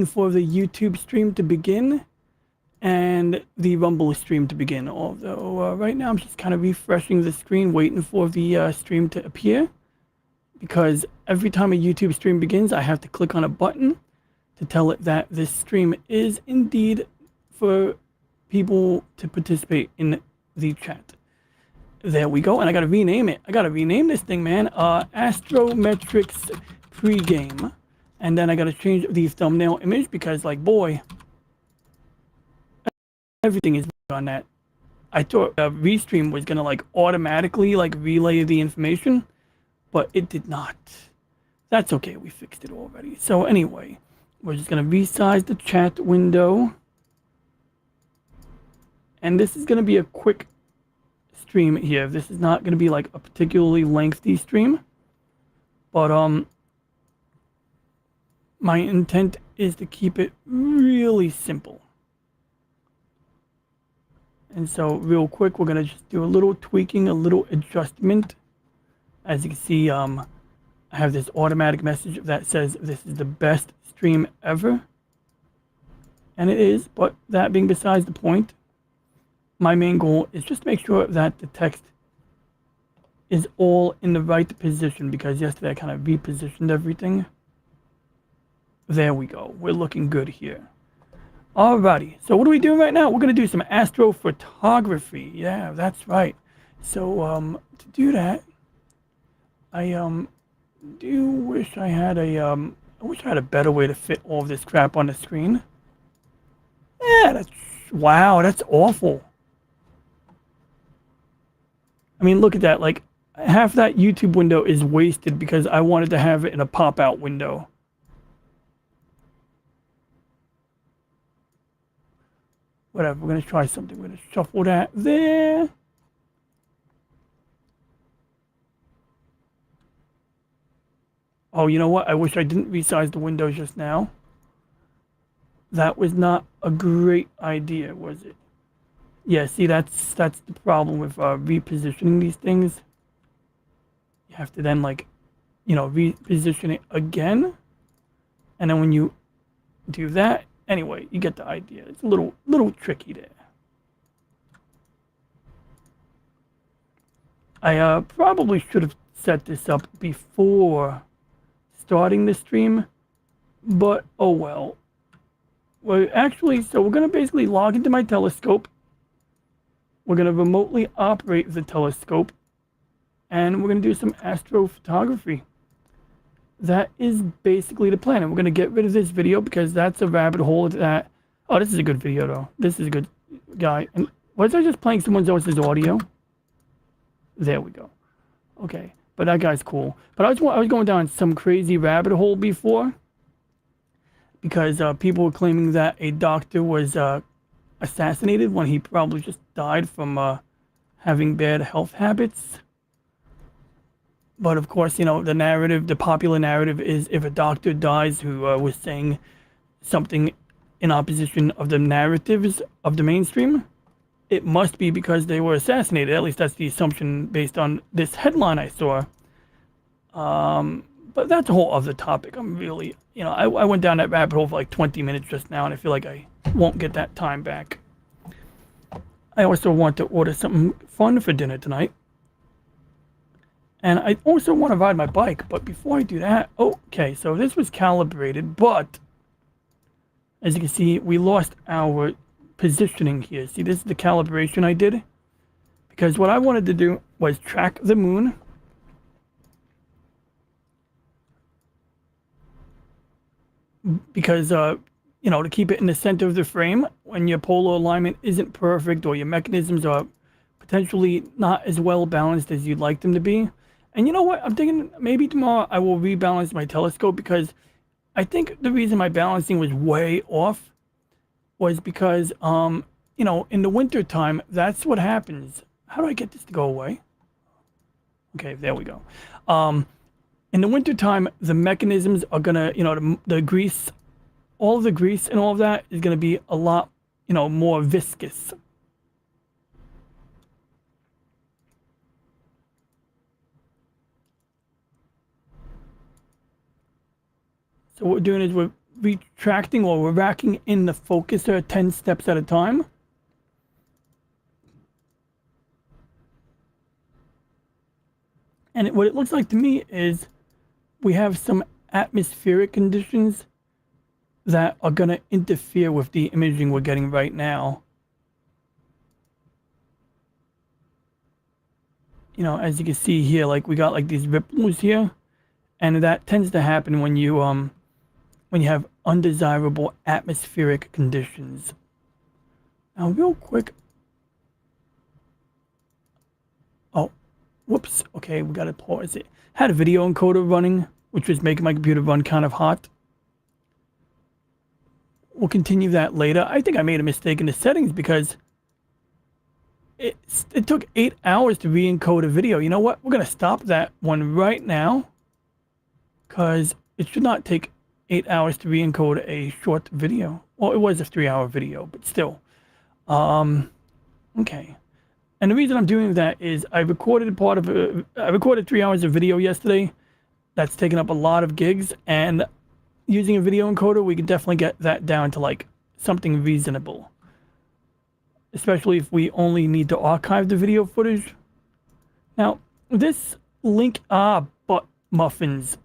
for the YouTube stream to begin and the Rumble stream to begin. Although right now I'm just kind of refreshing the screen, waiting for the stream to appear. Because every time a YouTube stream begins, I have to click on a button to tell it that this stream is indeed for people to participate in the chat. There we go. And I got to rename it. I got to rename this thing, man. Astrometrics Pregame. And then I got to change the thumbnail image because, like, boy, everything is on that. I thought Restream was going to, like, automatically, like, relay the information, but it did not. That's okay. We fixed it already. So anyway, we're just going to resize the chat window. And this is going to be a quick stream here. This is not going to be like a particularly lengthy stream, but my intent is to keep it really simple. And so real quick, we're going to just do a little tweaking, a little adjustment. As you can see, I have this automatic message that says this is the best stream ever. And it is, but that being besides the point, my main goal is just to make sure that the text is all in the right position, because yesterday I kind of repositioned everything. There we go. We're looking good here. Alrighty. So what are we doing right now? We're going to do some astrophotography. Yeah, that's right. So to do that, I do wish I had a better way to fit all of this crap on the screen. Yeah, wow, that's awful. I mean, look at that. Like, half that YouTube window is wasted because I wanted to have it in a pop-out window. Whatever, we're going to try something. We're going to shuffle that there. Oh, you know what? I wish I didn't resize the windows just now. That was not a great idea, was it? Yeah, see, that's the problem with repositioning these things. You have to then, like, reposition it again. And then when you do that, anyway, you get the idea. It's a little tricky there. I probably should have set this up before starting the stream, but oh well. Well, actually, so we're going to basically log into my telescope. We're going to remotely operate the telescope, and we're going to do some astrophotography. That is basically the plan. And we're going to get rid of this video because that's a rabbit hole that... Oh, this is a good video, though. This is a good guy. And was I just playing someone else's audio? There we go. Okay. But that guy's cool. But I was going down some crazy rabbit hole before because people were claiming that a doctor was assassinated when he probably just died from having bad health habits. But of course, the popular narrative is if a doctor dies who was saying something in opposition of the narratives of the mainstream, it must be because they were assassinated. At least that's the assumption based on this headline I saw. But that's a whole other topic. I'm really, I went down that rabbit hole for like 20 minutes just now, and I feel like I won't get that time back. I also want to order something fun for dinner tonight. And I also want to ride my bike, but before I do that, okay, so this was calibrated, but as you can see, we lost our positioning here. See, this is the calibration I did, because what I wanted to do was track the moon. Because, to keep it in the center of the frame when your polar alignment isn't perfect or your mechanisms are potentially not as well balanced as you'd like them to be. And you know what? I'm thinking maybe tomorrow I will rebalance my telescope, because I think the reason my balancing was way off was because, in the winter time, that's what happens. How do I get this to go away? Okay, there we go. In the wintertime, the mechanisms are going to, the grease, all of the grease and all of that is going to be a lot, more viscous. So what we're doing is we're retracting or we're racking in the focuser 10 steps at a time. And what it looks like to me is we have some atmospheric conditions that are going to interfere with the imaging we're getting right now. You know, as you can see here, like we got like these ripples here, and that tends to happen when you have undesirable atmospheric conditions. Now, real quick. Oh, whoops. Okay, we got to pause it. Had a video encoder running, which was making my computer run kind of hot. We'll continue that later. I think I made a mistake in the settings because it took 8 hours to re-encode a video. You know what? We're going to stop that one right now because it should not take 8 hours to re-encode a short video. Well, it was a 3-hour video, but still. Okay. And the reason I'm doing that is I recorded 3 hours of video yesterday. That's taken up a lot of gigs, and using a video encoder, we can definitely get that down to like something reasonable. Especially if we only need to archive the video footage. Now, this link, butt muffins.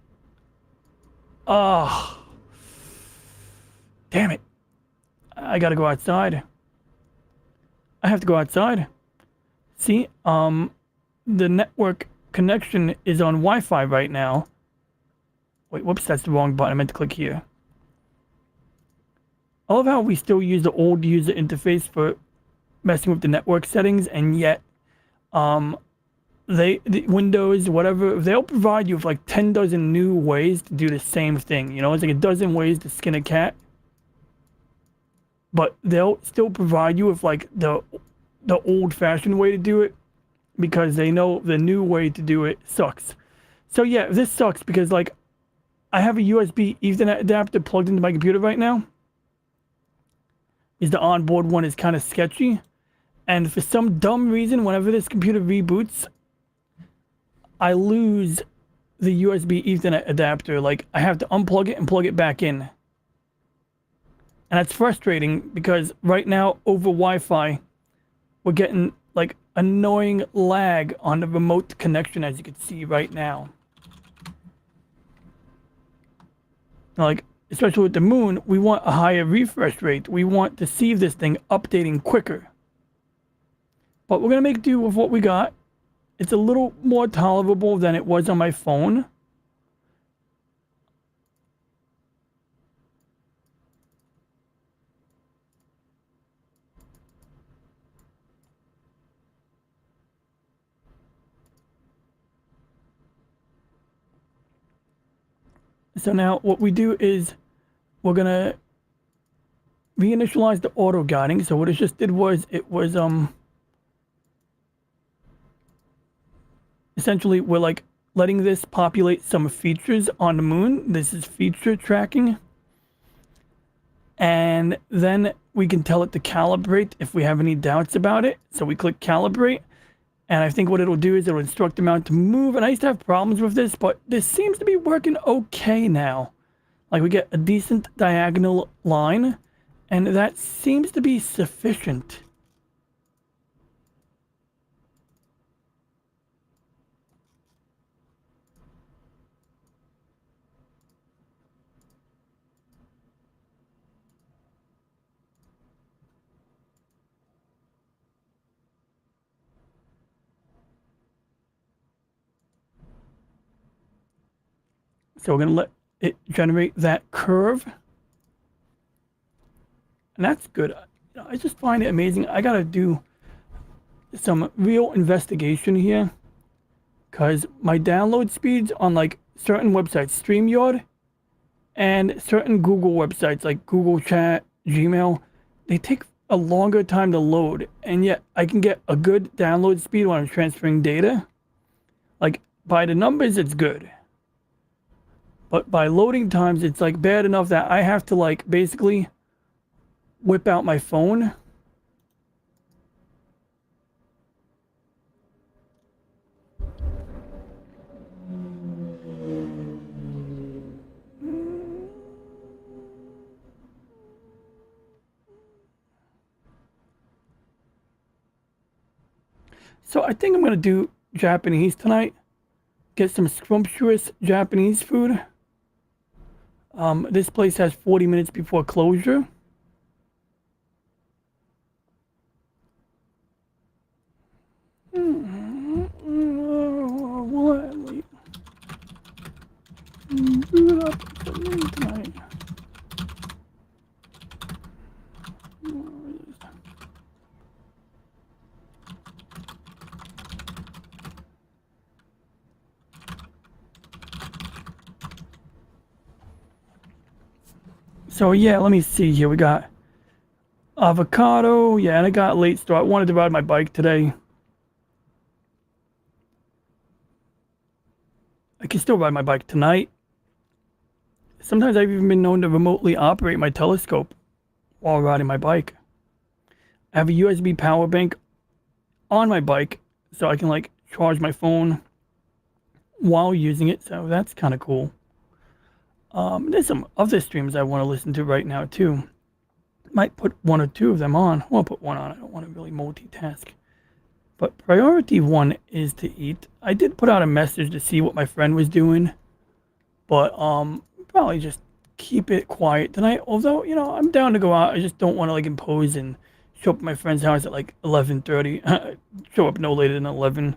Damn it. I gotta go outside. I have to go outside. See, the network connection is on Wi-Fi right now. Wait, whoops, that's the wrong button. I meant to click here. I love how we still use the old user interface for messing with the network settings, and yet the Windows, whatever, they'll provide you with like 10 dozen new ways to do the same thing. You know, it's like a dozen ways to skin a cat, but they'll still provide you with like the old-fashioned way to do it because they know the new way to do it sucks. So yeah, this sucks because like I have a USB Ethernet adapter plugged into my computer right now. The onboard one is kind of sketchy, and for some dumb reason, whenever this computer reboots, I lose the USB Ethernet adapter. Like I have to unplug it and plug it back in, and that's frustrating because right now over Wi-Fi, we're getting like annoying lag on the remote connection, as you can see right now. Like, especially with the moon, we want a higher refresh rate. We want to see this thing updating quicker. But we're going to make do with what we got. It's a little more tolerable than it was on my phone. So now what we do is we're going to reinitialize the auto guiding. So what it just did was essentially we're like letting this populate some features on the moon. This is feature tracking. And then we can tell it to calibrate if we have any doubts about it. So we click calibrate. And I think what it'll do is it'll instruct the mount to move. And I used to have problems with this, but this seems to be working okay now. Like we get a decent diagonal line, and that seems to be sufficient. So we're going to let it generate that curve. And that's good. I just find it amazing. I got to do some real investigation here because my download speeds on like certain websites, StreamYard, and certain Google websites like Google Chat, Gmail, they take a longer time to load. And yet I can get a good download speed when I'm transferring data. Like by the numbers, it's good. But by loading times, it's like bad enough that I have to like basically whip out my phone. So I think I'm gonna do Japanese tonight. Get some scrumptious Japanese food. This place has 40 minutes before closure. Will I wait? Boot up tonight. So yeah, let me see here. We got avocado. Yeah, and I got a late start. I wanted to ride my bike today. I can still ride my bike tonight. Sometimes I've even been known to remotely operate my telescope while riding my bike. I have a USB power bank on my bike so I can like charge my phone while using it. So that's kind of cool. There's some other streams I want to listen to right now too. Might put one or two of them on. Well, I'll put one on. I don't want to really multitask. But priority one is to eat. I did put out a message to see what my friend was doing, but probably just keep it quiet tonight. Although, you know, I'm down to go out. I just don't want to like impose and show up at my friend's house at like 11:30. Show up no later than 11.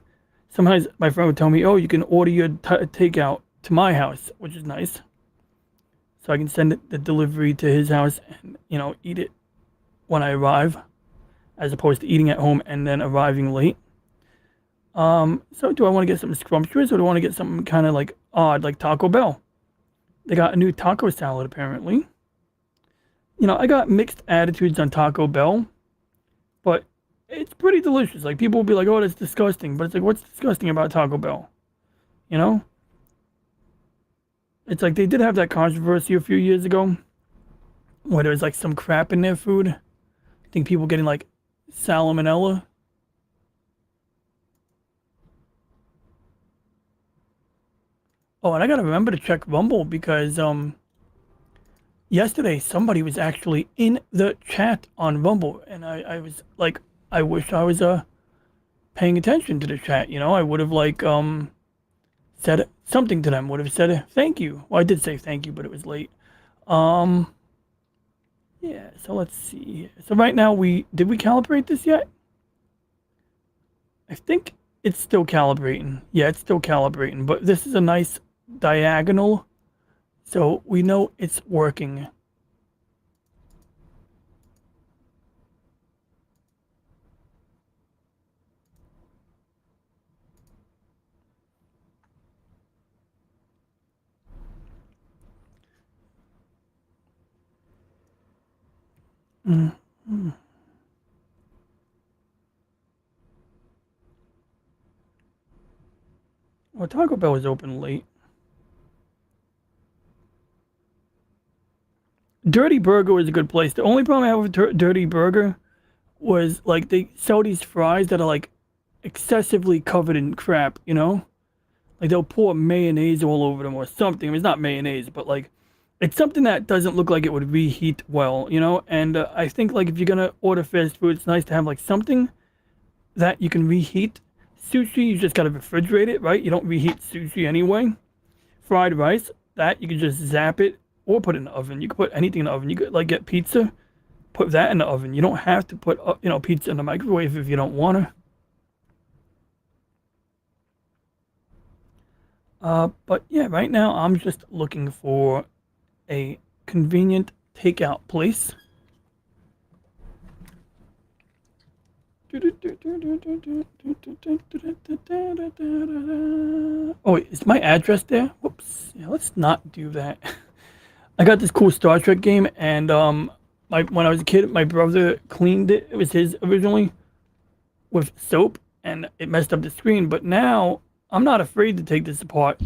Sometimes my friend would tell me, "Oh, you can order your takeout to my house," which is nice. So I can send the delivery to his house and, you know, eat it when I arrive, as opposed to eating at home and then arriving late. So do I want to get something scrumptious or do I want to get something kind of like odd, like Taco Bell? They got a new taco salad apparently. You know, I got mixed attitudes on Taco Bell, but it's pretty delicious. Like people will be like, "Oh, that's disgusting," but it's like, what's disgusting about Taco Bell? You know? It's like they did have that controversy a few years ago where there was like some crap in their food. I think people getting like salmonella. Oh, and I gotta remember to check Rumble because yesterday somebody was actually in the chat on Rumble and I was like, I wish I was paying attention to the chat, you know. I would have like said something to them, would have said thank you. Well, I did say thank you, but it was late. Um yeah, so let's see. So right now we calibrate this yet? I think it's still calibrating. Yeah, it's still calibrating, but this is a nice diagonal, so we know it's working. Mm-hmm. Well, Taco Bell is open late. Dirty Burger is a good place. The only problem I have with Dirty Burger was like they sell these fries that are like excessively covered in crap, you know? Like they'll pour mayonnaise all over them or something. I mean, it's not mayonnaise, but like it's something that doesn't look like it would reheat well, you know? And I think like if you're gonna order fast food, it's nice to have like something that you can reheat. Sushi, you just gotta refrigerate it, right? You don't reheat sushi anyway. Fried rice, that you can just zap it or put it in the oven. You could put anything in the oven. You could like get pizza, put that in the oven. You don't have to put you know, pizza in the microwave if you don't want to. But yeah, right now I'm just looking for a convenient takeout place. Oh, wait, is my address there? Whoops. Yeah, let's not do that. I got this cool Star Trek game, and when I was a kid, my brother cleaned it. It was his originally with soap, and it messed up the screen. But now I'm not afraid to take this apart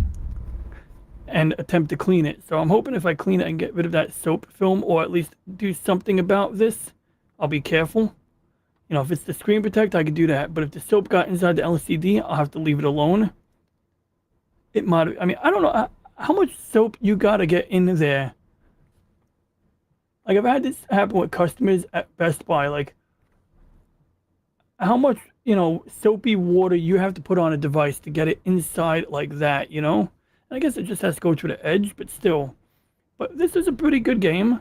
and attempt to clean it. So I'm hoping if I clean it and get rid of that soap film, or at least do something about this, I'll be careful. You know, if it's the screen protect, I could do that. But if the soap got inside the LCD, I'll have to leave it alone. It might. I mean, I don't know how much soap you gotta get in there. Like I've had this happen with customers at Best Buy. Like, how much you know, soapy water you have to put on a device to get it inside like that, you know? I guess it just has to go to the edge, but still. But this is a pretty good game.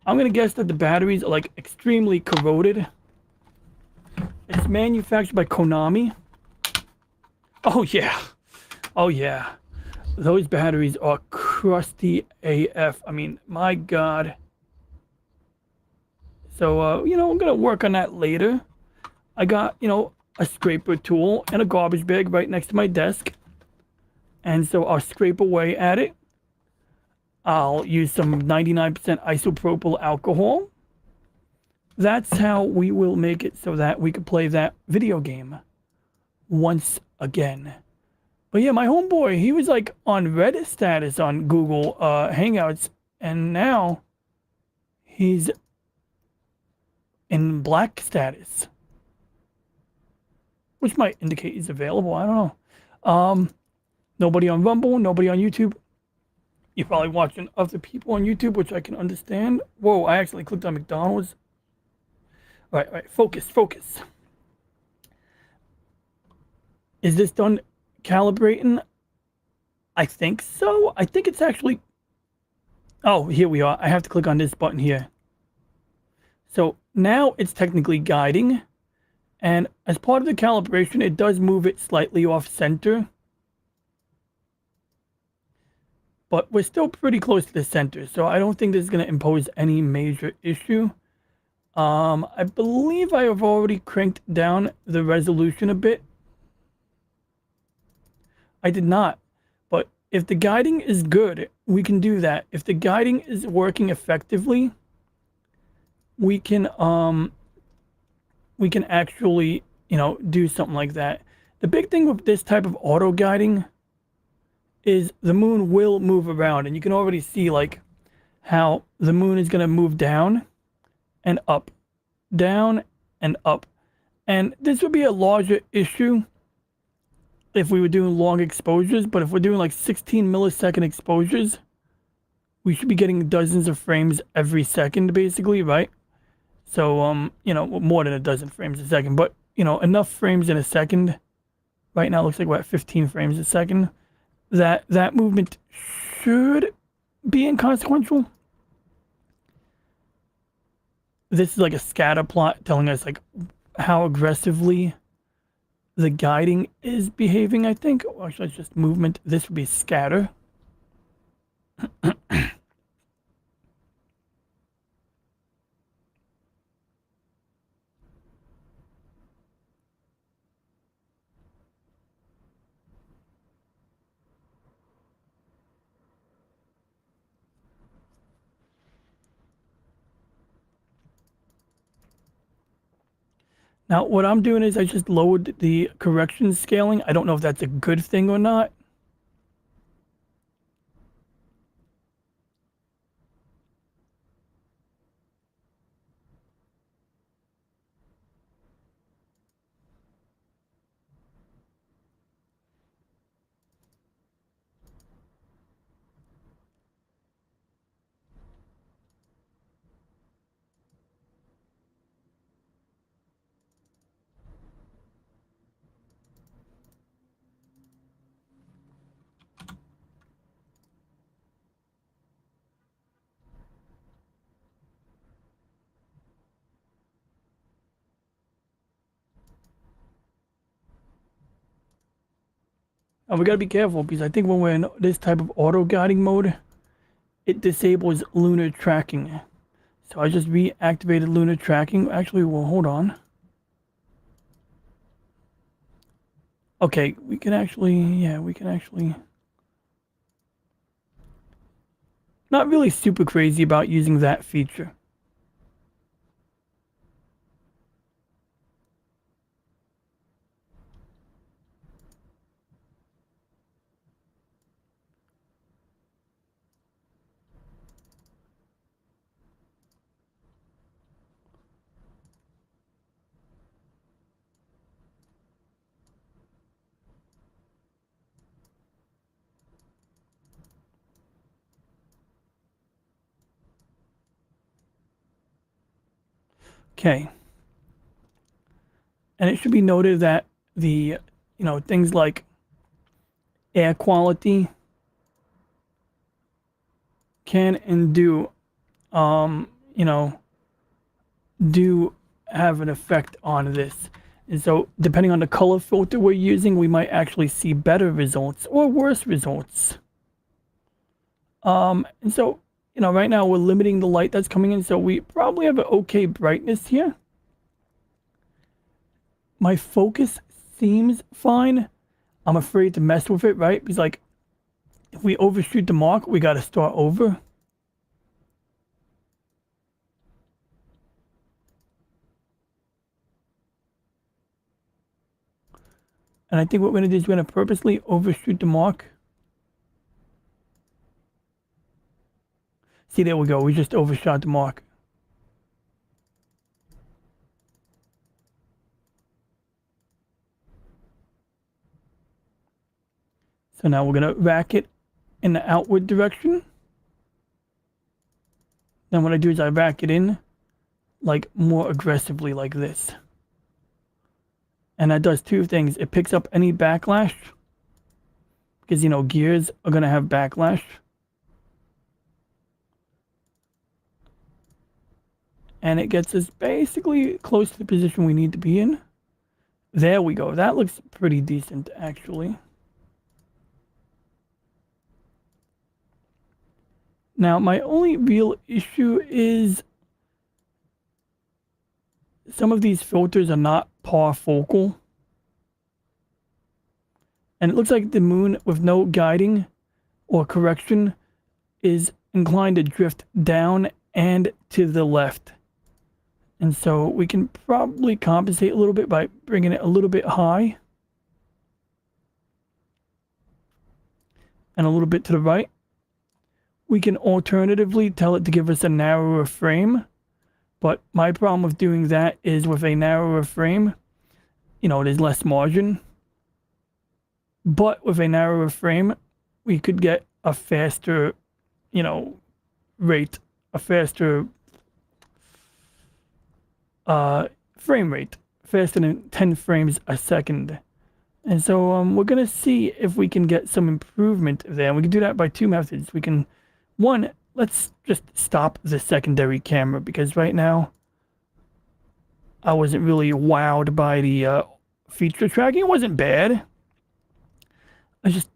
I'm gonna guess that the batteries are like extremely corroded. It's manufactured by Konami. Oh yeah. Oh yeah. Those batteries are crusty AF. I mean, my God. So, you know, I'm gonna work on that later. I got, you know, a scraper tool and a garbage bag right next to my desk. And so I'll scrape away at it. I'll use some 99% isopropyl alcohol. That's how we will make it so that we could play that video game once again. But yeah, my homeboy, he was like on red status on Google Hangouts, and now he's in black status, which might indicate he's available. I don't know. Nobody on Rumble, nobody on YouTube. You're probably watching other people on YouTube, which I can understand. Whoa, I accidentally clicked on McDonald's. All right, focus, focus. Is this done calibrating? I think so. I think it's actually... Oh, here we are. I have to click on this button here. So now it's technically guiding. And as part of the calibration, it does move it slightly off center. But we're still pretty close to the center, so I don't think this is going to impose any major issue. I believe I have already cranked down the resolution a bit. I did not, but if the guiding is good, we can do that. If the guiding is working effectively, we can actually, you know, do something like that. The big thing with this type of auto guiding is the moon will move around, and you can already see like how the moon is going to move down and up, down and up. And this would be a larger issue if we were doing long exposures, but if we're doing like 16 millisecond exposures, we should be getting dozens of frames every second basically, right? So, you know, more than a dozen frames a second, but you know, enough frames in a second. Right now it looks like we're at 15 frames a second. That movement should be inconsequential. This is like a scatter plot telling us like how aggressively the guiding is behaving, I think. Or actually, it's just movement. This would be scatter. Now, what I'm doing is I just lowered the correction scaling. I don't know if that's a good thing or not. And we gotta be careful because I think when we're in this type of auto guiding mode, it disables lunar tracking. So I just reactivated lunar tracking. Actually, well, hold on. Okay, we can actually, yeah, we can actually. Not really super crazy about using that feature. Okay. And it should be noted that the, things like air quality can and do, um, you know, do have an effect on this. And so, depending on the color filter we're using, we might actually see better results or worse results. And so, right now we're limiting the light that's coming in, so we probably have an okay brightness here. My focus seems fine. I'm afraid to mess with it, right? Because, like, if we overshoot the mark, we got to start over. And I think what we're going to do is we're going to purposely overshoot the mark. See, there we go. We just overshot the mark. So now we're going to rack it in the outward direction. Then what I do is I rack it in like more aggressively like this. And that does two things. It picks up any backlash because, gears are going to have backlash. And it gets us basically close to the position we need to be in. There we go. That looks pretty decent, actually. Now, my only real issue is some of these filters are not parfocal. And it looks like the moon with no guiding or correction is inclined to drift down and to the left. And so we can probably compensate a little bit by bringing it a little bit high and a little bit to the right. We can alternatively tell it to give us a narrower frame. But my problem with doing that is with a narrower frame, there's less margin. But with a narrower frame, we could get a faster, rate, a faster frame rate, faster than 10 frames a second. And so we're going to see if we can get some improvement there. And we can do that by two methods. We can, one, let's just stop the secondary camera because right now I wasn't really wowed by the feature tracking. It wasn't bad. I just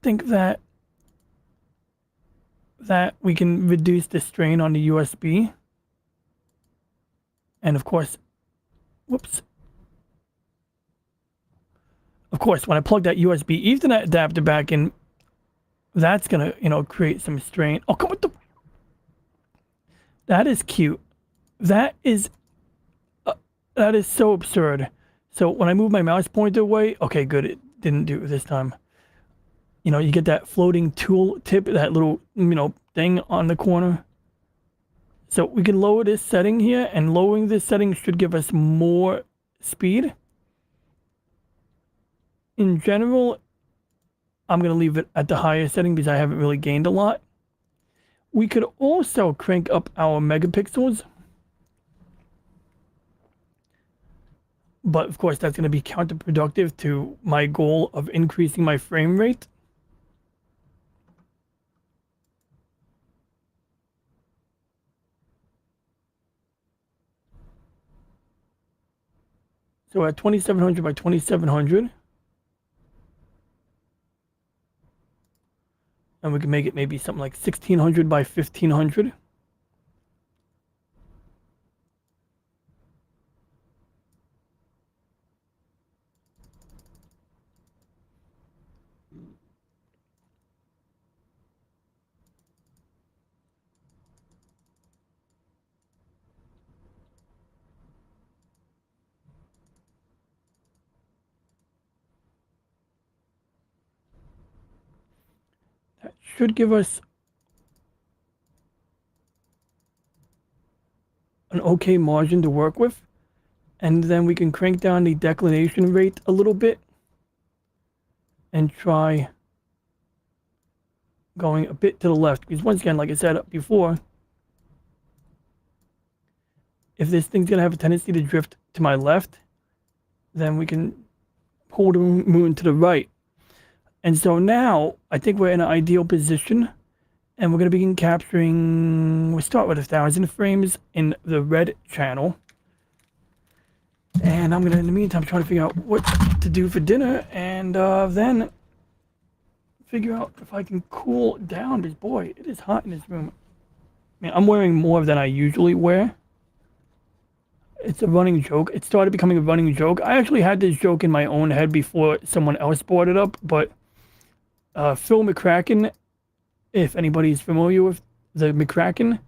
think that we can reduce the strain on the USB. And of course, whoops. Of course, when I plug that USB Ethernet adapter back in, that's going to, create some strain. Oh, come with the... That is cute. That is so absurd. So when I move my mouse pointer away, okay, good. It didn't do it this time. You get that floating tool tip, that little, thing on the corner. So we can lower this setting here, and lowering this setting should give us more speed. In general, I'm going to leave it at the higher setting because I haven't really gained a lot. We could also crank up our megapixels. But of course, that's going to be counterproductive to my goal of increasing my frame rate. So at 2700 by 2700. And we can make it maybe something like 1600 by 1500. That should give us an okay margin to work with. And then we can crank down the declination rate a little bit and try going a bit to the left. Because once again, like I said before, if this thing's going to have a tendency to drift to my left, then we can pull the moon to the right. And so now I think we're in an ideal position, and we're going to begin capturing. We start with 1,000 frames in the red channel. And I'm going to, in the meantime, try to figure out what to do for dinner, and then figure out if I can cool down, because boy, it is hot in this room. I mean, I'm wearing more than I usually wear. It's a running joke. It started becoming a running joke. I actually had this joke in my own head before someone else brought it up, but Phil McCracken, if anybody's familiar with the McCracken,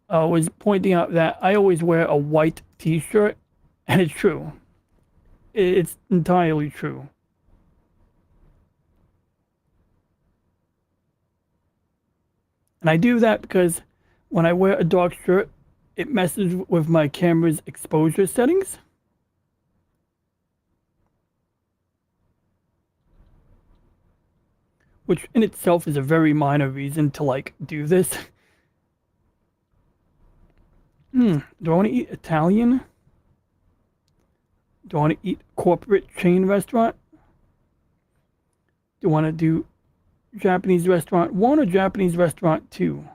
was pointing out that I always wear a white t-shirt, and it's true. It's entirely true. And I do that because when I wear a dark shirt, it messes with my camera's exposure settings. Which in itself is a very minor reason to like do this. Do I want to eat Italian? Do I want to eat corporate chain restaurant? Do I want to do Japanese restaurant 1 or Japanese restaurant 2?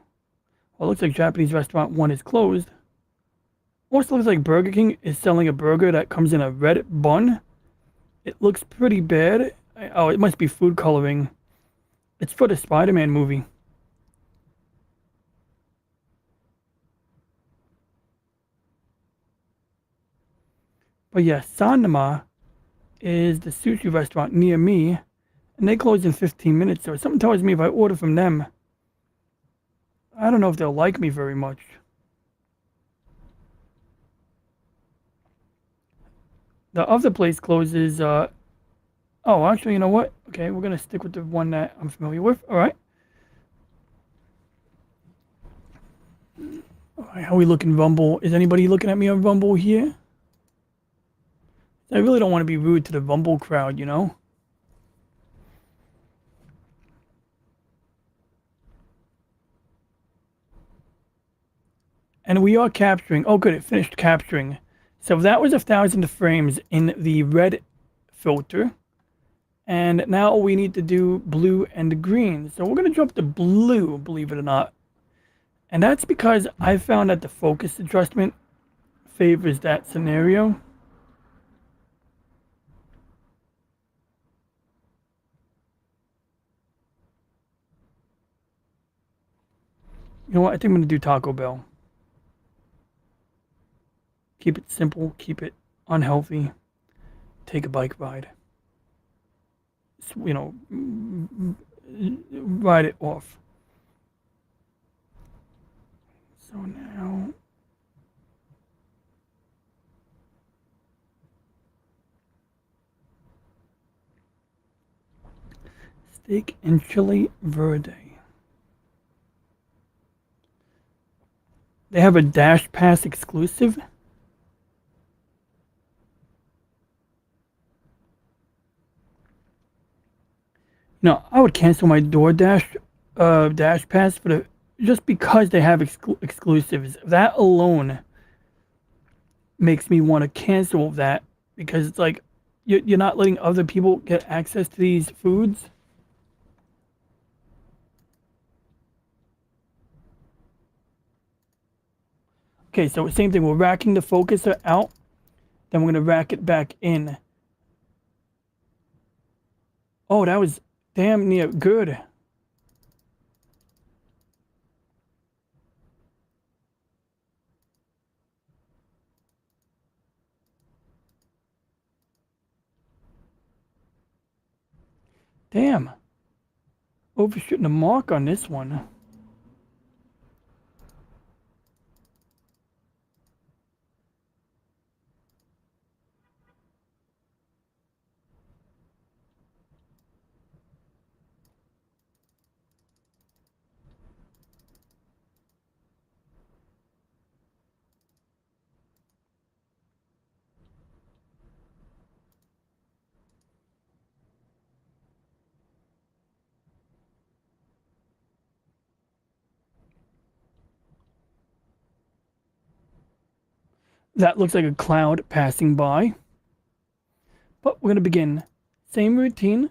Well, it looks like Japanese restaurant 1 is closed. Also looks like Burger King is selling a burger that comes in a red bun. It looks pretty bad. Oh, it must be food coloring. It's for the Spider-Man movie. But yeah, Sanma is the sushi restaurant near me, and they close in 15 minutes. So something tells me if I order from them, I don't know if they'll like me very much. The other place closes. Oh, actually, you know what? Okay, we're gonna stick with the one that I'm familiar with. All right. All right, how we looking, Rumble? Is anybody looking at me on Rumble here? I really don't want to be rude to the Rumble crowd, you know? And we are capturing. Oh, good, it finished capturing. So that was 1,000 frames in the red filter. And now we need to do blue and green. So we're going to jump to blue, believe it or not. And that's because I found that the focus adjustment favors that scenario. You know what? I think I'm going to do Taco Bell. Keep it simple, keep it unhealthy. Take a bike ride. You know, ride it off. So now, steak and chili verde. They have a Dash Pass exclusive. No, I would cancel my DoorDash Dash Pass for the just because they have exclusives. That alone makes me want to cancel that because it's like you're not letting other people get access to these foods. Okay, so same thing. We're racking the focuser out, then we're gonna rack it back in. Oh, that was damn near good. Damn. Overshooting the mark on this one. That looks like a cloud passing by. But we're going to begin. Same routine,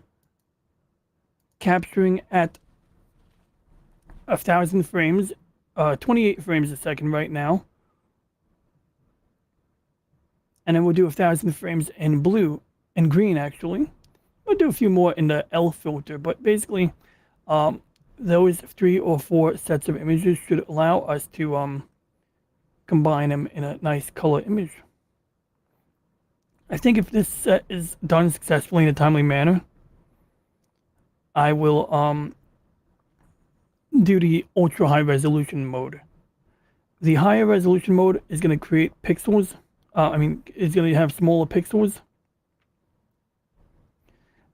capturing at 1,000 frames, 28 frames a second right now. And then we'll do 1,000 frames in blue and green, actually. We'll do a few more in the L filter, but basically, those 3 or 4 sets of images should allow us to combine them in a nice color image. I think if this set is done successfully in a timely manner, I will do the ultra high resolution mode. The higher resolution mode is going to create pixels. It's going to have smaller pixels.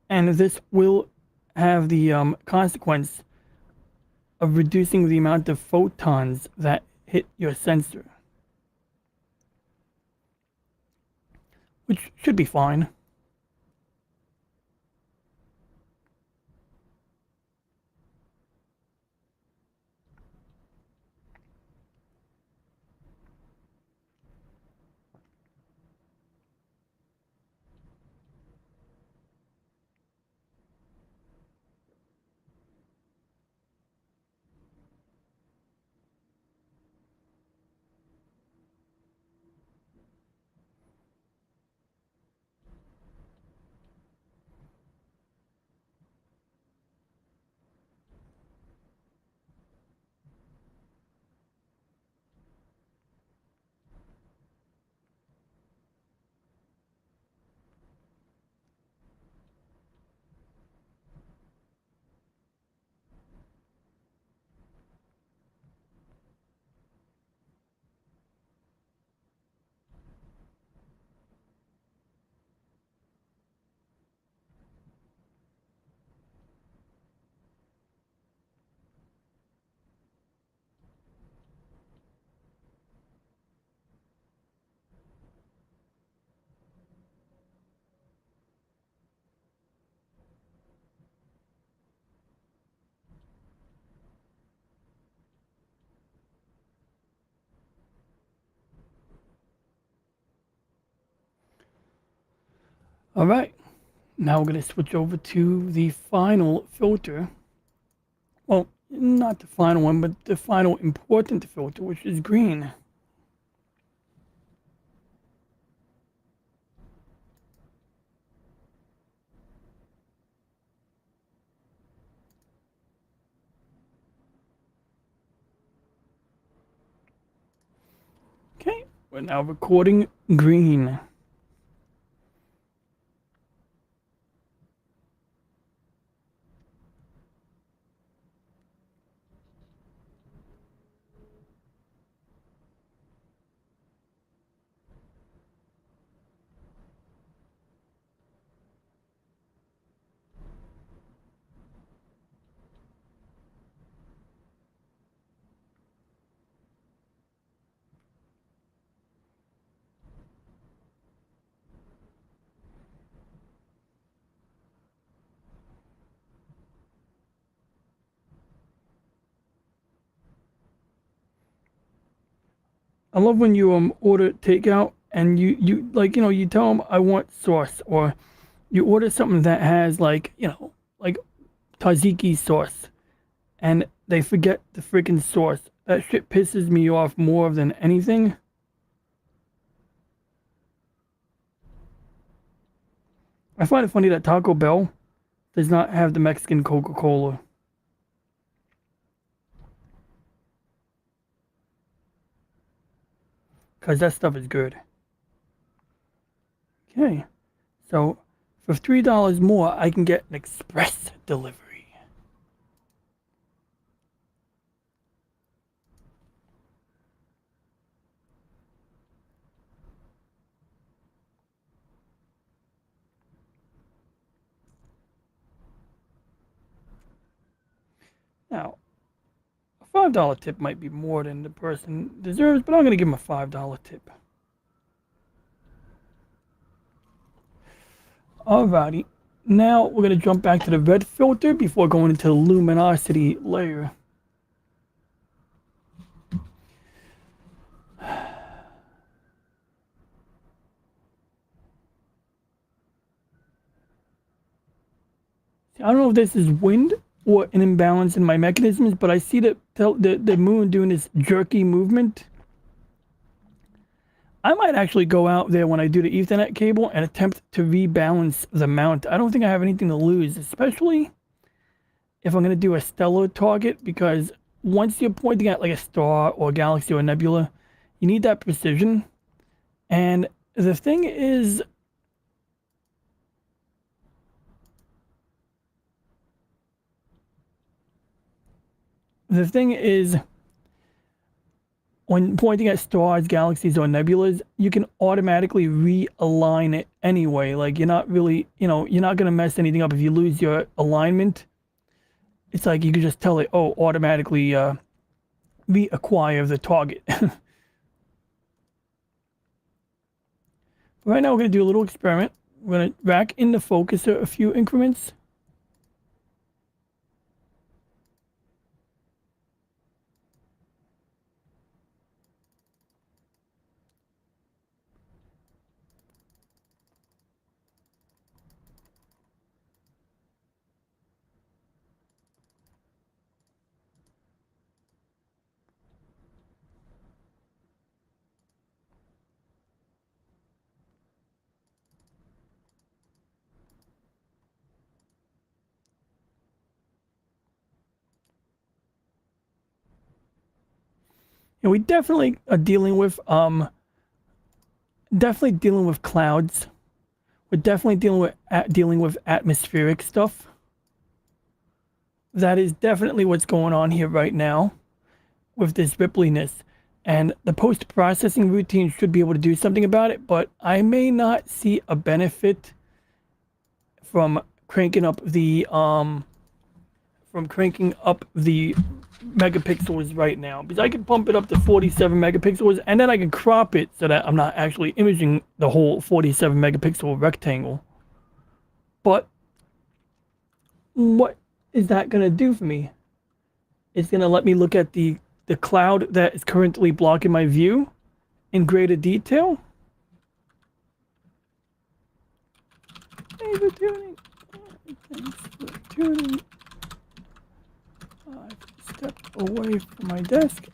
And this will have the consequence of reducing the amount of photons that hit your sensor, which should be fine. All right, now we're going to switch over to the final filter. Well, not the final one, but the final important filter, which is green. Okay, we're now recording green. I love when you order takeout and you tell them I want sauce, or you order something that has like tzatziki sauce, and they forget the freaking sauce. That shit pisses me off more than anything. I find it funny that Taco Bell does not have the Mexican Coca-Cola, because that stuff is good. Okay, so for $3 more, I can get an express delivery. Now, a $5 tip might be more than the person deserves, but I'm going to give him a $5 tip. Alrighty, now we're going to jump back to the red filter before going into the luminosity layer. I don't know if this is wind or an imbalance in my mechanisms, but I see the moon doing this jerky movement. I might actually go out there when I do the Ethernet cable and attempt to rebalance the mount. I don't think I have anything to lose, especially if I'm going to do a stellar target, because once you're pointing at like a star or a galaxy or a nebula, you need that precision. And the thing is, when pointing at stars, galaxies, or nebulas, you can automatically realign it anyway. Like you're not really, you're not going to mess anything up if you lose your alignment. It's like you can just tell it, oh, automatically reacquire the target. Right now, we're going to do a little experiment. We're going to rack in the focuser a few increments. And we definitely are dealing with clouds. We're definitely dealing with atmospheric stuff. That is definitely what's going on here right now with this rippliness. And the post-processing routine should be able to do something about it, but I may not see a benefit from cranking up the megapixels right now, because I can pump it up to 47 megapixels and then I can crop it so that I'm not actually imaging the whole 47 megapixel rectangle. But what is that going to do for me? It's going to let me look at the cloud that is currently blocking my view in greater detail. Thanks for tuning. Thanks for tuning. Step away from my desk.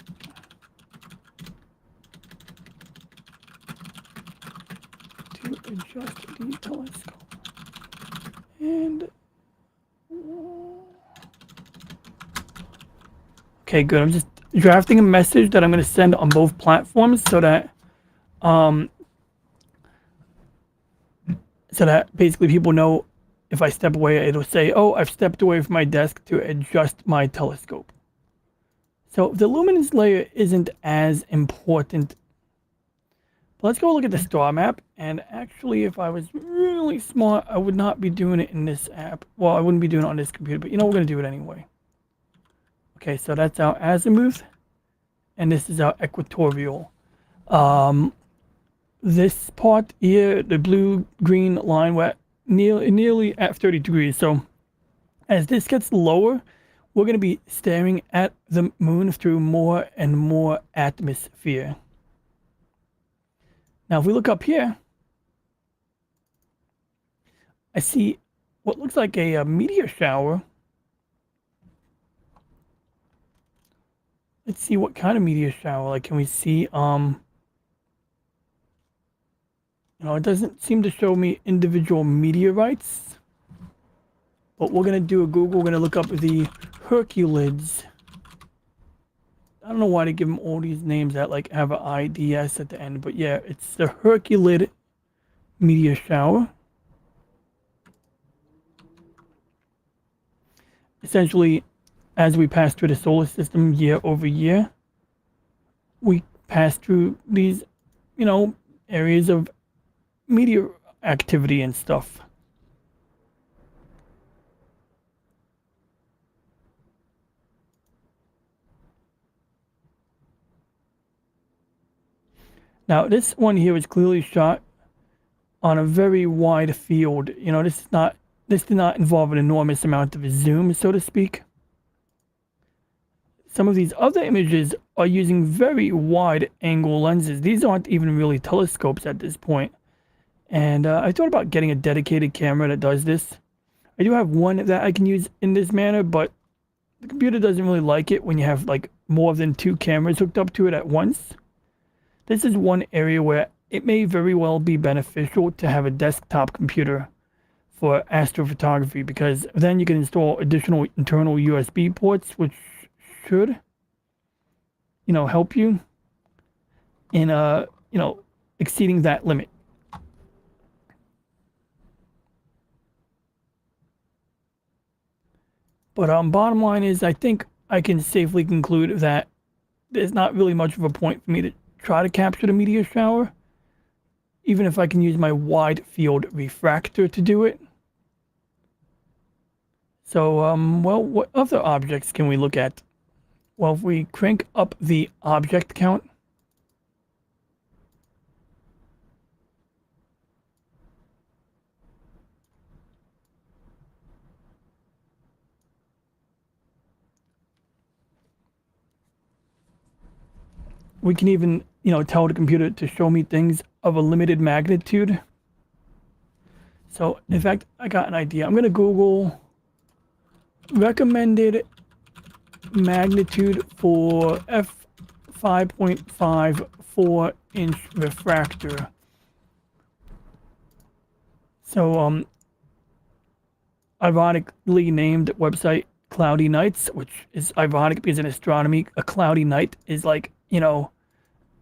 To adjust the telescope. And okay, good. I'm just drafting a message that I'm going to send on both platforms so that basically people know if I step away, it'll say, oh, I've stepped away from my desk to adjust my telescope. So the luminance layer isn't as important. But let's go look at the star map. And actually, if I was really smart, I would not be doing it in this app. Well, I wouldn't be doing it on this computer, but we're going to do it anyway. Okay, so that's our azimuth. And this is our equatorial. This part here, the blue-green line, we're nearly at 30 degrees. So as this gets lower, we're going to be staring at the moon through more and more atmosphere. Now, if we look up here, I see what looks like a meteor shower. Let's see what kind of meteor shower. Like, can we see, it doesn't seem to show me individual meteorites. But we're going to do a Google. We're going to look up the Herculids. I don't know why they give them all these names that like have an IDS at the end. But yeah, it's the Herculid meteor shower. Essentially, as we pass through the solar system year over year, we pass through these, areas of meteor activity and stuff. Now, this one here is clearly shot on a very wide field. This did not involve an enormous amount of zoom, so to speak. Some of these other images are using very wide angle lenses. These aren't even really telescopes at this point. And I thought about getting a dedicated camera that does this. I do have one that I can use in this manner, but the computer doesn't really like it when you have like more than two cameras hooked up to it at once. This is one area where it may very well be beneficial to have a desktop computer for astrophotography, because then you can install additional internal USB ports, which should, help you in, exceeding that limit. But bottom line is, I think I can safely conclude that there's not really much of a point for me to try to capture the meteor shower, even if I can use my wide field refractor to do it. So, well, what other objects can we look at? Well, if we crank up the object count, we can even, tell the computer to show me things of a limited magnitude. So, in fact, I got an idea. I'm going to Google recommended magnitude for f5.5 4-inch refractor. So, ironically named website Cloudy Nights, which is ironic because in astronomy, a cloudy night is like,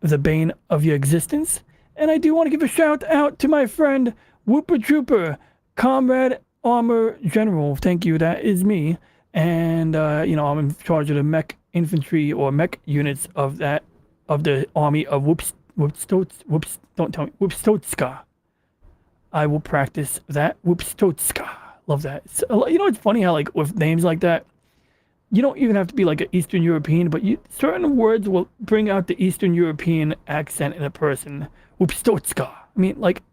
the bane of your existence. And I do want to give a shout out to my friend Whooper Trooper, Comrade Armor General. Thank you, that is me. And I'm in charge of the mech infantry or mech units of the army of Whoopstotska. I will practice that. Whoopstotska. Love that. So, it's funny how like with names like that, you don't even have to be like an Eastern European, but certain words will bring out the Eastern European accent in a person. Whoopstotska. I mean, like,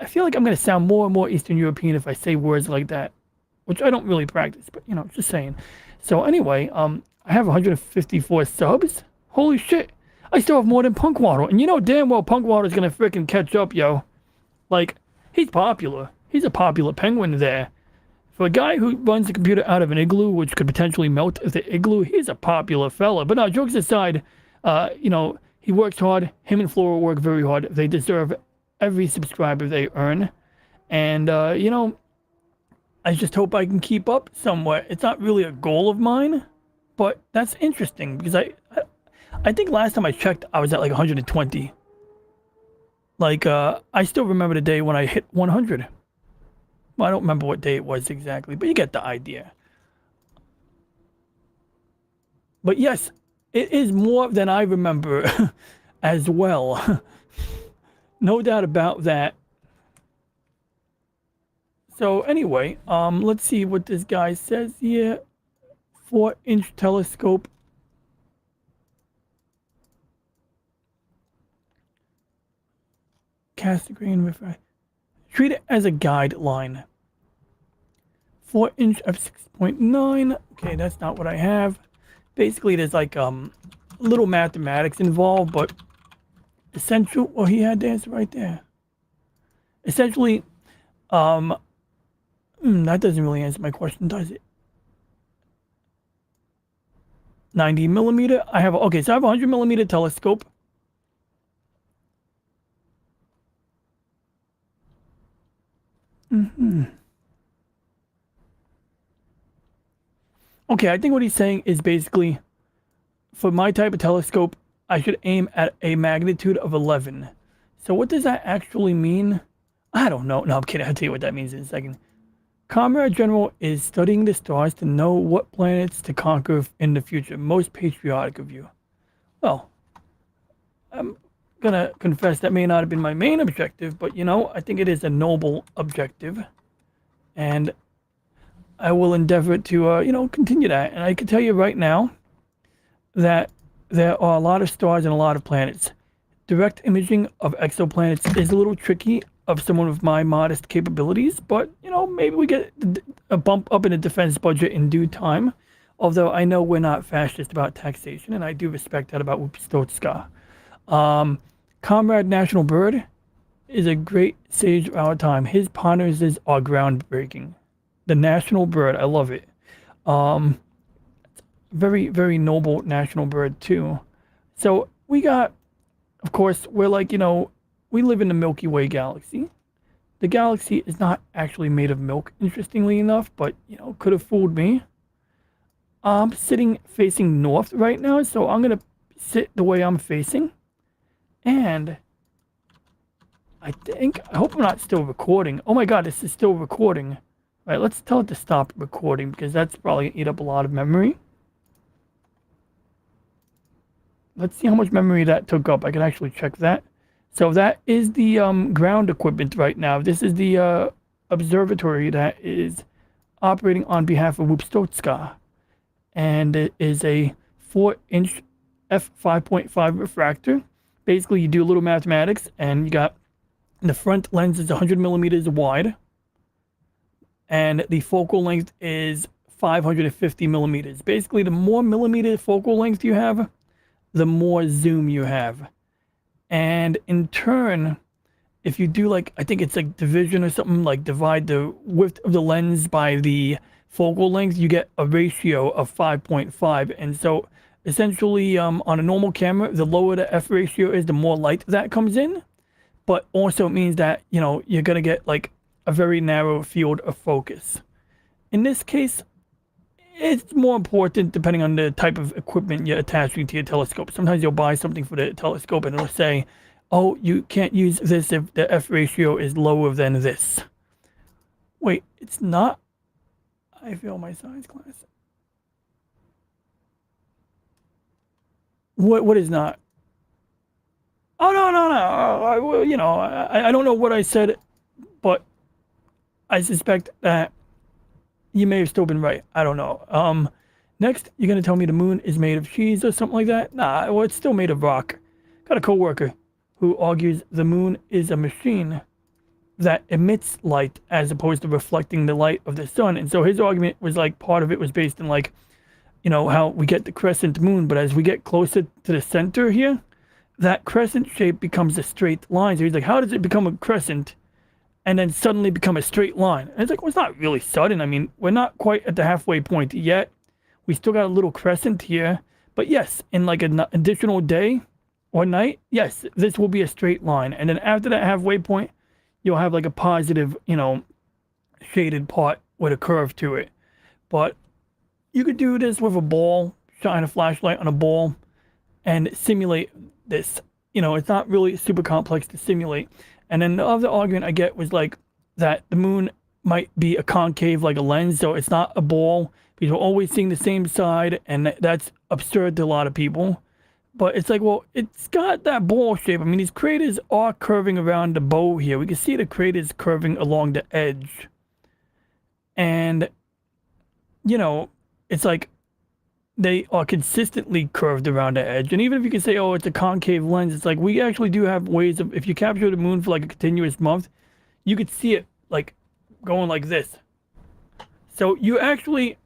I feel like I'm going to sound more and more Eastern European if I say words like that, which I don't really practice, but, just saying. So anyway, I have 154 subs. Holy shit. I still have more than Punkwaddle. And damn well Punkwaddle is going to freaking catch up, yo. Like, he's popular. He's a popular penguin there. For a guy who runs the computer out of an igloo, which could potentially melt the igloo, he's a popular fella. But no, jokes aside, he works hard. Him and Flora work very hard. They deserve every subscriber they earn. And, I just hope I can keep up somewhat. It's not really a goal of mine, but that's interesting because I think last time I checked, I was at like 120. Like, I still remember the day when I hit 100. Well, I don't remember what day it was exactly, but you get the idea. But yes, it is more than I remember as well. No doubt about that. So anyway, let's see what this guy says here. 4-inch telescope. Cast a grain refract. Treat it as a guideline. 4-inch f6.9. Okay, that's not what I have. Basically, there's like little mathematics involved, but essential. Well, he had the answer right there. Essentially, that doesn't really answer my question, does it? 90 millimeter. I have okay, so I have a 100 millimeter telescope. Okay, I think what he's saying is basically, for my type of telescope, I should aim at a magnitude of 11. So what does that actually mean? I don't know. No, I'm kidding. I'll tell you what that means in a second. Comrade General is studying the stars to know what planets to conquer in the future. Most patriotic of you. Well, I'm gonna confess that may not have been my main objective, but I think it is a noble objective. And I will endeavor to, continue that. And I can tell you right now that there are a lot of stars and a lot of planets. Direct imaging of exoplanets is a little tricky of someone with my modest capabilities, but, maybe we get a bump up in the defense budget in due time. Although I know we're not fascist about taxation, and I do respect that about Wupstotska. Comrade National Bird is a great sage of our time. His ponders are groundbreaking. the national bird. I love it. Um, very, very noble national bird too. So we got, of course, we're like, we live in the Milky Way galaxy. The galaxy is not actually made of milk, interestingly enough, but, could have fooled me. I'm sitting facing north right now, so I'm going to sit the way I'm facing. And I hope I'm not still recording. Oh my God, this is still recording. All right, let's tell it to stop recording because that's probably going to eat up a lot of memory. Let's see how much memory that took up. I can actually check that. So that is the ground equipment right now. This is the observatory that is operating on behalf of Wupstotska. And it is a 4-inch f5.5 refractor. Basically, you do a little mathematics, and you got the front lens is 100 millimeters wide, and the focal length is 550 millimeters. Basically, the more millimeter focal length you have, the more zoom you have. And in turn, if you do like, I think it's like division or something, like divide the width of the lens by the focal length, you get a ratio of 5.5. And so essentially on a normal camera, the lower the F ratio is, the more light that comes in. But also it means that, you're going to get like a very narrow field of focus. In this case, it's more important depending on the type of equipment you're attaching to your telescope. Sometimes you'll buy something for the telescope and it'll say, oh, you can't use this if the F ratio is lower than this. Wait, it's not. I failed my science class. What is not? Oh, no. I don't know what I said, but I suspect that you may have still been right. I don't know. Next, you're going to tell me the moon is made of cheese or something like that? Nah, well, it's still made of rock. Got a coworker who argues the moon is a machine that emits light as opposed to reflecting the light of the sun. And so his argument was like, part of it was based in like, how we get the crescent moon, but as we get closer to the center here, that crescent shape becomes a straight line. So he's like, how does it become a crescent and then suddenly become a straight line? And it's like, well, it's not really sudden. I mean, we're not quite at the halfway point yet. We still got a little crescent here. But yes, in like an additional day or night, yes, this will be a straight line. And then after that halfway point, you'll have like a positive, shaded part with a curve to it. But you could do this with a ball, shine a flashlight on a ball, and simulate this. It's not really super complex to simulate. And then the other argument I get was like that the moon might be a concave like a lens, so it's not a ball because we're always seeing the same side, and that's absurd to a lot of people. But it's like, well, it's got that ball shape. I mean, these craters are curving around the bow here. We can see the craters curving along the edge. And, it's like they are consistently curved around the edge. And even if you can say, oh, it's a concave lens, it's like we actually do have ways of, if you capture the moon for like a continuous month, you could see it like going like this. So you actually,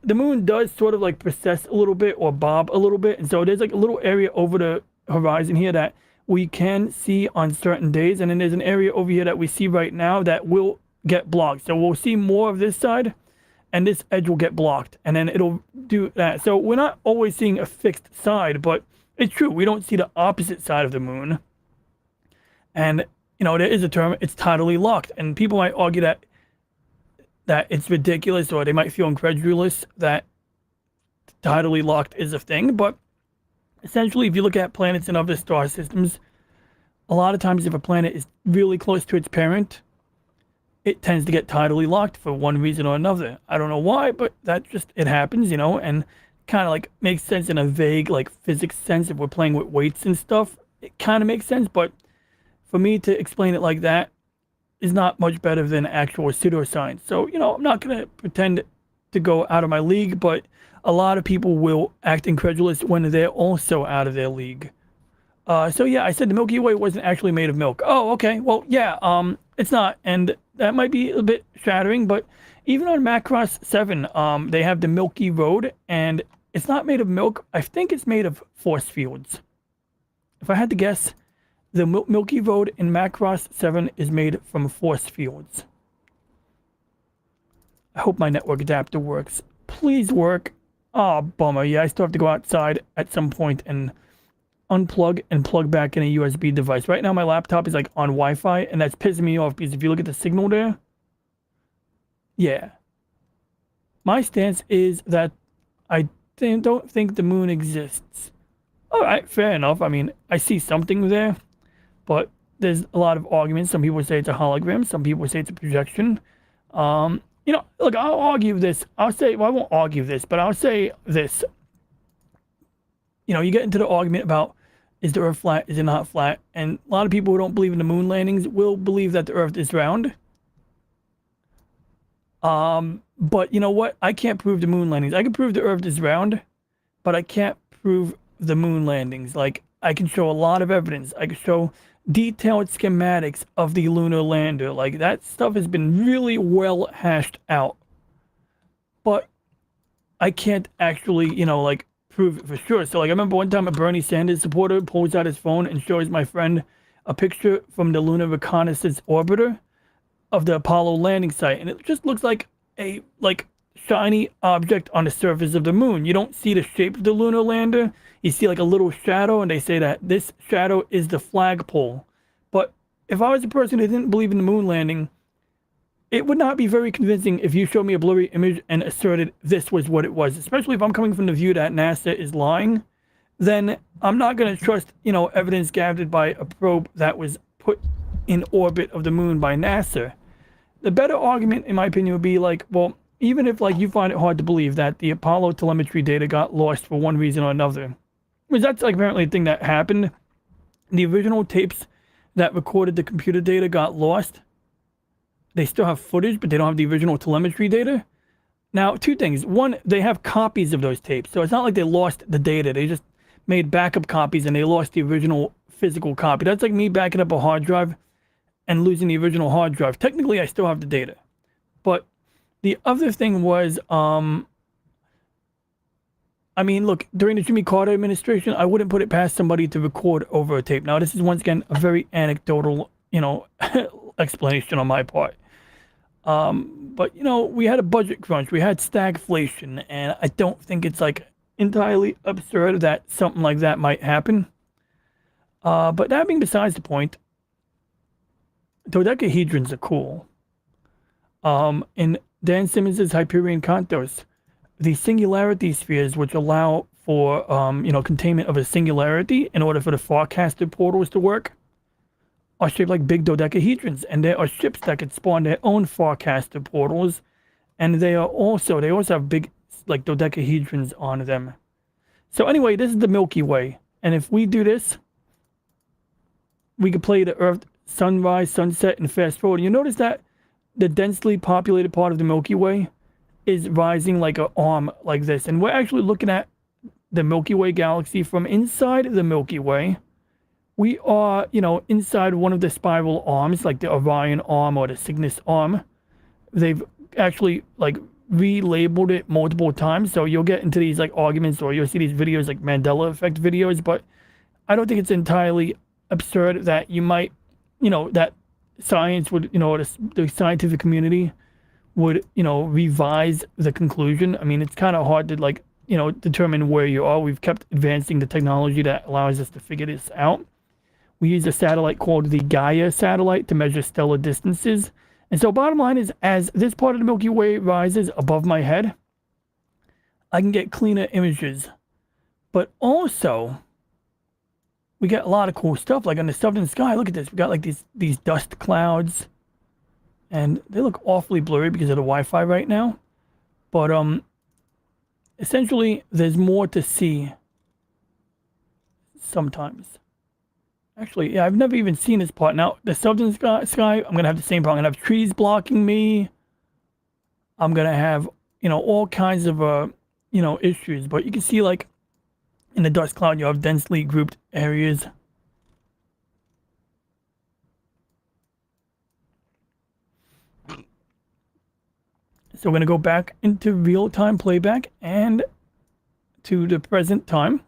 the moon does sort of like precess a little bit or bob a little bit. And so there's like a little area over the horizon here that we can see on certain days. And then there's an area over here that we see right now that will get blocked. So we'll see more of this side and this edge will get blocked. And then it'll do that. So we're not always seeing a fixed side, but it's true. We don't see the opposite side of the moon. And, there is a term, it's tidally locked. And people might argue that it's ridiculous, or they might feel incredulous that tidally locked is a thing. But essentially, if you look at planets and other star systems, a lot of times if a planet is really close to its parent, it tends to get tidally locked for one reason or another. I don't know why, but it happens, and kind of like makes sense in a vague like physics sense. If we're playing with weights and stuff, it kind of makes sense. But for me to explain it like that is not much better than actual pseudoscience. So, I'm not going to pretend to go out of my league, but a lot of people will act incredulous when they're also out of their league. So yeah, I said the Milky Way wasn't actually made of milk. Oh, okay. Well, yeah, it's not. And that might be a bit shattering, but even on Macross 7, they have the Milky Road, and it's not made of milk. I think it's made of force fields. If I had to guess, the Milky Road in Macross 7 is made from force fields. I hope my network adapter works. Please work. Oh, bummer. Yeah, I still have to go outside at some point and unplug and plug back in a USB device. Right now, my laptop is like on Wi-Fi, and that's pissing me off because if you look at the signal there, yeah. My stance is that I don't think the moon exists. All right, fair enough. I mean, I see something there, but there's a lot of arguments. Some people say it's a hologram. Some people say it's a projection. Look, I'll argue this. I'll say, well, I won't argue this, but I'll say this. You get into the argument about is the Earth flat, is it not flat? And a lot of people who don't believe in the moon landings will believe that the Earth is round. But you know what? I can't prove the moon landings. I can prove the Earth is round, but I can't prove the moon landings. Like, I can show a lot of evidence. I can show detailed schematics of the lunar lander. Like, that stuff has been really well hashed out. But I can't actually, like, prove it for sure. So, like, I remember one time a Bernie Sanders supporter pulls out his phone and shows my friend a picture from the Lunar Reconnaissance Orbiter of the Apollo landing site, and it just looks like a shiny object on the surface of the moon. You don't see the shape of the lunar lander. You see like a little shadow, and they say that this shadow is the flagpole. But if I was a person who didn't believe in the moon landing, it would not be very convincing if you showed me a blurry image and asserted this was what it was. Especially if I'm coming from the view that NASA is lying, then I'm not going to trust, evidence gathered by a probe that was put in orbit of the moon by NASA. The better argument, in my opinion, would be like, well, even if like you find it hard to believe that the Apollo telemetry data got lost for one reason or another, because that's like apparently a thing that happened. The original tapes that recorded the computer data got lost. They still have footage, but they don't have the original telemetry data. Now, two things. One, they have copies of those tapes. So it's not like they lost the data. They just made backup copies and they lost the original physical copy. That's like me backing up a hard drive and losing the original hard drive. Technically, I still have the data. But the other thing was, look, during the Jimmy Carter administration, I wouldn't put it past somebody to record over a tape. Now, this is once again a very anecdotal, explanation on my part. But, we had a budget crunch. We had stagflation. And I don't think it's like entirely absurd that something like that might happen. But that being besides the point, dodecahedrons are cool. In Dan Simmons' Hyperion Cantos, the singularity spheres, which allow for containment of a singularity in order for the forecasted portals to work, are shaped like big dodecahedrons, and there are ships that can spawn their own forecasted portals, and they also have big like dodecahedrons on them. So anyway, this is the Milky Way, and if we do this, we could play the Earth sunrise, sunset, and fast forward. You notice that the densely populated part of the Milky Way is rising like an arm like this. And we're actually looking at the Milky Way galaxy from inside the Milky Way. We are, inside one of the spiral arms, like the Orion arm or the Cygnus arm. They've actually like relabeled it multiple times. So you'll get into these like arguments, or you'll see these videos like Mandela effect videos, but I don't think it's entirely absurd that you might, that science would, the scientific community would, revise the conclusion. I mean, it's kind of hard to like, determine where you are. We've kept advancing the technology that allows us to figure this out. We use a satellite called the Gaia satellite to measure stellar distances. And so bottom line is, as this part of the Milky Way rises above my head, I can get cleaner images. But also, we get a lot of cool stuff, like on the southern sky. Look at this. We got like these dust clouds, and they look awfully blurry because of the Wi-Fi right now. But essentially, there's more to see sometimes. Actually, yeah, I've never even seen this part. Now, the southern sky, I'm gonna have the same problem. I'm gonna have trees blocking me. I'm gonna have, all kinds of issues. But you can see, like, in the dust cloud, you have densely grouped areas. So we're going to go back into real-time playback and to the present time.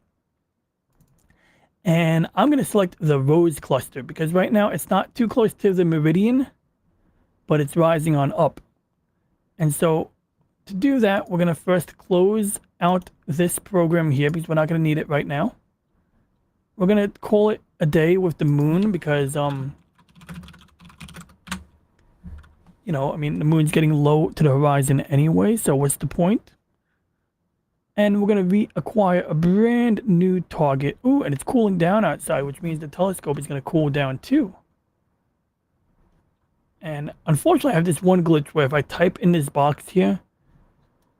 And I'm going to select the rose cluster because right now it's not too close to the meridian, but it's rising on up. And so to do that, we're going to first close out this program here because we're not going to need it right now. We're going to call it a day with the moon because, you know, I mean, the moon's getting low to the horizon anyway, so what's the point? And we're going to reacquire a brand new target. Ooh, and it's cooling down outside, which means the telescope is going to cool down too. And unfortunately, I have this one glitch where if I type in this box here,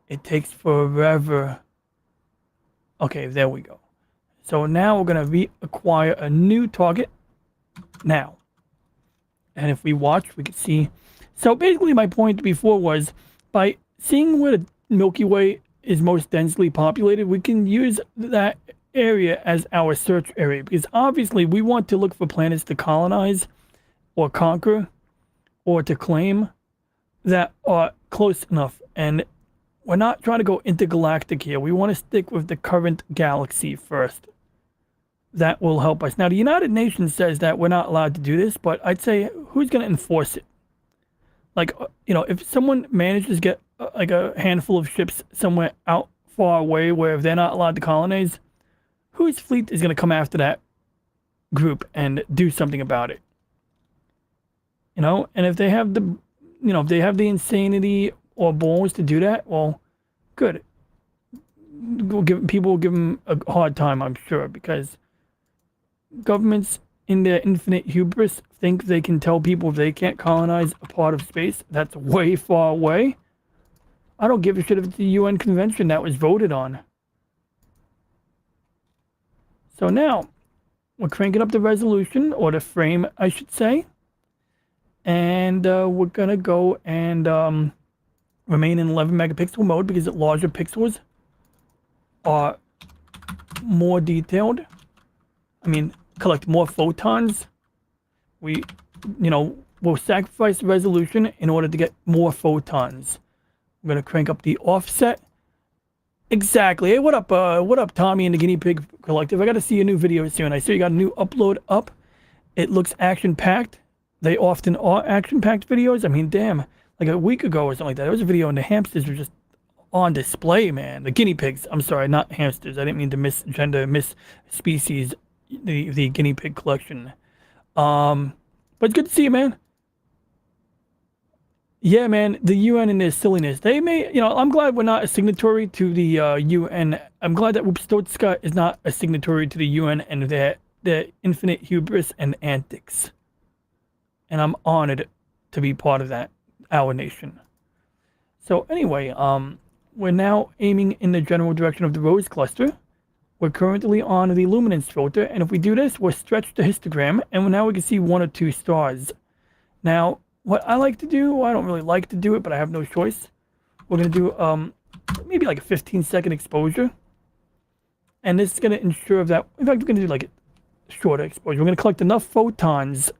it takes forever. Okay, there we go. So now we're going to reacquire a new target now. And if we watch, we can see. So basically my point before was by seeing where the Milky Way is most densely populated, we can use that area as our search area because obviously we want to look for planets to colonize or conquer or to claim that are close enough. And we're not trying to go intergalactic here. We want to stick with the current galaxy first. That will help us. Now, the United Nations says that we're not allowed to do this, but I'd say who's going to enforce it? Like, you know, if someone manages to get like a handful of ships somewhere out far away where they're not allowed to colonize, whose fleet is going to come after that group and do something about it? You know, and if they have the, you know, if they have the insanity or balls to do that, well, good. People will give them a hard time, I'm sure, because governments in their infinite hubris think they can tell people they can't colonize a part of space that's way far away. I don't give a shit if it's the UN convention that was voted on. So now, we're cranking up the resolution, or the frame, I should say. And we're going to go and remain in 11 megapixel mode because larger pixels are more detailed. I mean, collect more photons. We, you know, will sacrifice resolution in order to get more photons. I'm going to crank up the offset. Exactly. Hey, what up, Tommy and the Guinea Pig Collective? I got to see a new video soon. I see you got a new upload up. It looks action-packed. They often are action-packed videos. I mean, damn, like a week ago or something like that, there was a video and the hamsters were just on display, man. The guinea pigs. I'm sorry, not hamsters. I didn't mean to miss species, the guinea pig collection. But it's good to see you, man. Yeah, man, the UN and their silliness. They may, you know, I'm glad we're not a signatory to the UN. I'm glad that Wupstotska is not a signatory to the UN and their infinite hubris and antics. And I'm honored to be part of that, our nation. So anyway, we're now aiming in the general direction of the rose cluster. We're currently on the luminance filter, and if we do this, we'll stretch the histogram, and now we can see 1 or 2 stars. Now, what I like to do, well, I don't really like to do it, but I have no choice. We're going to do maybe like a 15-second exposure. And this is going to ensure that, in fact, we're going to do like a shorter exposure. We're going to collect enough photons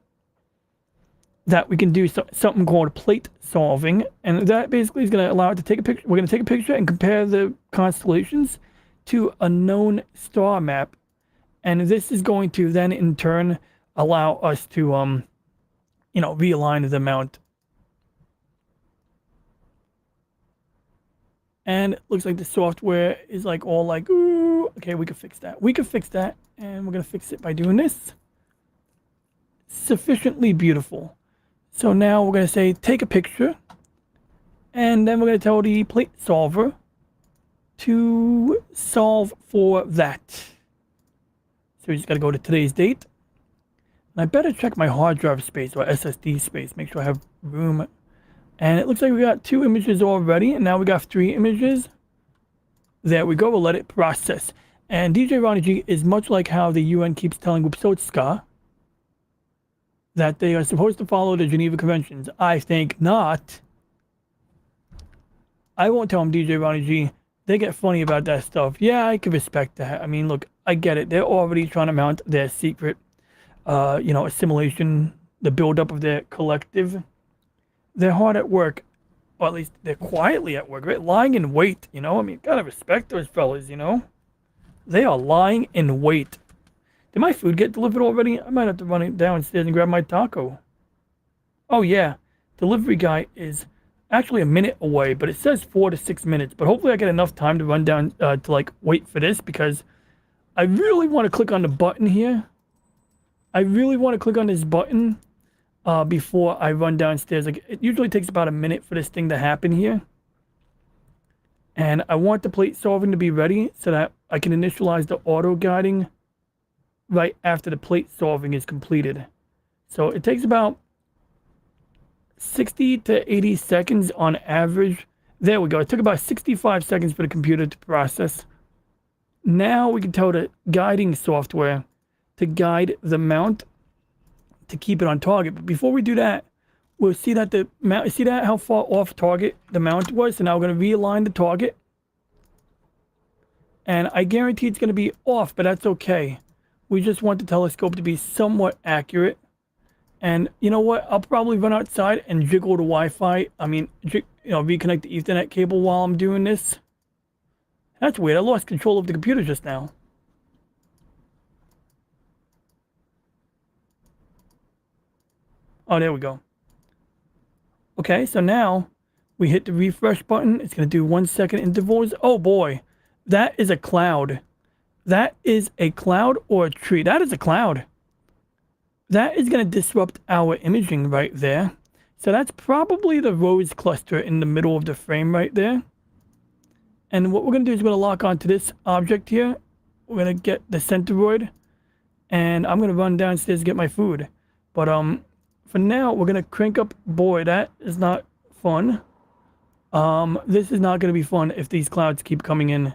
that we can do something called plate solving, and that basically is going to allow it to take a picture. We're going to take a picture and compare the constellations to a known star map, and this is going to then in turn allow us to you know, realign the mount. And it looks like the software is like all like, ooh, okay, we can fix that. We can fix that, and we're going to fix it by doing this. Sufficiently beautiful. So now we're going to say, take a picture, and then we're going to tell the plate solver to solve for that. So we just got to go to today's date. And I better check my hard drive space or SSD space, make sure I have room. And it looks like we got 2 images already, and now we got 3 images. There we go, we'll let it process. And DJ Ronnie G is much like how the UN keeps telling Wupstotska that they are supposed to follow the Geneva Conventions. I think not. I won't tell them, DJ Ronnie G. They get funny about that stuff. Yeah, I can respect that. I mean, look, I get it. They're already trying to mount their secret, you know, assimilation, the buildup of their collective. They're hard at work, or at least they're quietly at work, right? Lying in wait, you know? I mean, gotta respect those fellas, you know? They are lying in wait. Did my food get delivered already? I might have to run downstairs and grab my taco. Oh, yeah. Delivery guy is actually a minute away, but it says 4 to 6 minutes. But hopefully I get enough time to run down to like wait for this, because I really want to click on the button here. I really want to click on this button before I run downstairs. Like, it usually takes about a minute for this thing to happen here. And I want the plate solving to be ready so that I can initialize the auto guiding right after the plate solving is completed. So it takes about 60 to 80 seconds on average. There we go. It took about 65 seconds for the computer to process. Now we can tell the guiding software to guide the mount to keep it on target. But before we do that, we'll see that the mount, see that how far off target the mount was? So now we're going to realign the target. And I guarantee it's going to be off, but that's okay. We just want the telescope to be somewhat accurate. And you know what? I'll probably run outside and jiggle the Wi-Fi. I mean, reconnect the Ethernet cable while I'm doing this. That's weird. I lost control of the computer just now. Oh, there we go. Okay, so now we hit the refresh button. It's going to do 1 second intervals. Oh boy, that is a cloud. That is a cloud or a tree. That is a cloud. That is going to disrupt our imaging right there. So that's probably the rose cluster in the middle of the frame right there. And what we're going to do is we're going to lock onto this object here. We're going to get the centroid. And I'm going to run downstairs to get my food. But for now, we're going to crank up. Boy, that is not fun. This is not going to be fun if these clouds keep coming in.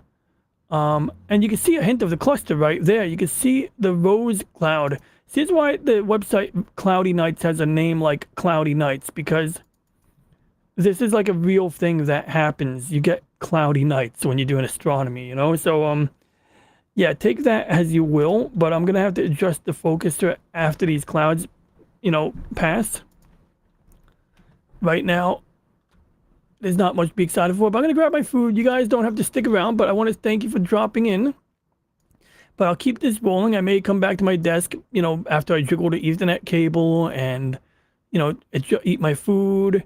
And you can see a hint of the cluster right there. You can see the rose cloud. See, that's why the website Cloudy Nights has a name like Cloudy Nights, because this is like a real thing that happens. You get cloudy nights when you're doing astronomy, you know? So, yeah, take that as you will, but I'm going to have to adjust the focuser after these clouds, pass. Right now, there's not much to be excited for, but I'm going to grab my food. You guys don't have to stick around, but I want to thank you for dropping in. But I'll keep this rolling. I may come back to my desk, after I jiggle the Ethernet cable and, eat my food.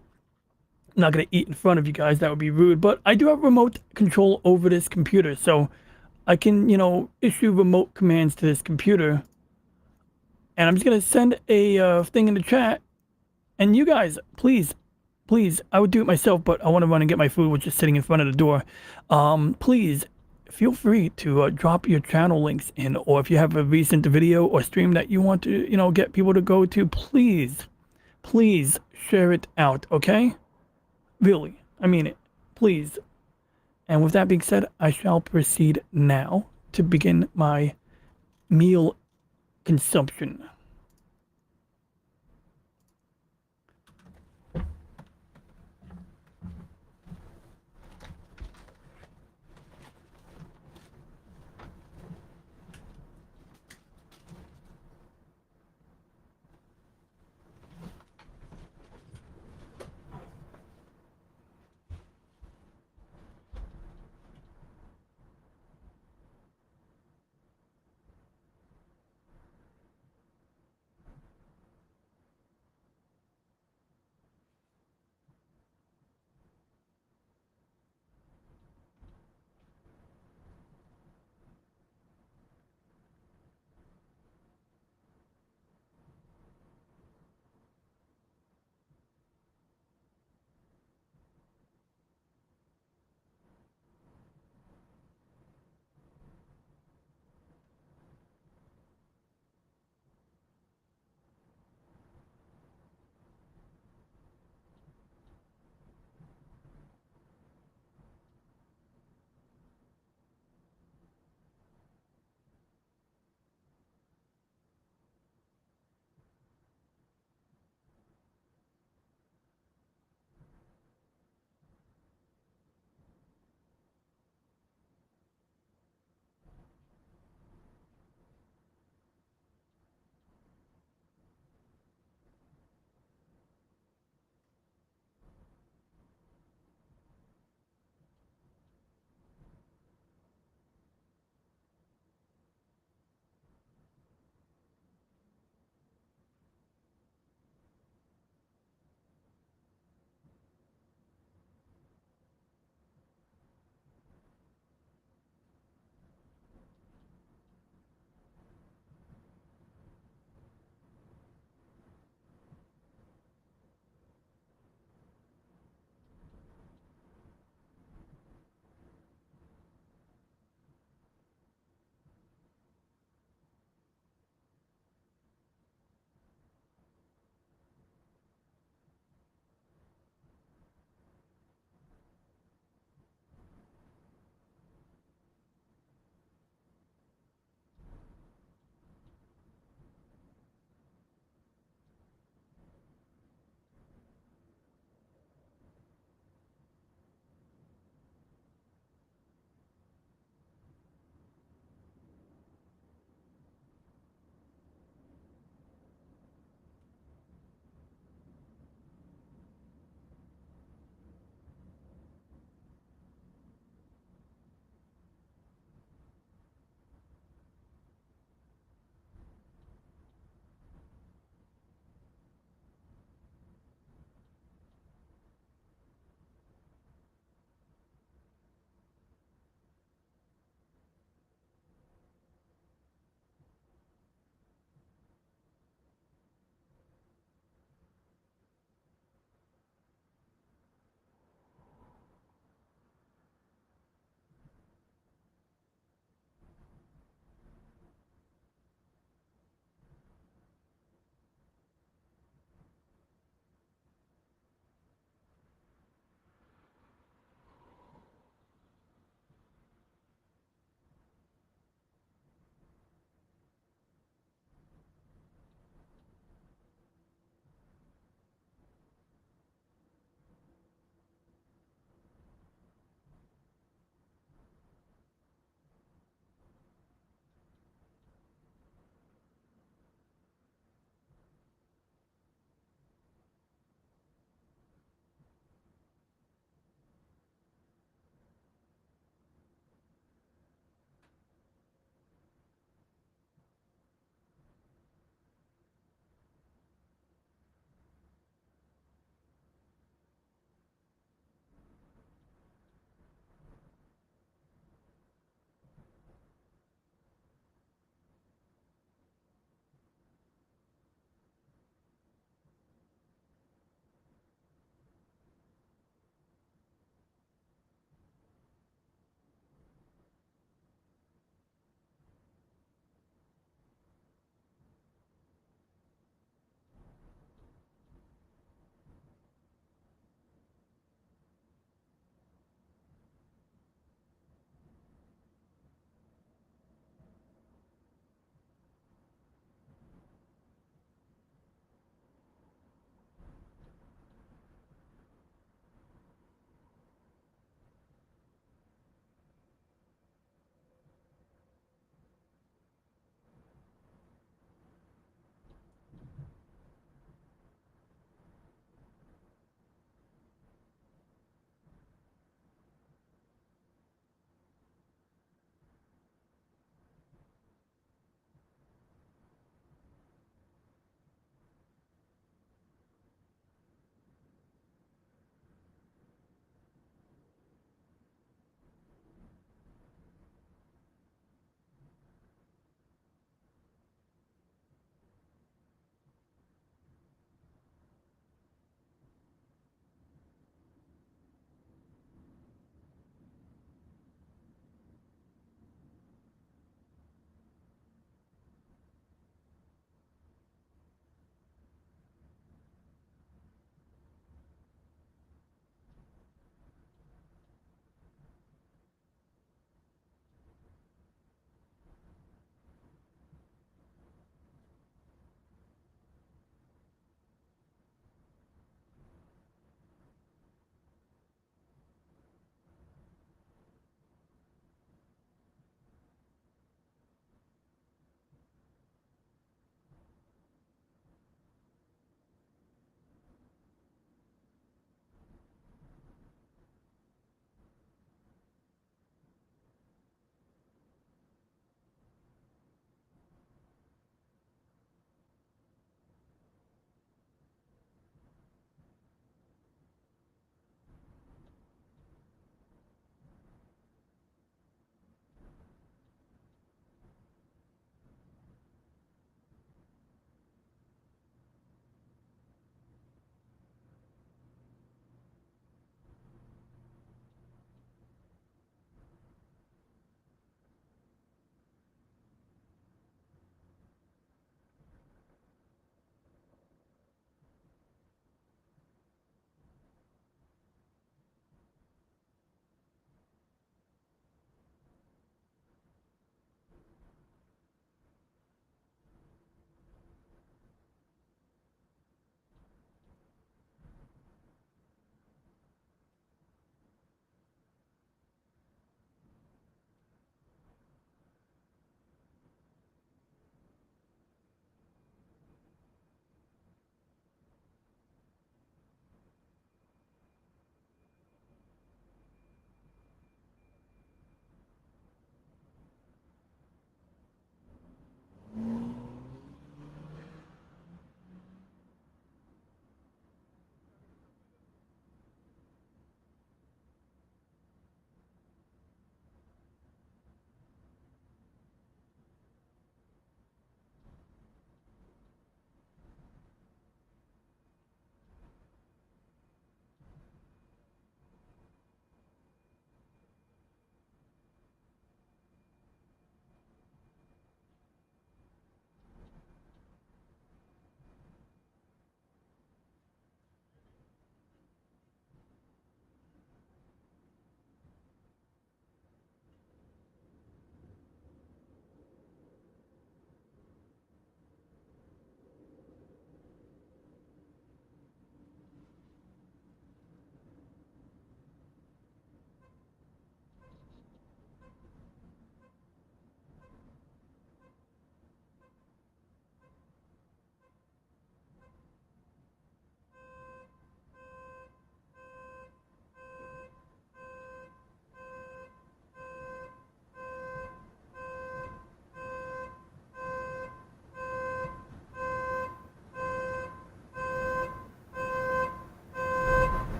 I'm not going to eat in front of you guys. That would be rude. But I do have remote control over this computer. So I can, issue remote commands to this computer. And I'm just going to send a thing in the chat. And you guys, please, I would do it myself, but I want to run and get my food, which is sitting in front of the door. Please feel free to drop your channel links in, or if you have a recent video or stream that you want to, get people to go to, please share it out, okay? Really, I mean it, please. And with that being said, I shall proceed now to begin my meal consumption.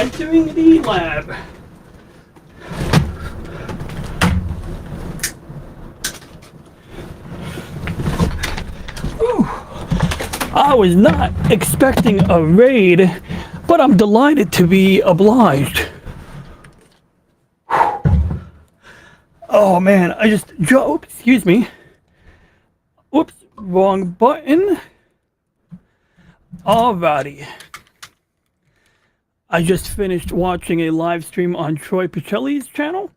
entering the lab. Whew. I was not expecting a raid, but I'm delighted to be obliged. Oh man, I just oops, excuse me. Whoops, wrong button. Alrighty. I just finished watching a live stream on Troy Pacelli's channel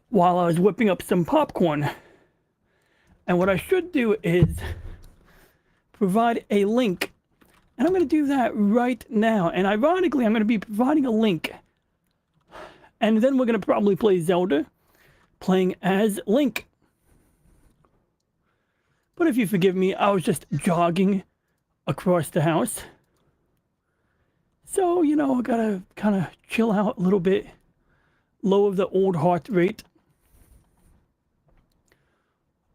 while I was whipping up some popcorn. And what I should do is provide a link. And I'm going to do that right now. And ironically, I'm going to be providing a link. And then we're going to probably play Zelda, playing as Link. But if you forgive me, I was just jogging across the house. So, you know, I gotta kind of chill out a little bit, lower the old heart rate.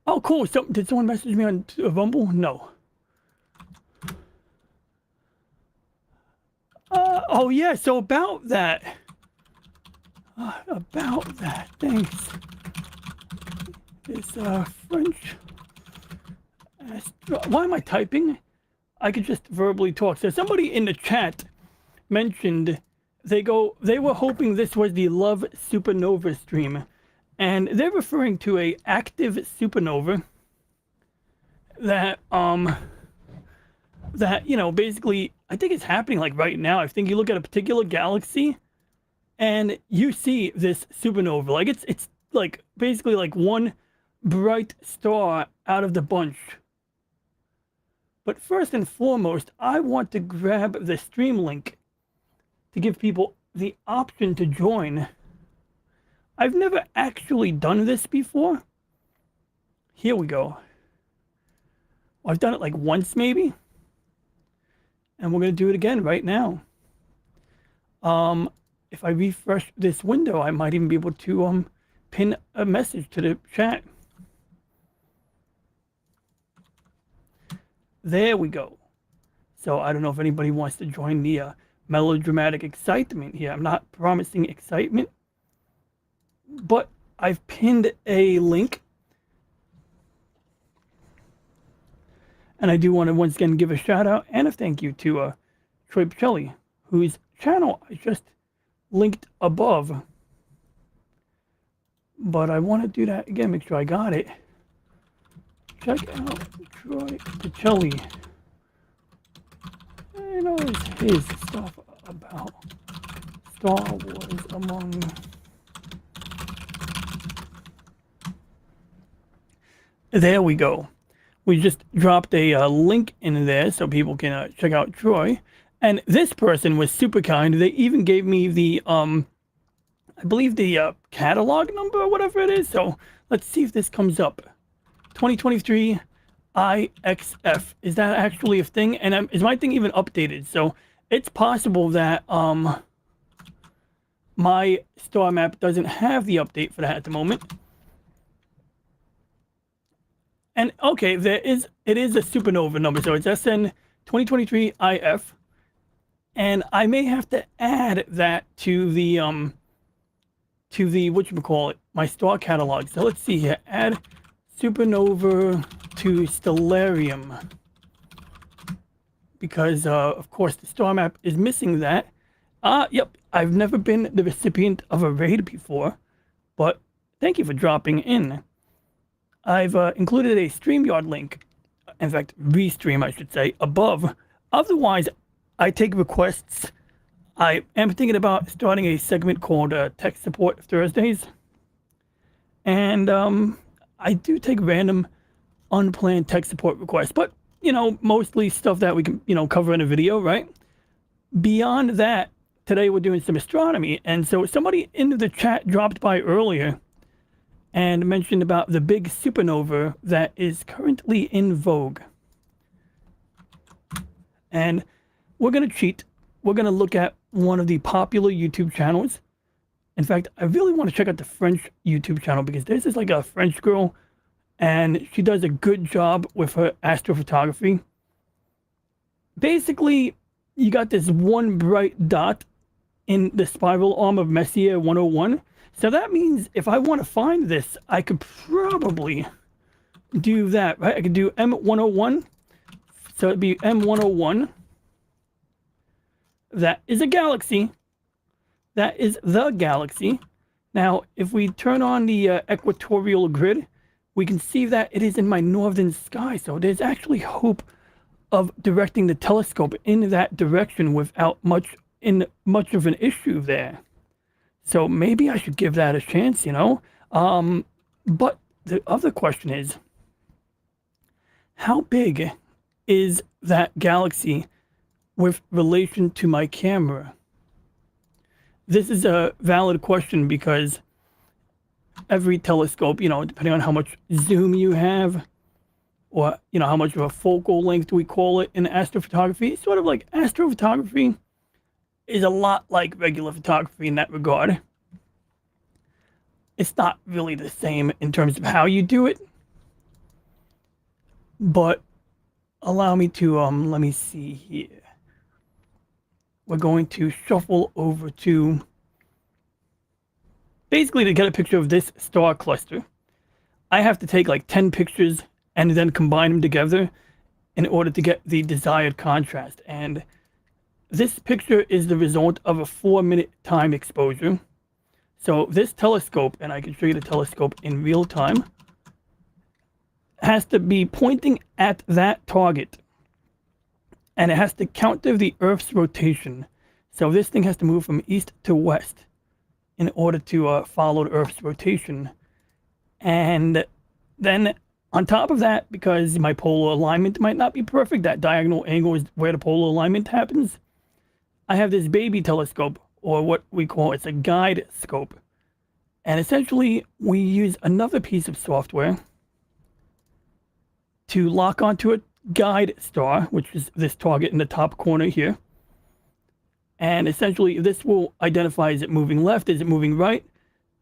Oh, cool. Did someone message me on Rumble? No. Oh, yeah. So about that. Thanks. It's French. Why am I typing? I could just verbally talk. So somebody in the chat mentioned they were hoping this was the Love Supernova stream, and they're referring to a active supernova that you know, basically I think it's happening like right now. I think you look at a particular galaxy and you see this supernova, like it's like basically like one bright star out of the bunch. But first and foremost, I want to grab the stream link to give people the option to join. I've never actually done this before. Here we go. Well, I've done it like once maybe. And we're going to do it again right now. If I refresh this window, I might even be able to pin a message to the chat. There we go. So I don't know if anybody wants to join the melodramatic excitement here. I'm not promising excitement, but I've pinned a link. And I do want to once again give a shout out and a thank you to Troy Pacelli, whose channel I just linked above. But I want to do that again, make sure I got it. Check out Troy Pacelli. And always his stuff about Star Wars among... There we go. We just dropped a link in there so people can check out Troy. And this person was super kind. They even gave me the, I believe the catalog number or whatever it is. So let's see if this comes up. 2023 IXF. Is that actually a thing? And is my thing even updated? So it's possible that my star map doesn't have the update for that at the moment. And okay, it is a supernova number, so it's SN 2023 IF. And I may have to add that to the whatchamacallit, my star catalog. So let's see here. Add supernova to stellarium. Because of course the star map is missing that. Yep, I've never been the recipient of a raid before, but thank you for dropping in. I've included a StreamYard link, in fact, restream, I should say, above. Otherwise, I take requests. I am thinking about starting a segment called Tech Support Thursdays. And I do take random, unplanned tech support requests, but, you know, mostly stuff that we can, you know, cover in a video, right? Beyond that, today we're doing some astronomy. And so somebody in the chat dropped by earlier and mentioned about the big supernova that is currently in vogue. And we're going to cheat. We're going to look at one of the popular YouTube channels. In fact, I really want to check out the French YouTube channel because this is like a French girl and she does a good job with her astrophotography. Basically, you got this one bright dot in the spiral arm of Messier 101. So that means if I want to find this, I could probably do that, right? I could do M101. So it'd be M101. That is a galaxy. That is the galaxy. Now, if we turn on the equatorial grid, we can see that it is in my northern sky. So there's actually hope of directing the telescope in that direction without much of an issue there. So maybe I should give that a chance, you know. But the other question is, how big is that galaxy with relation to my camera? This is a valid question because every telescope, you know, depending on how much zoom you have, or, you know, how much of a focal length we call it in astrophotography, sort of like astrophotography is a lot like regular photography in that regard. It's not really the same in terms of how you do it, but allow me to, let me see here. We're going to shuffle over to, basically to get a picture of this star cluster, I have to take like 10 pictures and then combine them together in order to get the desired contrast. And this picture is the result of a 4-minute time exposure. So this telescope, and I can show you the telescope in real time, has to be pointing at that target. And it has to counter the Earth's rotation. So this thing has to move from east to west in order to follow the Earth's rotation. And then on top of that, because my polar alignment might not be perfect, that diagonal angle is where the polar alignment happens, I have this baby telescope, or what we call it's a guide scope. And essentially, we use another piece of software to lock onto a guide star, which is this target in the top corner here. And essentially, this will identify, is it moving left, is it moving right?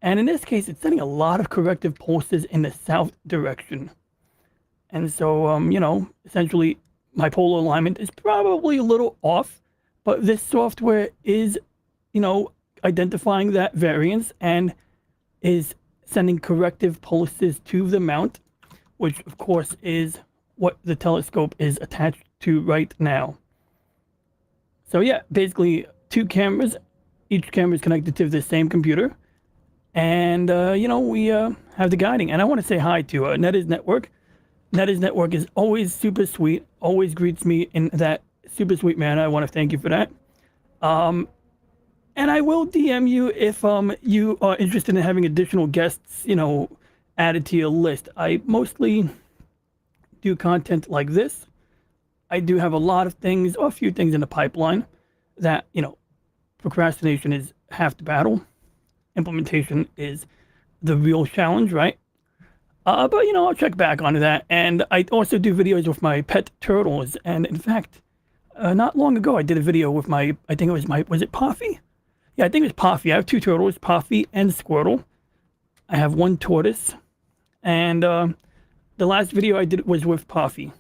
And in this case, it's sending a lot of corrective pulses in the south direction. And so, you know, essentially, my polar alignment is probably a little off, but this software is, you know, identifying that variance and is sending corrective pulses to the mount, which of course is what the telescope is attached to right now. So yeah, basically 2 cameras. Each camera is connected to the same computer. And, you know, we have the guiding. And I want to say hi to NetIs Network. NetIs Network is always super sweet, always greets me in that super sweet manner. I want to thank you for that. And I will DM you if you are interested in having additional guests, you know, added to your list. I mostly do content like this. I do have a lot of things, or a few things in the pipeline that, you know, procrastination is half the battle. Implementation is the real challenge, right? But, you know, I'll check back on that. And I also do videos with my pet turtles. And in fact, not long ago, I did a video with my, I think it was was it Puffy? Yeah, I think it was Puffy. I have 2 turtles, Puffy and Squirtle. I have 1 tortoise. And the last video I did was with Puffy.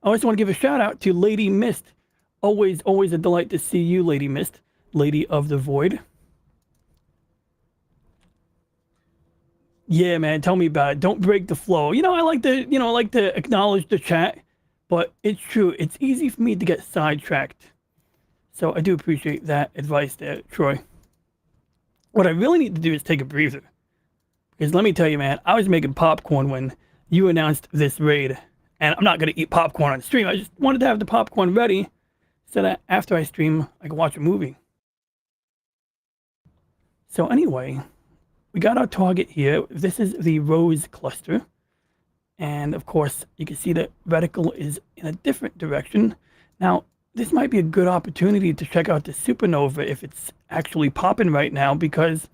I also want to give a shout out to Lady Mist. Always a delight to see you, Lady Mist, Lady of the Void. Yeah, man, tell me about it. Don't break the flow. You know, I like to acknowledge the chat, but it's true. It's easy for me to get sidetracked. So I do appreciate that advice there, Troy. What I really need to do is take a breather. Because let me tell you, man, I was making popcorn when you announced this raid. And I'm not going to eat popcorn on stream. I just wanted to have the popcorn ready so that after I stream, I can watch a movie. So anyway, we got our target here. This is the Rose cluster. And of course, you can see the reticle is in a different direction. Now, this might be a good opportunity to check out the supernova if it's actually popping right now, because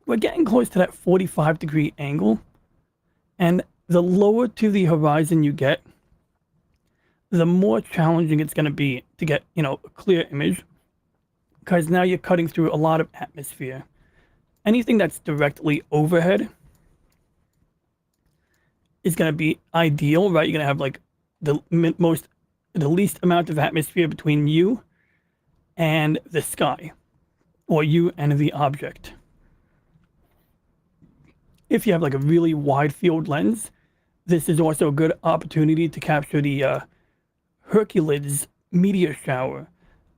we're getting close to that 45-degree angle. And the lower to the horizon you get, the more challenging it's going to be to get, you know, a clear image, because now you're cutting through a lot of atmosphere. Anything that's directly overhead is going to be ideal, right? You're going to have like the least amount of atmosphere between you and the sky, or you and the object. If you have like a really wide field lens, this is also a good opportunity to capture the Hercules meteor shower.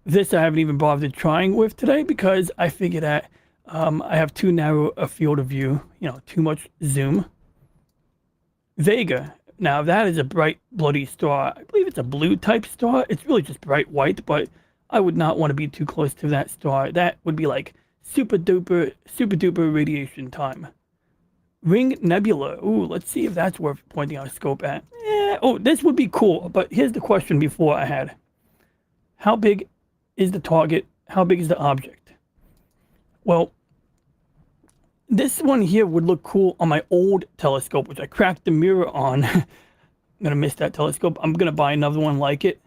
This I haven't even bothered trying with today because I figured that I have too narrow a field of view, too much zoom. Vega. Now that is a bright bloody star. I believe it's a blue type star. It's really just bright white, but I would not want to be too close to that star. That would be like super duper radiation time. Ring Nebula. Ooh, let's see if that's worth pointing our scope at. Oh, this would be cool, but here's the question before I had. How big is the target? How big is the object? Well, this one here would look cool on my old telescope, which I cracked the mirror on. I'm going to miss that telescope. I'm going to buy another one like it.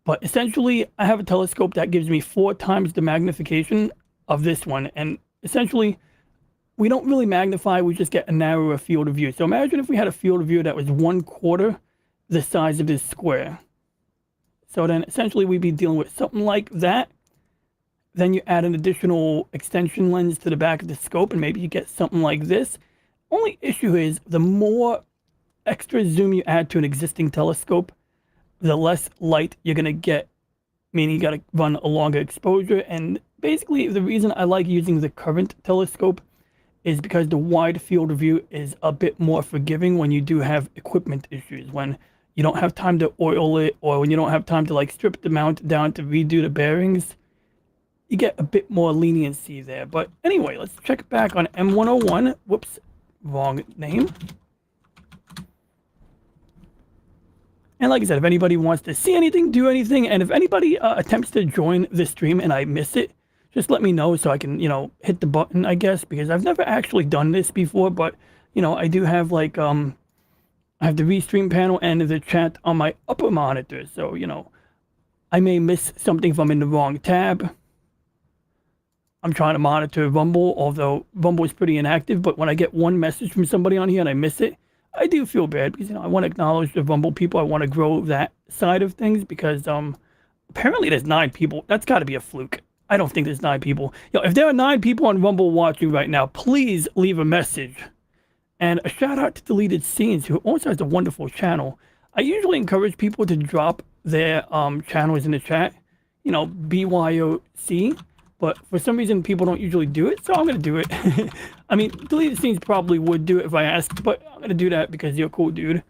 But essentially, I have a telescope that gives me 4 times the magnification of this one. And essentially, we don't really magnify, we just get a narrower field of view. So imagine if we had a field of view that was 1/4 the size of this square. So then essentially we'd be dealing with something like that. Then you add an additional extension lens to the back of the scope and maybe you get something like this. Only issue is the more extra zoom you add to an existing telescope, the less light you're going to get, meaning you got to run a longer exposure. And basically the reason I like using the current telescope is because the wide field of view is a bit more forgiving when you do have equipment issues, when you don't have time to oil it, or when you don't have time to like strip the mount down to redo the bearings. You get a bit more leniency there. But anyway, let's check back on M101. Whoops, wrong name. And like I said, if anybody wants to see anything, do anything, and if anybody attempts to join the stream and I miss it, just let me know so I can, hit the button, I guess, because I've never actually done this before, but, I do have like, I have the restream panel and the chat on my upper monitor, so, I may miss something if I'm in the wrong tab. I'm trying to monitor Rumble, although Rumble is pretty inactive, but when I get one message from somebody on here and I miss it, I do feel bad because, I want to acknowledge the Rumble people. I want to grow that side of things because apparently there's 9 people. That's got to be a fluke. I don't think there's 9 people. If there are 9 people on Rumble watching right now, please leave a message. And a shout out to Deleted Scenes, who also has a wonderful channel. I usually encourage people to drop their channels in the chat, BYOC. But for some reason, people don't usually do it, so I'm going to do it. I mean, Deleted Scenes probably would do it if I asked, but I'm going to do that because you're a cool dude.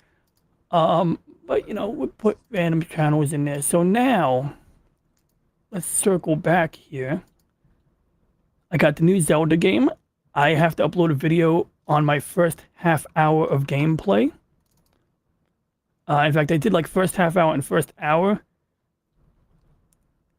But, we'll put random channels in there. So now, let's circle back here. I got the new Zelda game. I have to upload a video on my first half hour of gameplay. In fact, I did like first half hour and first hour.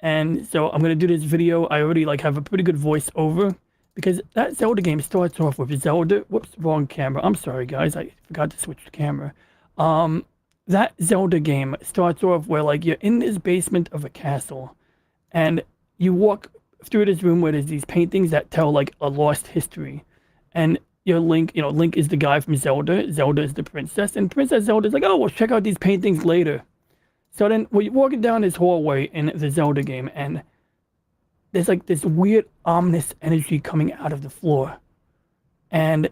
And so I'm going to do this video. I already have a pretty good voiceover because that Zelda game starts off with Zelda. Whoops, wrong camera. I'm sorry, guys. I forgot to switch the camera. That Zelda game starts off where you're in this basement of a castle and you walk through this room where there's these paintings that tell a lost history. And your Link, Link is the guy from Zelda. Zelda is the princess. And Princess Zelda is like, oh, well, check out these paintings later. So then we're walking down this hallway in the Zelda game, and there's this weird ominous energy coming out of the floor. And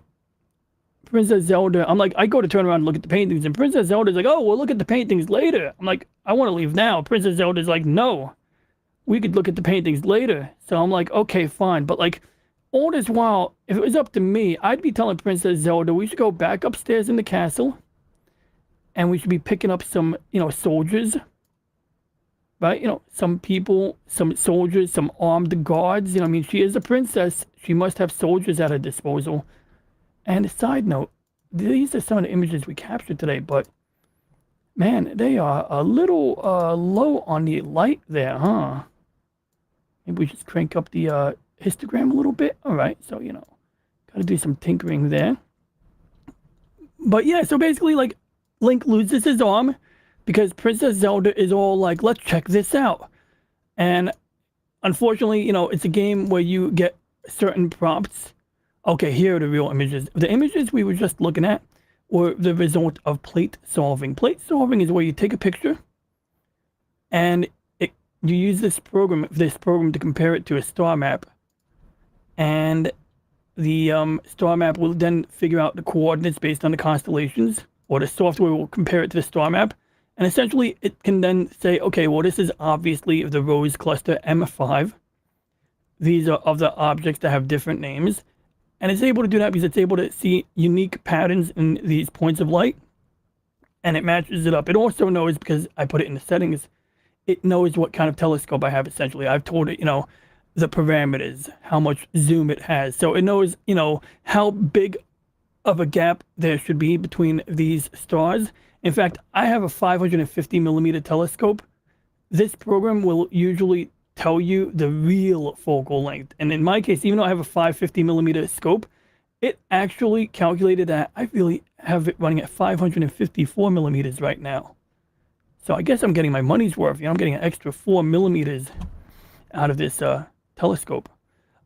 Princess Zelda, I go to turn around and look at the paintings, and Princess Zelda's like, oh, we'll look at the paintings later. I'm like, I want to leave now. Princess Zelda's like, no, we could look at the paintings later. So I'm like, okay, fine. But all this while, if it was up to me, I'd be telling Princess Zelda we should go back upstairs in the castle. And we should be picking up some, soldiers, right? Some people, some soldiers, some armed guards. She is a princess. She must have soldiers at her disposal. And a side note, these are some of the images we captured today, but man, they are a little low on the light there, huh? Maybe we just crank up the histogram a little bit. All right, so, got to do some tinkering there. But yeah, so basically, Link loses his arm because Princess Zelda is all like, let's check this out. And unfortunately, it's a game where you get certain prompts. Okay, here are the real images. The images we were just looking at were the result of plate solving. Plate solving is where you take a picture and it you use this program to compare it to a star map, and the star map will then figure out the coordinates based on the constellations, or the software will compare it to the star map. And essentially, it can then say, okay, well, this is obviously the Rose cluster M5. These are other objects that have different names. And it's able to do that because it's able to see unique patterns in these points of light, and it matches it up. It also knows, because I put it in the settings, it knows what kind of telescope I have, essentially. I've told it, the parameters, how much zoom it has. So it knows, how big of a gap there should be between these stars. In fact, I have a 550 millimeter telescope. This program will usually tell you the real focal length. And in my case, even though I have a 550 millimeter scope, it actually calculated that I really have it running at 554 millimeters right now. So I guess I'm getting my money's worth. I'm getting an extra 4 millimeters out of this telescope.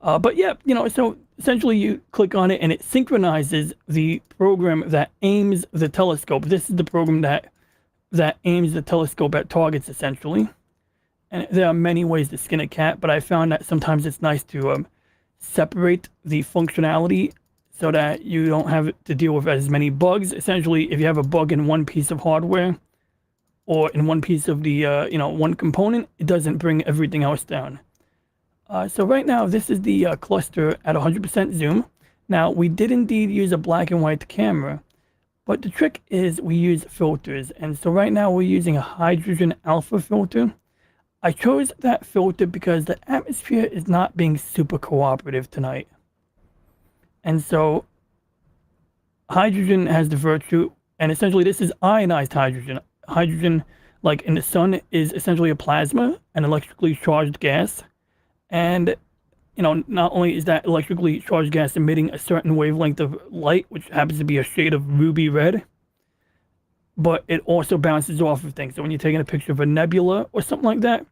But yeah, so essentially you click on it and it synchronizes the program that aims the telescope. This is the program that aims the telescope at targets, essentially. And there are many ways to skin a cat, but I found that sometimes it's nice to separate the functionality so that you don't have to deal with as many bugs. Essentially, if you have a bug in one piece of hardware or in one piece of the, one component, it doesn't bring everything else down. So right now, this is the cluster at 100% zoom. Now, we did indeed use a black and white camera, but the trick is we use filters. And so right now, we're using a hydrogen alpha filter. I chose that filter because the atmosphere is not being super cooperative tonight. And so hydrogen has the virtue, and essentially this is ionized hydrogen. Hydrogen, like in the sun, is essentially a plasma, an electrically charged gas. And, not only is that electrically charged gas emitting a certain wavelength of light, which happens to be a shade of ruby red, but it also bounces off of things. So when you're taking a picture of a nebula or something like that,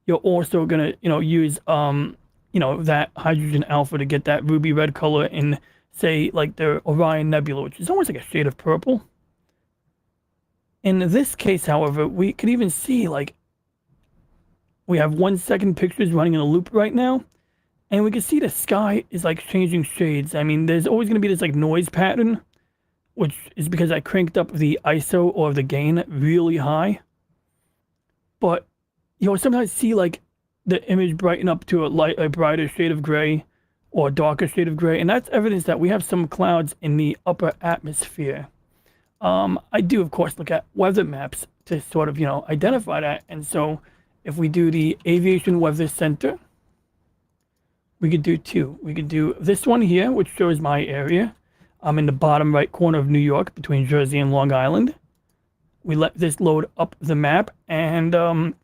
you're also going to, use, that hydrogen alpha to get that ruby red color in, say, like the Orion Nebula, which is almost like a shade of purple. In this case, however, we can even see, like, we have 1 second pictures running in a loop right now, and we can see the sky is like changing shades. I mean, there's always going to be this like noise pattern, which is because I cranked up the ISO or the gain really high. But you'll sometimes see like the image brighten up to a brighter shade of gray or a darker shade of gray, and that's evidence that we have some clouds in the upper atmosphere. I do, of course, look at weather maps to sort of, identify that. And so if we do the Aviation Weather Center, we could do two. We could do this one here, which shows my area. I'm in the bottom right corner of New York, between Jersey and Long Island. We let this load up the map, and it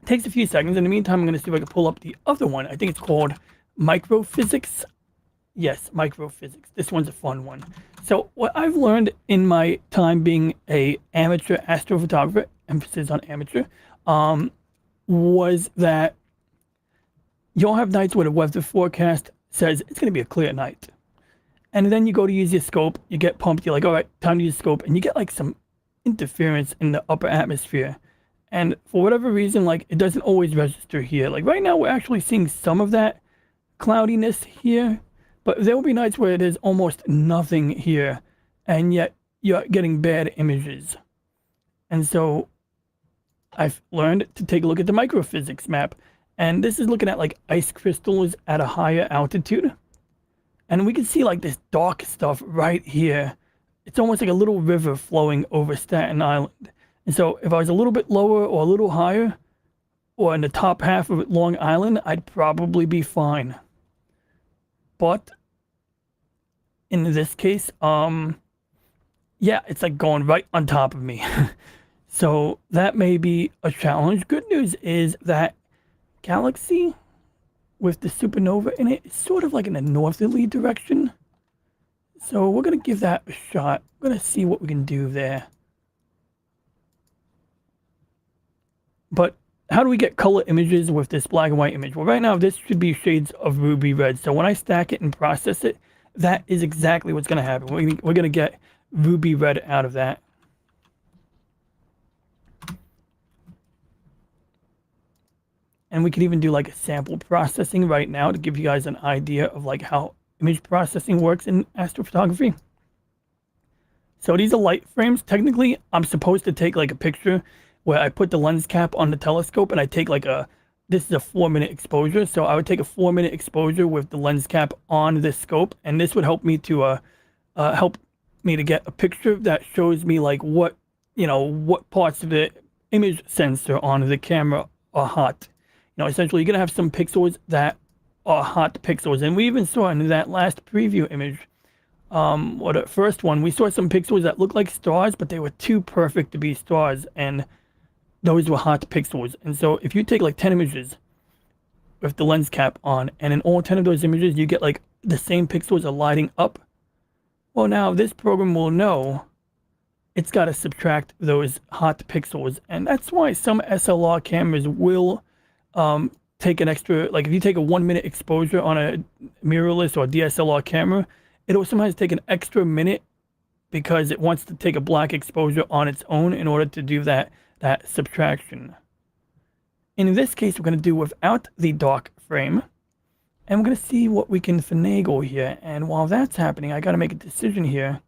takes a few seconds. In the meantime, I'm going to see if I can pull up the other one. I think it's called Microphysics. Yes, Microphysics. This one's a fun one. So what I've learned in my time being a amateur astrophotographer, emphasis on amateur, was that you'll have nights where the weather forecast says it's going to be a clear night. And then you go to use your scope, you get pumped, you're like, all right, time to use scope, and you get like some interference in the upper atmosphere. And for whatever reason, like, it doesn't always register here. Like right now, we're actually seeing some of that cloudiness here, but there will be nights where there's almost nothing here, and yet you're getting bad images. And so I've learned to take a look at the microphysics map. And this is looking at like ice crystals at a higher altitude. And we can see like this dark stuff right here. It's almost like a little river flowing over Staten Island. And so if I was a little bit lower or a little higher, or in the top half of Long Island, I'd probably be fine. But in this case, yeah, it's like going right on top of me. So that may be a challenge. Good news is that galaxy with the supernova in it is sort of like in a northerly direction. So we're going to give that a shot. We're going to see what we can do there. But how do we get color images with this black and white image? Well, right now, this should be shades of ruby red. So when I stack it and process it, that is exactly what's going to happen. We're going to get ruby red out of that. And we can even do like a sample processing right now to give you guys an idea of like how image processing works in astrophotography. So these are light frames. Technically, I'm supposed to take like a picture where I put the lens cap on the telescope and I take like this is a 4-minute exposure. So I would take a 4-minute exposure with the lens cap on this scope, and this would help me to get a picture that shows me like what parts of the image sensor on the camera are hot. Essentially, you're gonna have some pixels that are hot pixels, and we even saw in that last preview image, or the first one, we saw some pixels that looked like stars, but they were too perfect to be stars, and those were hot pixels. And so, if you take like 10 images with the lens cap on, and in all 10 of those images, you get like the same pixels are lighting up. Well, now this program will know it's got to subtract those hot pixels, and that's why some SLR cameras will take an extra, like if you take a 1-minute exposure on a mirrorless or DSLR camera, it'll sometimes take an extra minute because it wants to take a black exposure on its own in order to do that subtraction. In this case, we're going to do without the dark frame, and we're going to see what we can finagle here. And while that's happening, I got to make a decision here.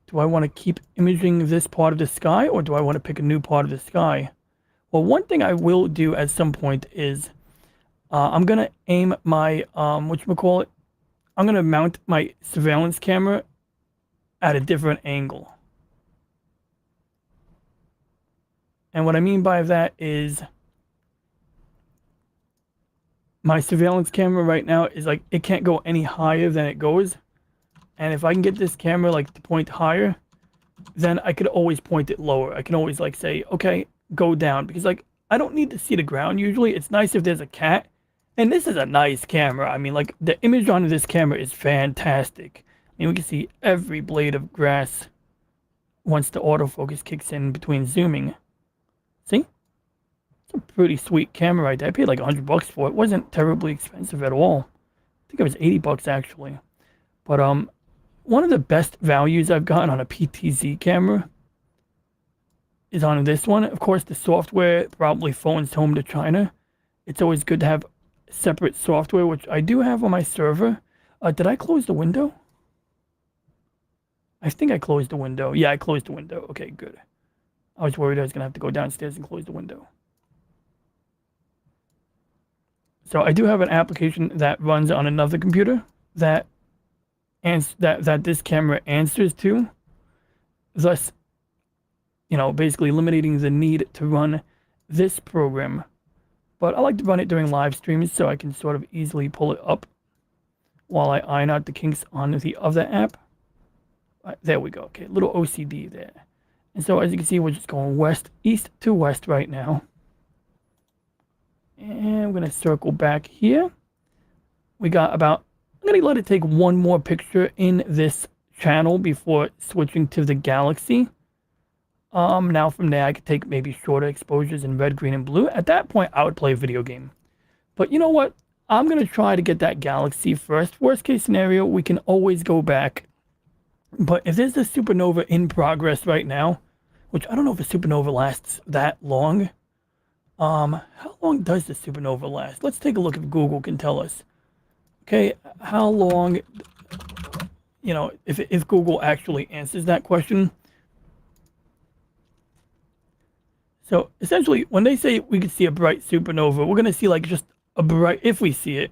Do I want to keep imaging this part of the sky, or do I want to pick a new part of the sky? Well, one thing I will do at some point is I'm going to aim my, I'm going to mount my surveillance camera at a different angle. And what I mean by that is my surveillance camera right now is like, it can't go any higher than it goes. And if I can get this camera like to point higher, then I could always point it lower. I can always like say, okay, go down, because like I don't need to see the ground usually. It's nice if there's a cat. And this is a nice camera. I mean, like the image on this camera is fantastic. I mean, we can see every blade of grass once the autofocus kicks in between zooming. See? It's a pretty sweet camera right there. I paid like $100 for it. It wasn't terribly expensive at all. I think it was $80 actually. But one of the best values I've gotten on a PTZ camera is on this one. Of course, the software probably phones home to China. It's always good to have separate software, which I do have on my server. Did I close the window? I think I closed the window. Yeah, I closed the window. Okay, good. I was worried I was going to have to go downstairs and close the window. So I do have an application that runs on another computer that this camera answers to, thus, basically eliminating the need to run this program. But I like to run it during live streams so I can sort of easily pull it up while I iron out the kinks on the other app. There we go. Okay, a little OCD there. And so as you can see, we're just going east to west right now. And I'm going to circle back here. We got about, I'm going to let it take one more picture in this channel before switching to the galaxy. Now from there, I could take maybe shorter exposures in red, green, and blue. At that point, I would play a video game. But you know what? I'm going to try to get that galaxy first. Worst case scenario, we can always go back. But if there's a supernova in progress right now, which I don't know if a supernova lasts that long. How long does the supernova last? Let's take a look if Google can tell us. Okay, how long, if Google actually answers that question. So essentially, when they say we could see a bright supernova, we're going to see like just a bright, if we see it,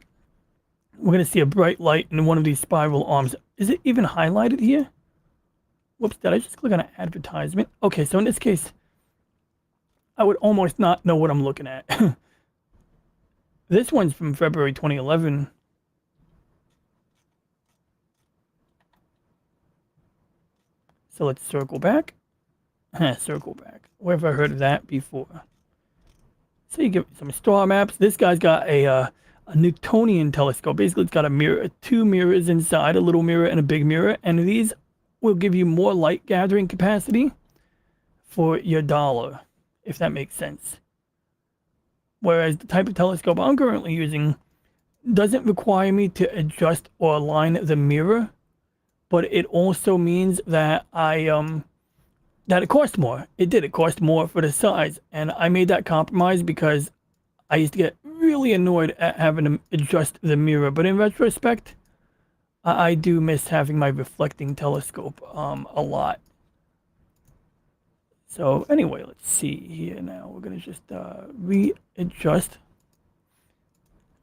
we're going to see a bright light in one of these spiral arms. Is it even highlighted here? Whoops, did I just click on an advertisement? Okay, so in this case, I would almost not know what I'm looking at. This one's from February 2011. So let's circle back. Circle back. Where have I heard of that before? So you get some star maps. This guy's got a Newtonian telescope. Basically, it's got a mirror, 2 mirrors inside, a little mirror and a big mirror. And these will give you more light gathering capacity for your dollar, if that makes sense. Whereas the type of telescope I'm currently using doesn't require me to adjust or align the mirror, but it also means that that it costs more. It cost more for the size, and I made that compromise because I used to get really annoyed at having to adjust the mirror, but in retrospect, I do miss having my reflecting telescope a lot. So anyway, let's see here now. We're gonna just readjust.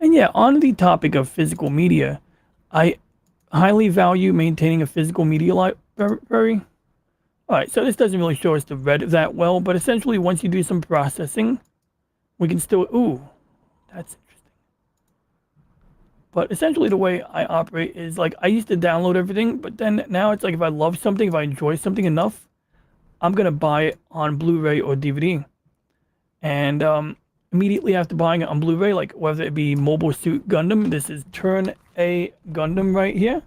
And yeah, on the topic of physical media, I highly value maintaining a physical media library. All right, so this doesn't really show us the red that well, but essentially once you do some processing, we can still, ooh, that's interesting. But essentially the way I operate is like I used to download everything, but then now it's like if I love something, if I enjoy something enough, I'm gonna buy it on Blu-ray or DVD. And immediately after buying it on Blu-ray, like whether it be Mobile Suit Gundam, this is Turn A Gundam right here.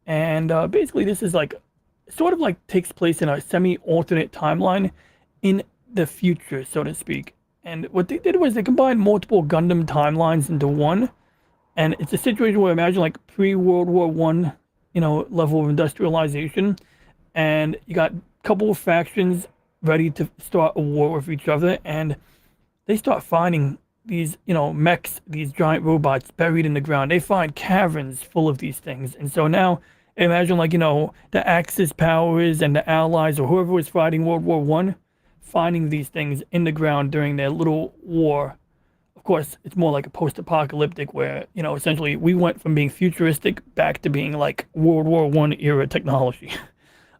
And basically this is like, sort of like takes place in a semi-alternate timeline in the future, so to speak. And what they did was they combined multiple Gundam timelines into one. And it's a situation where imagine like pre-World War One, level of industrialization. And you got a couple of factions ready to start a war with each other. And they start finding these, mechs, these giant robots buried in the ground. They find caverns full of these things. And so now imagine like, the Axis powers and the Allies or whoever was fighting World War One, finding these things in the ground during their little war. Of course, it's more like a post-apocalyptic where, essentially we went from being futuristic back to being like World War One era technology.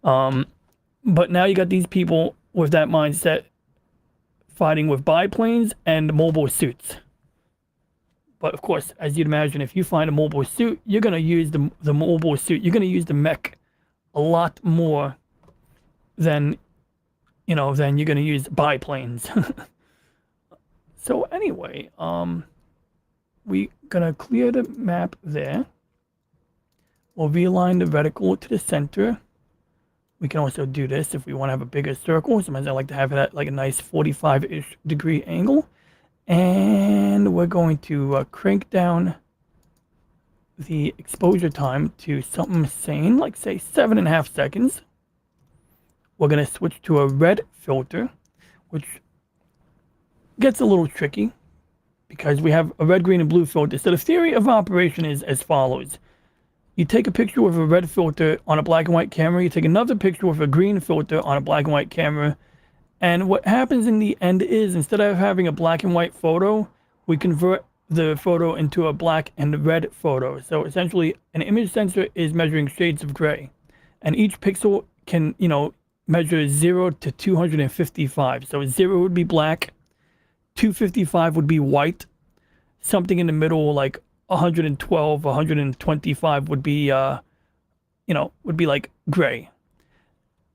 But now you got these people with that mindset fighting with biplanes and mobile suits. But of course, as you'd imagine, if you find a mobile suit, you're going to use the mobile suit. You're going to use the mech a lot more than, than you're going to use biplanes. So anyway, we're going to clear the map there. We'll realign the reticle to the center. We can also do this if we want to have a bigger circle. Sometimes I like to have it at like a nice 45-ish degree angle. And we're going to crank down the exposure time to something sane, like say 7.5 seconds. We're going to switch to a red filter, which gets a little tricky because we have a red, green, and blue filter. So the theory of operation is as follows. You take a picture with a red filter on a black and white camera. You take another picture with a green filter on a black and white camera. And what happens in the end is instead of having a black and white photo, we convert the photo into a black and red photo. So essentially, an image sensor is measuring shades of gray. And each pixel can, measure 0 to 255. So 0 would be black, 255 would be white, something in the middle like 112, 125 would be, would be like gray.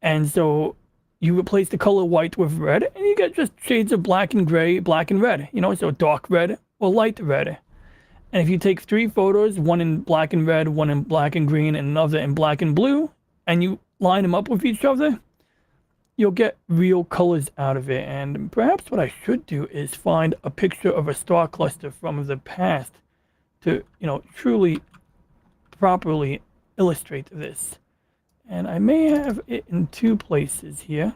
And so you replace the color white with red, and you get just shades of black and gray, black and red, so dark red or light red. And if you take 3 photos, one in black and red, one in black and green, and another in black and blue, and you line them up with each other, you'll get real colors out of it. And perhaps what I should do is find a picture of a star cluster from the past to, truly, properly illustrate this. And I may have it in 2 places here.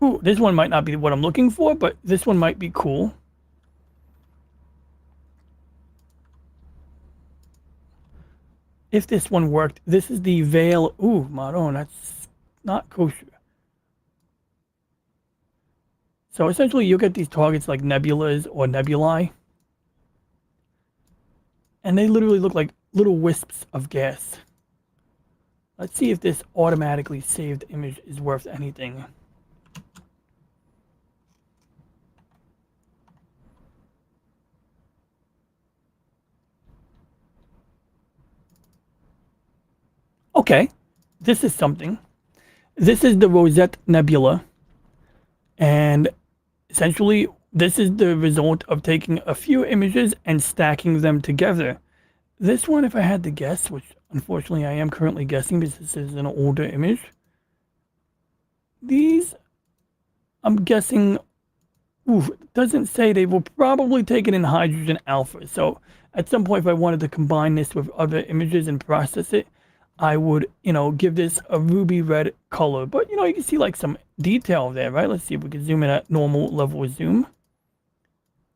Ooh, this one might not be what I'm looking for, but this one might be cool. If this one worked, this is the veil. Ooh, Maron, that's not kosher. So essentially, you'll get these targets like nebulas or nebulae. And they literally look like little wisps of gas. Let's see if this automatically saved image is worth anything. Okay, this is something. This is the Rosette Nebula. And essentially, this is the result of taking a few images and stacking them together. This one, if I had to guess, which unfortunately I am currently guessing because this is an older image. These, I'm guessing, it doesn't say, they were probably taken in hydrogen alpha. So at some point, if I wanted to combine this with other images and process it, I would, give this a ruby red color. But, you can see like some detail there, right? Let's see if we can zoom in at normal level of zoom.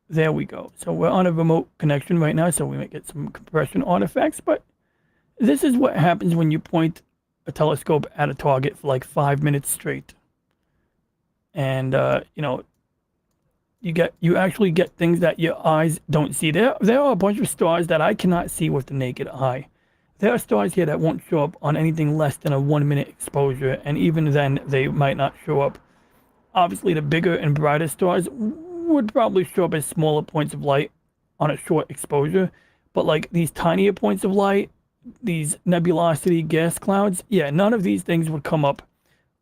There we go. So we're on a remote connection right now, so we might get some compression artifacts. But this is what happens when you point a telescope at a target for like 5 minutes straight. And, you actually get things that your eyes don't see. There are a bunch of stars that I cannot see with the naked eye. There are stars here that won't show up on anything less than a 1 minute exposure, and even then they might not show up. Obviously, the bigger and brighter stars would probably show up as smaller points of light on a short exposure, but like these tinier points of light, these nebulosity gas clouds, yeah, none of these things would come up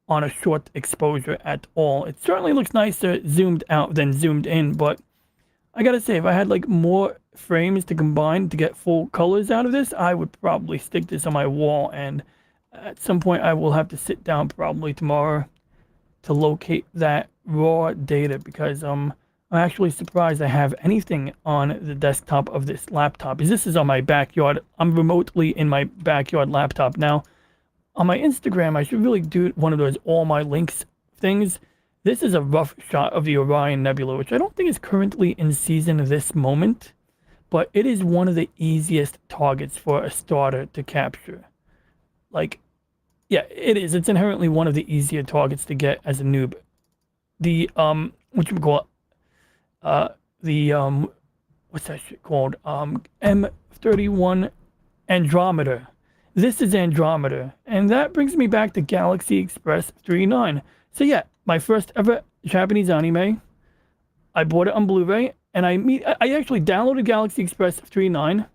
on a short exposure at all. It certainly looks nicer zoomed out than zoomed in, but I gotta say, if I had like more frames to combine to get full colors out of this, I would probably stick this on my wall, and at some point I will have to sit down probably tomorrow to locate that raw data, because I'm actually surprised I have anything on the desktop of this laptop. Because this is on my backyard. I'm remotely in my backyard laptop now. On my Instagram, I should really do one of those all my links things. This is a rough shot of the Orion Nebula, which I don't think is currently in season this moment, but it is one of the easiest targets for a starter to capture. Like, yeah, it is. It's inherently one of the easier targets to get as a noob. The whatchamacallit, what's that shit called? M31 Andromeda. This is Andromeda, and that brings me back to Galaxy Express 39. So yeah, my first ever Japanese anime. I bought it on Blu-ray, and I actually downloaded Galaxy Express 39.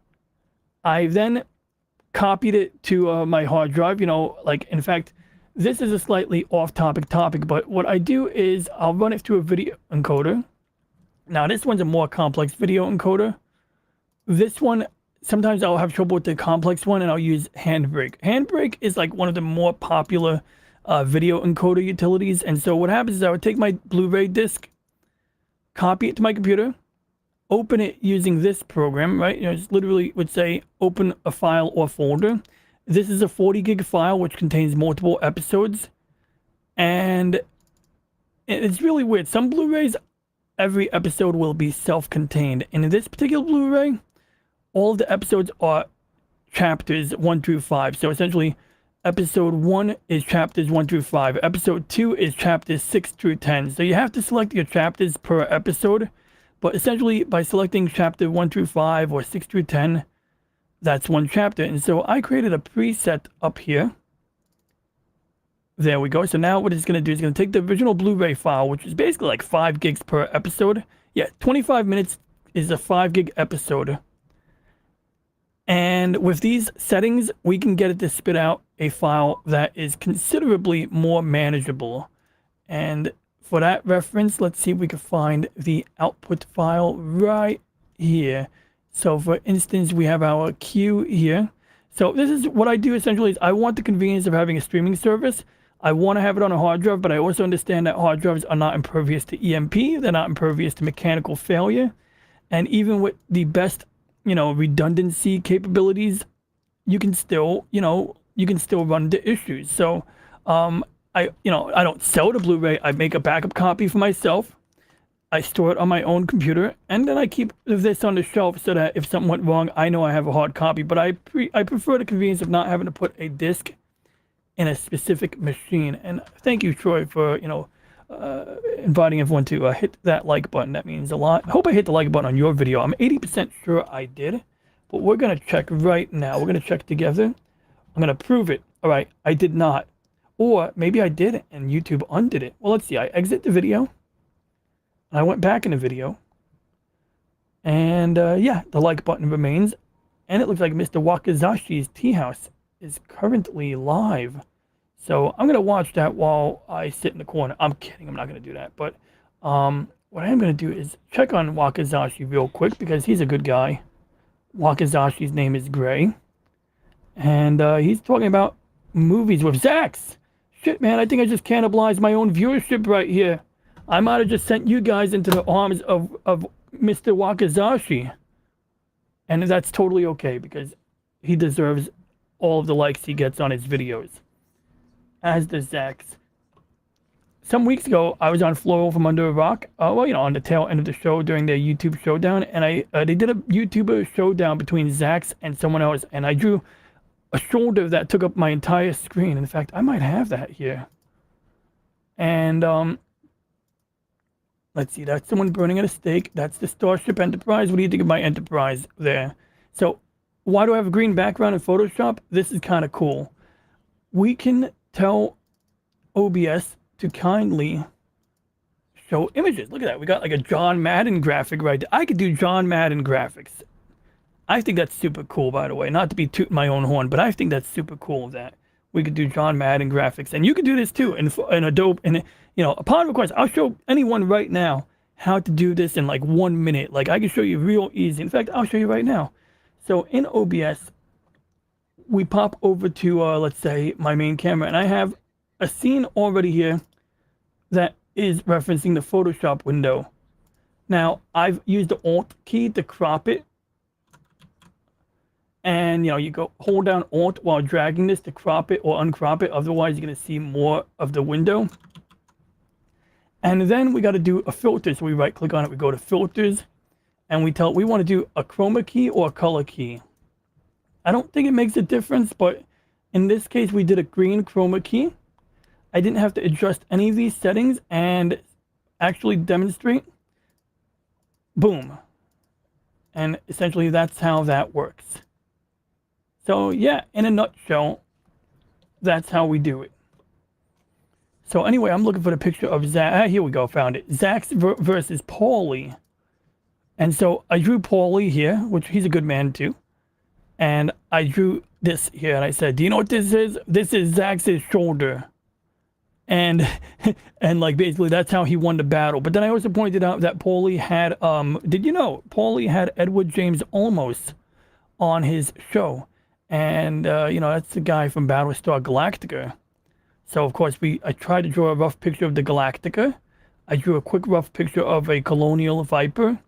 I then copied it to my hard drive. Like, in fact, this is a slightly off-topic topic, but what I do is I'll run it through a video encoder. Now, this one's a more complex video encoder. This one, sometimes I'll have trouble with the complex one, and I'll use Handbrake. Handbrake is like one of the more popular video encoder utilities. And so what happens is I would take my Blu-ray disc, copy it to my computer, open it using this program, right? It's literally would say open a file or folder. This is a 40 gig file which contains multiple episodes, and it's really weird. Some Blu-rays, every episode will be self-contained. And in this particular Blu-ray, all of the episodes are chapters 1 through 5. So essentially, episode 1 is chapters 1 through 5. Episode 2 is chapters 6 through 10. So you have to select your chapters per episode. But essentially, by selecting chapter 1 through 5 or 6 through 10, that's one chapter. And so I created a preset up here. There we go. So now what it's going to do is going to take the original Blu-ray file, which is basically like 5 gigs per episode. Yeah, 25 minutes is a 5 gig episode. And with these settings, we can get it to spit out a file that is considerably more manageable. And for that reference, let's see if we can find the output file right here. So for instance, we have our queue here. So this is what I do essentially is I want the convenience of having a streaming service. I want to have it on a hard drive, but I also understand that hard drives are not impervious to EMP. They're not impervious to mechanical failure. And even with the best, redundancy capabilities, you can still run into issues. So I don't sell the Blu-ray. I make a backup copy for myself. I store it on my own computer, and then I keep this on the shelf so that if something went wrong, I know I have a hard copy. But I prefer the convenience of not having to put a disc in a specific machine. And thank you, Troy, for inviting everyone to hit that like button. That means a lot. I hope I hit the like button on your video. I'm 80% sure I did, but we're gonna check right now. We're gonna check together. I'm gonna prove it. All right, I did not, or maybe I did and YouTube undid it. Well, let's see. I exit the video. I went back in the video, and yeah, the like button remains, and it looks like Mr. Wakazashi's tea house is currently live. So I'm gonna watch that while I sit in the corner. I'm kidding, I'm not gonna do that. But what I am gonna do is check on Wakazashi real quick because he's a good guy. Wakazashi's name is Gray, and he's talking about movies with Zax. Shit, man, I think I just cannibalized my own viewership right here. I might have just sent you guys into the arms of Mr. Wakazashi. And that's totally okay because he deserves all of the likes he gets on his videos. As does Zach's. Some weeks ago, I was on Floral from Under a Rock, on the tail end of the show during their YouTube showdown, and they did a YouTuber showdown between Zach's and someone else, and I drew a shoulder that took up my entire screen. In fact, I might have that here. And let's see, that's someone burning at a stake. That's the Starship Enterprise. What do you think of my Enterprise there? So why do I have a green background in Photoshop? This is kind of cool. We can tell OBS to kindly show images. Look at that. We got like a John Madden graphic right there. I could do John Madden graphics. I think that's super cool, by the way. Not to be tooting my own horn, but I think that's super cool that we could do John Madden graphics. And you could do this too in Adobe. And, upon request, I'll show anyone right now how to do this in like 1 minute. Like I can show you real easy. In fact, I'll show you right now. So in OBS, we pop over to, let's say, my main camera. And I have a scene already here that is referencing the Photoshop window. Now, I've used the Alt key to crop it. And, you go hold down Alt while dragging this to crop it or uncrop it. Otherwise, you're going to see more of the window. And then we got to do a filter. So we right click on it. We go to filters and we want to do a chroma key or a color key. I don't think it makes a difference, but in this case, we did a green chroma key. I didn't have to adjust any of these settings and actually demonstrate. Boom. And essentially that's how that works. So yeah, in a nutshell, that's how we do it. So anyway, I'm looking for the picture of Zach. Here we go, found it. Zach's versus Paulie. And so I drew Paulie here, which he's a good man too. And I drew this here and I said, do you know what this is? This is Zach's shoulder. And like basically that's how he won the battle. But then I also pointed out that Paulie had, did you know, Paulie had Edward James Olmos on his show. And, that's the guy from Battlestar Galactica. So, of course, I tried to draw a rough picture of the Galactica. I drew a quick rough picture of a Colonial Viper.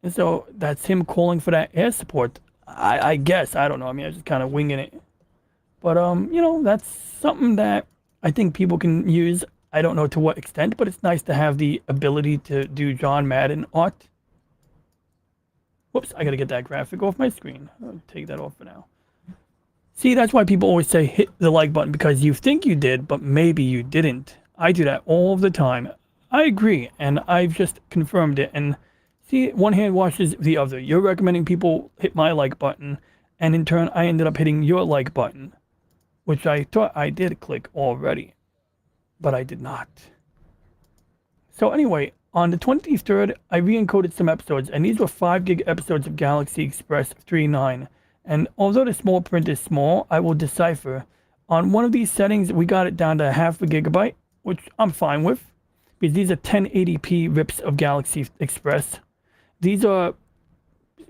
And so that's him calling for that air support. I guess. I don't know. I mean, I was just kind of winging it. But, that's something that I think people can use. I don't know to what extent, but it's nice to have the ability to do John Madden art. Whoops, I got to get that graphic off my screen. I'll take that off for now. See, that's why people always say hit the like button, because you think you did, but maybe you didn't. I do that all the time. I agree, and I've just confirmed it. And see, one hand washes the other. You're recommending people hit my like button, and in turn, I ended up hitting your like button, which I thought I did click already, but I did not. So anyway, on the 23rd, I re-encoded some episodes, and these were 5 gig episodes of Galaxy Express 3.9. And although the small print is small, I will decipher. On one of these settings, we got it down to 0.5 gigabyte, which I'm fine with, because these are 1080p rips of Galaxy Express. These are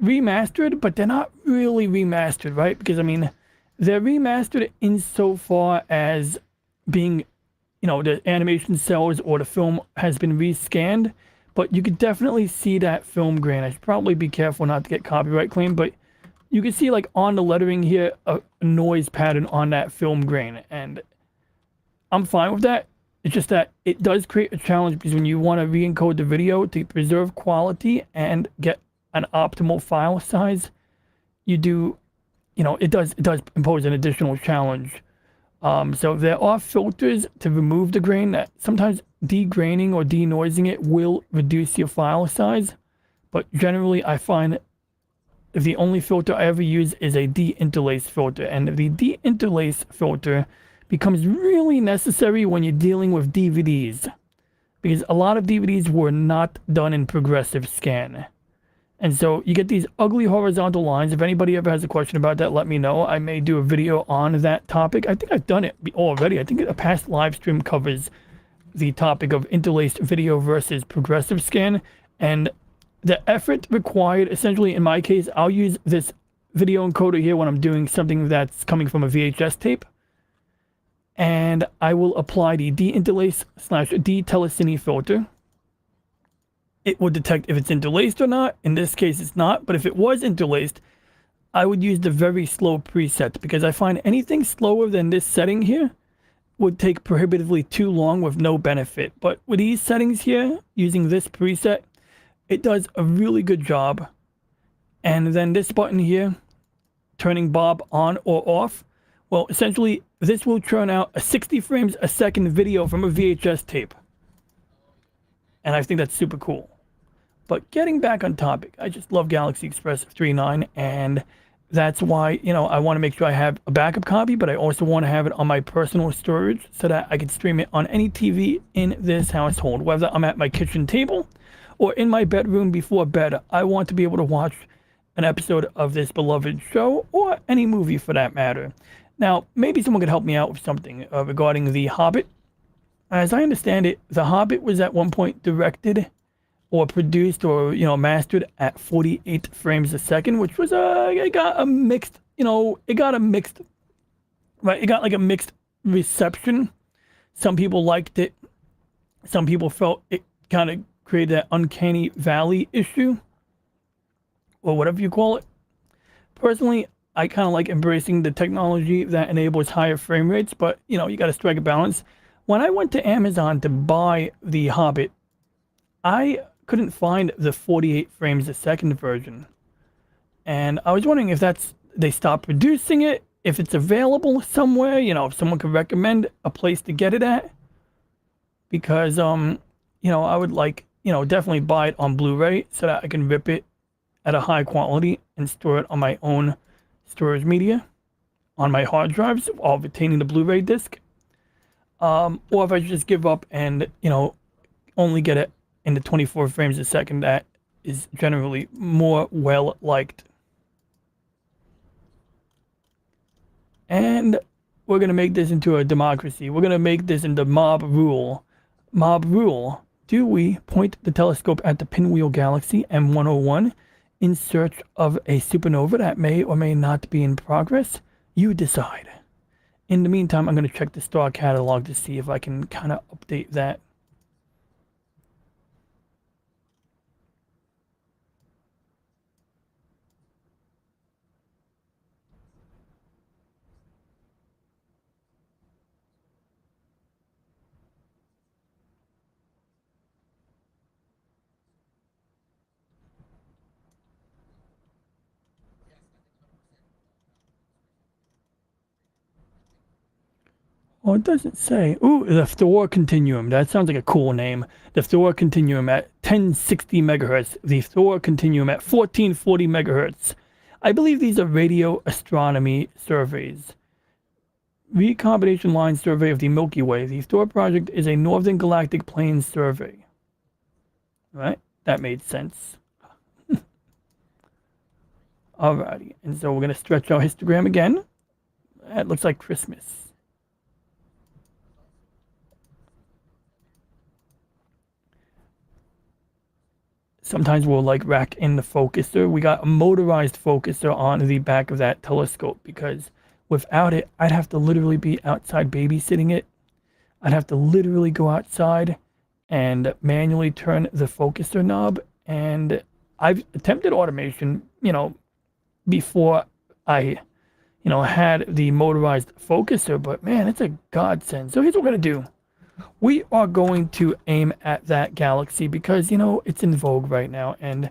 remastered, but they're not really remastered, right? Because, I mean, they're remastered insofar as being, the animation cells or the film has been rescanned, but you could definitely see that film grain. I should probably be careful not to get copyright claim, but you can see, like, on the lettering here, a noise pattern on that film grain, and I'm fine with that. It's just that it does create a challenge, because when you want to re-encode the video to preserve quality and get an optimal file size, you do, it does impose an additional challenge. So there are filters to remove the grain that sometimes degraining or denoising it will reduce your file size, but generally I find the only filter I ever use is a deinterlace filter, and the deinterlace filter becomes really necessary when you're dealing with DVDs, because a lot of DVDs were not done in progressive scan, and so you get these ugly horizontal lines. If anybody ever has a question about that, let me know. I may do a video on that topic. I think I've done it already. I think a past live stream covers the topic of interlaced video versus progressive scan, and the effort required, essentially, in my case, I'll use this video encoder here when I'm doing something that's coming from a VHS tape. And I will apply the deinterlace / de-telecine filter. It will detect if it's interlaced or not. In this case, it's not. But if it was interlaced, I would use the very slow preset because I find anything slower than this setting here would take prohibitively too long with no benefit. But with these settings here, using this preset, it does a really good job. And then this button here, turning Bob on or off, well, essentially, this will churn out a 60 frames a second video from a VHS tape. And I think that's super cool. But getting back on topic, I just love Galaxy Express 3.9, and that's why, I want to make sure I have a backup copy, but I also want to have it on my personal storage so that I can stream it on any TV in this household, whether I'm at my kitchen table or in my bedroom before bed. I want to be able to watch an episode of this beloved show or any movie for that matter. Now, maybe someone could help me out with something regarding The Hobbit. As I understand it, The Hobbit was at one point directed or produced or mastered at 48 frames a second, which was it got a mixed reception. Some people liked it, some people felt it kind of created that uncanny valley issue, or whatever you call it. Personally, I kind of like embracing the technology that enables higher frame rates, but you got to strike a balance. When I went to Amazon to buy The Hobbit, I couldn't find the 48 frames a second version. And I was wondering if they stopped producing it, if it's available somewhere, if someone could recommend a place to get it at. Because, I would like, definitely buy it on Blu-ray so that I can rip it at a high quality and store it on my own storage media on my hard drives while retaining the Blu-ray disc. Or if I just give up and, only get it in the 24 frames a second, that is generally more well liked. And we're going to make this into a democracy. We're going to make this into mob rule. Mob rule. Do we point the telescope at the Pinwheel Galaxy M101 in search of a supernova that may or may not be in progress? You decide. In the meantime, I'm going to check the star catalog to see if I can kind of update that. Oh, it doesn't say. Ooh, the Thor Continuum. That sounds like a cool name. The Thor Continuum at 1060 megahertz. The Thor Continuum at 1440 megahertz. I believe these are radio astronomy surveys. Recombination line survey of the Milky Way. The Thor project is a Northern Galactic Plane survey. Right? That made sense. Alrighty. And so we're going to stretch our histogram again. That looks like Christmas. Sometimes we'll rack in the focuser. We got a motorized focuser on the back of that telescope because without it, I'd have to literally be outside babysitting it. I'd have to literally go outside and manually turn the focuser knob. And I've attempted automation, before I, had the motorized focuser, but man, it's a godsend. So here's what we're going to do. We are going to aim at that galaxy because, it's in vogue right now. And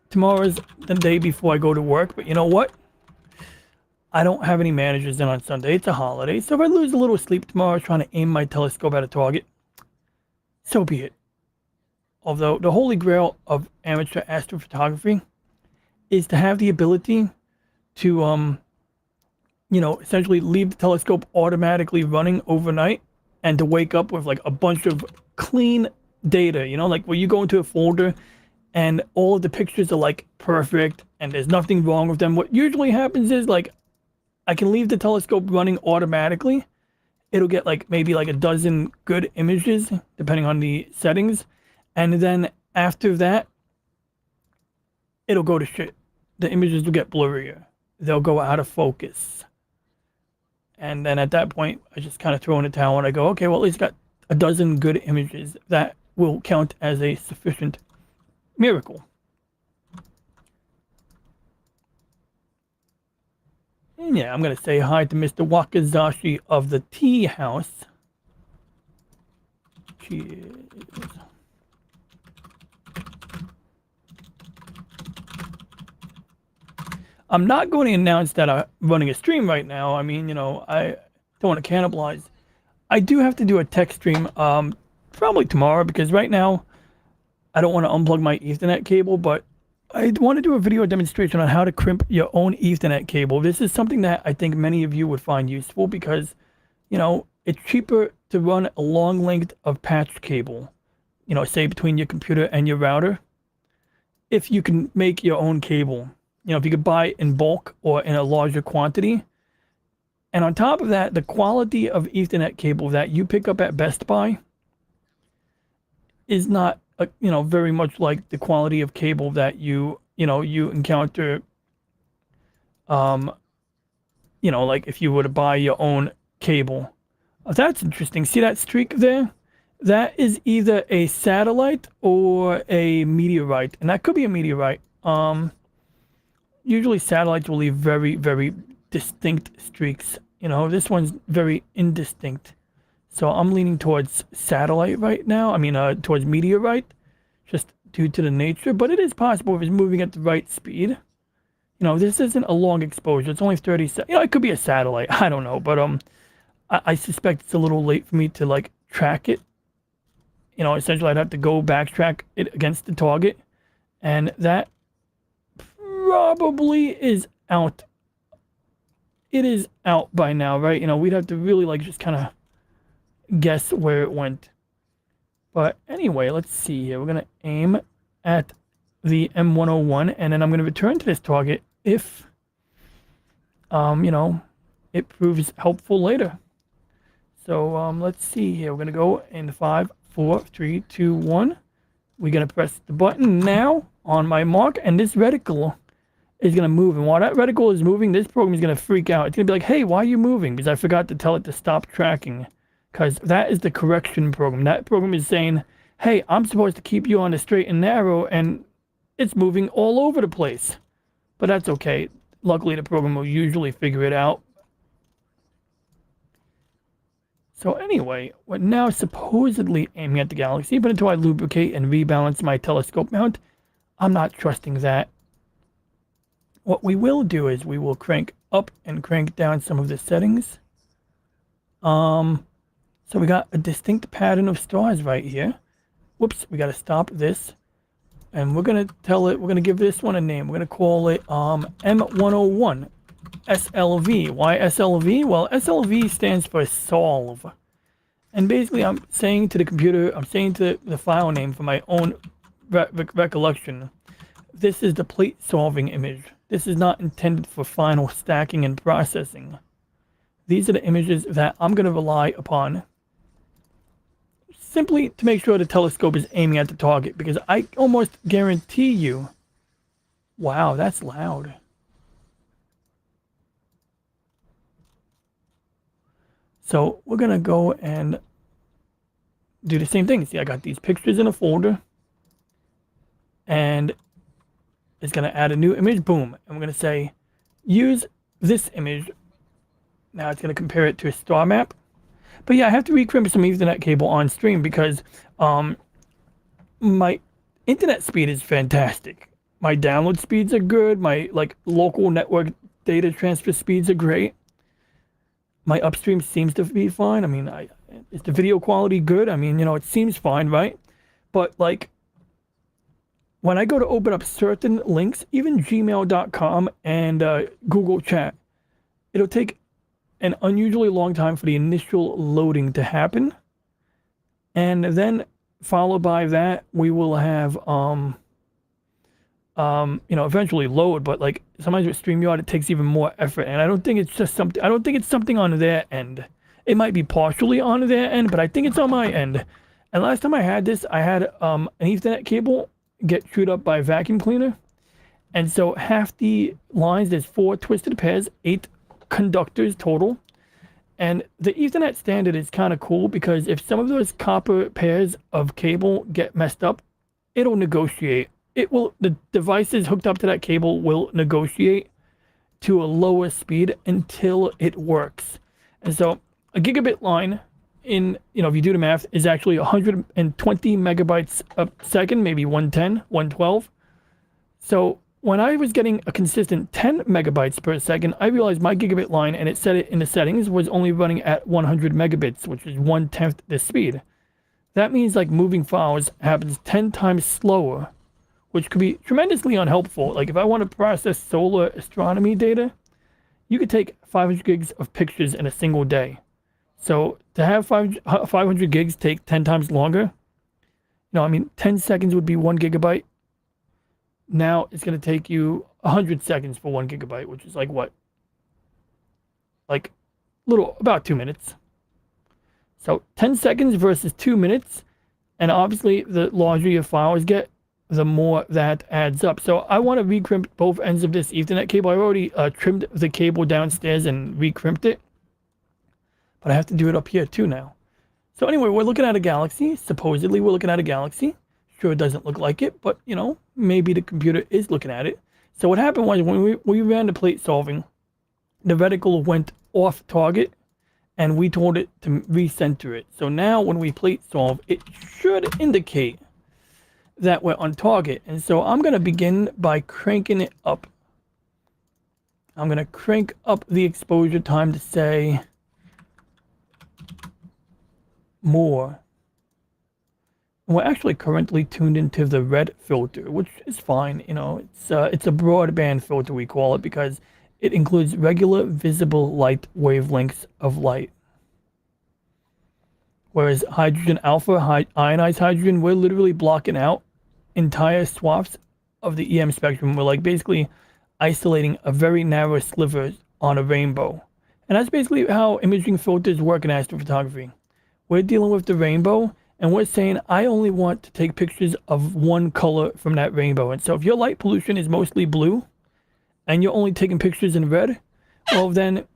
tomorrow's the day before I go to work. But you know what? I don't have any managers in on Sunday. It's a holiday. So if I lose a little sleep tomorrow trying to aim my telescope at a target, so be it. Although the holy grail of amateur astrophotography is to have the ability to, essentially leave the telescope automatically running overnight and to wake up with a bunch of clean data, where you go into a folder and all of the pictures are perfect and there's nothing wrong with them. What usually happens is I can leave the telescope running automatically. It'll get maybe a dozen good images depending on the settings. And then after that, it'll go to shit. The images will get blurrier. They'll go out of focus. And then at that point, I just kind of throw in a towel and I go, okay, well, at least got a dozen good images. That will count as a sufficient miracle. And yeah, I'm going to say hi to Mr. Wakazashi of the Tea House. Cheers. I'm not going to announce that I'm running a stream right now. I mean, I don't want to cannibalize. I do have to do a tech stream, probably tomorrow, because right now I don't want to unplug my Ethernet cable, but I want to do a video demonstration on how to crimp your own Ethernet cable. This is something that I think many of you would find useful because, it's cheaper to run a long length of patch cable, say between your computer and your router, if you can make your own cable. If you could buy it in bulk or in a larger quantity. And on top of that, the quality of Ethernet cable that you pick up at Best Buy is not, very much like the quality of cable that you encounter, like if you were to buy your own cable. That's interesting. See that streak there? That is either a satellite or a meteorite, and that could be a meteorite. Usually satellites will leave very, very distinct streaks. This one's very indistinct. So I'm leaning towards satellite right now. I mean, towards meteorite, just due to the nature. But it is possible if it's moving at the right speed. This isn't a long exposure. It's only 30 seconds. It could be a satellite. I don't know. But I suspect it's a little late for me to, like, track it. Essentially I'd have to go backtrack it against the target. And that probably is out. It is out by now, right? We'd have to really, like, just kind of guess where it went. But anyway, let's see here. We're going to aim at the M101, and then I'm going to return to this target if, it proves helpful later. So let's see here. We're going to go in 5, 4, 3, 2, 1. We're going to press the button now on my mark, and this reticle is going to move. And while that reticle is moving, this program is going to freak out. It's going to be like, hey, why are you moving? Because I forgot to tell it to stop tracking. Because that is the correction program. That program is saying, hey, I'm supposed to keep you on the straight and narrow, and it's moving all over the place. But that's okay. Luckily, the program will usually figure it out. So anyway, we're now supposedly aiming at the galaxy, but until I lubricate and rebalance my telescope mount, I'm not trusting that. What we will do is we will crank up and crank down some of the settings. So we got a distinct pattern of stars right here. Whoops, we got to stop this. And we're going to tell it, we're going to give this one a name. We're going to call it M101 SLV. Why SLV? Well, SLV stands for solve. And basically I'm saying to the computer, I'm saying to the file name for my own recollection, this is the plate solving image. This is not intended for final stacking and processing. These are the images that I'm going to rely upon simply to make sure the telescope is aiming at the target, because I almost guarantee you... Wow, that's loud. So we're going to go and do the same thing. See, I got these pictures in a folder. And it's going to add a new image. Boom. And we're going to say, use this image. Now it's going to compare it to a star map. But yeah, I have to recrimp some Ethernet cable on stream because my internet speed is fantastic. My download speeds are good. My local network data transfer speeds are great. My upstream seems to be fine. I mean, is the video quality good? I mean, it seems fine, right? But when I go to open up certain links, even gmail.com and Google Chat, it'll take an unusually long time for the initial loading to happen. And then followed by that, we will have, eventually load, but sometimes with StreamYard, it takes even more effort. And I don't think it's just something, I don't think it's something on their end. It might be partially on their end, but I think it's on my end. And last time I had this, I had an Ethernet cable get chewed up by a vacuum cleaner. And so half the lines, there's 4 twisted pairs, 8 conductors total. And the Ethernet standard is kind of cool because if some of those copper pairs of cable get messed up, it'll negotiate. The devices hooked up to that cable will negotiate to a lower speed until it works. And so a gigabit line in, if you do the math, is actually 120 megabytes a second, maybe 110, 112. So when I was getting a consistent 10 megabytes per second, I realized my gigabit line, and it said it in the settings, was only running at 100 megabits, which is 1/10 the speed. That means like moving files happens 10 times slower, which could be tremendously unhelpful. Like if I want to process solar astronomy data, you could take 500 gigs of pictures in a single day. So to have 500 gigs take 10 times longer, 10 seconds would be 1 gigabyte. Now it's going to take you 100 seconds for 1 gigabyte, which is like what? Like about 2 minutes. So 10 seconds versus 2 minutes. And obviously the larger your files get, the more that adds up. So I want to recrimp both ends of this Ethernet cable. I already trimmed the cable downstairs and recrimped it. But I have to do it up here too now. So anyway, we're looking at a galaxy. Supposedly we're looking at a galaxy. Sure, it doesn't look like it, but maybe the computer is looking at it. So what happened was when we ran the plate solving, the reticle went off target and we told it to recenter it. So now when we plate solve, it should indicate that we're on target. And so I'm going to begin by cranking it up. I'm going to crank up the exposure time to say more. We're actually currently tuned into the red filter, which is fine. It's a broadband filter, we call it, because it includes regular visible light wavelengths of light. Whereas hydrogen alpha, ionized hydrogen, we're literally blocking out entire swaths of the EM spectrum. We're like basically isolating a very narrow sliver on a rainbow. And that's basically how imaging filters work in astrophotography. We're dealing with the rainbow, and we're saying, I only want to take pictures of one color from that rainbow. And so if your light pollution is mostly blue, and you're only taking pictures in red, well then,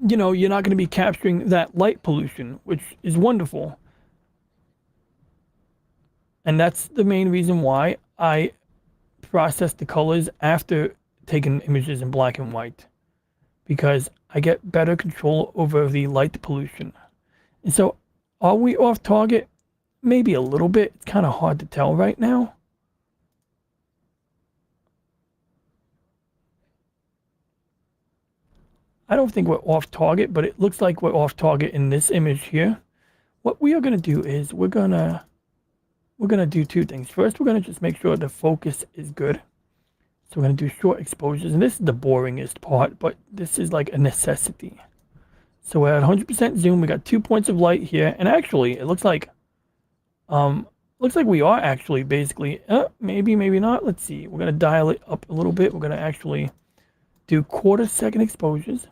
you're not going to be capturing that light pollution, which is wonderful. And that's the main reason why I process the colors after taking images in black and white, because I get better control over the light pollution. And so, are we off target? Maybe a little bit. It's kind of hard to tell right now. I don't think we're off target, but it looks like we're off target in this image here. What we are going to do is we're going to do two things. First, we're going to just make sure the focus is good. So we're going to do short exposures, and this is the boringest part, but this is like a necessity. So we're at 100% zoom. We got 2 points of light here, and actually, it looks like we are actually basically, maybe not. Let's see. We're going to dial it up a little bit. We're going to actually do 1/4 second exposures.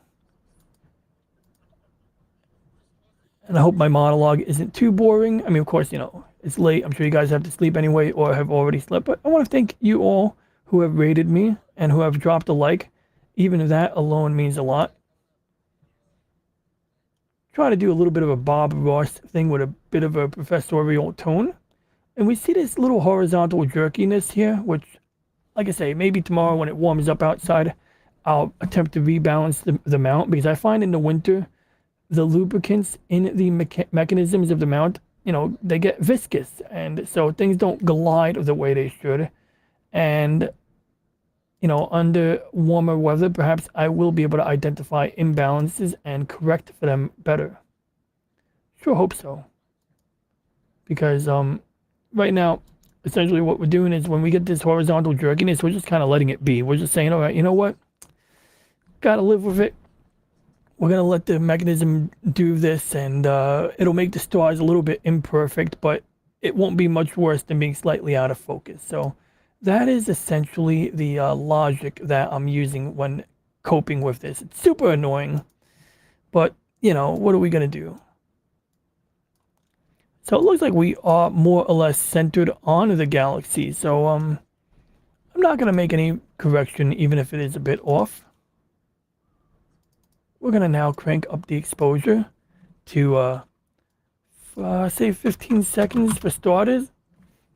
And I hope my monologue isn't too boring. I mean, of course, it's late. I'm sure you guys have to sleep anyway or have already slept. But I want to thank you all who have rated me and who have dropped a like. Even that alone means a lot. Try to do a little bit of a Bob Ross thing with a bit of a professorial tone. And we see this little horizontal jerkiness here, which, like I say, maybe tomorrow when it warms up outside, I'll attempt to rebalance the mount, because I find in the winter, the lubricants in the mechanisms of the mount, they get viscous. And so things don't glide the way they should. And, under warmer weather, perhaps I will be able to identify imbalances and correct for them better. Sure hope so. Because right now, essentially what we're doing is when we get this horizontal jerkiness, we're just kind of letting it be. We're just saying, all right, you know what? Gotta live with it. We're going to let the mechanism do this, and it'll make the stars a little bit imperfect, but it won't be much worse than being slightly out of focus. So that is essentially the logic that I'm using when coping with this. It's super annoying, but, what are we going to do? So it looks like we are more or less centered on the galaxy. So I'm not going to make any correction, even if it is a bit off. We're going to now crank up the exposure to, say 15 seconds for starters.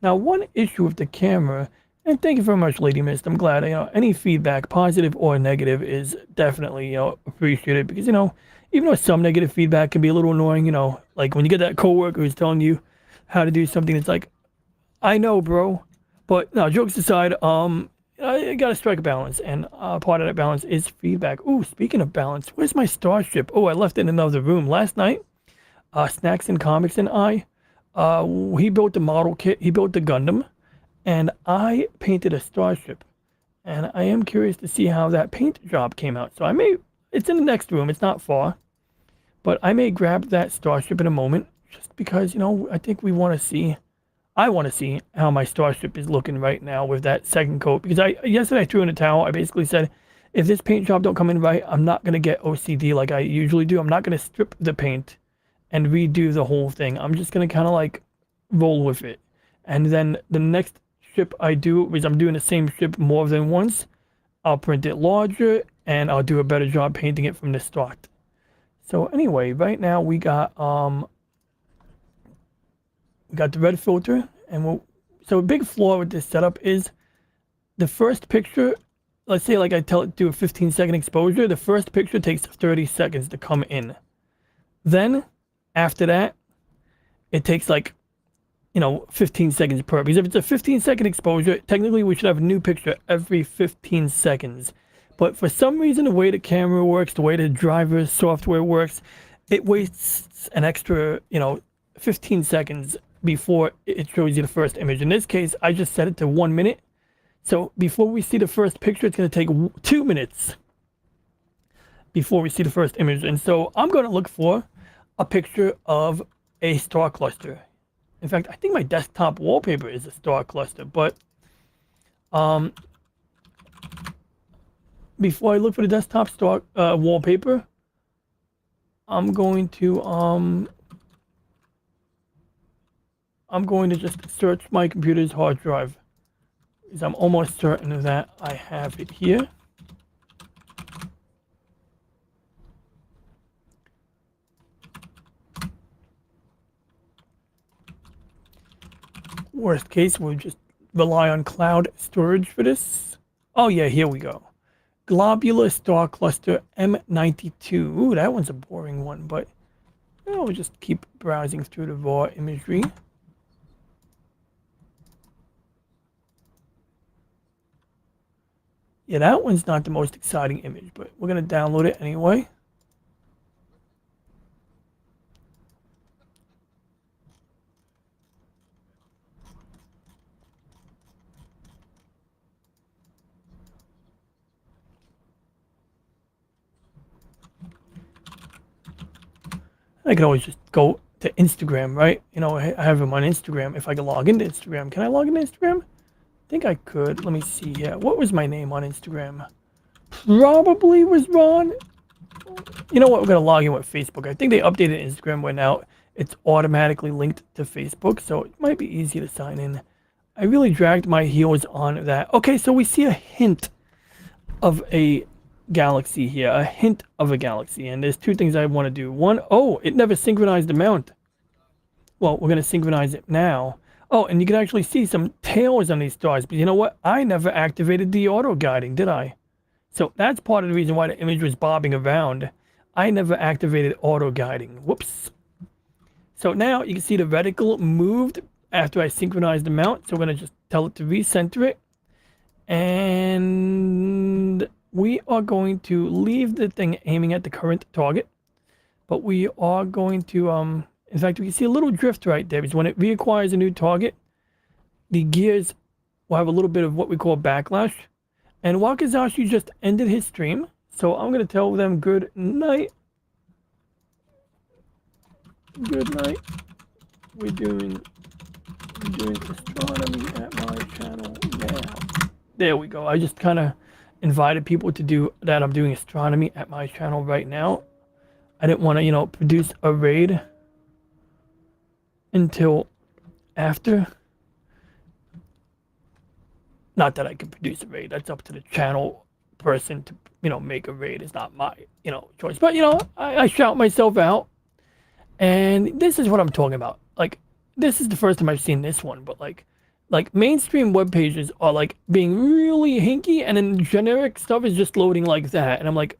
Now, one issue with the camera And thank you very much, Lady Mist. I'm glad, any feedback, positive or negative, is definitely, appreciated because, even though some negative feedback can be a little annoying, like when you get that coworker who's telling you how to do something, it's like, I know, bro. But no, jokes aside, I gotta strike a balance, and part of that balance is feedback. Ooh, speaking of balance, where's my starship? Oh, I left it in another room last night. Snacks and Comics and he built the model kit. He built the Gundam, and I painted a starship. And I am curious to see how that paint job came out. So it's in the next room. It's not far, but I may grab that starship in a moment, just because I think I want to see how my starship is looking right now with that second coat. Because yesterday I threw in a towel. I basically said, if this paint job don't come in right, I'm not gonna get OCD like I usually do. I'm not gonna strip the paint and redo the whole thing. I'm just gonna kind of like roll with it. And then the next ship I do is I'm doing the same ship more than once. I'll print it larger and I'll do a better job painting it from the start. So anyway, right now we got the red filter, and so a big flaw with this setup is the first picture. Let's say like I tell it to do a 15-second exposure. The first picture takes 30 seconds to come in. Then after that, it takes like 15 seconds per. Because if it's a 15-second exposure, technically we should have a new picture every 15 seconds. But for some reason, the way the camera works, the way the driver software works, it wastes an extra 15 seconds before it shows you the first image. In this case, I just set it to 1 minute. So before we see the first picture, it's going to take 2 minutes before we see the first image. And so I'm going to look for a picture of a star cluster. In fact, I think my desktop wallpaper is a star cluster. But before I look for the desktop star wallpaper, I'm going to just search my computer's hard drive, because I'm almost certain that I have it here. Worst case, we'll just rely on cloud storage for this. Oh yeah, here we go. Globular Star Cluster M92. Ooh, that one's a boring one, but we'll just keep browsing through the raw imagery. Yeah, that one's not the most exciting image, but we're going to download it anyway. I can always just go to Instagram, right? I have him on Instagram. If I can log into Instagram, can I log into Instagram? I think I could. Let me see here. What was my name on Instagram? Probably was Ron. You know what? We're going to log in with Facebook. I think they updated Instagram where now it's automatically linked to Facebook, so it might be easy to sign in. I really dragged my heels on that. Okay, so we see a hint of a galaxy here, a hint of a galaxy, and there's two things I want to do. One, oh, it never synchronized the mount. Well, we're going to synchronize it now. Oh, and you can actually see some tails on these stars, but you know what? I never activated the auto guiding, did I? So that's part of the reason why the image was bobbing around. I never activated auto guiding. Whoops. So now you can see the reticle moved after I synchronized the mount. So we're going to just tell it to recenter it. And we are going to leave the thing aiming at the current target. But we are going to, in fact, we can see a little drift right there, because when it reacquires a new target, the gears will have a little bit of what we call backlash. And Wakazashi just ended his stream, so I'm going to tell them good night. Good night. We're doing astronomy at my channel now. There we go. I just kind of invited people to do that. I'm doing astronomy at my channel right now. I didn't want to, produce a raid until after. Not that I can produce a raid. That's up to the channel person to, make a raid. It's not my, choice. But, I shout myself out. And this is what I'm talking about. Like, this is the first time I've seen this one. But, like, like mainstream web pages are like being really hinky, and then generic stuff is just loading like that. And I'm like,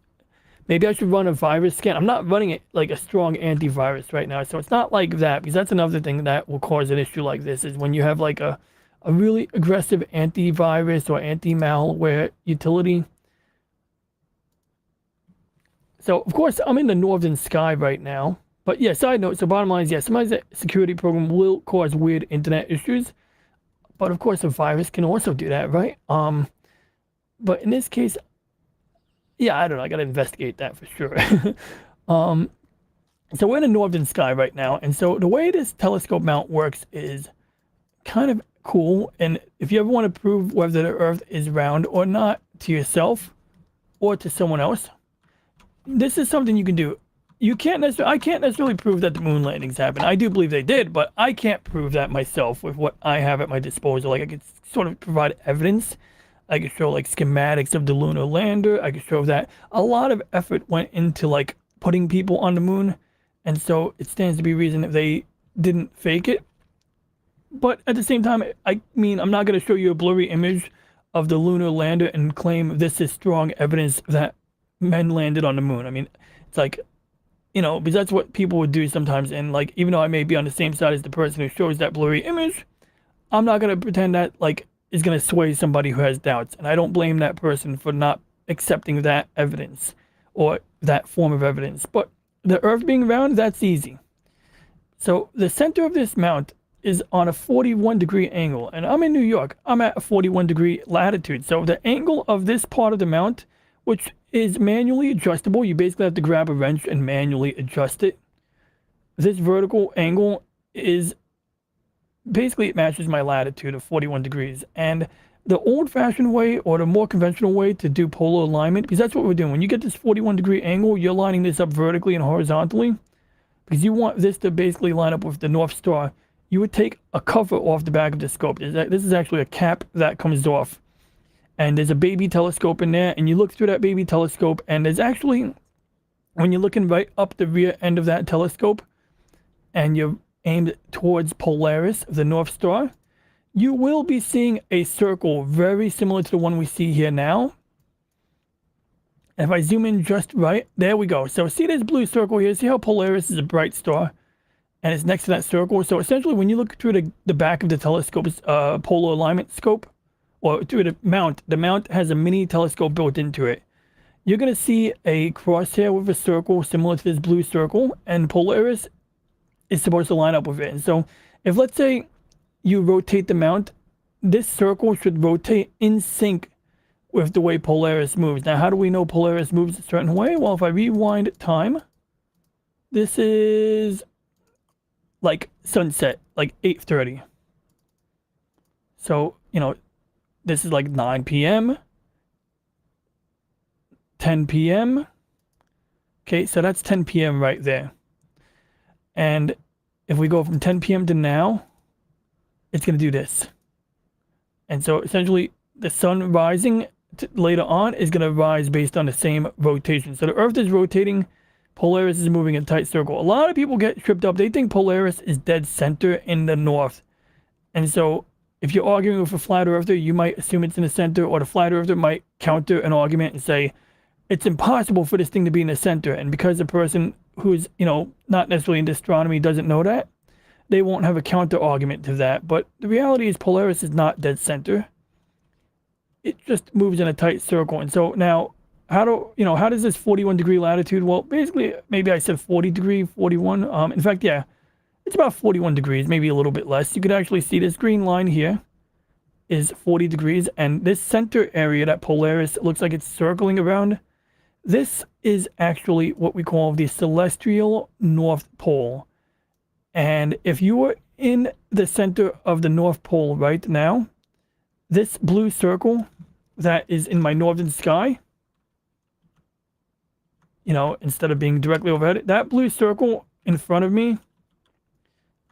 maybe I should run a virus scan. I'm not running it like a strong antivirus right now, so it's not like that, because that's another thing that will cause an issue like this is when you have like a really aggressive antivirus or anti-malware utility. So of course I'm in the northern sky right now. But yeah, side note, so bottom line is, yeah, sometimes a security program will cause weird internet issues. But of course, a virus can also do that, right? But in this case, yeah, I don't know. I gotta investigate that for sure. um, so we're in the northern sky right now, and so the way this telescope mount works is kind of cool. And if you ever want to prove whether the Earth is round or not to yourself or to someone else, this is something you can do. You can't necessarily, I can't necessarily prove that the moon landings happened. I do believe they did, but I can't prove that myself with what I have at my disposal. Like I could sort of provide evidence. I could show like schematics of the lunar lander. I could show that a lot of effort went into like putting people on the moon. And so it stands to be reason that they didn't fake it. But at the same time, I mean, I'm not going to show you a blurry image of the lunar lander and claim this is strong evidence that men landed on the moon. I mean, it's like, you know, because that's what people would do sometimes. And like, even though I may be on the same side as the person who shows that blurry image, I'm not going to pretend that like is going to sway somebody who has doubts. And I don't blame that person for not accepting that evidence or that form of evidence. But the Earth being round, that's easy. So the center of this mount is on a 41-degree angle. And I'm in New York. I'm at a 41-degree latitude. So the angle of this part of the mount, which is manually adjustable. You basically have to grab a wrench and manually adjust it. This vertical angle is basically, it matches my latitude of 41 degrees. And the old-fashioned way or the more conventional way to do polar alignment, because that's what we're doing. When you get this 41-degree angle, you're lining this up vertically and horizontally because you want this to basically line up with the North Star. You would take a cover off the back of the scope. This is actually a cap that comes off. And there's a baby telescope in there, and you look through that baby telescope, and there's actually, when you're looking right up the rear end of that telescope, and you're aimed towards Polaris, the North Star, you will be seeing a circle very similar to the one we see here now. And if I zoom in just right, there we go. So see this blue circle here? See how Polaris is a bright star? And it's next to that circle. So essentially, when you look through the back of the telescope's polar alignment scope, or through the mount has a mini telescope built into it. You're going to see a crosshair with a circle similar to this blue circle, and Polaris is supposed to line up with it. And so if, let's say, you rotate the mount, this circle should rotate in sync with the way Polaris moves. Now, how do we know Polaris moves a certain way? Well, if I rewind time, this is like sunset, like 8:30. So, you know, this is like 9 p.m., 10 p.m. Okay, so that's 10 p.m. right there. And if we go from 10 p.m. to now, it's going to do this. And so essentially, the sun rising later on is going to rise based on the same rotation. So the Earth is rotating, Polaris is moving in a tight circle. A lot of people get tripped up. They think Polaris is dead center in the north. And so if you're arguing with a flat earther, you might assume it's in the center, or the flat earther might counter an argument and say, it's impossible for this thing to be in the center. And because the person who's, you know, not necessarily into astronomy doesn't know that, they won't have a counter argument to that. But the reality is Polaris is not dead center. It just moves in a tight circle. And so now, how does this 41-degree latitude? Well, basically, maybe I said 40 degree, 41. In fact, yeah. It's about 41 degrees, maybe a little bit less. You could actually see this green line here is 40 degrees. And this center area that Polaris looks like it's circling around, this is actually what we call the celestial North Pole. And if you were in the center of the North Pole right now, this blue circle that is in my northern sky, you know, instead of being directly overhead, that blue circle in front of me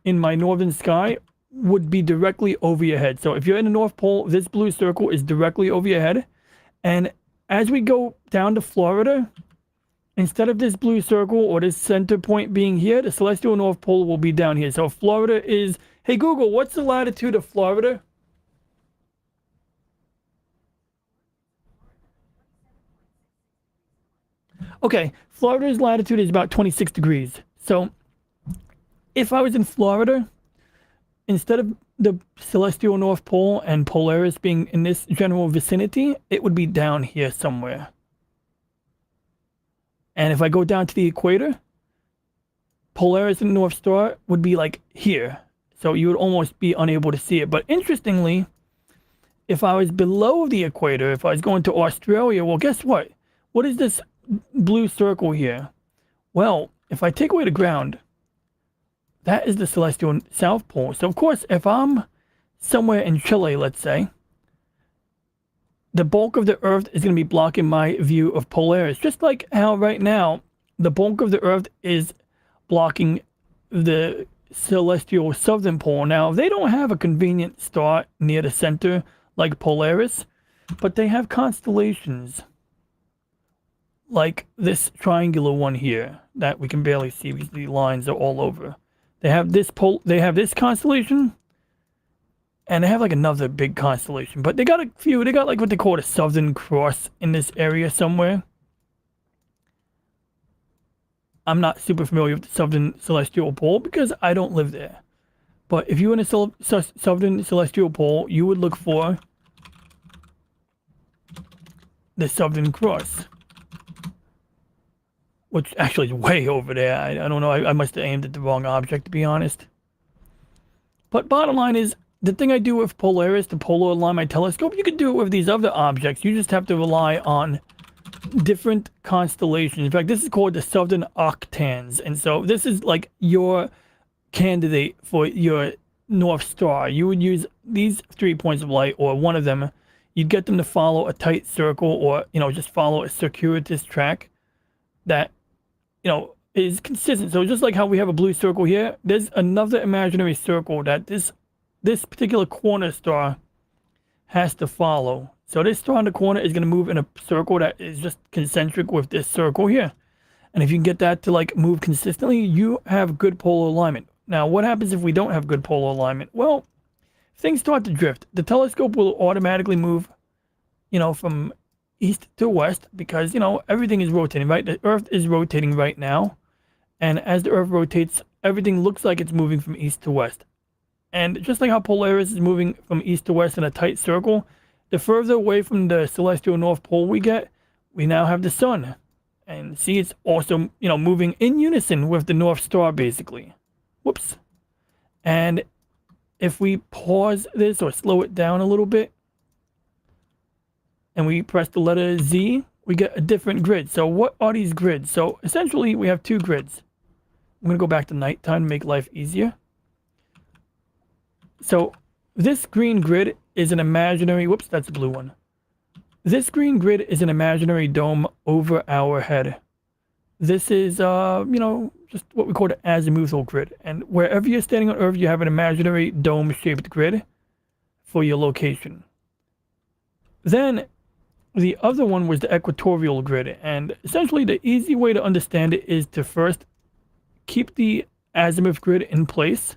in my northern sky would be directly over your head. So if you're in the North Pole, this blue circle is directly over your head. And as we go down to Florida, instead of this blue circle or this center point being here, the celestial North Pole will be down here. So Florida is, hey Google, what's the latitude of Florida? Okay, Florida's latitude is about 26 degrees. So if I was in Florida, instead of the celestial North Pole and Polaris being in this general vicinity, it would be down here somewhere. And if I go down to the equator, Polaris and North Star would be like here. So you would almost be unable to see it. But interestingly, if I was below the equator, if I was going to Australia, well, guess what? What is this blue circle here? Well, if I take away the ground, that is the celestial South Pole. So, of course, if I'm somewhere in Chile, let's say, the bulk of the Earth is going to be blocking my view of Polaris. Just like how right now, the bulk of the Earth is blocking the celestial Southern Pole. Now, they don't have a convenient star near the center like Polaris, but they have constellations like this triangular one here that we can barely see because the lines are all over. They have this constellation, and they have like another big constellation, but they got a few. They got like what they call a Southern Cross in this area somewhere. I'm not super familiar with the Southern Celestial Pole because I don't live there. But if you were in a Southern Celestial Pole, you would look for the Southern Cross, which actually is way over there. I don't know. I must have aimed at the wrong object, to be honest. But bottom line is, the thing I do with Polaris, the polar align my telescope, you can do it with these other objects. You just have to rely on different constellations. In fact, this is called the Southern Octans. And so this is like your candidate for your North Star. You would use these 3 points of light, or one of them. You'd get them to follow a tight circle, or, just follow a circuitous track that, is consistent. So just like how we have a blue circle here, there's another imaginary circle that this particular corner star has to follow. So this star in the corner is going to move in a circle that is just concentric with this circle here. And if you can get that to like move consistently, you have good polar alignment. Now, what happens if we don't have good polar alignment? Well, things start to drift. The telescope will automatically move, from east to west because, everything is rotating, right? The Earth is rotating right now. And as the Earth rotates, everything looks like it's moving from east to west. And just like how Polaris is moving from east to west in a tight circle, the further away from the celestial North Pole we get, we now have the sun. And see, it's also, moving in unison with the North Star, basically. Whoops. And if we pause this or slow it down a little bit, and we press the letter Z, we get a different grid. So what are these grids? So essentially, we have two grids. I'm going to go back to nighttime to make life easier. So this green grid is an imaginary, whoops, that's the blue one. This green grid is an imaginary dome over our head. This is, just what we call the azimuthal grid. And wherever you're standing on Earth, you have an imaginary dome-shaped grid for your location. Then the other one was the equatorial grid. And essentially, the easy way to understand it is to first keep the azimuth grid in place.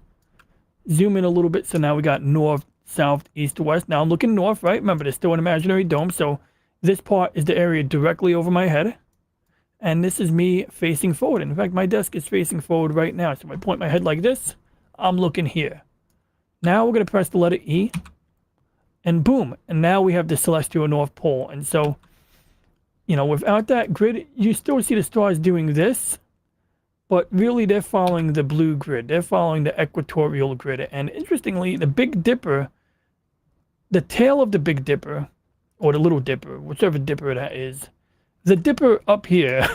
Zoom in a little bit. So now we got north, south, east to west. Now I'm looking north, right? Remember, there's still an imaginary dome. So this part is the area directly over my head. And this is me facing forward. In fact, my desk is facing forward right now. So if I point my head like this, I'm looking here. Now we're going to press the letter E. And boom. And now we have the celestial North Pole. And so, without that grid, you still see the stars doing this. But really, they're following the blue grid. They're following the equatorial grid. And interestingly, the Big Dipper, the tail of the Big Dipper, or the Little Dipper, whichever dipper that is, the dipper up here,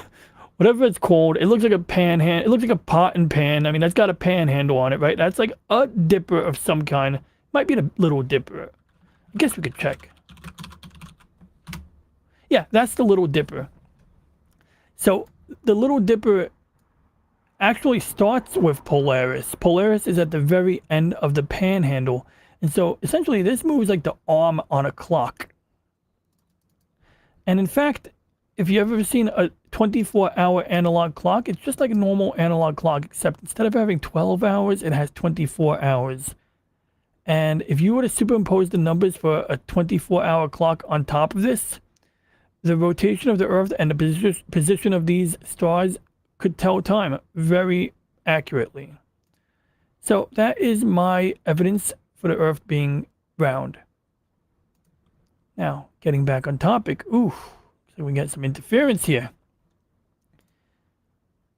whatever it's called, it looks like a pan hand. It looks like a pot and pan. I mean, that's got a pan handle on it, right? That's like a dipper of some kind. Might be the Little Dipper. I guess we could check. Yeah, that's the Little Dipper. So the Little Dipper actually starts with Polaris. Polaris is at the very end of the panhandle. And so essentially this moves like the arm on a clock. And in fact, if you've ever seen a 24-hour analog clock, it's just like a normal analog clock, except instead of having 12 hours, it has 24 hours. And if you were to superimpose the numbers for a 24-hour clock on top of this, the rotation of the Earth and the position of these stars could tell time very accurately. So that is my evidence for the Earth being round. Now, getting back on topic, so we get some interference here.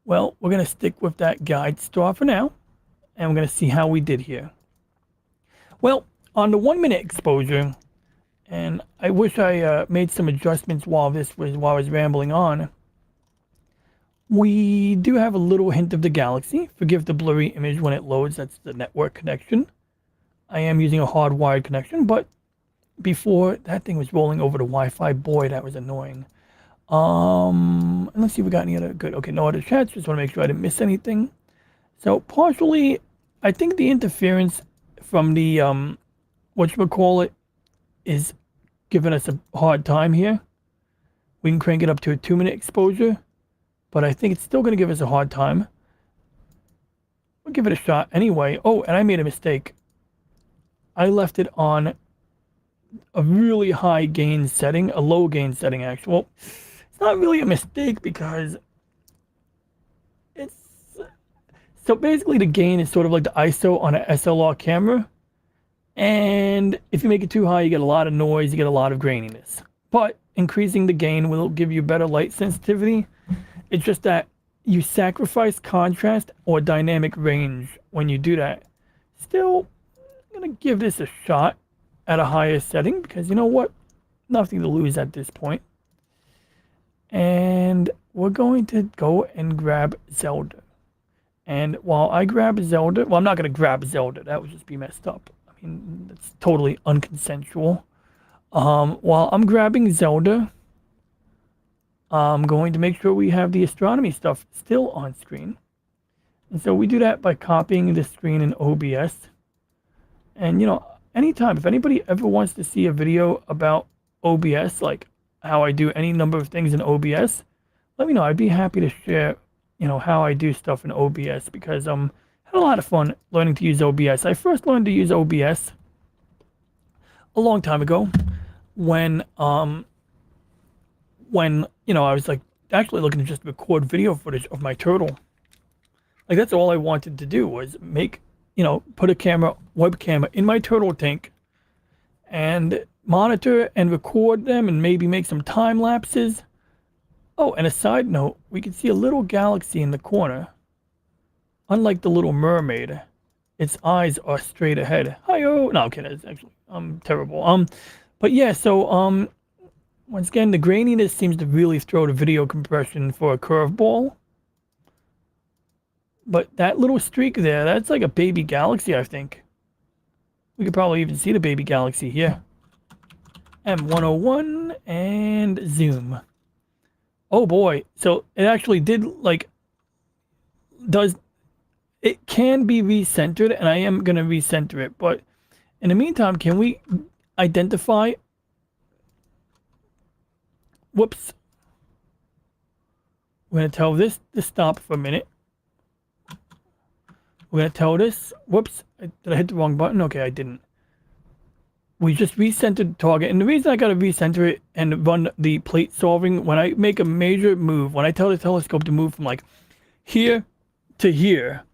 Well, we're going to stick with that guide star for now, and we're going to see how we did here. Well, on the 1 minute exposure, and I wish I made some adjustments while I was rambling on, we do have a little hint of the galaxy. Forgive the blurry image when it loads, that's the network connection. I am using a hardwired connection, but before that thing was rolling over the Wi-Fi, boy, that was annoying. And let's see if we got any other good. Okay, no other chats. Just want to make sure I didn't miss anything. So partially, I think the interference from the whatchamacallit is giving us a hard time here. We can crank it up to a 2 minute exposure, but I think it's still going to give us a hard time. We'll give it a shot anyway. Oh, and I made a mistake. I left it on a really high gain setting, a low gain setting actually. Well, it's not really a mistake because it's... So basically the gain is sort of like the ISO on an SLR camera. And if you make it too high, you get a lot of noise, you get a lot of graininess. But increasing the gain will give you better light sensitivity. It's just that you sacrifice contrast or dynamic range when you do that. Still, I'm going to give this a shot at a higher setting because you know what? Nothing to lose at this point. And we're going to go and grab Zelda. And while I grab Zelda, well, I'm not going to grab Zelda. That would just be messed up. I mean, that's totally unconsensual. While I'm grabbing Zelda, I'm going to make sure we have the astronomy stuff still on screen. And so we do that by copying the screen in OBS. And, you know, anytime, if anybody ever wants to see a video about OBS, like how I do any number of things in OBS, let me know. I'd be happy to share, you know, how I do stuff in OBS because I had a lot of fun learning to use OBS. I first learned to use OBS a long time ago when you know, I was like actually looking to just record video footage of my turtle. Like that's all I wanted to do was make, you know, put a webcam in my turtle tank and monitor and record them and maybe make some time lapses. Oh, and a side note, we can see a little galaxy in the corner. Unlike the Little Mermaid, its eyes are straight ahead. Hi-yo! No, okay, that's actually, I'm terrible. But yeah, so, once again, the graininess seems to really throw the video compression for a curveball. But that little streak there, that's like a baby galaxy, I think. We could probably even see the baby galaxy here. M101 and zoom. Oh boy, so it actually did like, it can be recentered, and I am going to recenter it, but in the meantime, can we identify, whoops, we're going to tell this to stop for a minute. We're going to tell this, whoops, did I hit the wrong button? Okay, I didn't. We just recentered the target, and the reason I got to recenter it and run the plate solving, when I make a major move, when I tell the telescope to move from like here to here,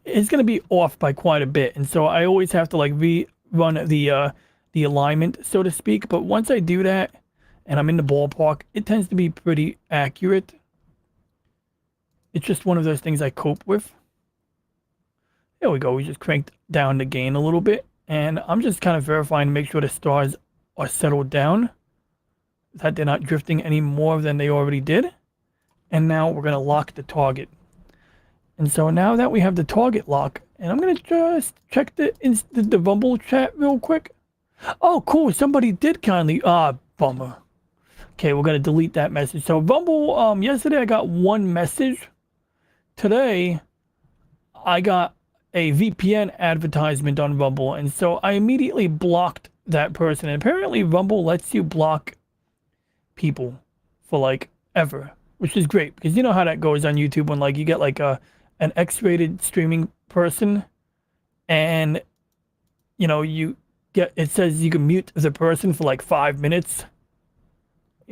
it's going to be off by quite a bit, and so I always have to like rerun the alignment, so to speak. But once I do that, and I'm in the ballpark, it tends to be pretty accurate. It's just one of those things I cope with. There we go. We just cranked down the gain a little bit, and I'm just kind of verifying to make sure the stars are settled down, that they're not drifting any more than they already did. And now we're going to lock the target. And so now that we have the target lock, and I'm going to just check the Vumble chat real quick. Oh, cool. Somebody did kindly... bummer. Okay, we're going to delete that message. So Vumble, yesterday I got one message. Today, I got a VPN advertisement on Rumble, and so I immediately blocked that person. And apparently Rumble lets you block people for like ever, which is great because you know how that goes on YouTube when like you get like an X-rated streaming person, and you know you get, it says you can mute the person for like 5 minutes.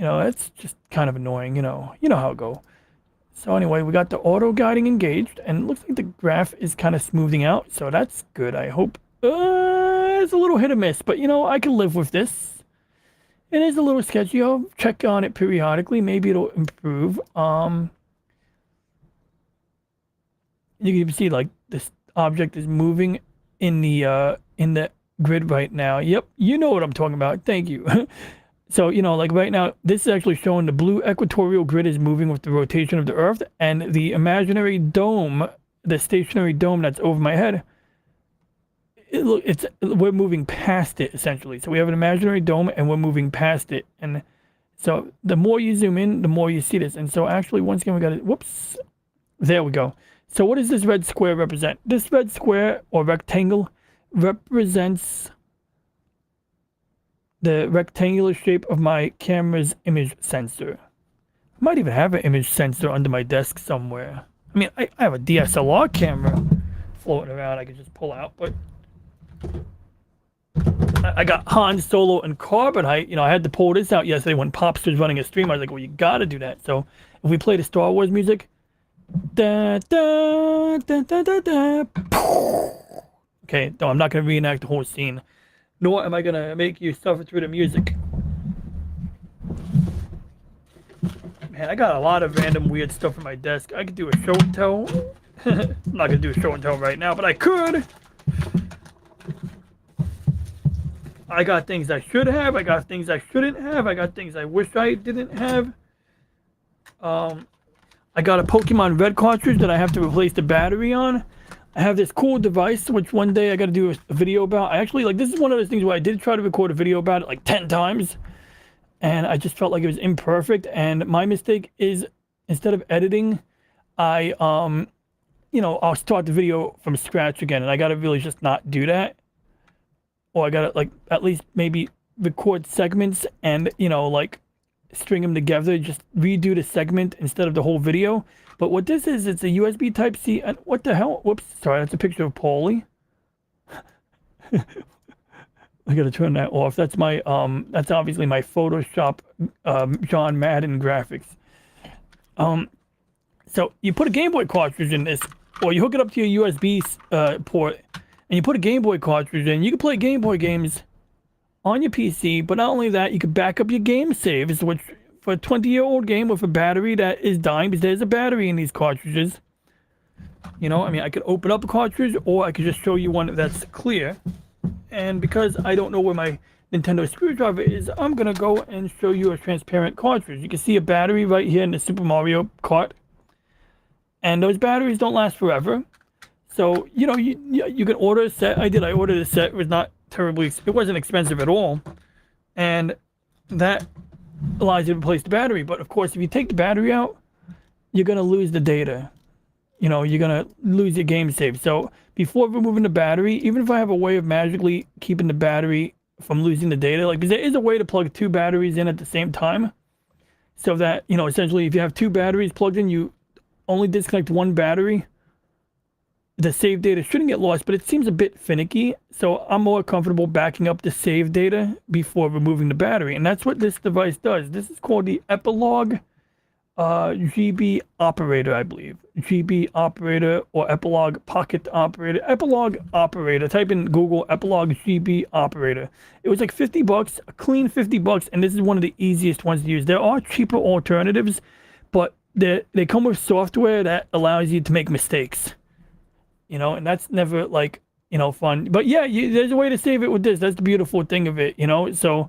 You know, that's just kind of annoying, you know. You know how it go. So anyway, we got the auto guiding engaged, and it looks like the graph is kind of smoothing out, so that's good, I hope. It's a little hit or miss, but you know, I can live with this. It is a little sketchy. I'll check on it periodically. Maybe it'll improve. You can see like this object is moving in the grid right now. Yep, you know what I'm talking about. Thank you. So, you know, like right now, this is actually showing the blue equatorial grid is moving with the rotation of the Earth, and the imaginary dome, the stationary dome that's over my head, we're moving past it essentially. So we have an imaginary dome, and we're moving past it. And so the more you zoom in, the more you see this. And so actually, once again, we got it. Whoops, there we go. So what does this red square represent? This red square or rectangle represents the rectangular shape of my camera's image sensor. I might even have an image sensor under my desk somewhere. I mean, I have a DSLR camera floating around I could just pull out, but I got Han Solo and Carbonite. You know, I had to pull this out yesterday when Pops was running a stream. I was like, well, you gotta do that. So if we play the Star Wars music, da, da, da, da, da, da. Okay, no, I'm not gonna reenact the whole scene. Nor am I gonna make you suffer through the music. Man, I got a lot of random weird stuff on my desk. I could do a show and tell. I'm not gonna do a show and tell right now, but I could. I got things I should have. I got things I shouldn't have. I got things I wish I didn't have. I got a Pokemon Red cartridge that I have to replace the battery on. I have this cool device, which one day I got to do a video about. I actually, like, this is one of those things where I did try to record a video about it like 10 times. And I just felt like it was imperfect. And my mistake is, instead of editing, I, you know, I'll start the video from scratch again. And I got to really just not do that. Or I got to, like, at least maybe record segments and, you know, like, string them together. Just redo the segment instead of the whole video. But what this is, it's a USB Type-C, and what the hell? Whoops, sorry, that's a picture of Paulie. I gotta turn that off. That's my, that's obviously my Photoshop, John Madden graphics. So you put a Game Boy cartridge in this, or you hook it up to your USB port, and you put a Game Boy cartridge in. You can play Game Boy games on your PC, but not only that, you can back up your game saves, which for a 20-year-old game with a battery that is dying, because there's a battery in these cartridges. You know, I mean, I could open up a cartridge, or I could just show you one that's clear. And because I don't know where my Nintendo screwdriver is, I'm gonna go and show you a transparent cartridge. You can see a battery right here in the Super Mario Kart. And those batteries don't last forever. So, you know, you can order a set. I ordered a set. It was not terribly, it wasn't expensive at all. And that allows you to replace the battery. But of course, if you take the battery out, you're going to lose the data. You know, you're going to lose your game save. So before removing the battery, even if I have a way of magically keeping the battery from losing the data, like, because there is a way to plug two batteries in at the same time. So that, you know, essentially if you have two batteries plugged in, you only disconnect one battery. The save data shouldn't get lost, but it seems a bit finicky. So I'm more comfortable backing up the save data before removing the battery. And that's what this device does. This is called the Epilogue GB Operator, I believe. GB Operator or Epilogue Pocket Operator. Epilogue Operator. Type in Google Epilogue GB Operator. It was like $50, a clean $50, and this is one of the easiest ones to use. There are cheaper alternatives, but they come with software that allows you to make mistakes. You know, and that's never, like, you know, fun. But yeah, there's a way to save it with this. That's the beautiful thing of it, you know. So,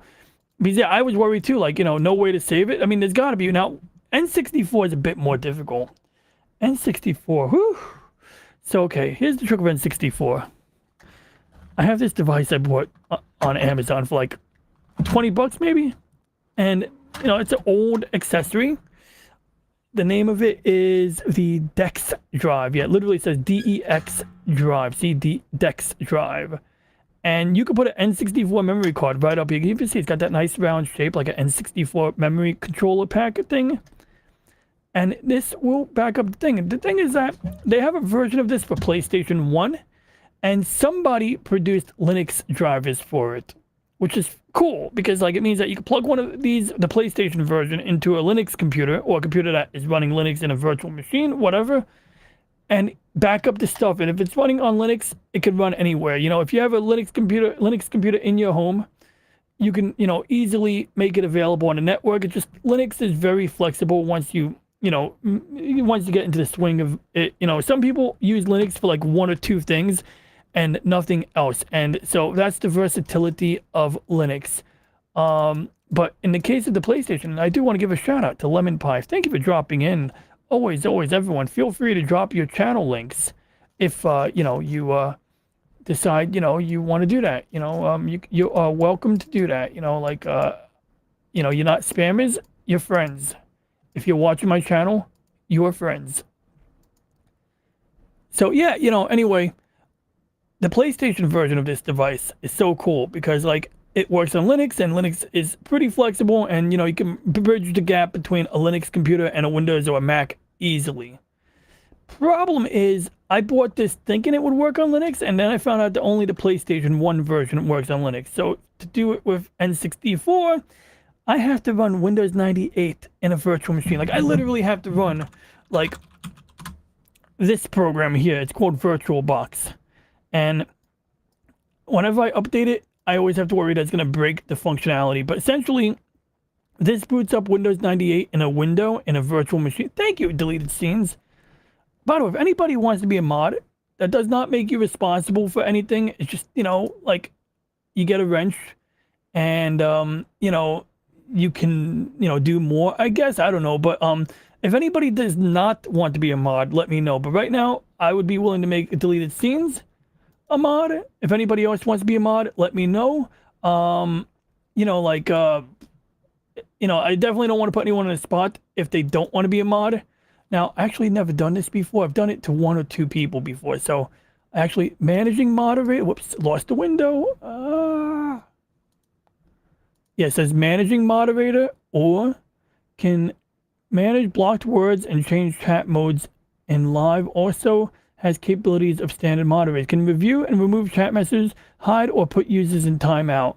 because yeah, I was worried too, like, you know, no way to save it. I mean, there's got to be. Now, N64 is a bit more difficult. N64, whew. So, okay, here's the trick of N64. I have this device I bought on Amazon for like $20 maybe. And, you know, it's an old accessory. The name of it is the DEX drive. Yeah, it literally says DEX drive. See, DEX drive. And you can put an N64 memory card right up here. You can see it's got that nice round shape, like an N64 memory controller pack thing. And this will back up the thing. The thing is that they have a version of this for PlayStation 1. And somebody produced Linux drivers for it. which is cool because like it means that you can plug one of these, the PlayStation version, into a Linux computer or a computer that is running Linux in a virtual machine, whatever, and back up the stuff. And if it's running on Linux, it can run anywhere. You know, if you have a Linux computer in your home, you can, you know, easily make it available on the network. It just, Linux is very flexible once once you get into the swing of it. You know, some people use Linux for like one or two things and nothing else. And so that's the versatility of Linux. But in the case of the PlayStation, I do want to give a shout out to Lemon Pie. Thank you for dropping in. Always, everyone, feel free to drop your channel links if you decide you want to do that. You are welcome to do that. You're not spammers, you're friends. If you're watching my channel, you are friends. So yeah, anyway, the PlayStation version of this device is so cool because like it works on Linux, and Linux is pretty flexible, and you can bridge the gap between a Linux computer and a Windows or a Mac easily. Problem is, I bought this thinking it would work on Linux, and then I found out that only the PlayStation 1 version works on Linux. So to do it with N64, I have to run Windows 98 in a virtual machine. Like I literally have to run like this program here. It's called VirtualBox. And whenever I update it, I always have to worry that it's going to break the functionality. But essentially, this boots up Windows 98 in a window in a virtual machine. Thank you, Deleted Scenes. By the way, if anybody wants to be a mod, that does not make you responsible for anything. It's just, like you get a wrench and, you can, do more, I guess. I don't know. But if anybody does not want to be a mod, let me know. But right now, I would be willing to make Deleted Scenes a mod. If anybody else wants to be a mod, let me know. I definitely don't want to put anyone in a spot if they don't want to be a mod. Now, I actually never done this before. I've done it to one or two people before. So, actually, managing moderator. Whoops, lost the window. Yeah, it says managing moderator, or can manage blocked words and change chat modes in live. Also has capabilities of standard moderators. Can review and remove chat messages, hide or put users in timeout.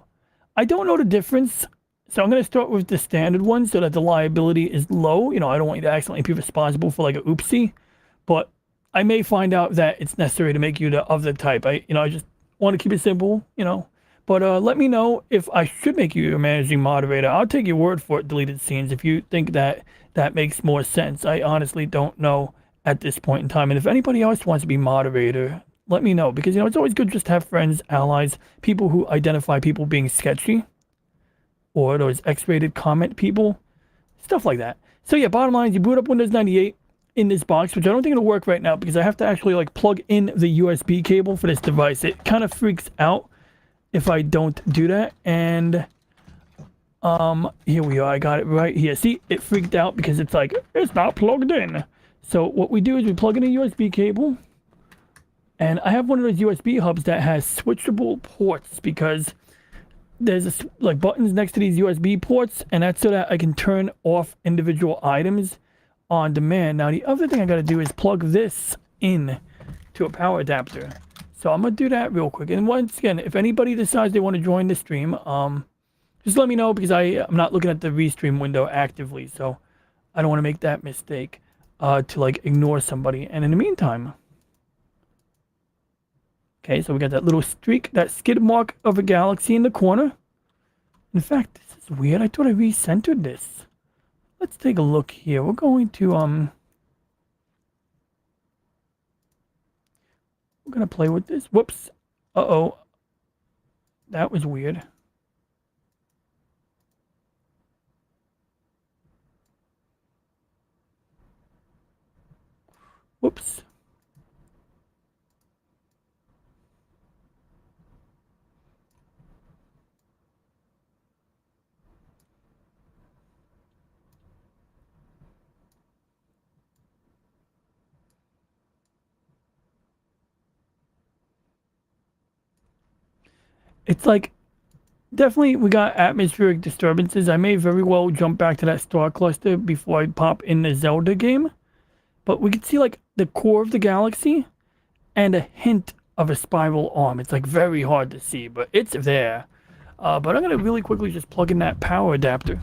I don't know the difference, so I'm going to start with the standard one so that the liability is low. I don't want you to accidentally be responsible for like a oopsie, but I may find out that it's necessary to make you the other type. I just want to keep it simple, But let me know if I should make you a managing moderator. I'll take your word for it, Deleted Scenes, if you think that makes more sense. I honestly don't know at this point in time. And if anybody else wants to be moderator, let me know. Because, it's always good just to have friends, allies, people who identify people being sketchy, or those X-rated comment people, stuff like that. So yeah, bottom line is you boot up Windows 98 in this box, which I don't think it'll work right now because I have to actually like plug in the USB cable for this device. It kind of freaks out if I don't do that. And here we are. I got it right here. See, it freaked out because it's like, it's not plugged in. So what we do is we plug in a USB cable, and I have one of those USB hubs that has switchable ports because there's like buttons next to these USB ports, and that's so that I can turn off individual items on demand. Now, the other thing I got to do is plug this in to a power adapter. So I'm going to do that real quick. And once again, if anybody decides they want to join the stream, just let me know because I'm not looking at the restream window actively. So I don't want to make that mistake to like ignore somebody. And in the meantime, okay, so we got that little streak, that skid mark of a galaxy in the corner. In fact, this is weird. I thought I recentered this. Let's take a look here. We're going to, we're going to play with this. Whoops. Uh-oh. That was weird. Whoops. It's like, definitely we got atmospheric disturbances. I may very well jump back to that star cluster before I pop in the Zelda game. But we can see like the core of the galaxy and a hint of a spiral arm. It's like very hard to see, but it's there. But I'm going to really quickly just plug in that power adapter.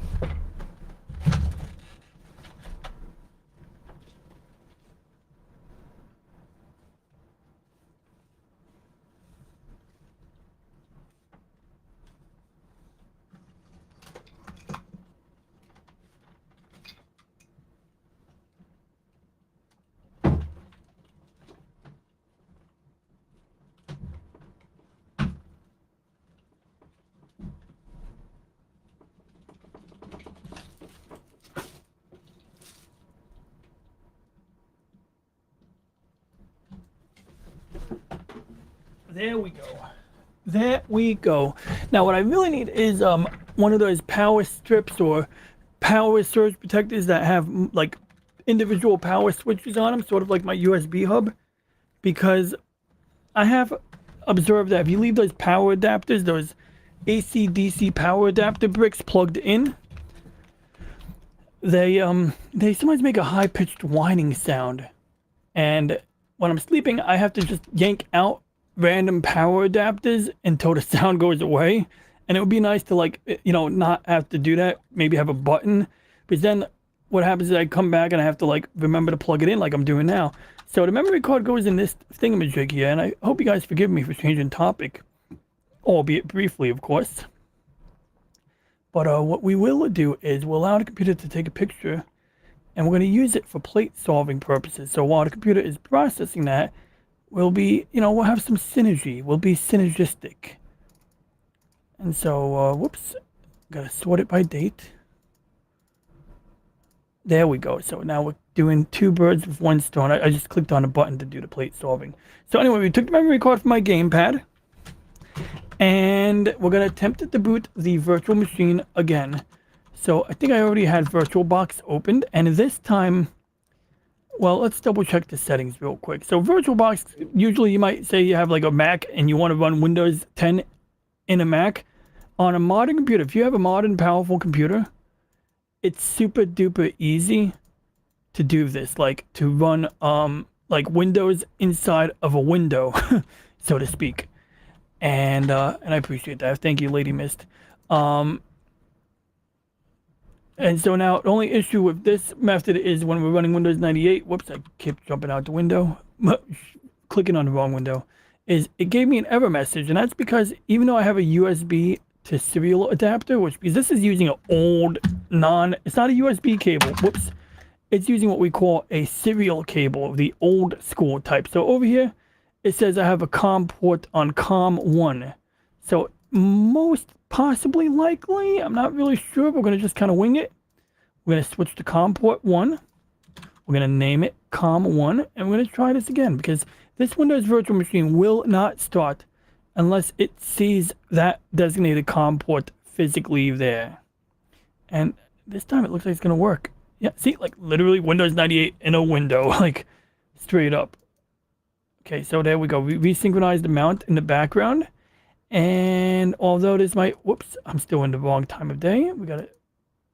There we go. There we go. Now what I really need is one of those power strips or power surge protectors that have like individual power switches on them, sort of like my USB hub, because I have observed that if you leave those power adapters, those AC DC power adapter bricks plugged in, they sometimes make a high pitched whining sound, and when I'm sleeping, I have to just yank out random power adapters until the sound goes away. And it would be nice to, like, you know, not have to do that. Maybe have a button. Because then what happens is I come back and I have to, like, remember to plug it in like I'm doing now. So the memory card goes in this thingamajig here. And I hope you guys forgive me for changing topic. Albeit briefly, of course. But what we will do is we'll allow the computer to take a picture. And we're going to use it for plate solving purposes. So while the computer is processing that, we'll be, you know, we'll have some synergy. We'll be synergistic. And so, whoops, gotta sort it by date. There we go. So now we're doing two birds with one stone. I just clicked on a button to do the plate solving. So anyway, we took the memory card from my gamepad. And we're gonna attempt to boot the virtual machine again. So I think I already had VirtualBox opened. And this time, well, let's double check the settings real quick. So VirtualBox, usually you might say you have like a Mac and you want to run Windows 10 in a Mac. On a modern computer, if you have a modern powerful computer, it's super duper easy to do this, like to run like Windows inside of a window, so to speak. And I appreciate that. Thank you, Lady Mist. And so now the only issue with this method is when we're running Windows 98. Whoops, I kept jumping out the window, clicking on the wrong window. Is it gave me an error message, and that's because even though I have a USB to serial adapter, which because this is using an old it's not a USB cable. Whoops, it's using what we call a serial cable, the old school type. So over here, it says I have a COM port on COM 1. So most possibly likely, I'm not really sure. We're going to just kind of wing it. We're going to switch to COM port 1. We're going to name it COM 1, and we're going to try this again because this Windows virtual machine will not start unless it sees that designated COM port physically there. And this time it looks like it's going to work. Yeah, see, like literally Windows 98 in a window, like straight up. Okay, so there we go. We resynchronized the mount in the background. And although this might, whoops, I'm still in the wrong time of day. We got it.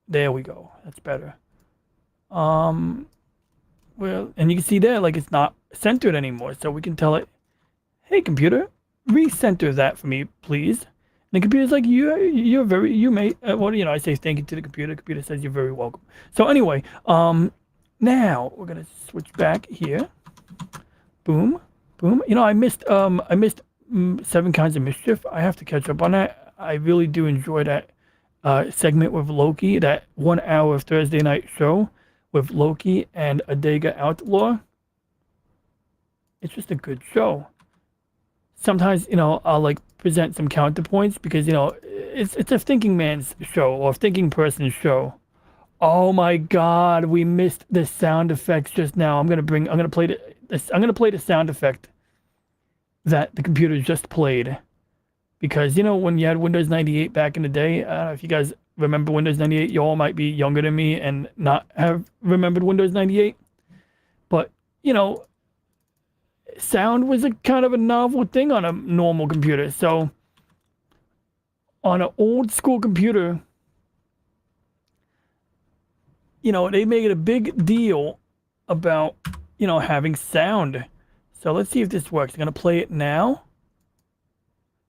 There we go. That's better. Well, and you can see there, like it's not centered anymore. So we can tell it, hey, computer, recenter that for me, please. And the computer's like, you may, well, you know, I say thank you to the computer. The computer says you're very welcome. So anyway, now we're going to switch back here. Boom, boom. You know, I missed 7 Kinds of Mischief. I have to catch up on that. I really do enjoy that segment with Loki, that 1 hour of Thursday night show with Loki and Adega Outlaw. It's just a good show. Sometimes, you know, I'll like present some counterpoints because, you know, it's a thinking man's show or a thinking person's show. Oh my God, we missed the sound effects just now. I'm gonna play the sound effect that the computer just played. Because, you know, when you had Windows 98 back in the day, I don't know if you guys remember Windows 98, you all might be younger than me and not have remembered Windows 98. But, you know, sound was a kind of a novel thing on a normal computer. So on an old school computer, you know, they made a big deal about, you know, having sound. So let's see if this works. I'm going to play it now.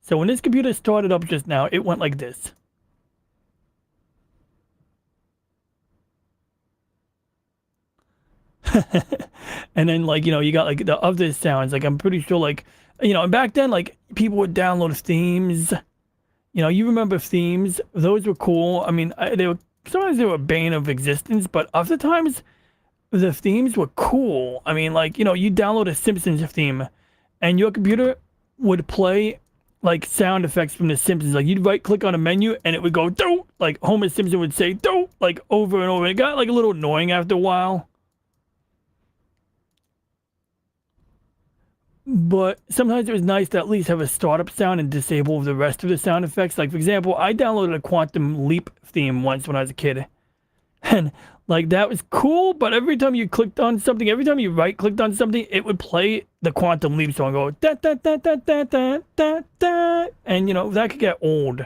So when this computer started up just now, it went like this. And then like, you got like the other sounds. Like I'm pretty sure like, and back then like people would download themes. You remember themes? Those were cool. I mean, they were sometimes they were a bane of existence, but other times the themes were cool. I mean, like, you download a Simpsons theme and your computer would play like sound effects from the Simpsons. Like you'd right click on a menu and it would go do, like Homer Simpson would say do, like over and over. It got like a little annoying after a while. But sometimes it was nice to at least have a startup sound and disable the rest of the sound effects. Like, for example, I downloaded a Quantum Leap theme once when I was a kid. And, like, that was cool, but every time you clicked on something, every time you right-clicked on something, it would play the Quantum Leap song, go, da da da da da da da da. And, that could get old.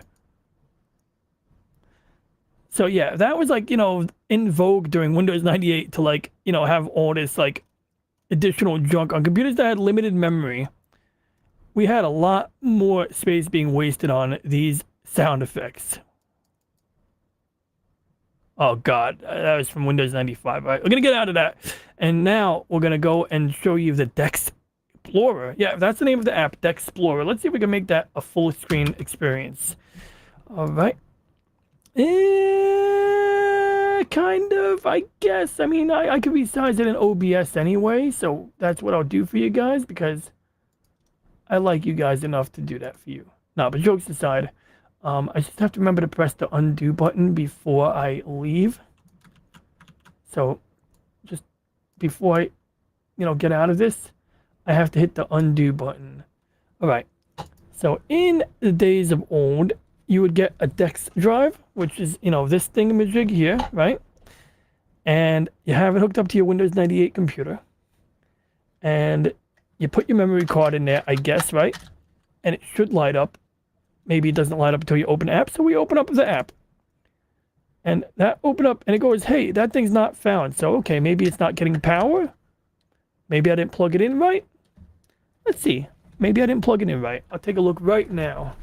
So, yeah, that was, like, in vogue during Windows 98 to, like, have all this, like, additional junk on computers that had limited memory. We had a lot more space being wasted on these sound effects. Oh god, that was from Windows 95. All right, we're gonna get out of that, and now we're gonna go and show you the Dex Explorer. Yeah, that's the name of the app, Dex Explorer. Let's see if we can make that a full screen experience. All right. Kind of, I guess. I mean, I could resize it in OBS anyway, so that's what I'll do for you guys because I like you guys enough to do that for you. No, but jokes aside, I just have to remember to press the undo button before I leave. So, just before I, get out of this, I have to hit the undo button. All right. So, in the days of old, you would get a Dex drive, which is, this thingamajig here, right? And you have it hooked up to your Windows 98 computer. And you put your memory card in there, I guess, right? And it should light up. Maybe it doesn't light up until you open the app, so we open up the app. And that opened up, and it goes, hey, that thing's not found. So, okay, maybe it's not getting power. Maybe I didn't plug it in right. Let's see. Maybe I didn't plug it in right. I'll take a look right now.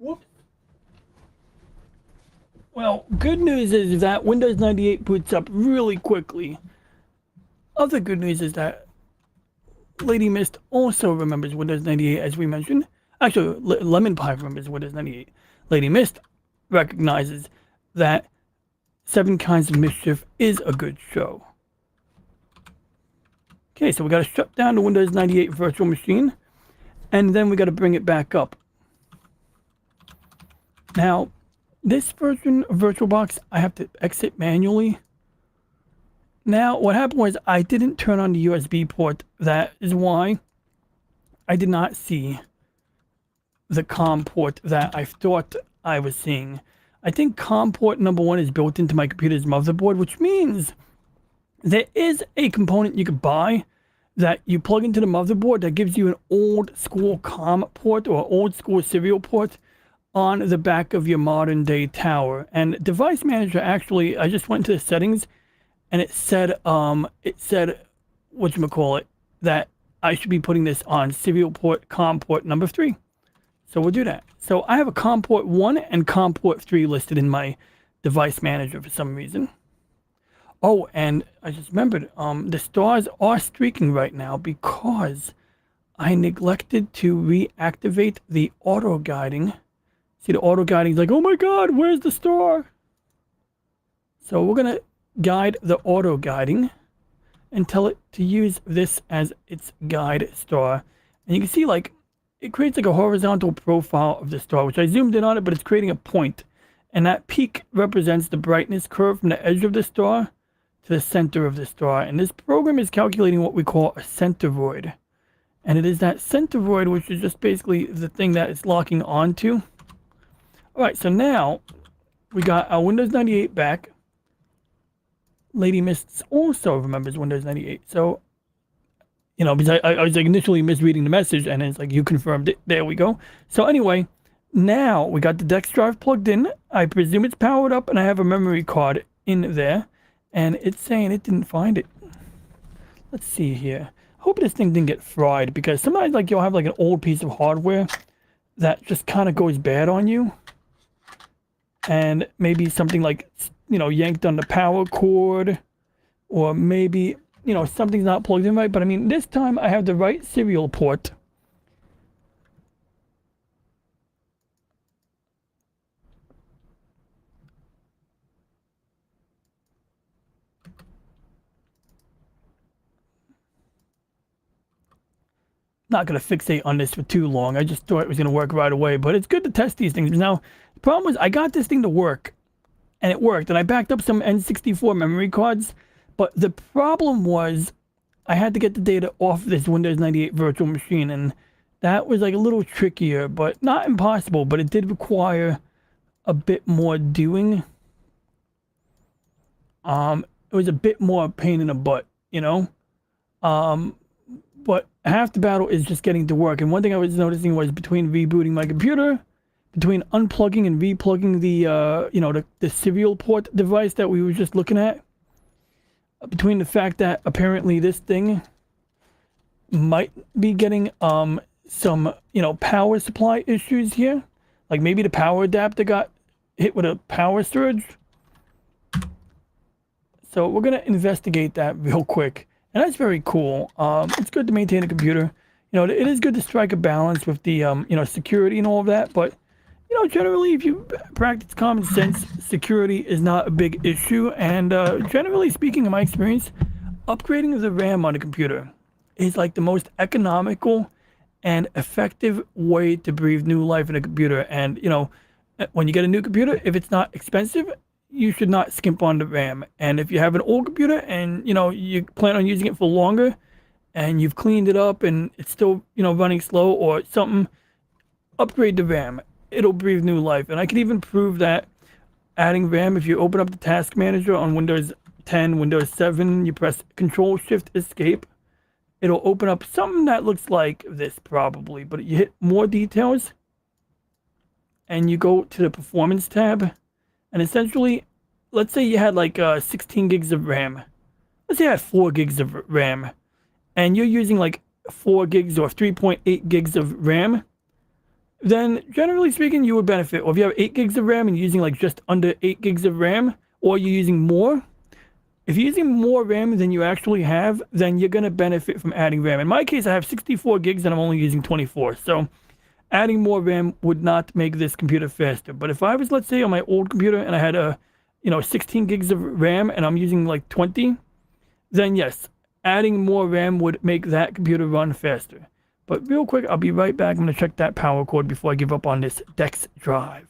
Whoops. Well, good news is that Windows 98 boots up really quickly. Other good news is that Lady Mist also remembers Windows 98, as we mentioned. Actually, Lemon Pie remembers Windows 98. Lady Mist recognizes that Seven Kinds of Mischief is a good show. Okay, so we got to shut down the Windows 98 virtual machine, and then we got to bring it back up. Now, this version of VirtualBox, I have to exit manually. Now, what happened was I didn't turn on the USB port. That is why I did not see the COM port that I thought I was seeing. I think COM port number 1 is built into my computer's motherboard, which means there is a component you could buy that you plug into the motherboard that gives you an old school COM port or old school serial port on the back of your modern day tower. And device manager, actually, I just went to the settings and it said whatchamacallit, that I should be putting this on serial port COM port number 3. So we'll do that. So I have a COM port 1 and COM port 3 listed in my device manager for some reason. Oh, and I just remembered, the stars are streaking right now because I neglected to reactivate the auto guiding. See, the auto guiding is like, oh my god, where's the star? So we're gonna guide the auto guiding and tell it to use this as its guide star. And you can see, like, it creates like a horizontal profile of the star, which I zoomed in on it, but it's creating a point. And that peak represents the brightness curve from the edge of the star to the center of the star. And this program is calculating what we call a centroid. And it is that centroid, which is just basically the thing that it's locking onto. All right, so now we got our Windows 98 back. Lady Mists also remembers Windows 98. So, you know, because I was like initially misreading the message, and it's like, you confirmed it. There we go. So anyway, now we got the Dex drive plugged in. I presume it's powered up, and I have a memory card in there. And it's saying it didn't find it. Let's see here. Hope this thing didn't get fried, because sometimes like you'll have like an old piece of hardware that just kind of goes bad on you. And maybe something like, you know, yanked on the power cord, or maybe, you know, something's not plugged in right. But I mean, this time I have the right serial port. Not going to fixate on this for too long. I just thought it was going to work right away, but it's good to test these things. Now, the problem was I got this thing to work, and it worked, and I backed up some N64 memory cards, but the problem was I had to get the data off this Windows 98 virtual machine, and that was like a little trickier, but not impossible, but it did require a bit more doing. It was a bit more pain in the butt, you know? But half the battle is just getting to work. And one thing I was noticing was between rebooting my computer, between unplugging and replugging the, you know, the serial port device that we were just looking at, between the fact that apparently this thing might be getting some, you know, power supply issues here. Like maybe the power adapter got hit with a power surge. So we're going to investigate that real quick. And that's very cool. It's good to maintain a computer. You know, it is good to strike a balance with the, you know, security and all of that. But, you know, generally, if you practice common sense, security is not a big issue. And generally speaking, in my experience, upgrading the RAM on a computer is like the most economical and effective way to breathe new life in a computer. And, you know, when you get a new computer, if it's not expensive, you should not skimp on the RAM. And if you have an old computer and, you know, you plan on using it for longer and you've cleaned it up and it's still, you know, running slow or something, upgrade the RAM. It'll breathe new life. And I can even prove that adding RAM, if you open up the task manager on Windows 10, Windows 7, you press Control Shift Escape, it'll open up something that looks like this probably, but you hit more details and you go to the performance tab. And essentially, let's say you had like 16 gigs of RAM. Let's say you had 4 gigs of RAM. And you're using like 4 gigs or 3.8 gigs of RAM. Then, generally speaking, you would benefit. Or if you have 8 gigs of RAM and you're using like just under 8 gigs of RAM, or you're using more. If you're using more RAM than you actually have, then you're going to benefit from adding RAM. In my case, I have 64 gigs and I'm only using 24. So adding more RAM would not make this computer faster. But if I was, let's say, on my old computer and I had a, you know, 16 gigs of RAM and I'm using like 20, then yes, adding more RAM would make that computer run faster. But real quick, I'll be right back. I'm going to check that power cord before I give up on this Dex drive.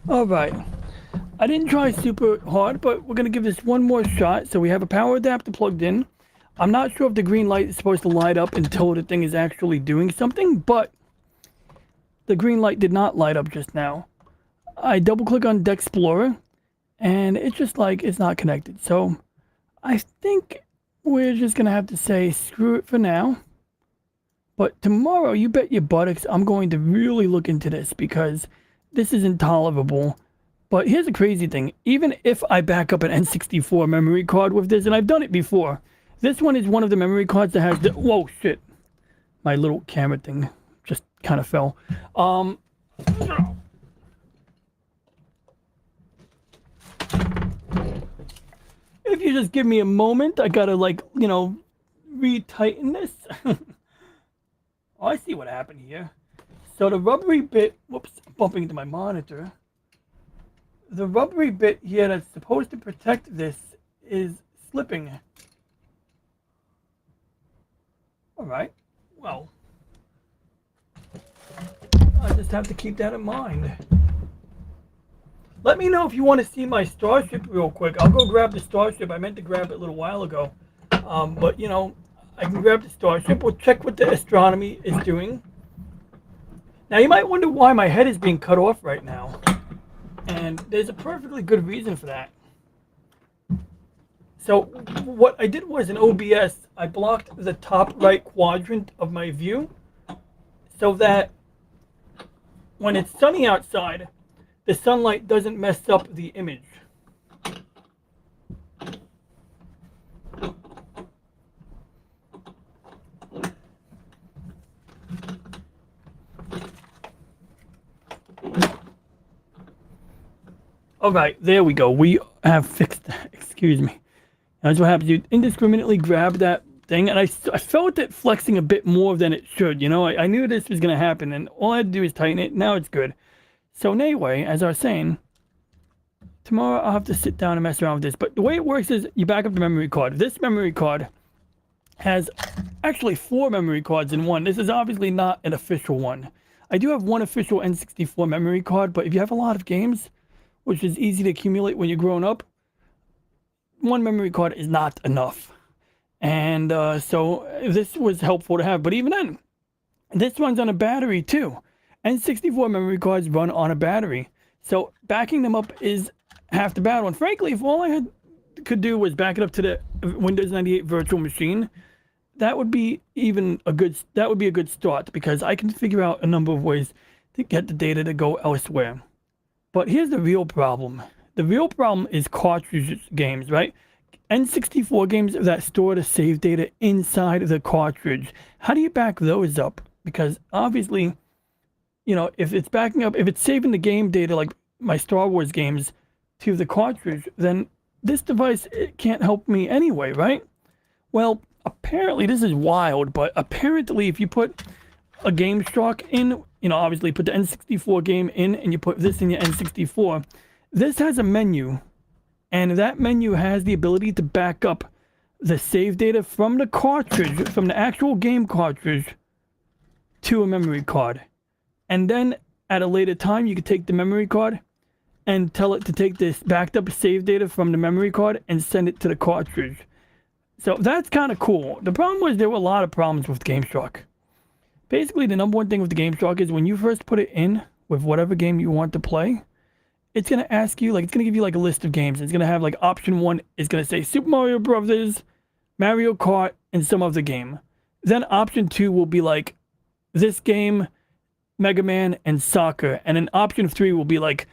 All right. I didn't try super hard, but we're going to give this one more shot. So we have a power adapter plugged in. I'm not sure if the green light is supposed to light up until the thing is actually doing something, but the green light did not light up just now. I double click on Deck Explorer and it's just like it's not connected. So I think we're just going to have to say screw it for now. But tomorrow, you bet your buttocks, I'm going to really look into this because this is intolerable. But here's the crazy thing. Even if I back up an N64 memory card with this, and I've done it before, this one is one of the memory cards that has the... Whoa, shit. My little camera thing just kind of fell. If you just give me a moment, I gotta, like, you know, retighten this. Oh, I see what happened here. So the rubbery bit, whoops, bumping into my monitor. The rubbery bit here that's supposed to protect this is slipping. All right, well, I just have to keep that in mind. Let me know if you want to see my Starship real quick. I'll go grab the Starship. I meant to grab it a little while ago. But, you know, I can grab the Starship. We'll check what the astronomy is doing. Now, you might wonder why my head is being cut off right now. And there's a perfectly good reason for that. So, what I did was in OBS, I blocked the top right quadrant of my view so that when it's sunny outside, the sunlight doesn't mess up the image. All right, there we go. We have fixed that. Excuse me. That's what happens. You indiscriminately grab that thing, and I felt it flexing a bit more than it should. You know, I knew this was going to happen, and all I had to do is tighten it. Now it's good. So anyway, as I was saying, tomorrow I'll have to sit down and mess around with this. But the way it works is you back up the memory card. This memory card has actually 4 memory cards in one. This is obviously not an official one. I do have one official N64 memory card, but if you have a lot of games, which is easy to accumulate when you're growing up, one memory card is not enough. And so this was helpful to have. But even then, this runs on a battery too. N64 memory cards run on a battery. So backing them up is half the battle. And frankly, if all I could do was back it up to the Windows 98 virtual machine, that would be a good start, because I can figure out a number of ways to get the data to go elsewhere. But here's the real problem. The real problem is cartridge games, right? N64 games that store the save data inside of the cartridge. How do you back those up? Because obviously, you know, if it's saving the game data like my Star Wars games to the cartridge, then this device, it can't help me anyway, right? Well, apparently, this is wild, but apparently if you put a game stock in, you know, obviously put the N64 game in and you put this in your N64, this has a menu, and that menu has the ability to back up the save data from the cartridge, from the actual game cartridge, to a memory card. And then at a later time, you could take the memory card and tell it to take this backed up save data from the memory card and send it to the cartridge. So that's kind of cool. The problem was there were a lot of problems with GameShock. Basically, the number one thing with the GameShock is when you first put it in with whatever game you want to play, it's going to ask you, like, it's going to give you like a list of games. It's going to have like option 1 is going to say Super Mario Brothers, Mario Kart, and some other game. Then option 2 will be like this game, Mega Man, and soccer. And then option 3 will be like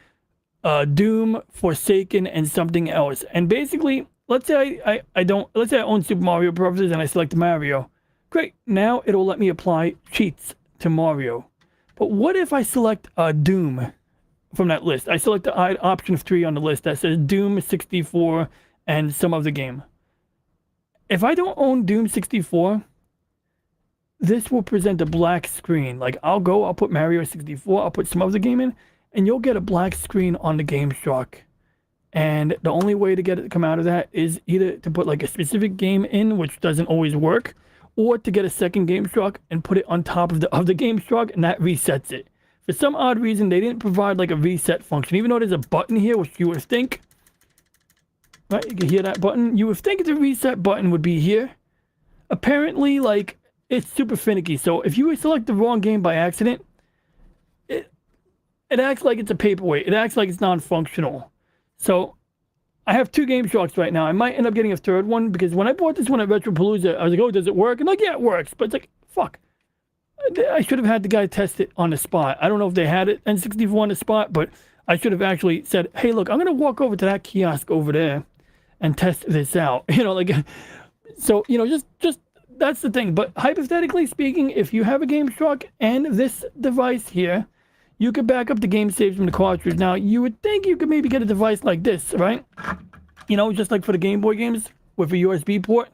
Doom, Forsaken, and something else. And basically, let's say I own Super Mario Brothers and I select Mario. Great, now it'll let me apply cheats to Mario. But what if I select Doom from that list? I select the option 3 on the list that says Doom 64 and some other game. If I don't own Doom 64, this will present a black screen. Like, I'll put Mario 64, I'll put some other game in, and you'll get a black screen on the GameShock. And the only way to get it to come out of that is either to put like a specific game in, which doesn't always work, or to get a second GameShock and put it on top of the other GameShock, and that resets it. For some odd reason, they didn't provide like a reset function, even though there's a button here, which you would think, right? You can hear that button. You would think the reset button would be here, apparently, like, it's super finicky. So if you select the wrong game by accident, it acts like it's a paperweight. It acts like it's non-functional. So I have 2 Game Sharks right now. I might end up getting a third one because when I bought this one at Retropalooza, I was like, oh, does it work? And like, yeah, it works. But it's like, fuck. I should have had the guy test it on the spot. I don't know if they had it N64 on the spot, but I should have actually said, hey, look, I'm going to walk over to that kiosk over there and test this out. Like, so, just that's the thing. But hypothetically speaking, if you have a Game Shark and this device here, you could back up the game saves from the cartridge. Now, you would think you could maybe get a device like this, right? Just like for the Game Boy games with a USB port.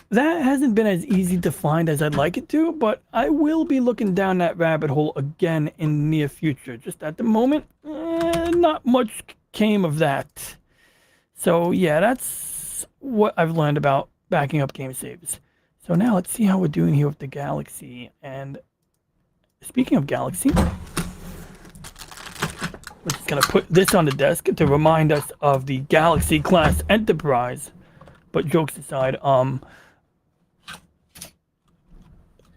That hasn't been as easy to find as I'd like it to, but I will be looking down that rabbit hole again in the near future. Just at the moment, not much came of that. So yeah, that's what I've learned about backing up game saves. So now let's see how we're doing here with the Galaxy. And speaking of Galaxy, we're just going to put this on the desk to remind us of the Galaxy class Enterprise. But jokes aside,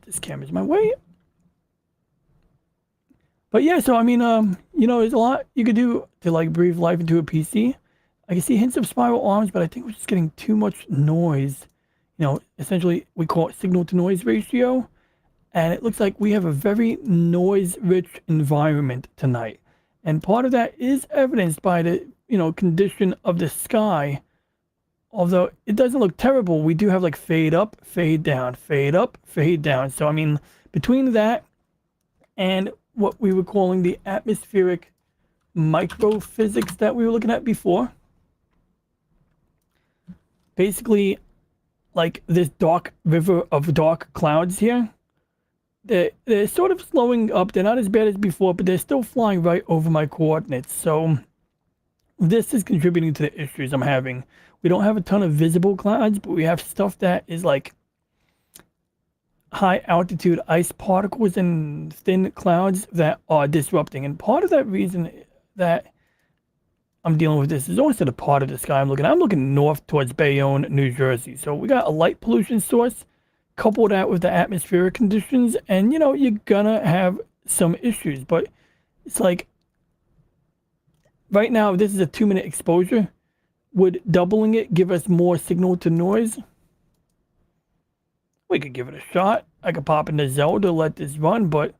this camera's my way. But yeah, so I mean, there's a lot you could do to like breathe life into a PC. I can see hints of spiral arms, but I think we're just getting too much noise. Essentially we call it signal to noise ratio. And it looks like we have a very noise-rich environment tonight. And part of that is evidenced by the, condition of the sky. Although it doesn't look terrible, we do have like fade up, fade down, fade up, fade down. So, I mean, between that and what we were calling the atmospheric microphysics that we were looking at before, basically, like this dark river of dark clouds here, they're sort of slowing up. They're not as bad as before, but they're still flying right over my coordinates. So this is contributing to the issues I'm having. We don't have a ton of visible clouds, but we have stuff that is like high altitude ice particles and thin clouds that are disrupting. And part of that reason that I'm dealing with this is also the part of the sky I'm looking at. I'm looking north towards Bayonne, New Jersey. So we got a light pollution source. Couple that with the atmospheric conditions, and you're gonna have some issues. But it's like right now, this is a 2-minute exposure. Would doubling it give us more signal to noise? We could give it a shot. I could pop into Zelda, let this run, but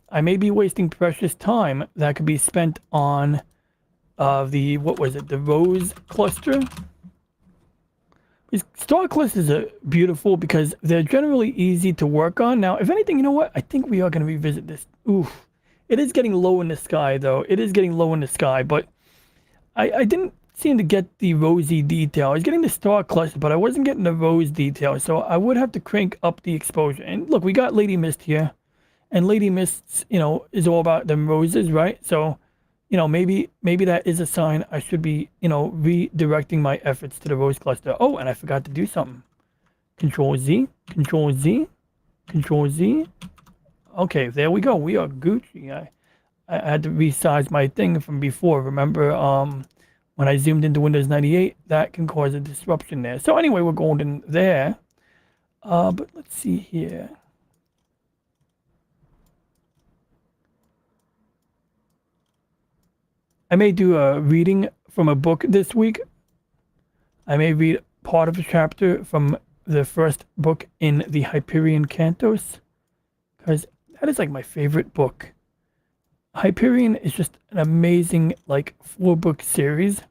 I may be wasting precious time that could be spent on the Rose cluster. These star clusters are beautiful because they're generally easy to work on. Now, if anything, you know what? I think we are going to revisit this. Oof. It is getting low in the sky, though. It is getting low in the sky, but I didn't seem to get the rosy detail. I was getting the star cluster, but I wasn't getting the rose detail, so I would have to crank up the exposure. And look, we got Lady Mist here, and Lady Mist, is all about them roses, right? So, maybe that is a sign I should be, redirecting my efforts to the rose cluster. Oh, and I forgot to do something. Control Z, Control Z, Control Z. Okay, there we go. We are Gucci. I had to resize my thing from before. Remember, when I zoomed into Windows 98, that can cause a disruption there. So anyway, we're going in there. But let's see here. I may do a reading from a book this week. I may read part of a chapter from the first book in the Hyperion Cantos, because that is like my favorite book. Hyperion is just an amazing, like, 4-book series.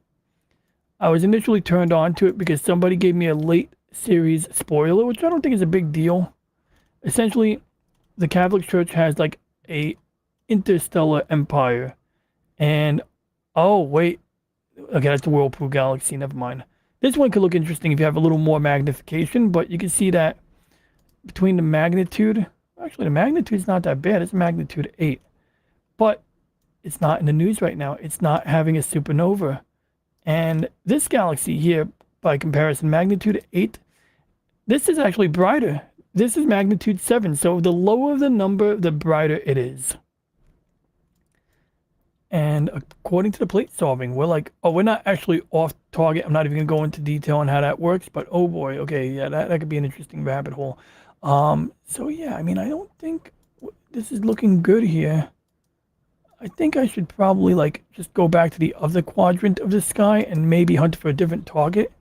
I was initially turned on to it because somebody gave me a late series spoiler, which I don't think is a big deal. Essentially, the Catholic Church has like a interstellar empire, and oh wait, okay, that's the Whirlpool Galaxy. Never mind. This one could look interesting if you have a little more magnification, but you can see that between the magnitude, actually the magnitude's not that bad. It's magnitude 8, but it's not in the news right now. It's not having a supernova. And this galaxy here, by comparison, magnitude 8, this is actually brighter. This is magnitude 7. So the lower the number, the brighter it is. And according to the plate solving, we're like, oh, we're not actually off target. I'm not even gonna go into detail on how that works, but oh boy, okay, yeah, that could be an interesting rabbit hole. So yeah, I mean, I don't think this is looking good here. I think I should probably like just go back to the other quadrant of the sky and maybe hunt for a different target.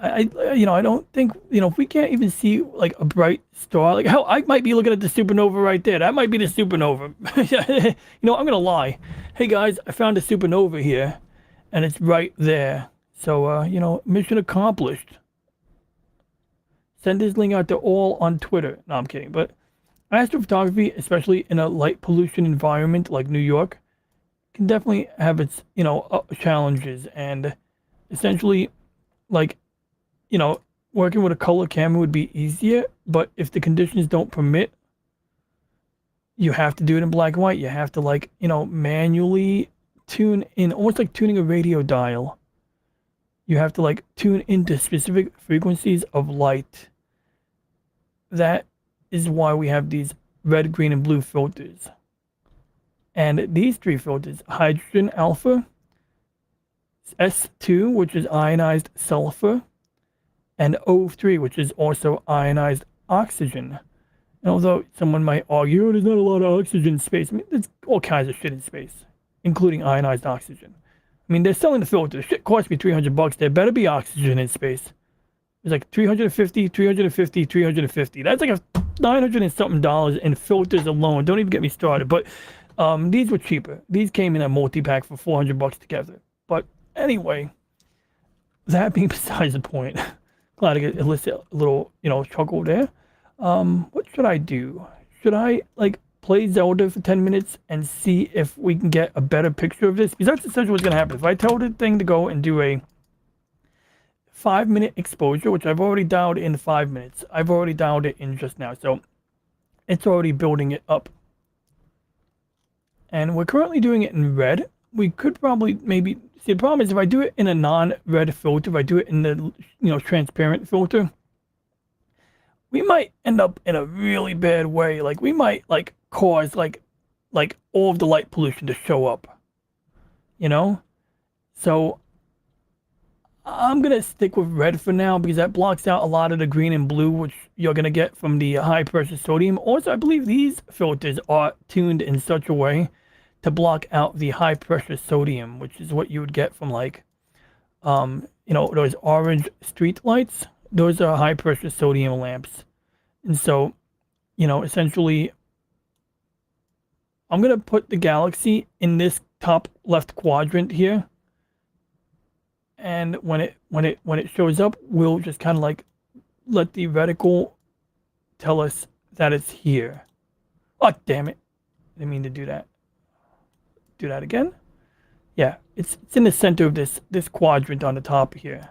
I don't think, if we can't even see like a bright star, like hell, I might be looking at the supernova right there. That might be the supernova. I'm gonna lie. Hey guys, I found a supernova here, and it's right there. So, mission accomplished. Send this link out to all on Twitter. No, I'm kidding. But astrophotography, especially in a light pollution environment like New York, can definitely have its, challenges. And essentially, like, you know, working with a color camera would be easier, but if the conditions don't permit, you have to do it in black and white. You have to like, manually tune in, almost like tuning a radio dial. You have to like tune into specific frequencies of light. That is why we have these red, green, and blue filters. And these three filters, hydrogen alpha, S2, which is ionized sulfur, and O3, which is also ionized oxygen. And although someone might argue, there's not a lot of oxygen in space, I mean, there's all kinds of shit in space, including ionized oxygen. I mean, they're selling the filter. The shit cost me $300. There better be oxygen in space. It's like 350, 350, 350. That's like a 900 and something dollars in filters alone. Don't even get me started. But these were cheaper. These came in a multi-pack for $400 together. But anyway, that being besides the point, glad to get elicit a little, chuckle there. What should I do? Should I like play Zelda for 10 minutes and see if we can get a better picture of this? Because that's essentially what's gonna happen. If I tell the thing to go and do a 5-minute exposure, which I've already dialed in 5 minutes. I've already dialed it in just now, so it's already building it up. And we're currently doing it in red. We could probably maybe see, the problem is if I do it in a non-red filter, if I do it in the transparent filter, we might end up in a really bad way. Like we might like cause like all of the light pollution to show up. So I'm gonna stick with red for now because that blocks out a lot of the green and blue, which you're gonna get from the high pressure sodium. Also, I believe these filters are tuned in such a way to block out the high pressure sodium, which is what you would get from like those orange street lights. Those are high pressure sodium lamps. And so, essentially I'm gonna put the galaxy in this top left quadrant here. And when it shows up, we'll just kind of like let the reticle tell us that it's here. Oh damn it. I didn't mean to do that. Do that again. Yeah, it's in the center of this quadrant on the top here.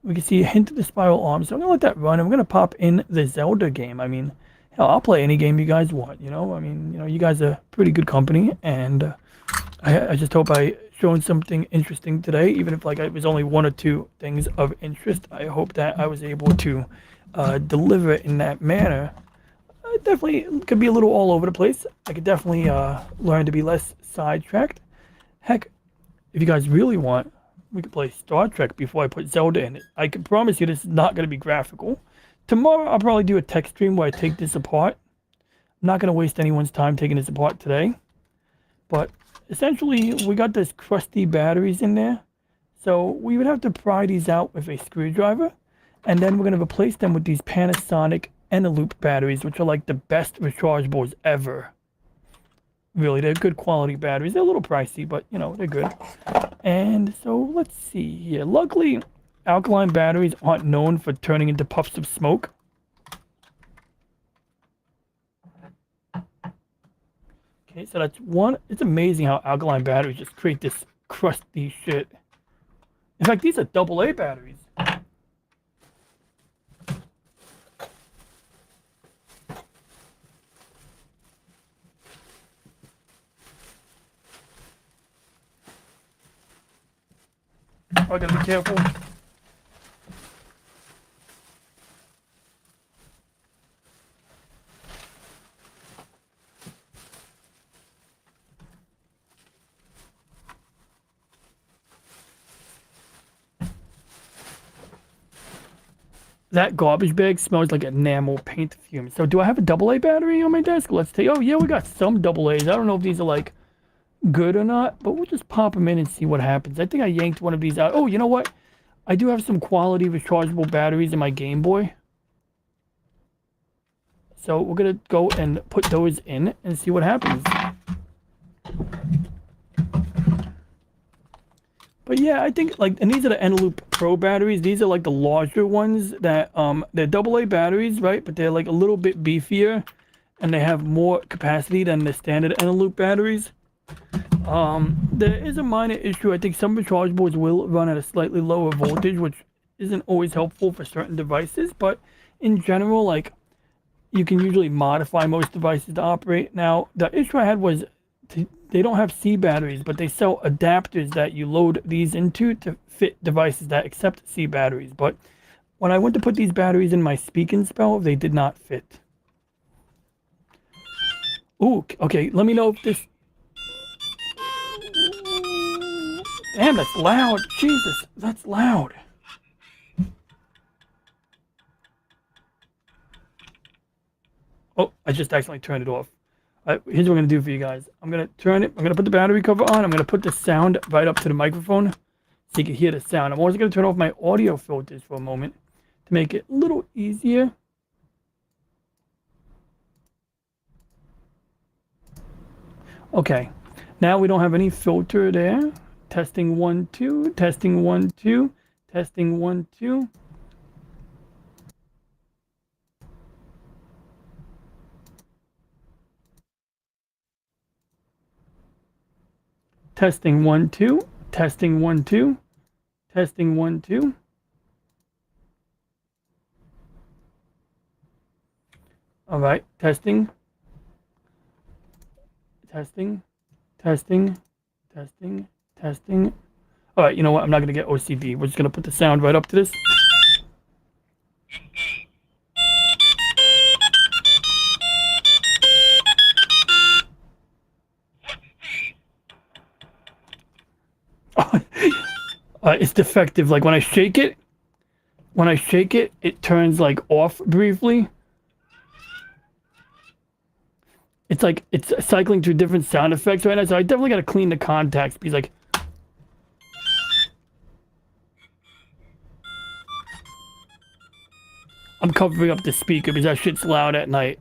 We can see a hint of the spiral arm. So I'm gonna let that run. I'm gonna pop in the Zelda game. I mean, hell, I'll play any game you guys want, I mean, you guys are pretty good company, and I just hope I shown something interesting today, even if like it was only one or two things of interest. I hope that I was able to deliver it in that manner. Definitely could be a little all over the place. I could definitely learn to be less sidetracked. Heck, if you guys really want, we could play Star Trek before I put Zelda in it. I can promise you this is not going to be graphical. Tomorrow I'll probably do a tech stream where I take this apart. I'm not going to waste anyone's time taking this apart today. But essentially, we got this crusty batteries in there. So we would have to pry these out with a screwdriver. And then we're going to replace them with these Panasonic Eneloop batteries, which are like the best rechargeables ever. Really, they're good quality batteries. They're a little pricey, but they're good. And so let's see here. Luckily, alkaline batteries aren't known for turning into puffs of smoke. Okay, so that's one. It's amazing how alkaline batteries just create this crusty shit. In fact, these are AA batteries. I gotta be careful. that garbage bag smells like enamel paint fumes. So do I have a AA battery on my desk? Let's take. Oh yeah, we got some AA's. I don't know if these are like good or not, but we'll just pop them in and see what happens. I think I yanked one of these out. Oh, you know what? I do have some quality rechargeable batteries in my Game Boy. So we're gonna go and put those in and see what happens. But yeah, I think like, and these are the Eneloop Pro batteries. These are like the larger ones that they're AA batteries, right? But they're like a little bit beefier, and they have more capacity than the standard Eneloop batteries. There is a minor issue. I think some rechargeables will run at a slightly lower voltage, which isn't always helpful for certain devices. But in general, like, you can usually modify most devices to operate. Now, the issue I had was they don't have C batteries, but they sell adapters that you load these into to fit devices that accept C batteries. But when I went to put these batteries in my Speak and Spell, they did not fit. Ooh, okay, let me know if this... Damn, that's loud. Jesus, that's loud. Oh, I just accidentally turned it off. Here's what I'm going to do for you guys. I'm going to turn it. I'm going to put the battery cover on. I'm going to put the sound right up to the microphone so you can hear the sound. I'm also going to turn off my audio filters for a moment to make it a little easier. Okay. Now we don't have any filter there. Testing 1, 2. Testing 1, 2. Testing 1, 2. Testing 1, 2. Testing 1, 2. Testing 1, 2. All right. Testing. Testing. Testing. Testing. Testing. All right. You know what? I'm not going to get OCD. We're just going to put the sound right up to this. It's defective. Like when I shake it, it turns like off briefly. It's like it's cycling through different sound effects right now. So I definitely got to clean the contacts because like I'm covering up the speaker because that shit's loud at night.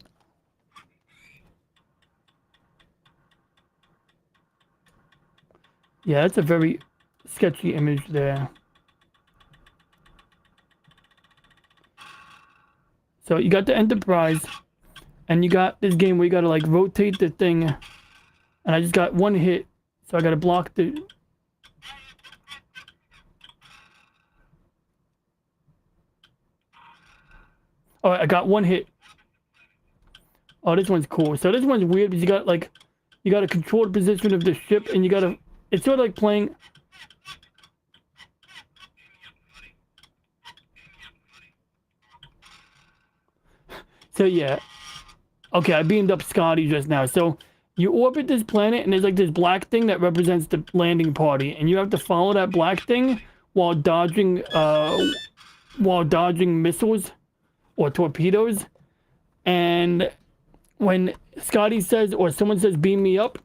Yeah, that's a very sketchy image there. So you got the Enterprise, and you got this game where you got to like rotate the thing, and I just got one hit, so I got to block the... All right, I got one hit. Oh, this one's cool. So this one's weird because you got to control the position of the ship, and you got to... It's sort of like playing... So yeah. Okay, I beamed up Scotty just now. So you orbit this planet, and there's like this black thing that represents the landing party, and you have to follow that black thing while dodging missiles or torpedoes. And when Scotty says, or someone says, beam me up,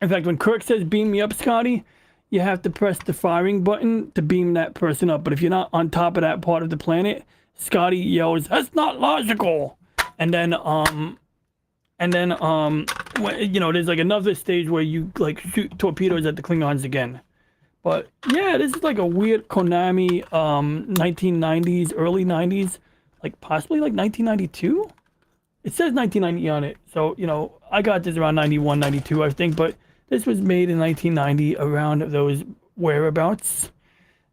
in fact, when Kirk says, beam me up, Scotty, you have to press the firing button to beam that person up. But if you're not on top of that part of the planet, Scotty yells, "That's not logical!" And then, you know, there's like another stage where you like shoot torpedoes at the Klingons again. But yeah, this is like a weird Konami 1990s, early 90s, like possibly like 1992. It says 1990 on it, so you know I got this around 91, 92, I think. But this was made in 1990, around those whereabouts.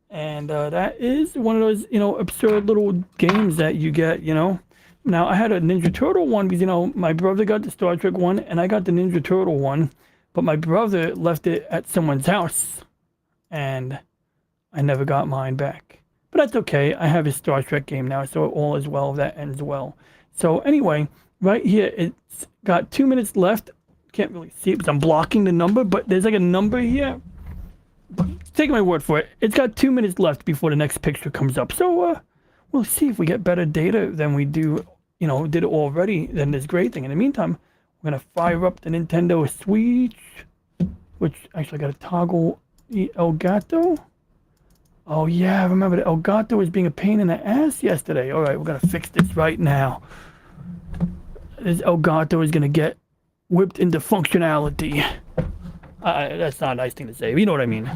And that is one of those, you know, absurd little games that you get, you know. Now, I had a Ninja Turtle one because, you know, my brother got the Star Trek one and I got the Ninja Turtle one. But my brother left it at someone's house and I never got mine back. But that's okay. I have his Star Trek game now, so all is well. That ends well. So anyway, right here, it's got 2 minutes left. Can't really see it because I'm blocking the number, but there's like a number here. But take my word for it. It's got 2 minutes left before the next picture comes up. So, we'll see if we get better data than we do, did already, then this great thing. In the meantime, we're going to fire up the Nintendo Switch, which actually I got to toggle the Elgato. Oh yeah, I remember the Elgato was being a pain in the ass yesterday. All right, we're going to fix this right now. This Elgato is going to get whipped into functionality. That's not a nice thing to say, but you know what I mean.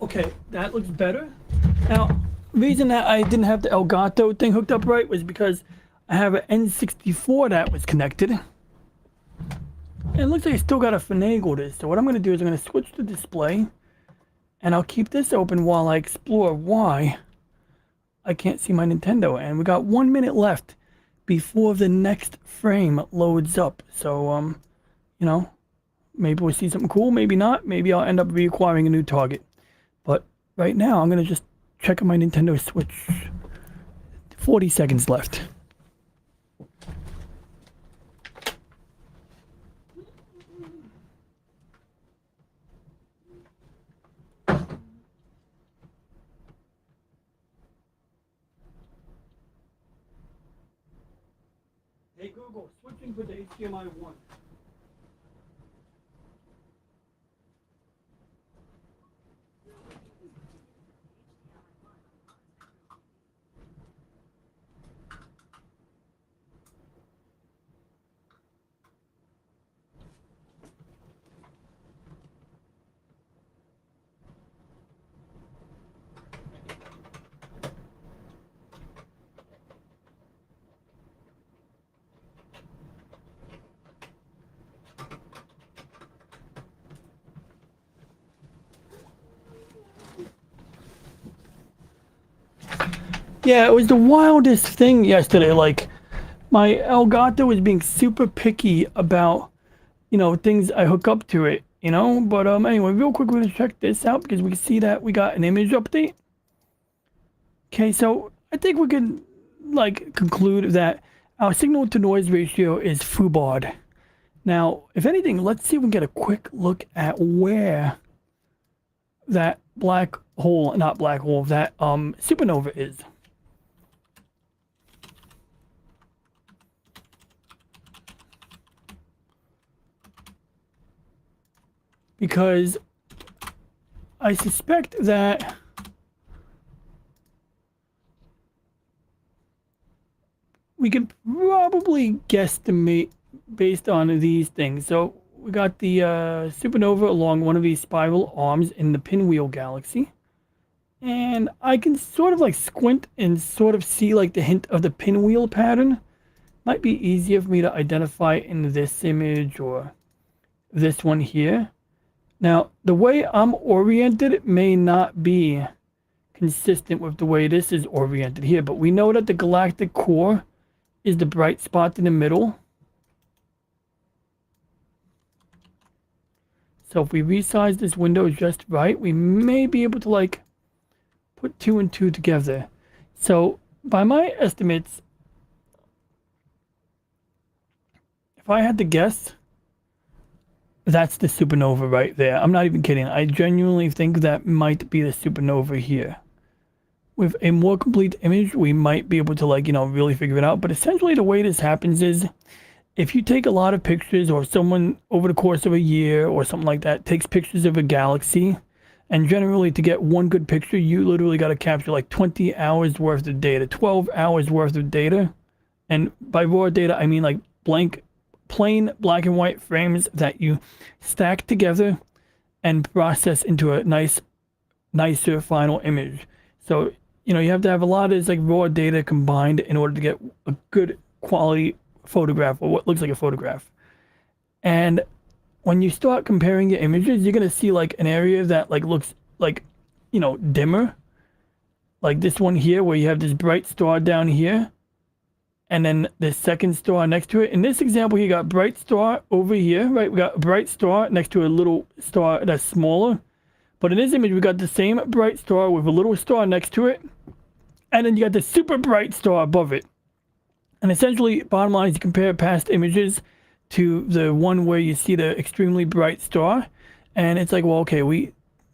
Okay, that looks better. Now, reason that I didn't have the Elgato thing hooked up right was because I have an N64 that was connected. And it looks like I still got to finagle this. So what I'm going to do is I'm going to switch the display. And I'll keep this open while I explore why I can't see my Nintendo. And we got 1 minute left before the next frame loads up. So, maybe we'll see something cool, maybe not. Maybe I'll end up reacquiring a new target. But right now, I'm going to just check on my Nintendo Switch. 40 seconds left. Hey Google, switching for the HDMI 1. Yeah, it was the wildest thing yesterday. Like, my Elgato was being super picky about, things I hook up to it, But anyway, real quick, we're gonna check this out because we see that we got an image update. Okay, so I think we can conclude that our signal to noise ratio is foobarred. Now, if anything, let's see if we can get a quick look at where that that supernova is. Because I suspect that we can probably guesstimate based on these things. So we got the supernova along one of these spiral arms in the Pinwheel Galaxy. And I can sort of squint and sort of see the hint of the pinwheel pattern. Might be easier for me to identify in this image or this one here. Now, the way I'm oriented may not be consistent with the way this is oriented here, but we know that the galactic core is the bright spot in the middle. So if we resize this window just right, we may be able to put 2 and 2 together. So by my estimates, if I had to guess, that's the supernova right there. I'm not even kidding. I genuinely think that might be the supernova here. With a more complete image, we might be able to really figure it out. But essentially the way this happens is if you take a lot of pictures, or someone over the course of a year or something like that takes pictures of a galaxy, and generally to get one good picture, you literally got to capture 20 hours worth of data, 12 hours worth of data. And by raw data, I mean plain black and white frames that you stack together and process into a nicer final image. So, you have to have a lot of this raw data combined in order to get a good quality photograph, or what looks like a photograph. And when you start comparing your images, you're going to see an area that looks dimmer. Like this one here where you have this bright star down here, and then the second star next to it. In this example, you got bright star over here, right? We got a bright star next to a little star that's smaller. But in this image, we got the same bright star with a little star next to it. And then you got the super bright star above it. And essentially, bottom line is you compare past images to the one where you see the extremely bright star. And it's like, well, okay, we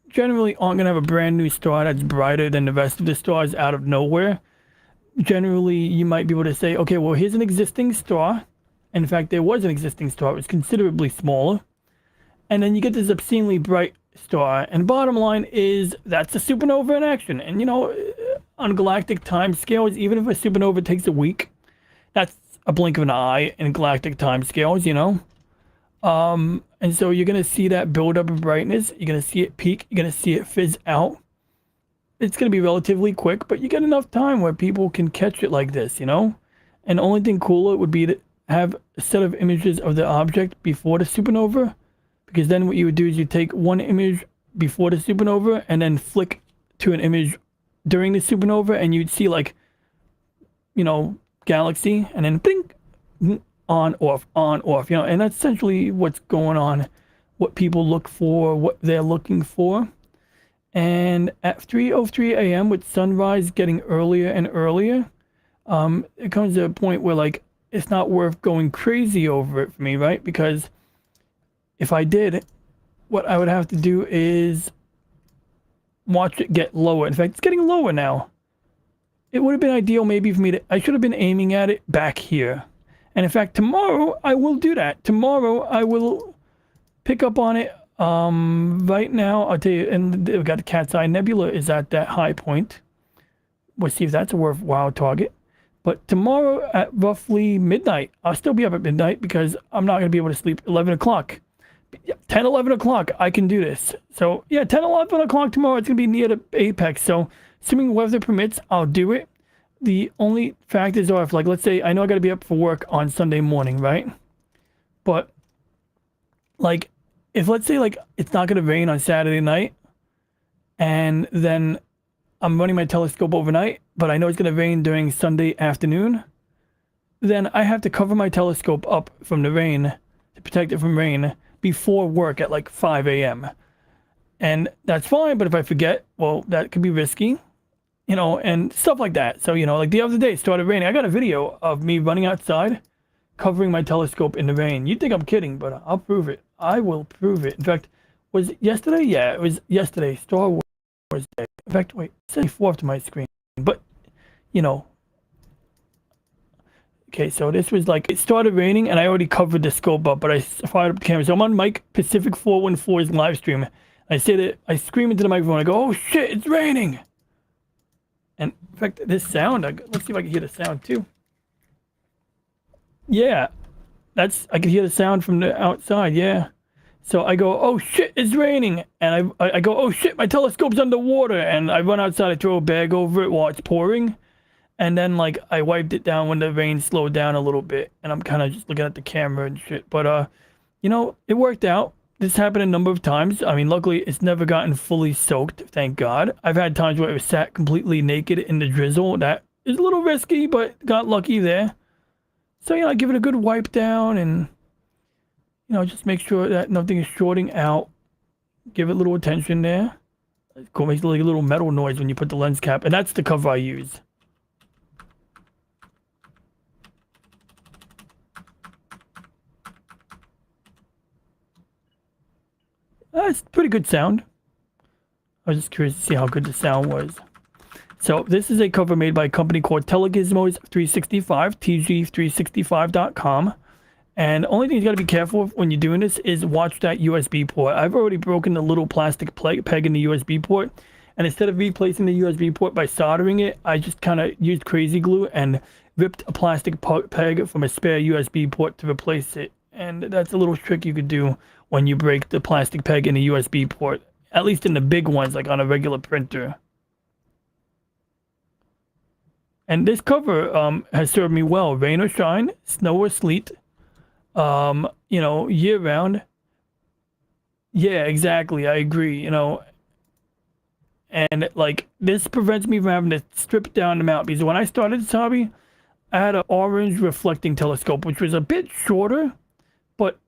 generally aren't going to have a brand new star that's brighter than the rest of the stars out of nowhere. Generally, you might be able to say, okay, well, here's an existing star. In fact, there was an existing star. It was considerably smaller. And then you get this obscenely bright star. And bottom line is that's a supernova in action. And, you know, on galactic time scales, even if a supernova takes a week, that's a blink of an eye in galactic time scales, you know. And so you're going to see that build up of brightness. You're going to see it peak. You're going to see it fizz out. It's going to be relatively quick, but you get enough time where people can catch it like this, you know. And the only thing cooler would be to have a set of images of the object before the supernova, because then what you would do is you take one image before the supernova and then flick to an image during the supernova, and you'd see, like, you know, galaxy, and then blink, on, off, you know. And that's essentially what's going on, what people look for, what they're looking for. And at 3:03 a.m. with sunrise getting earlier and earlier, it comes to a point where, like, it's not worth going crazy over it for me, right? Because if I did, what I would have to do is watch it get lower. In fact, it's getting lower now. It would have been ideal maybe for me to, I should have been aiming at it back here. And in fact, tomorrow I will do that. Tomorrow I will pick up on it. Right now, I'll tell you, and we've got the Cat's Eye Nebula is at that high point. We'll see if that's a worthwhile target. But tomorrow at roughly midnight, I'll still be up at midnight because I'm not going to be able to sleep 11 o'clock. 10, 11 o'clock, I can do this. So, yeah, 10, 11 o'clock tomorrow, it's going to be near the apex. So, assuming weather permits, I'll do it. The only factors are, if, like, let's say, I know I got to be up for work on Sunday morning, right? But, like, if, let's say, like, it's not going to rain on Saturday night, and then I'm running my telescope overnight, but I know it's going to rain during Sunday afternoon, then I have to cover my telescope up from the rain to protect it from rain before work at like 5 a.m. And that's fine, but if I forget, well, that could be risky, you know, and stuff like that. So, you know, like the other day it started raining. I got a video of me running outside, covering my telescope in the rain. You'd think I'm kidding, but I'll prove it. I will prove it. In fact, was it yesterday? Yeah, it was yesterday, Star Wars Day. In fact, wait, it's 74 to my screen. But, you know, okay, so this was like, it started raining and I already covered the scope up, but I fired up the camera. So I'm on Mike Pacific 414's live stream. I say that, I scream into the microphone. I go, oh shit, it's raining. And in fact, this sound, let's see if I can hear the sound too. Yeah, I can hear the sound from the outside, yeah. So I go, oh shit, it's raining. And I go, oh shit, my telescope's underwater. And I run outside, I throw a bag over it while it's pouring. And then, like, I wiped it down when the rain slowed down a little bit. And I'm kind of just looking at the camera and shit. But, you know, it worked out. This happened a number of times. I mean, luckily, it's never gotten fully soaked, thank God. I've had times where it was sat completely naked in the drizzle. That is a little risky, but got lucky there. So, you know, I give it a good wipe down and, you know, just make sure that nothing is shorting out. Give it a little attention there. It makes like a little metal noise when you put the lens cap. And that's the cover I use. That's pretty good sound. I was just curious to see how good the sound was. So this is a cover made by a company called Telegizmos 365, tg365.com. And the only thing you got to be careful of when you're doing this is watch that USB port. I've already broken the little plastic peg in the USB port. And instead of replacing the USB port by soldering it, I just kind of used crazy glue and ripped a plastic peg from a spare USB port to replace it. And that's a little trick you could do when you break the plastic peg in the USB port. At least in the big ones, like on a regular printer. And this cover has served me well. Rain or shine, snow or sleet, you know, year round. Yeah, exactly. I agree, you know. And, like, this prevents me from having to strip down the mount. Because when I started this hobby, I had an orange reflecting telescope, which was a bit shorter, but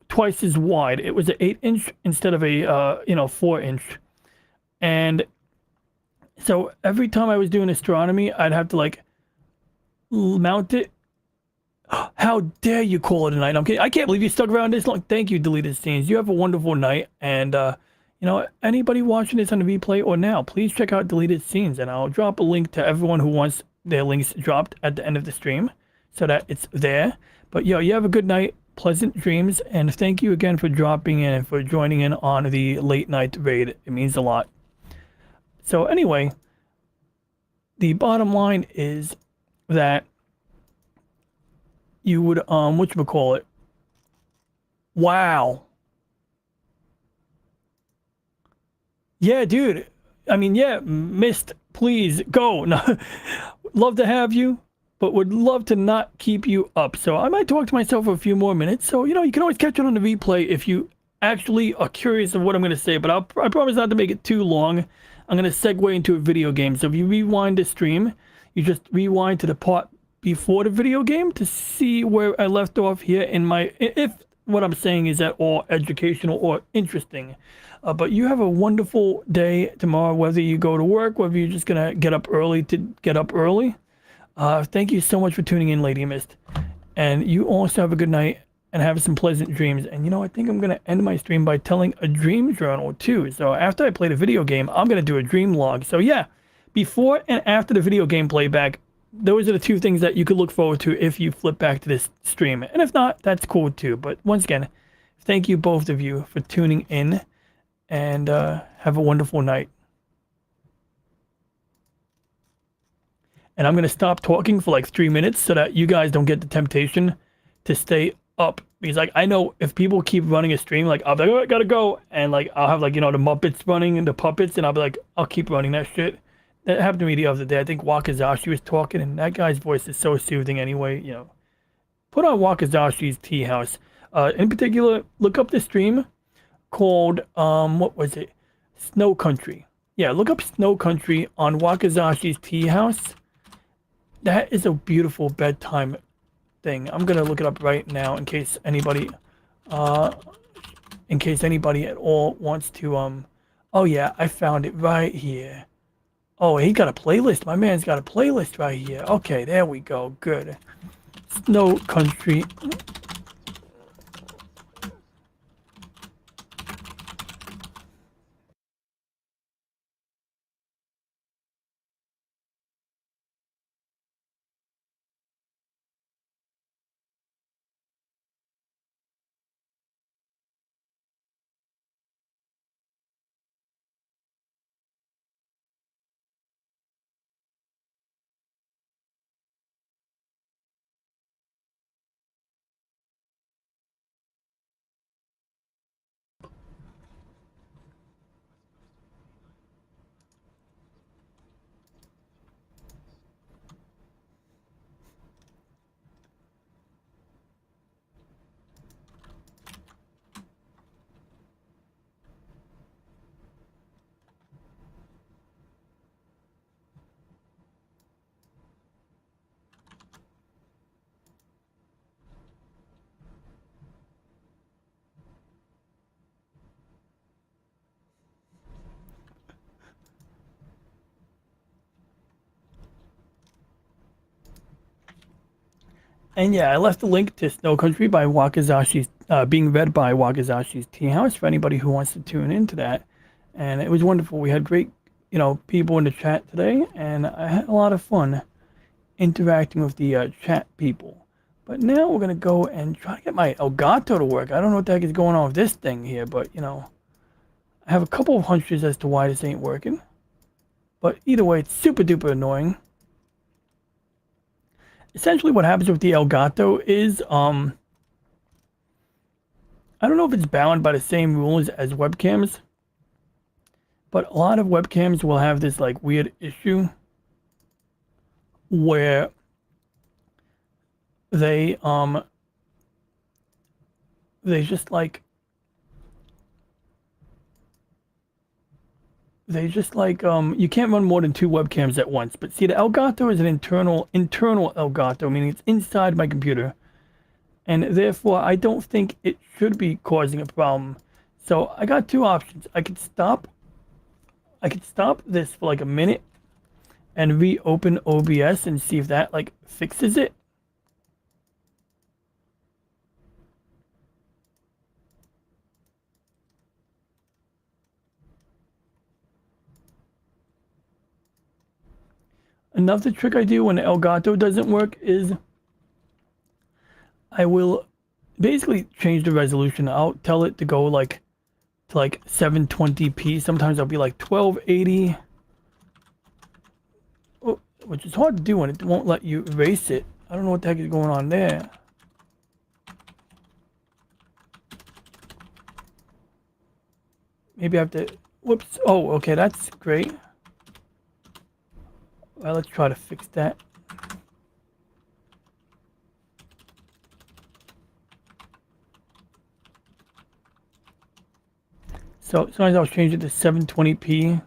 twice as wide. It was an 8-inch instead of a, you know, 4-inch. And so every time I was doing astronomy, I'd have to like mount it. How dare you call it a night? I'm kidding. I can't believe you stuck around this long. Thank you, Deleted Scenes. You have a wonderful night. And, anybody watching this on the replay or now, please check out Deleted Scenes. And I'll drop a link to everyone who wants their links dropped at the end of the stream so that it's there. But, you have a good night. Pleasant dreams. And thank you again for dropping in and for joining in on the late night raid. It means a lot. So, anyway, the bottom line is that you would whatchamacallit. Wow. Yeah, dude. I mean, yeah, missed, please go. No, love to have you, but would love to not keep you up. So I might talk to myself for a few more minutes. So, you can always catch it on the replay if you actually are curious of what I'm going to say, but I promise not to make it too long. I'm going to segue into a video game. So if you rewind the stream, you just rewind to the part before the video game to see where I left off here if what I'm saying is at all educational or interesting. But you have a wonderful day tomorrow, whether you go to work, whether you're just going to get up early to get up early. Thank you so much for tuning in, Lady Mist. And you also have a good night and have some pleasant dreams. And I think I'm going to end my stream by telling a dream journal too. So after I play the video game, I'm going to do a dream log. So yeah, before and after the video game playback, those are the two things that you could look forward to if you flip back to this stream. And if not, that's cool too. But once again, thank you both of you for tuning in and have a wonderful night. And I'm going to stop talking for like 3 minutes so that you guys don't get the temptation to stay up. Because like I know if people keep running a stream, like I'll be like, oh, I gotta go. And like I'll have like, the Muppets running and the puppets, and I'll be like, I'll keep running that shit. That happened to me the other day. I think Wakazashi was talking, and that guy's voice is so soothing anyway. Put on Wakazashi's Tea House. In particular, look up the stream called, what was it? Snow Country. Yeah, look up Snow Country on Wakazashi's Tea House. That is a beautiful bedtime thing. I'm gonna look it up right now in case anybody at all wants to, oh yeah, I found it right here. Oh, he got a playlist. My man's got a playlist right here. Okay, there we go. Good. Snow Country. And yeah, I left the link to Snow Country by Wakazashi's, being read by Wakazashi's Tea House for anybody who wants to tune into that. And it was wonderful. We had great, people in the chat today, and I had a lot of fun interacting with the chat people. But now we're going to go and try to get my Elgato to work. I don't know what the heck is going on with this thing here, but, I have a couple of hunches as to why this ain't working. But either way, it's super duper annoying. Essentially what happens with the Elgato is, I don't know if it's bound by the same rules as webcams, but a lot of webcams will have this like weird issue where they just like you can't run more than 2 webcams at once. But see, the Elgato is an internal Elgato, meaning it's inside my computer, and therefore I don't think it should be causing a problem. So I got 2 options. I could I could stop this for like a minute and reopen OBS and see if that like fixes it. Another trick I do when Elgato doesn't work is I will basically change the resolution. I'll tell it to go like to like 720p. Sometimes I'll be like 1280, which is hard to do when it won't let you erase it. I don't know what the heck is going on there. Maybe I have to, whoops. Oh, okay, that's great. Well, let's try to fix that. So sometimes I'll change it to 720p.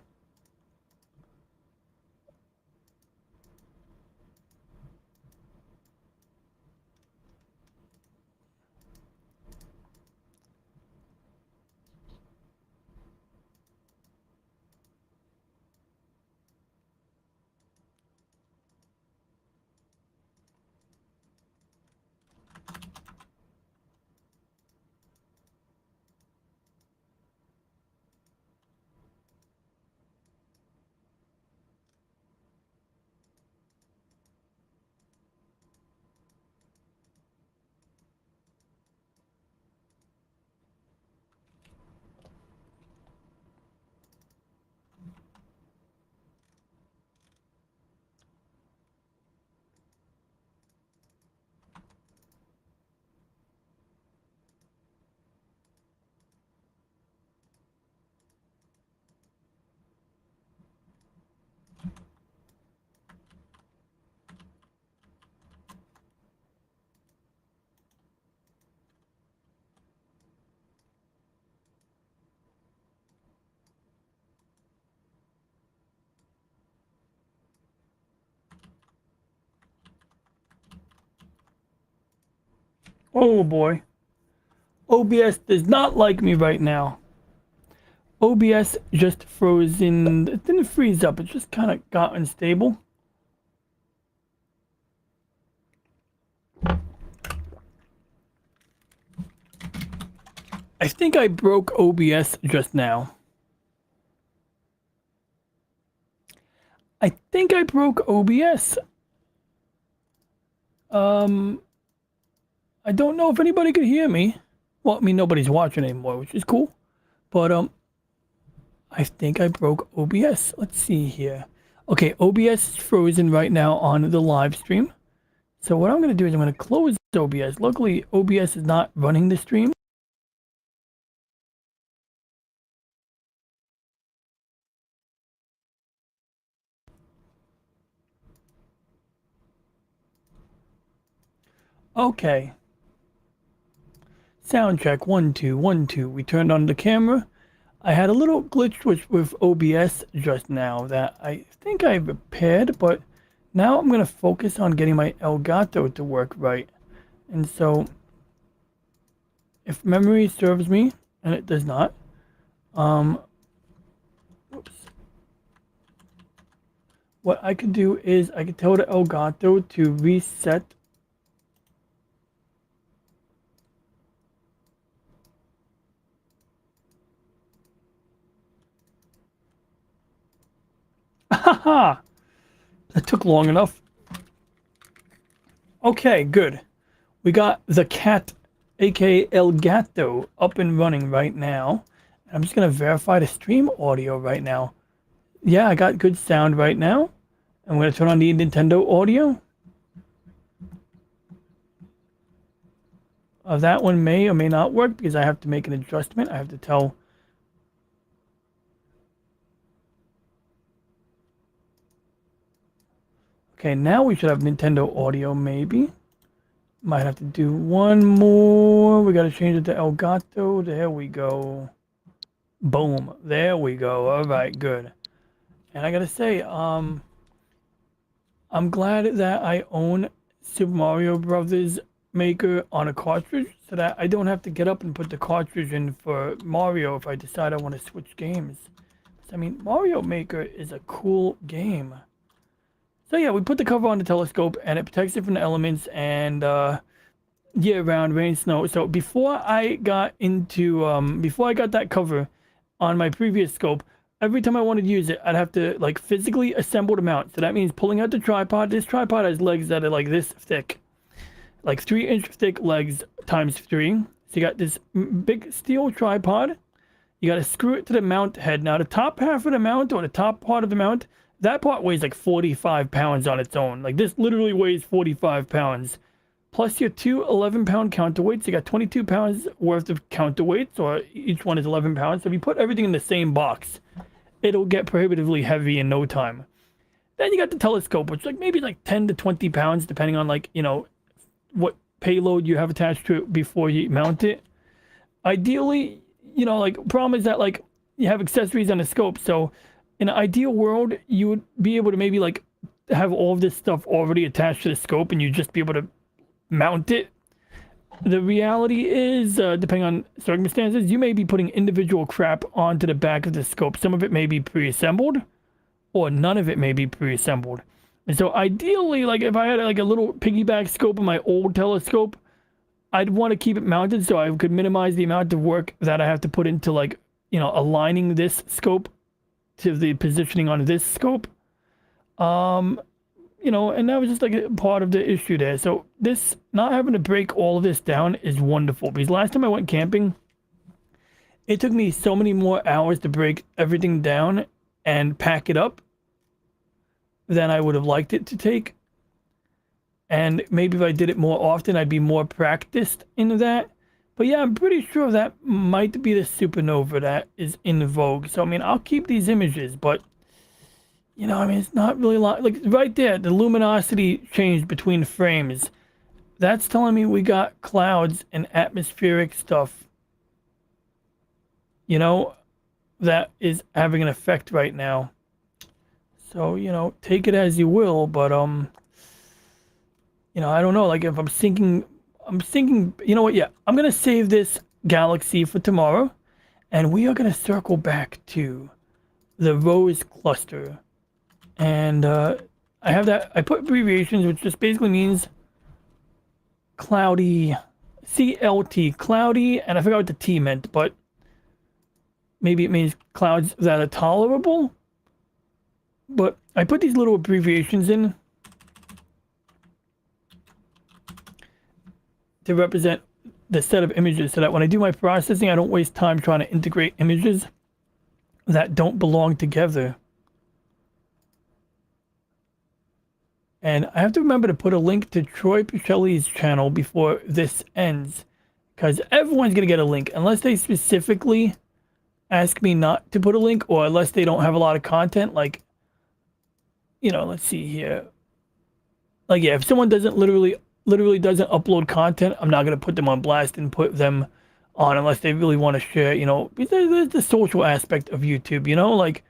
Oh boy. OBS does not like me right now. OBS just frozen. It didn't freeze up. It just kind of got unstable. I think I broke OBS just now. I think I broke OBS. I don't know if anybody could hear me. Well, I mean, nobody's watching anymore, which is cool. But I think I broke OBS. Let's see here. Okay, OBS is frozen right now on the live stream. So what I'm going to do is I'm going to close OBS. Luckily, OBS is not running the stream. Okay. Sound check, 1 2 1 2. We turned on the camera. I had a little glitch with OBS just now that I think I repaired, but now I'm going to focus on getting my Elgato to work right. And so, if memory serves me, and it does not, whoops. What I could do is I could tell the Elgato to reset. Haha! That took long enough. Okay, good. We got the cat, aka Elgato, up and running right now. I'm just going to verify the stream audio right now. Yeah, I got good sound right now. I'm going to turn on the Nintendo audio. That one may or may not work because I have to make an adjustment. I have to tell. Okay, now we should have Nintendo audio maybe. Might have to do one more. We got to change it to Elgato. There we go. Boom. There we go. All right, good. And I got to say, I'm glad that I own Super Mario Brothers Maker on a cartridge so that I don't have to get up and put the cartridge in for Mario if I decide I want to switch games. I mean, Mario Maker is a cool game. So yeah, we put the cover on the telescope and it protects it from the elements and year-round rain, snow. So before I got that cover on my previous scope, every time I wanted to use it, I'd have to like physically assemble the mount. So that means pulling out the tripod. This tripod has legs that are like this thick, like 3-inch thick legs times 3. So you got this big steel tripod. You got to screw it to the mount head. Now the top half of the mount, or the top part of the mount, that part weighs like 45 pounds on its own. Like this literally weighs 45 pounds. Plus your two 11-pound counterweights. You got 22 pounds worth of counterweights, or each one is 11 pounds. So if you put everything in the same box, it'll get prohibitively heavy in no time. Then you got the telescope, which like maybe like 10 to 20 pounds, depending on like, you know, what payload you have attached to it before you mount it. Ideally, you know, like problem is that like you have accessories on the scope. So in an ideal world, you would be able to maybe like have all of this stuff already attached to the scope and you just be able to mount it. The reality is, depending on circumstances, you may be putting individual crap onto the back of the scope. Some of it may be pre-assembled, or none of it may be pre-assembled. And so ideally, like if I had like a little piggyback scope in my old telescope, I'd want to keep it mounted so I could minimize the amount of work that I have to put into like, you know, aligning this scope to the positioning on this scope. You know, and that was just like a part of the issue there. So this, not having to break all of this down is wonderful, because last time I went camping, it took me so many more hours to break everything down and pack it up than I would have liked it to take. And maybe if I did it more often, I'd be more practiced in that. But yeah, I'm pretty sure that might be the supernova that is in vogue. So, I mean, I'll keep these images, but you know, I mean, it's not really a lot. Like right there, the luminosity changed between frames. That's telling me we got clouds and atmospheric stuff, you know, that is having an effect right now. So, you know, take it as you will, but you know, I don't know, like if I'm thinking, you know what? Yeah, I'm going to save this galaxy for tomorrow, and we are going to circle back to the Rose cluster. And I have that, I put abbreviations, which just basically means cloudy, CLT, cloudy, and I forgot what the T meant, but maybe it means clouds that are tolerable. But I put these little abbreviations in to represent the set of images so that when I do my processing, I don't waste time trying to integrate images that don't belong together. And I have to remember to put a link to Troy Pichelli's channel before this ends, because everyone's going to get a link unless they specifically ask me not to put a link, or unless they don't have a lot of content. Like, you know, let's see here. Like, yeah, if someone doesn't literally doesn't upload content, I'm not going to put them on blast and put them on unless they really want to share, you know, there's the social aspect of YouTube, you know, like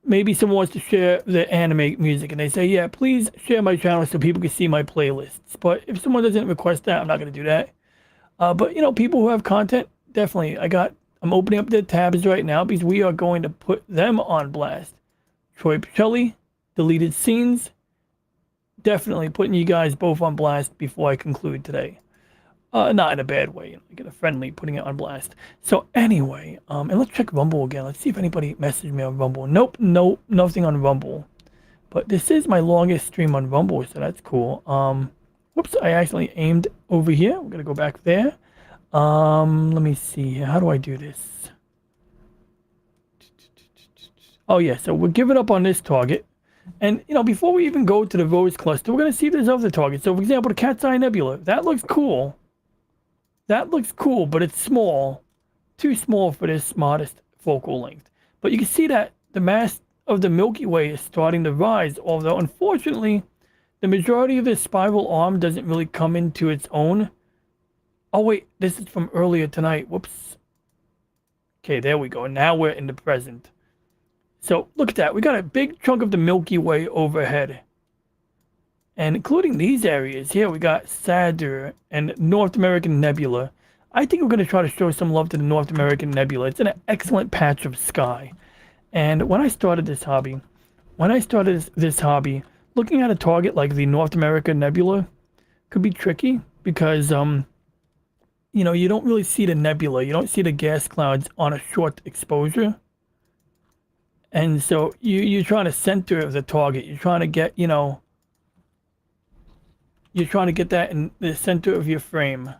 maybe someone wants to share the anime music and they say, yeah, please share my channel so people can see my playlists. But if someone doesn't request that, I'm not going to do that. But, you know, people who have content, definitely. I'm opening up the tabs right now because we are going to put them on blast. Troy Pichelli, deleted scenes. Definitely putting you guys both on blast before I conclude today. Not in a bad way, you know, like in a friendly, putting it on blast. So anyway, and let's check Rumble again. Let's see if anybody messaged me on Rumble. Nope, nothing on Rumble. But this is my longest stream on Rumble, so that's cool. Whoops, I accidentally aimed over here. We're gonna go back there. Let me see here. How do I do this? Oh yeah, so we're giving up on this target. And, you know, before we even go to the Rose cluster, we're going to see if there's other targets. So, for example, the Cat's Eye Nebula. That looks cool. That looks cool, but it's small. Too small for this modest focal length. But you can see that the mass of the Milky Way is starting to rise, although, unfortunately, the majority of this spiral arm doesn't really come into its own. Oh, wait. This is from earlier tonight. Whoops. Okay, there we go. Now we're in the present. So look at that. We got a big chunk of the Milky Way overhead. And including these areas here, we got Saturn and North American Nebula. I think we're going to try to show some love to the North American Nebula. It's an excellent patch of sky. And when I started this hobby, looking at a target like the North America Nebula could be tricky because you don't really see the nebula, you don't see the gas clouds on a short exposure. And so you're trying to center the target. You're trying to get, you're trying to get that in the center of your frame.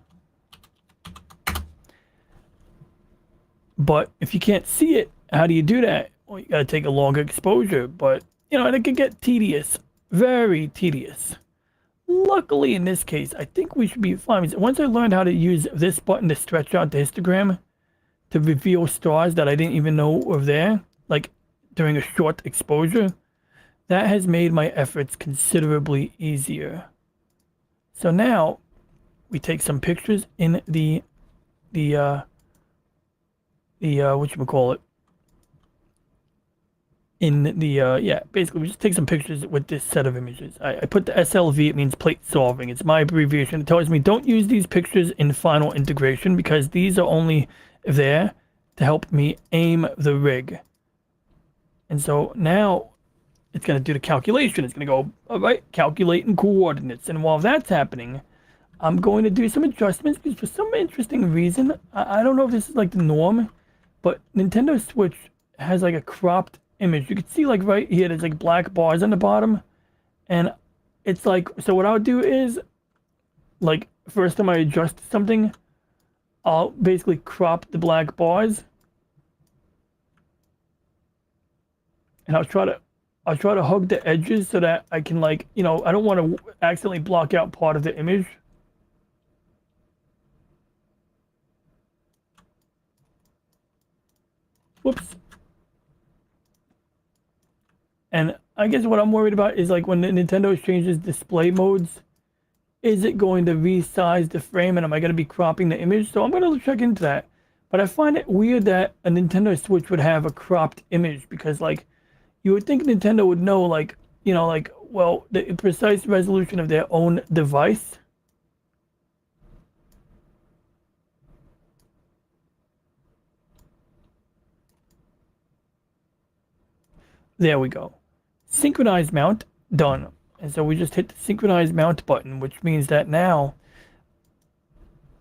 But if you can't see it, how do you do that? Well, you got to take a longer exposure, but and it can get tedious, very tedious. Luckily, in this case, I think we should be fine. Once I learned how to use this button to stretch out the histogram to reveal stars that I didn't even know were there, like during a short exposure, that has made my efforts considerably easier. So now we take some pictures in the whatchamacallit, in the yeah, basically we just take some pictures with this set of images. I put the SLV, it means plate solving. It's my abbreviation. It tells me don't use these pictures in final integration because these are only there to help me aim the rig. And so now it's going to do the calculation. It's going to go, all right, calculating coordinates. And while that's happening, I'm going to do some adjustments because for some interesting reason, I don't know if this is like the norm, but Nintendo Switch has like a cropped image. You can see like right here, there's like black bars on the bottom. And it's like, so what I'll do is like first time I adjust something, I'll basically crop the black bars. And I'll try to hug the edges so that I can like, I don't want to accidentally block out part of the image. Whoops. And I guess what I'm worried about is like when the Nintendo changes display modes, is it going to resize the frame and am I going to be cropping the image? So I'm going to check into that. But I find it weird that a Nintendo Switch would have a cropped image because like you would think Nintendo would know like, well, the precise resolution of their own device. There we go. Synchronize mount, done. And so we just hit the synchronize mount button, which means that now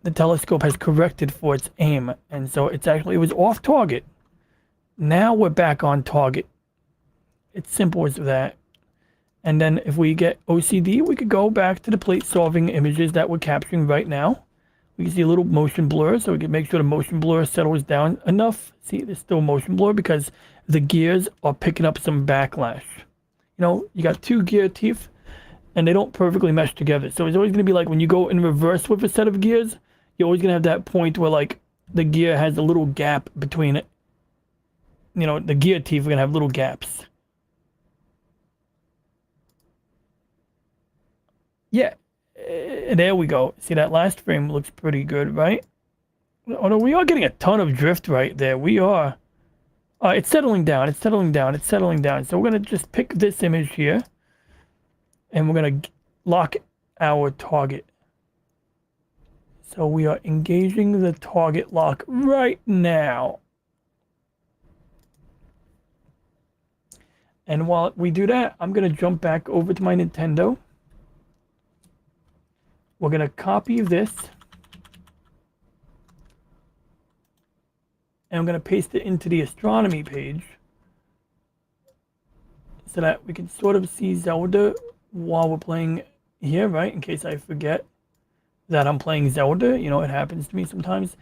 the telescope has corrected for its aim. And so it was off target. Now we're back on target. It's simple as that. And then if we get OCD, we could go back to the plate solving images that we're capturing right now. We can see a little motion blur, so we can make sure the motion blur settles down enough. See, there's still motion blur because the gears are picking up some backlash. You got two gear teeth, and they don't perfectly mesh together. So it's always going to be like when you go in reverse with a set of gears, you're always going to have that point where like the gear has a little gap between it. The gear teeth are going to have little gaps. Yeah, there we go. See, that last frame looks pretty good, right? Although we are getting a ton of drift right there. We are. It's settling down. It's settling down. It's settling down. So we're going to just pick this image here. And we're going to lock our target. So we are engaging the target lock right now. And while we do that, I'm going to jump back over to my Nintendo. We're going to copy this. And I'm going to paste it into the astronomy page so that we can sort of see Zelda while we're playing here, right? In case I forget that I'm playing Zelda. It happens to me sometimes.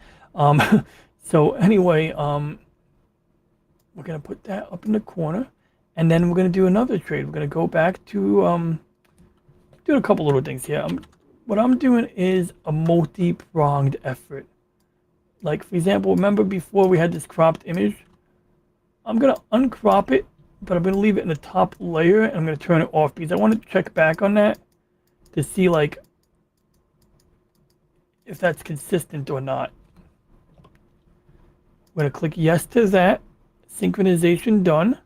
So anyway, we're going to put that up in the corner. And then we're going to do another trade. We're going to go back to doing a couple little things here. What I'm doing is a multi-pronged effort. Like, for example, remember before we had this cropped image? I'm going to uncrop it, but I'm going to leave it in the top layer, and I'm going to turn it off because I want to check back on that to see, like, if that's consistent or not. We're going to click yes to that. Synchronization done.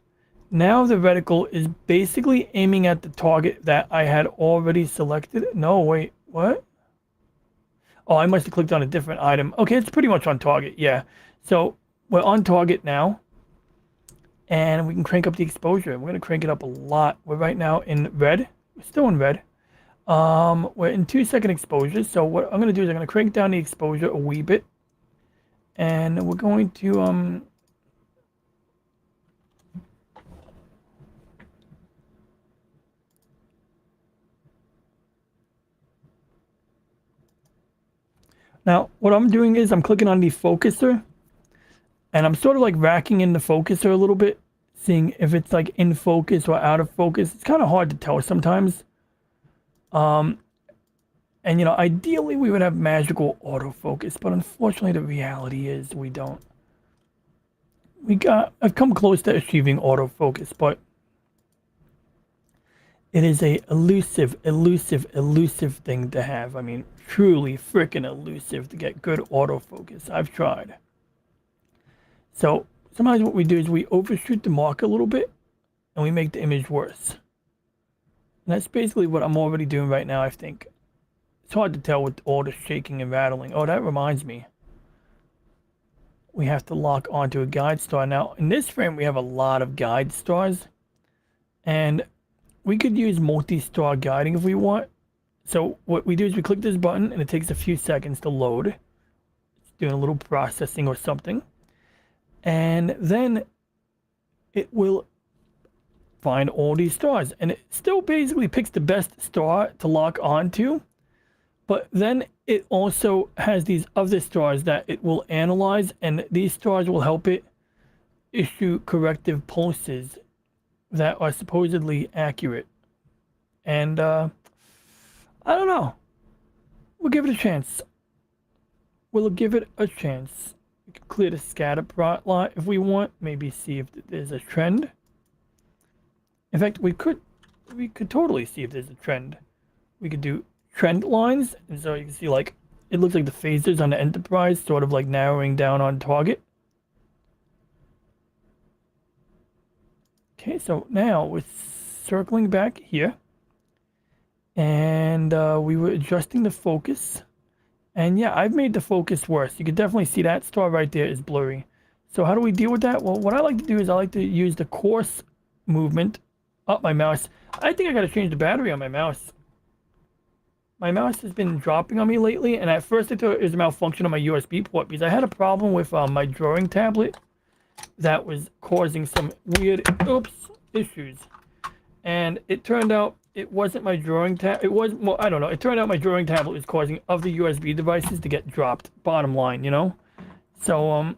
Now the reticle is basically aiming at the target that I had already selected. No, wait, what? Oh, I must have clicked on a different item. Okay, it's pretty much on target, yeah. So we're on target now. And we can crank up the exposure. We're going to crank it up a lot. We're right now in red. We're still in red. We're in 2-second exposure. So what I'm going to do is I'm going to crank down the exposure a wee bit. And we're going to now what I'm doing is I'm clicking on the focuser and I'm sort of like racking in the focuser a little bit, seeing if it's like in focus or out of focus. It's kind of hard to tell sometimes. And ideally we would have magical autofocus, but unfortunately the reality is we don't. I've come close to achieving autofocus, but it is a elusive thing to have. I mean, truly freaking elusive to get good autofocus. I've tried. So sometimes what we do is we overshoot the mark a little bit and we make the image worse. And that's basically what I'm already doing right now, I think. It's hard to tell with all the shaking and rattling. Oh, that reminds me. We have to lock onto a guide star. Now, in this frame, we have a lot of guide stars. And we could use multi-star guiding if we want. So what we do is we click this button and it takes a few seconds to load. It's doing a little processing or something. And then it will find all these stars. And it still basically picks the best star to lock onto. But then it also has these other stars that it will analyze, and these stars will help it issue corrective pulses that are supposedly accurate. And I don't know. We'll give it a chance. We'll give it a chance. We can clear the scatter plot if we want. Maybe see if there's a trend. In fact, we could totally see if there's a trend. We could do trend lines, and so you can see like it looks like the phasers on the Enterprise sort of like narrowing down on target. Okay, so now we're circling back here, and we were adjusting the focus, and yeah, I've made the focus worse. You can definitely see that star right there is blurry. So how do we deal with that? Well, what I like to do is I like to use the coarse movement up my mouse. I think I got to change the battery on my mouse. My mouse has been dropping on me lately, and at first I thought it was a malfunction on my USB port because I had a problem with my drawing tablet that was causing some weird issues. And it turned out it wasn't my drawing tab. It was, well, I don't know. It turned out my drawing tablet was causing other USB devices to get dropped. Bottom line, you know. So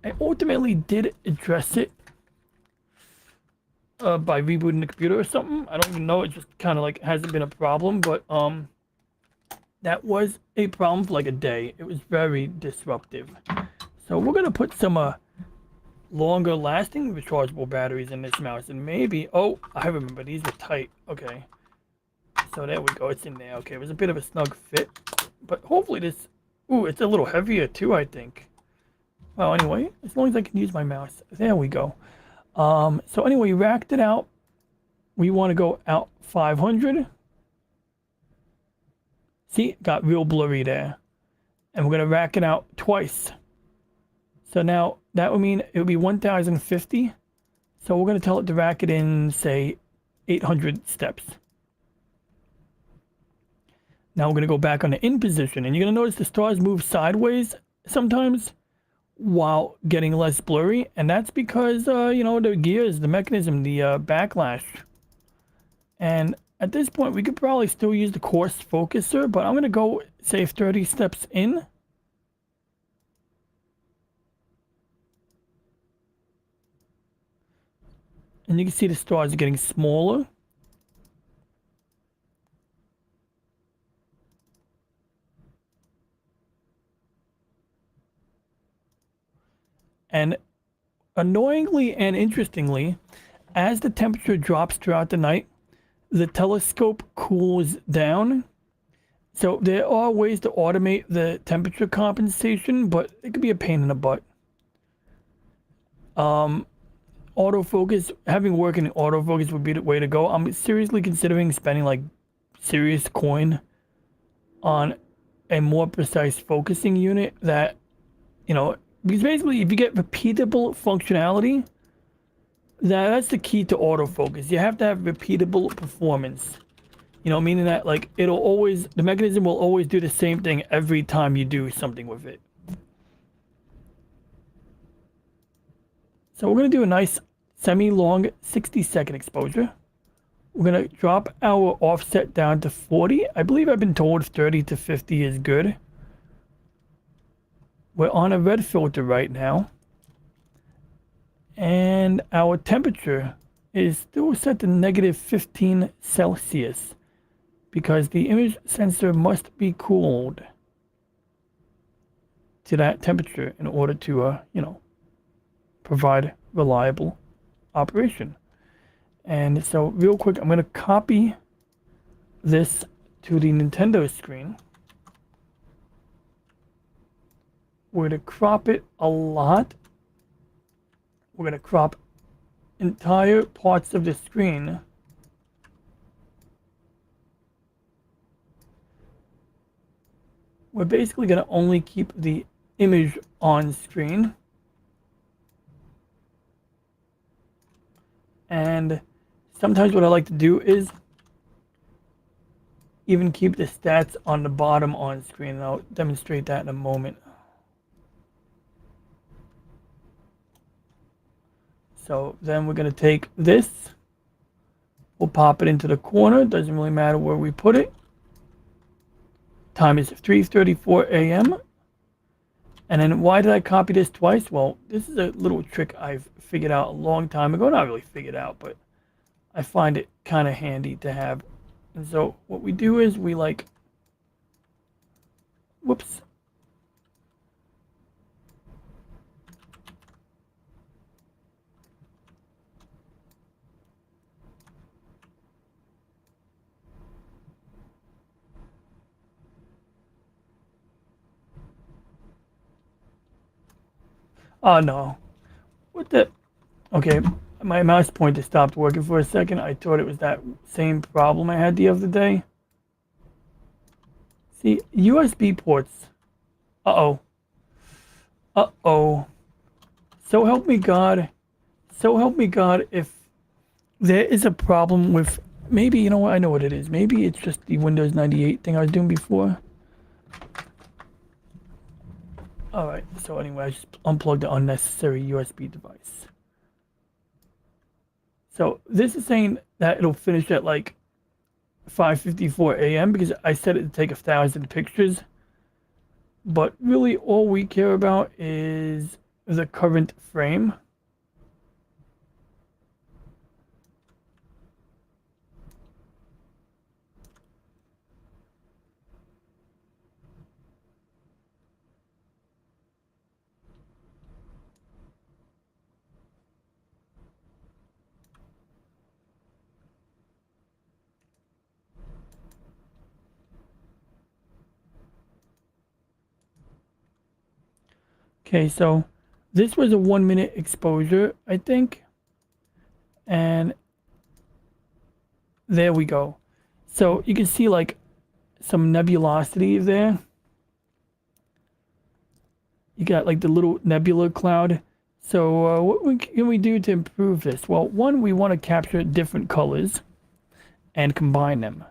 I ultimately did address it by rebooting the computer or something. I don't even know. It just kind of like hasn't been a problem, but that was a problem for like a day. It was very disruptive. So we're gonna put some longer lasting rechargeable batteries in this mouse, and maybe, oh, I remember, these were tight. Okay, so there we go, it's in there. Okay, it was a bit of a snug fit, but hopefully this, ooh, it's a little heavier too, I think. Well, anyway, as long as I can use my mouse, there we go. So anyway, racked it out. We want to go out 500. See, got real blurry there. And we're going to rack it out twice. So now that would mean it would be 1050. So we're going to tell it to rack it in, say, 800 steps. Now we're going to go back on the in position. And you're going to notice the stars move sideways sometimes while getting less blurry. And that's because, you know, the gears, the mechanism, the backlash. And at this point, we could probably still use the coarse focuser, but I'm going to go, say, 30 steps in. And you can see the stars are getting smaller. And annoyingly and interestingly, as the temperature drops throughout the night, the telescope cools down. So there are ways to automate the temperature compensation, but it could be a pain in the butt. Autofocus, having work in autofocus would be the way to go. I'm seriously considering spending like serious coin on a more precise focusing unit that, you know, because basically if you get repeatable functionality, That's the key to autofocus. You have to have repeatable performance. You know, meaning that like it'll always, the mechanism will always do the same thing every time you do something with it. So we're going to do a nice semi-long 60-second exposure. We're going to drop our offset down to 40. I believe I've been told 30 to 50 is good. We're on a red filter right now. And our temperature is still set to negative 15 Celsius because the image sensor must be cooled to that temperature in order to, you know, provide reliable operation. And so real quick, I'm going to copy this to the Nintendo screen. We're going to crop it a lot. We're going to crop entire parts of the screen. We're basically going to only keep the image on screen. And sometimes what I like to do is even keep the stats on the bottom on screen. And I'll demonstrate that in a moment. So then we're going to take this. We'll pop it into the corner. Doesn't really matter where we put it. Time is 3:34 a.m. And then why did I copy this twice? Well, this is a little trick I've figured out a long time ago. Not really figured out, but I find it kind of handy to have. And so what we do is we like, whoops. Oh no. What the? Okay, my mouse pointer stopped working for a second. I thought it was that same problem I had the other day. See, USB ports. Uh-oh. Uh-oh. So help me God. So help me God if there is a problem with, maybe, you know what, I know what it is. Maybe it's just the Windows 98 thing I was doing before. Alright, so anyway, I just unplugged the unnecessary USB device. So this is saying that it'll finish at like 5:54 a.m. because I set it to take 1,000 pictures. But really all we care about is the current frame. Okay, so this was a 1-minute exposure, I think. And there we go. So you can see like some nebulosity there. You got like the little nebula cloud. So what can we do to improve this? Well, one, we want to capture different colors and combine them.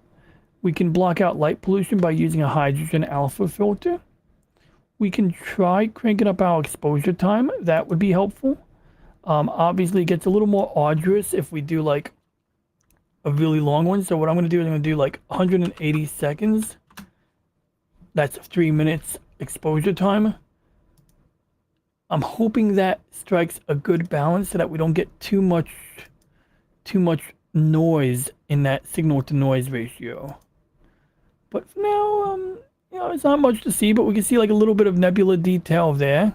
We can block out light pollution by using a hydrogen alpha filter. We can try cranking up our exposure time. That would be helpful. Obviously, it gets a little more arduous if we do like a really long one. So what I'm going to do is I'm going to do like 180 seconds. That's 3 minutes exposure time. I'm hoping that strikes a good balance so that we don't get too much noise in that signal to noise ratio. But for now, you know, it's not much to see, but we can see like a little bit of nebula detail there.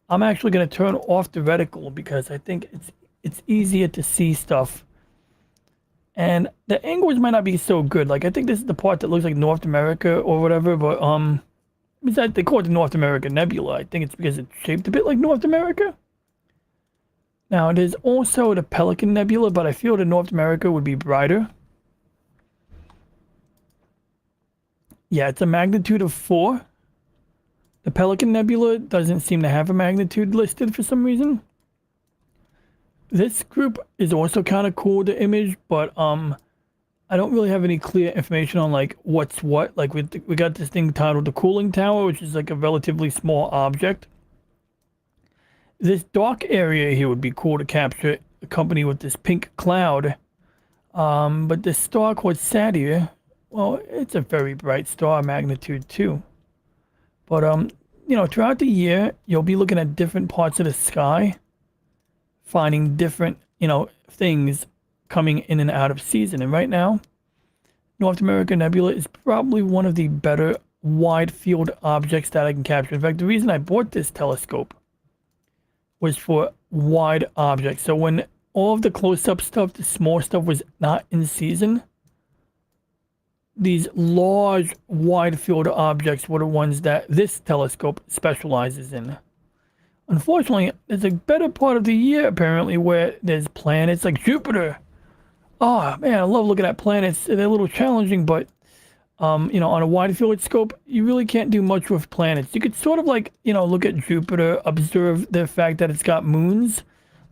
I'm actually going to turn off the reticle because I think it's easier to see stuff. And the angles might not be so good. Like I think this is the part that looks like North America or whatever, but besides they call it the North America Nebula. I think it's because it's shaped a bit like North America. Now there's also the Pelican Nebula, but I feel the North America would be brighter. Yeah, it's a magnitude of 4. The Pelican Nebula doesn't seem to have a magnitude listed for some reason. This group is also kind of cool, the image, but I don't really have any clear information on like what's what. Like we got this thing titled the cooling tower, which is like a relatively small object. This dark area here would be cool to capture, accompanied with this pink cloud. But this star called Satyr, well, it's a very bright star, magnitude 2. But you know, throughout the year, you'll be looking at different parts of the sky, finding different, you know, things coming in and out of season. And right now, North America Nebula is probably one of the better wide field objects that I can capture. In fact, the reason I bought this telescope was for wide objects. So when all of the close-up stuff, the small stuff was not in season, these large wide field objects were the ones that this telescope specializes in. Unfortunately, there's a better part of the year apparently where there's planets like Jupiter. Oh man, I love looking at planets. They're a little challenging, but you know, on a wide field scope, you really can't do much with planets. You could sort of like, you know, look at Jupiter, observe the fact that it's got moons.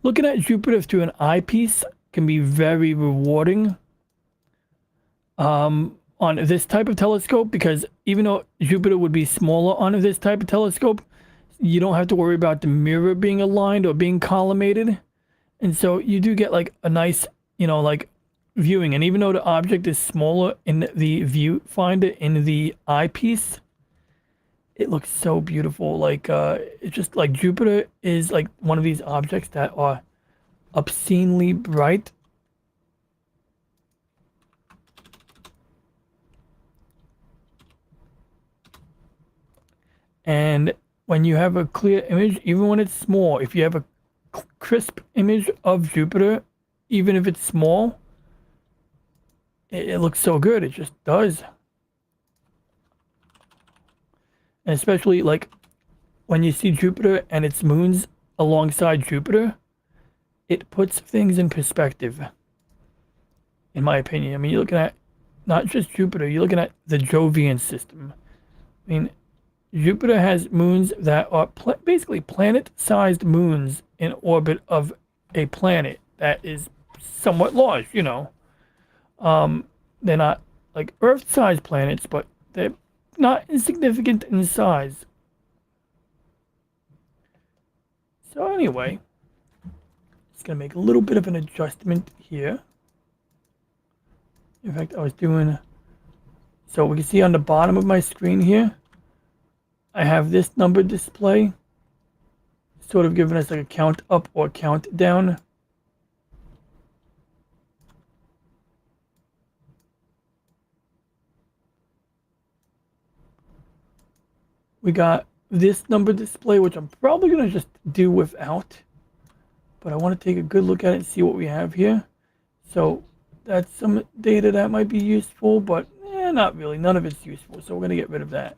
Looking at Jupiter through an eyepiece can be very rewarding on this type of telescope, because even though Jupiter would be smaller on this type of telescope, you don't have to worry about the mirror being aligned or being collimated. And so you do get like a nice, you know, like viewing. And even though the object is smaller in the viewfinder in the eyepiece, it looks so beautiful. Like it's just like Jupiter is like one of these objects that are obscenely bright. And when you have a clear image, even when it's small, if you have a crisp image of Jupiter, even if it's small, it looks so good. It just does. And especially like when you see Jupiter and its moons alongside Jupiter, it puts things in perspective, in my opinion. I mean, you're looking at not just Jupiter, you're looking at the Jovian system. I mean, Jupiter has moons that are basically planet-sized moons in orbit of a planet that is somewhat large, you know. They're not like Earth-sized planets, but they're not insignificant in size. So anyway, just gonna make a little bit of an adjustment here. In fact, I was doing, so we can see on the bottom of my screen here, I have this number display, sort of giving us like a count up or count down. We got this number display, which I'm probably going to just do without, but I want to take a good look at it and see what we have here. So that's some data that might be useful, but not really. None of it's useful, so we're going to get rid of that.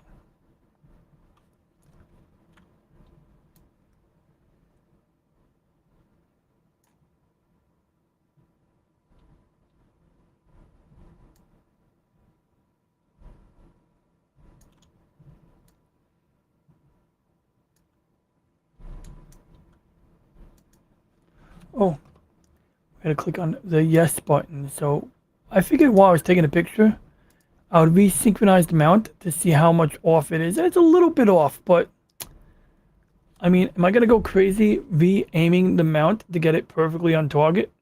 Oh, I gotta click on the yes button. So I figured while I was taking a picture, I would resynchronize the mount to see how much off it is. And it's a little bit off, but I mean, am I gonna go crazy re-aiming the mount to get it perfectly on target?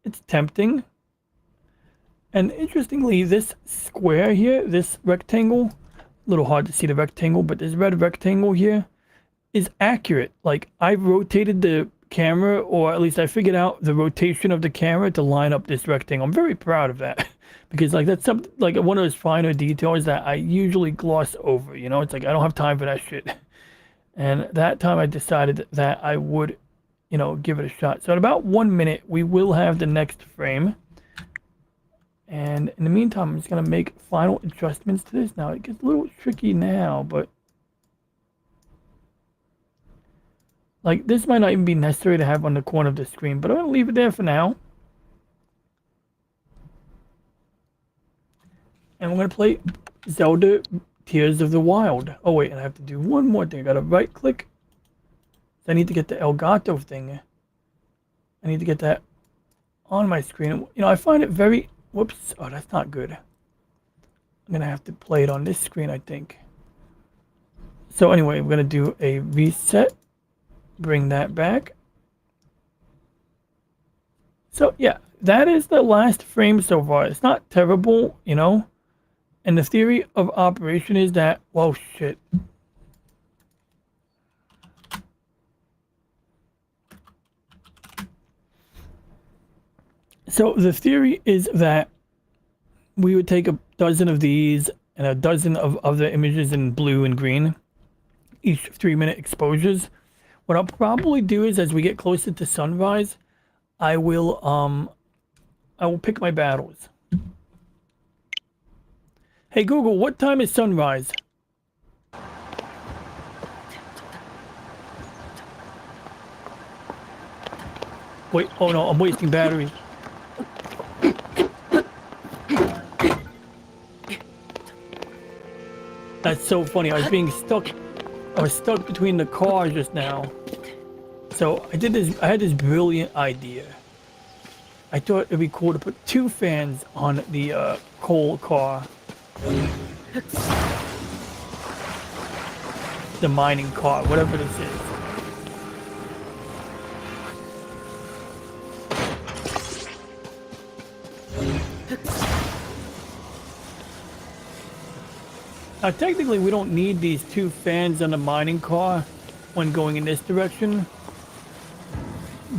It's tempting. And interestingly, this square here, this rectangle, a little hard to see the rectangle, but this red rectangle here is accurate. Like I've rotated the camera, or at least I figured out the rotation of the camera to line up this rectangle. I'm very proud of that because like that's something like one of those finer details that I usually gloss over, you know. It's like I don't have time for that shit. And that time I decided that I would, you know, give it a shot. So in about 1 minute, we will have the next frame. And in the meantime, I'm just going to make final adjustments to this. Now, it gets a little tricky now, but like this might not even be necessary to have on the corner of the screen, but I'm going to leave it there for now. And we're going to play Zelda Tears of the Wild. Oh wait, and I have to do one more thing. I gotta right click. I need to get the Elgato thing. I need to get that on my screen. You know, I find it very... Whoops. Oh, that's not good. I'm gonna have to play it on this screen, I think. So anyway, we're gonna do a reset. Bring that back. So yeah, that is the last frame so far. It's not terrible, you know. And the theory of operation is that... Whoa, shit. So the theory is that we would take a dozen of these and a dozen of other images in blue and green, each 3-minute exposures. What I'll probably do is, as we get closer to sunrise, I will pick my battles. Hey Google, what time is sunrise? Wait, oh no, I'm wasting batteries. That's so funny. I was stuck between the cars just now. So I had this brilliant idea. I thought it'd be cool to put 2 fans on the coal car. The mining car, whatever this is. Now, technically, we don't need these 2 fans on the mining car when going in this direction.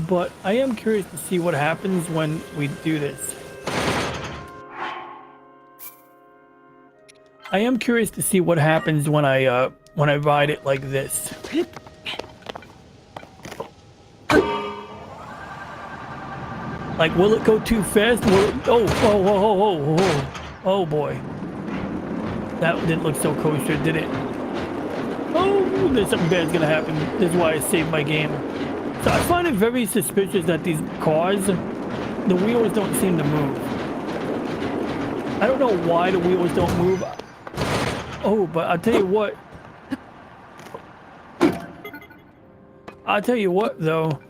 But I am curious to see what happens when we do this. I am curious to see what happens when I ride it like this. Like, will it go too fast? Oh boy. That didn't look so kosher, did it? Oh, there's something bad's gonna happen. This is why I saved my game. So I find it very suspicious that these cars, the wheels don't seem to move. I don't know why the wheels don't move. Oh, but I'll tell you what. I'll tell you what, though.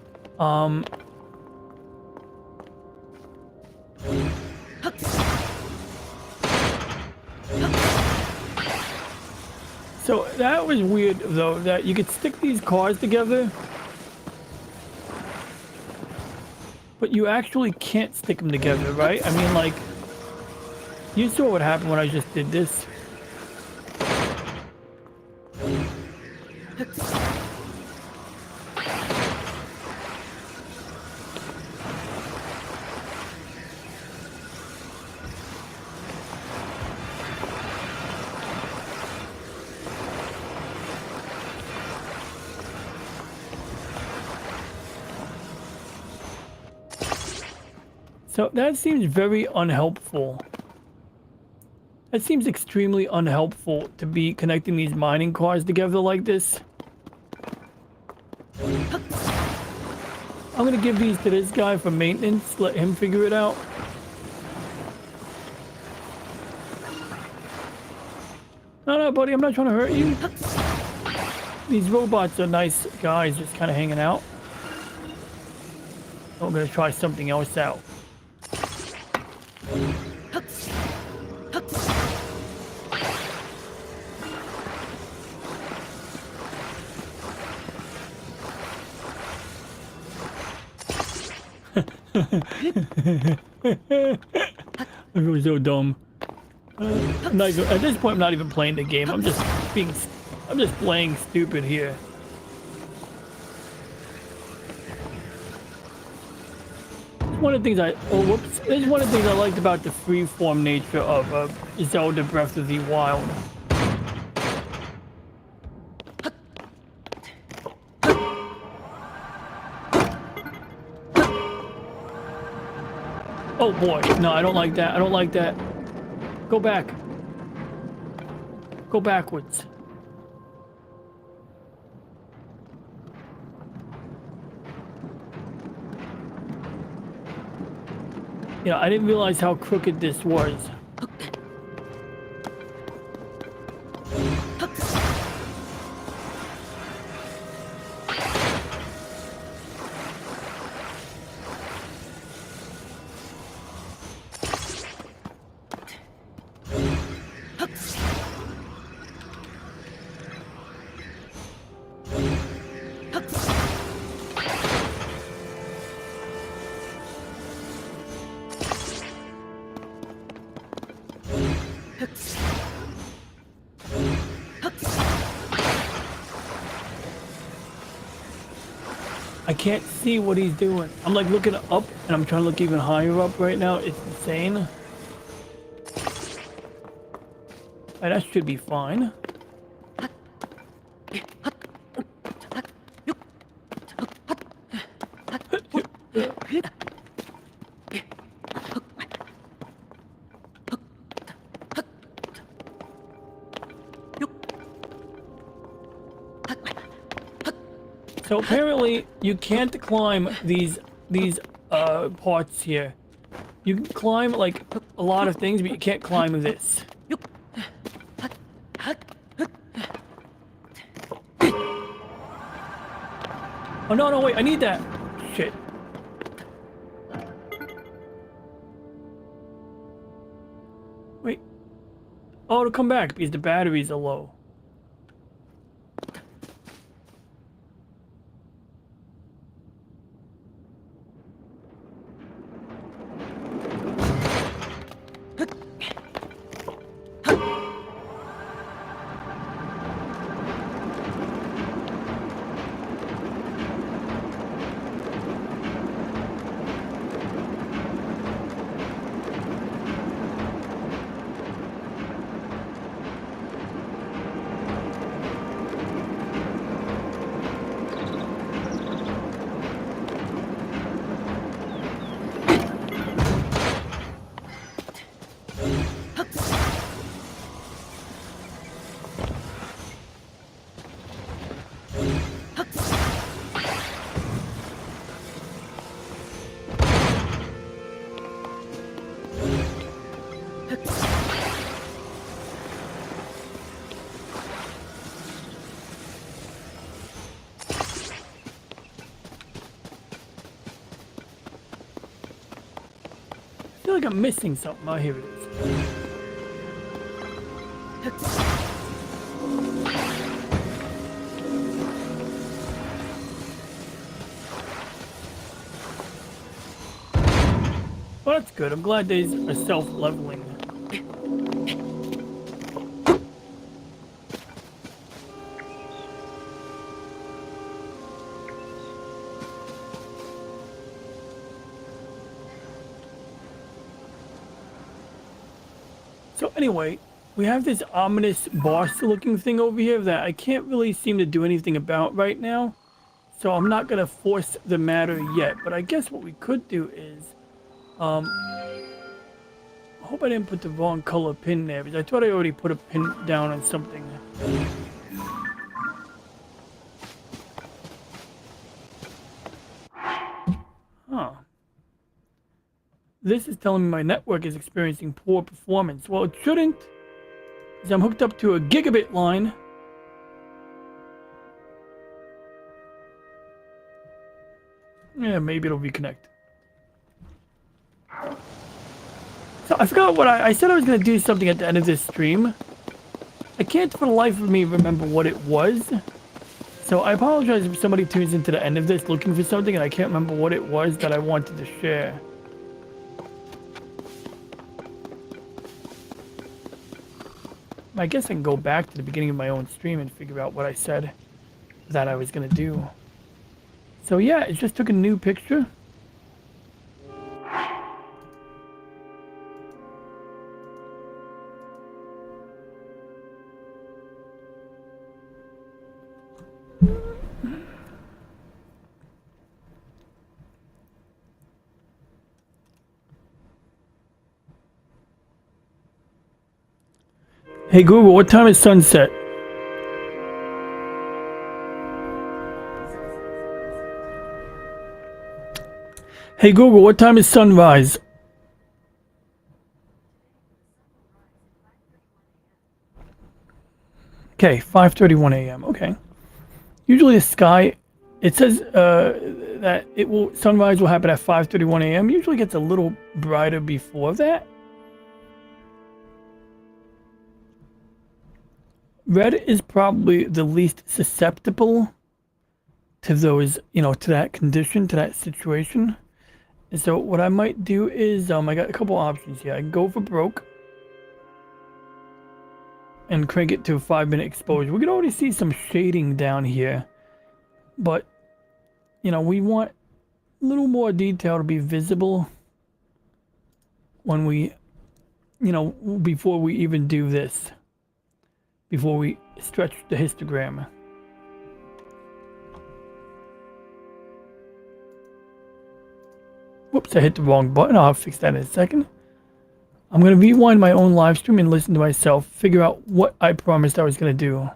So that was weird, though, that you could stick these cars together, but you actually can't stick them together, right? I mean, like, you saw what happened when I just did this. So that seems very unhelpful. That seems extremely unhelpful to be connecting these mining cars together like this. I'm gonna give these to this guy for maintenance, let him figure it out. No, buddy, I'm not trying to hurt you. These robots are nice guys, just kind of hanging out. I'm gonna try something else out. It was so dumb. At this point, I'm not even playing the game. I'm just playing stupid here. One of the things this is one of the things I liked about the freeform nature of Zelda Breath of the Wild. Oh boy, no, I don't like that. I don't like that. Go back. Go backwards. Yeah, I didn't realize how crooked this was. I can't see what he's doing. I'm like looking up and I'm trying to look even higher up right now. It's insane. Alright, that should be fine. So apparently you can't climb these parts here. You can climb like a lot of things, but you can't climb this. Oh no, wait, I need that. Shit. Wait. Oh, it'll come back because the batteries are low. I feel like I'm missing something. Oh, here it is. Well, that's good. I'm glad these are self-leveling. So anyway, we have this ominous boss-looking thing over here that I can't really seem to do anything about right now. So I'm not gonna force the matter yet. But I guess what we could do is, I hope I didn't put the wrong color pin there because I thought I already put a pin down on something. Huh. This is telling me my network is experiencing poor performance. Well, it shouldn't, because I'm hooked up to a gigabit line. Yeah, maybe it'll reconnect. So I forgot what I said I was going to do something at the end of this stream. I can't for the life of me remember what it was. So I apologize if somebody tunes into the end of this looking for something and I can't remember what it was that I wanted to share. I guess I can go back to the beginning of my own stream and figure out what I said that I was going to do. So yeah, it just took a new picture. Hey Google, what time is sunset? Hey Google, what time is sunrise? Okay, 5:31 a.m. Okay. Usually the sky, it says that sunrise will happen at 5:31 a.m. Usually gets a little brighter before that. Red is probably the least susceptible to those, to that condition, to that situation. And so what I might do is, I got a couple options here. I can go for broke and crank it to a 5-minute exposure. We can already see some shading down here, but we want a little more detail to be visible when we, before we even do this, before we stretch the histogram. Whoops, I hit the wrong button. I'll fix that in a second. I'm going to rewind my own live stream and listen to myself, figure out what I promised I was going to do.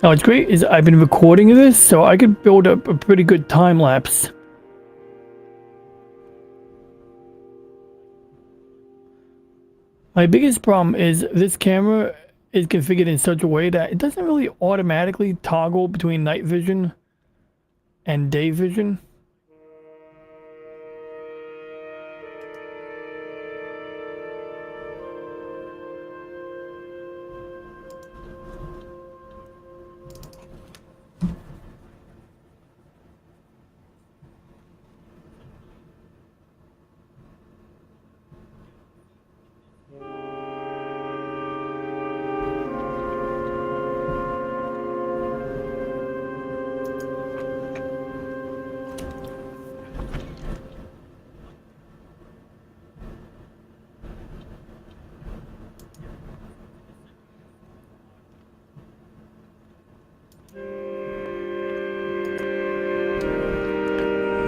Now, what's great is I've been recording this, so I could build up a pretty good time lapse. My biggest problem is this camera is configured in such a way that it doesn't really automatically toggle between night vision and day vision.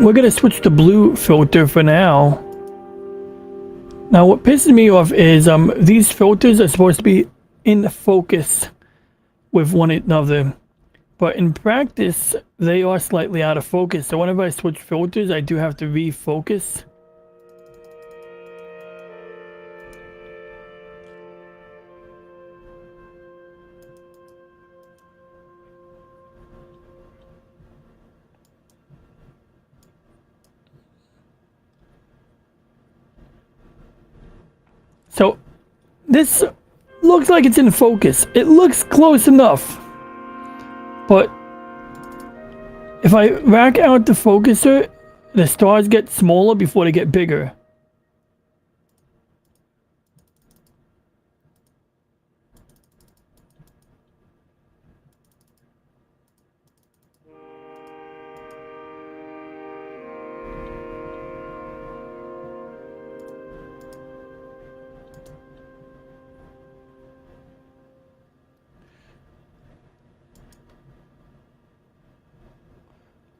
We're going to switch to blue filter for now. Now, what pisses me off is these filters are supposed to be in focus with one another. But in practice, they are slightly out of focus. So whenever I switch filters, I do have to refocus. So this looks like it's in focus. It looks close enough. But if I rack out the focuser, the stars get smaller before they get bigger.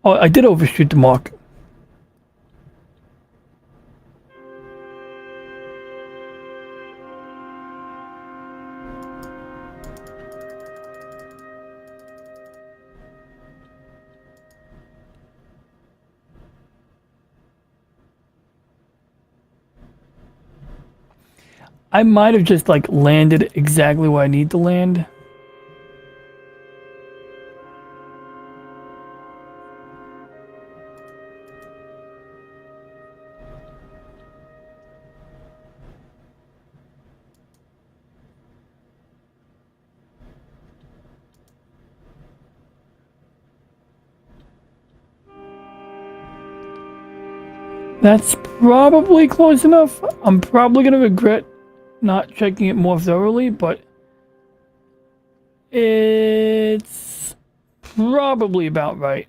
Oh, I did overshoot the mark. I might have just like landed exactly where I need to land. That's probably close enough. I'm probably going to regret not checking it more thoroughly, but it's probably about right.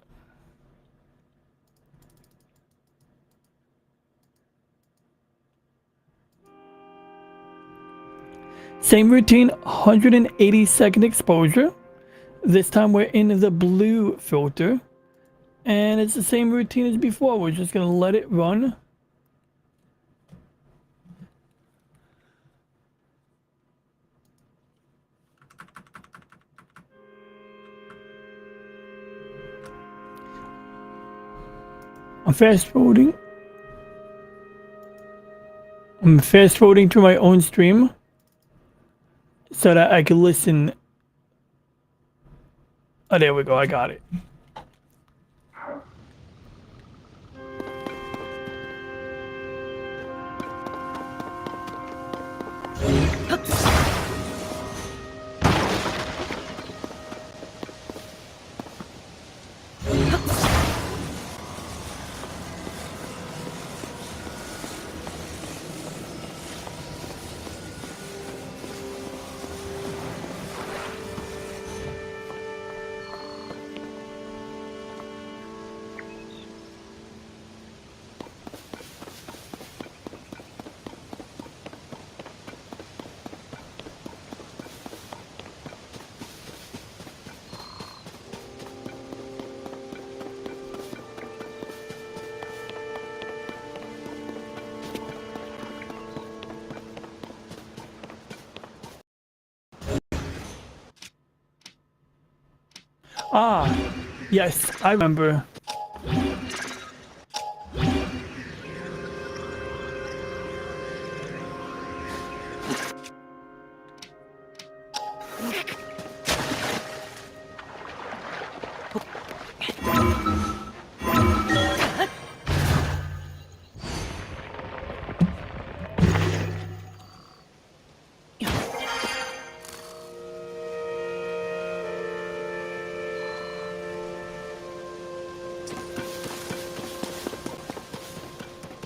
Same routine, 180-second exposure. This time we're in the blue filter. And it's the same routine as before. We're just going to let it run. I'm fast forwarding. I'm fast forwarding to my own stream so that I can listen. Oh, there we go. I got it. Ah, yes, I remember.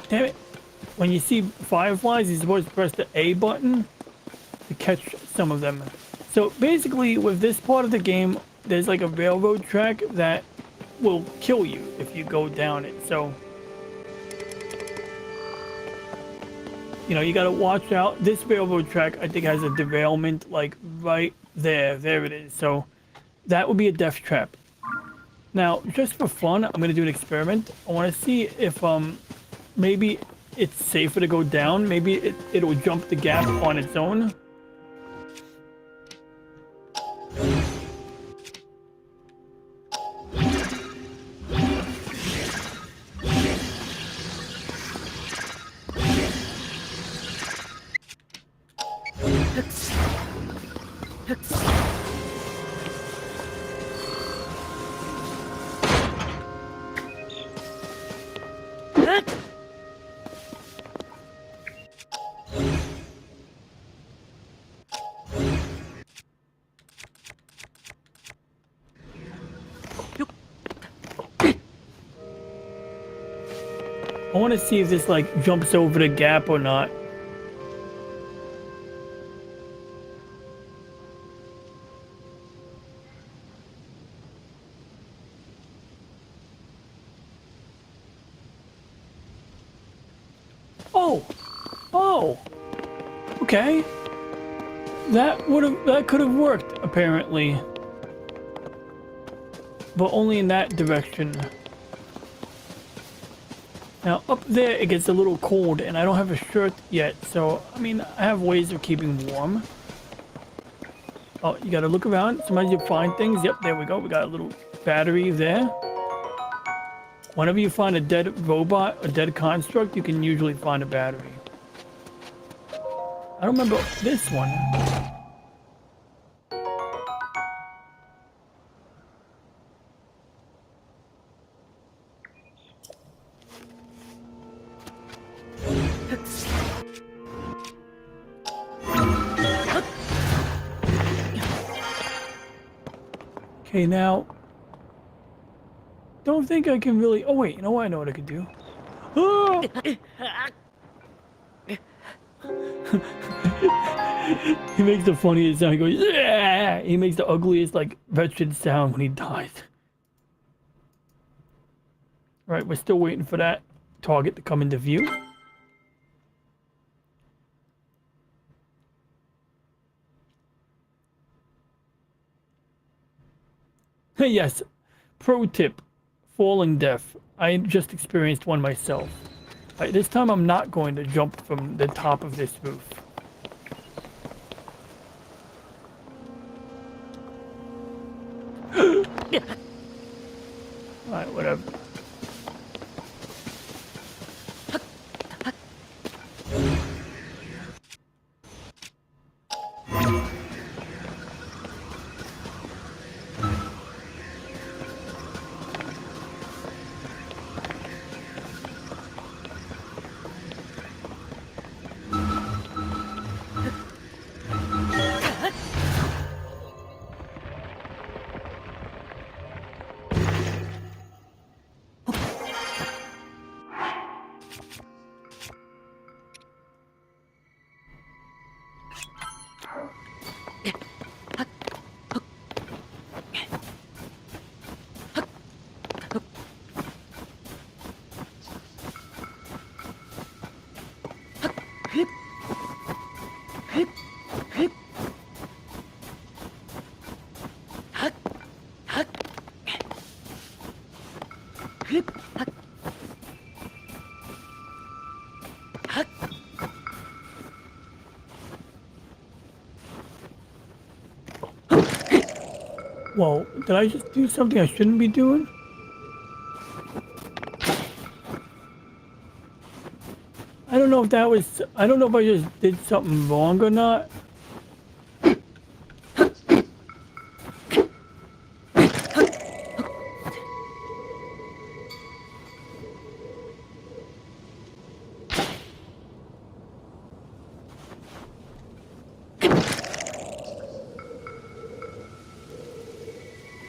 Damn it. When you see fireflies, you're supposed to press the A button to catch some of them. So basically, with this part of the game, there's like a railroad track that will kill you if you go down it. So, you know, you gotta watch out. This railroad track, I think, has a derailment like right there. There it is. So that would be a death trap. Now, just for fun, I'm gonna do an experiment. I want to see if maybe it's safer to go down. Maybe it'll jump the gap on its own. I want to see if this like jumps over the gap or not. Oh, oh, okay. That could have worked apparently, but only in that direction. Now up there it gets a little cold and I don't have a shirt yet, so I mean I have ways of keeping warm. Oh, you gotta look around. Sometimes you find things. Yep, there we go. We got a little battery there. Whenever you find a dead robot, a dead construct, you can usually find a battery. I don't remember this one. Okay, now, don't think I can really, oh wait, you know what, I know what I could do. Oh! He makes the funniest sound, he goes, yeah! He makes the ugliest, like, wretched sound when he dies. Right, we're still waiting for that target to come into view. Yes, pro tip, falling death. I just experienced one myself. Right, this time I'm not going to jump from the top of this roof. Alright, whatever. Whoa, did I just do something I shouldn't be doing? I don't know if that was, I don't know if I just did something wrong or not.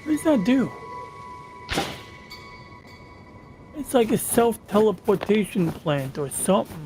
What does that do? It's like a self-teleportation plant or something.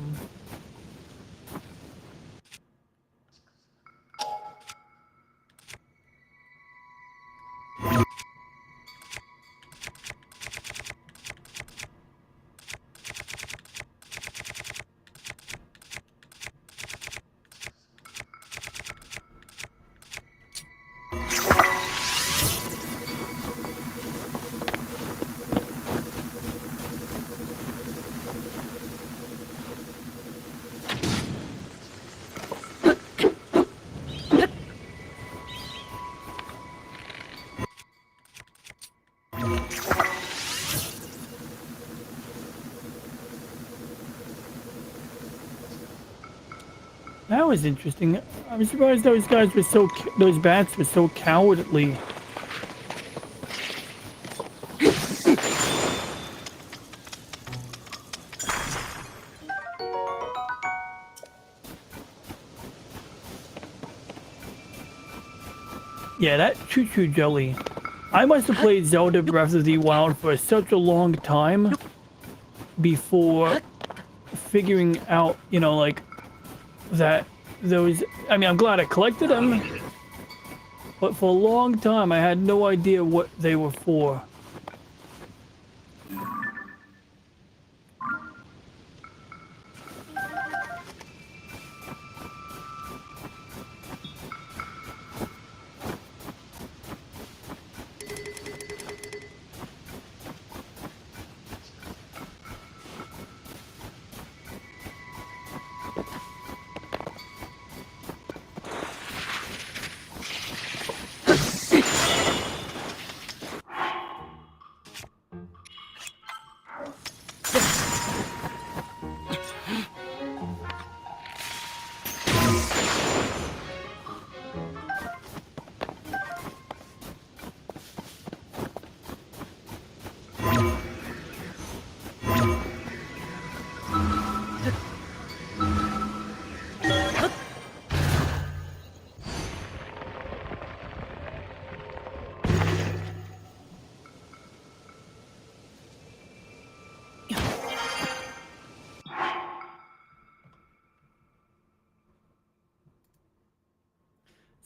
That was interesting. I'm surprised those guys were so, those bats were so cowardly. Yeah, that choo-choo jelly. I must have played Zelda Breath of the Wild for such a long time before figuring out, you know, like, that those... I mean, I'm glad I collected them, but for a long time I had no idea what they were for.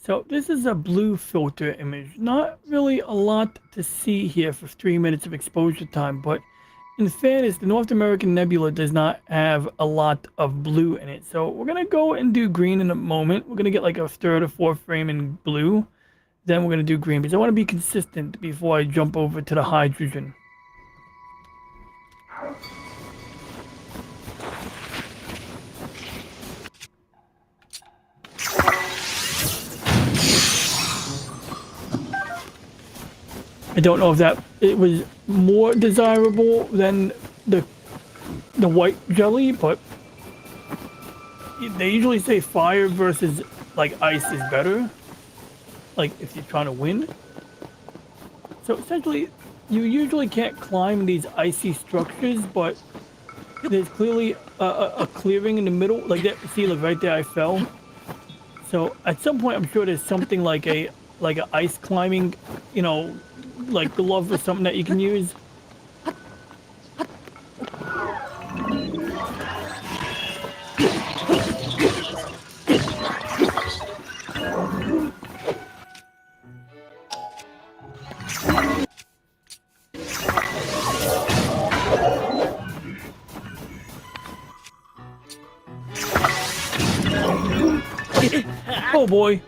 So this is a blue filter image. Not really a lot to see here for 3 minutes of exposure time, but in fairness, the North American Nebula does not have a lot of blue in it. So we're going to go and do green in a moment. We're going to get like a third or fourth frame in blue. Then we're going to do green because I want to be consistent before I jump over to the hydrogen. I don't know if that it was more desirable than the white jelly, but they usually say fire versus like ice is better. Like if you're trying to win. So essentially, you usually can't climb these icy structures, but there's clearly a clearing in the middle. Like that, see, look right there, I fell. So at some point, I'm sure there's something like a ice climbing, you know, like glove or something that you can use. Oh boy.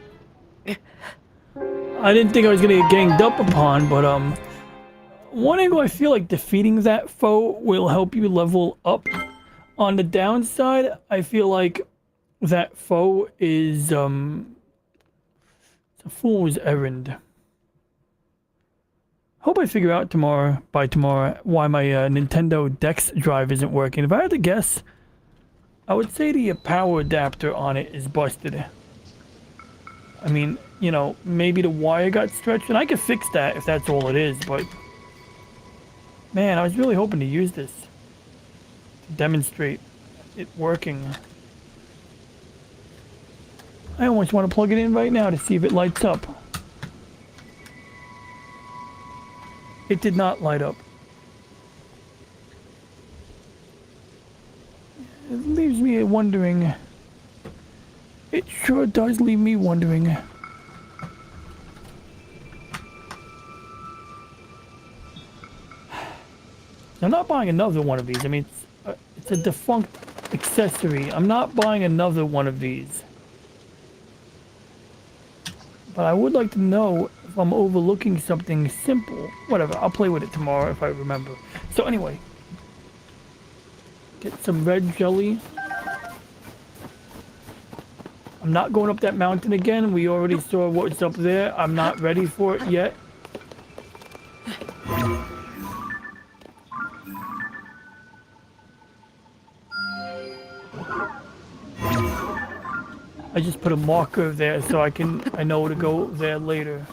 I didn't think I was gonna get ganged up upon, but one angle I feel like defeating that foe will help you level up. On the downside, I feel like that foe is it's a fool's errand. Hope I figure out by tomorrow, why my Nintendo Dex drive isn't working. If I had to guess, I would say the power adapter on it is busted. I mean, you know, maybe the wire got stretched, and I could fix that if that's all it is, but... Man, I was really hoping to use this to demonstrate it working. I almost want to plug it in right now to see if it lights up. It did not light up. It leaves me wondering. It sure does leave me wondering. I'm not buying another one of these. I mean, it's a defunct accessory. I'm not buying another one of these. But I would like to know if I'm overlooking something simple. Whatever, I'll play with it tomorrow if I remember. So anyway, get some red jelly. I'm not going up that mountain again. We already saw what's up there. I'm not ready for it yet. I just put a marker there so I know to go there later.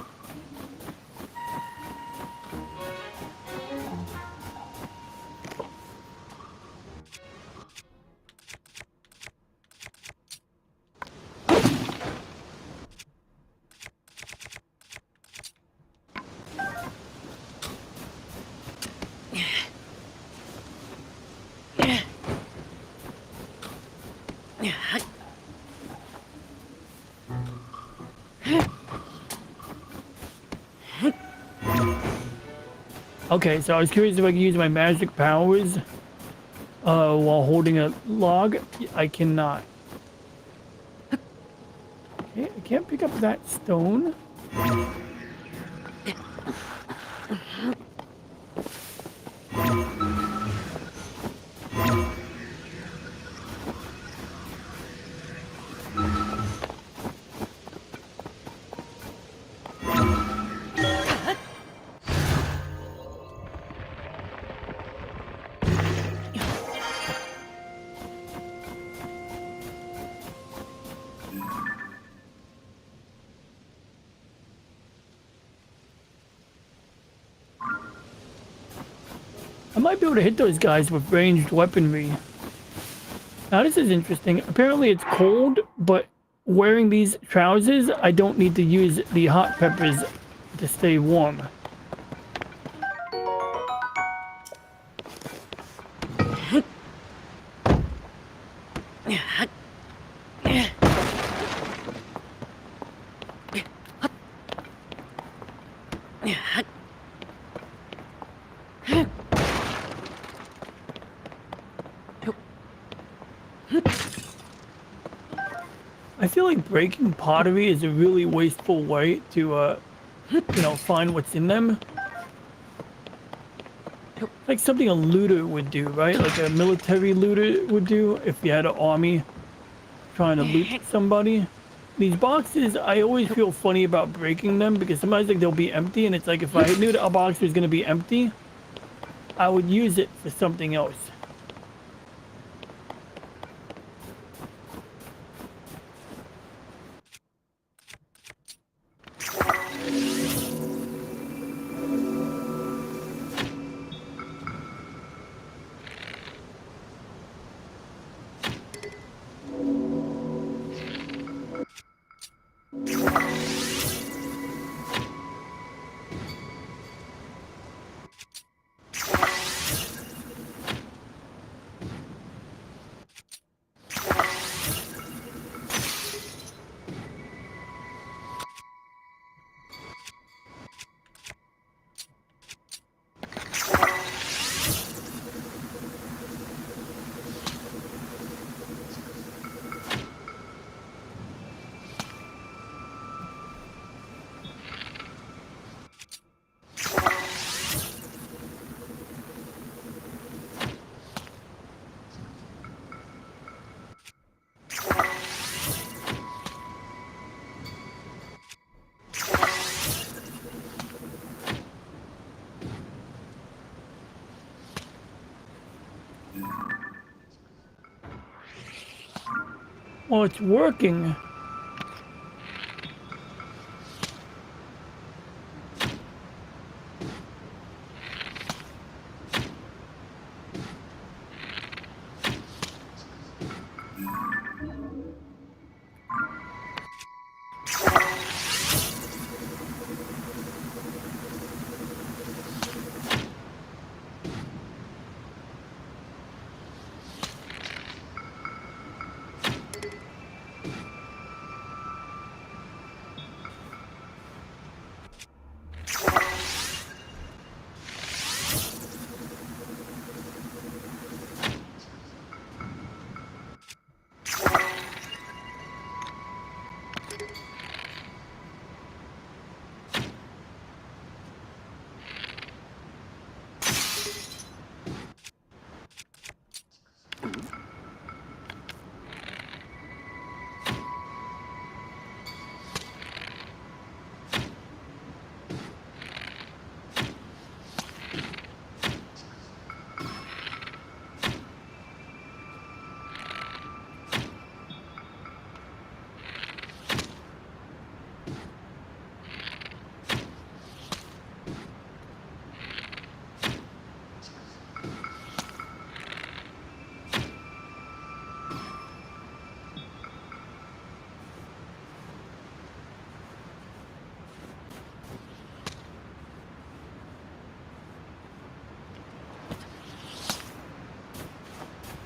Okay, so I was curious if I could use my magic powers while holding a log. I cannot. Okay, I can't pick up that stone. I might be able to hit those guys with ranged weaponry. Now this is interesting. Apparently it's cold, but wearing these trousers, I don't need to use the hot peppers to stay warm. I feel like breaking pottery is a really wasteful way to, you know, find what's in them. Like something a looter would do, right? Like a military looter would do if you had an army trying to loot somebody. These boxes, I always feel funny about breaking them because sometimes like they'll be empty, and it's like if I knew that a box was going to be empty, I would use it for something else. Well, it's working.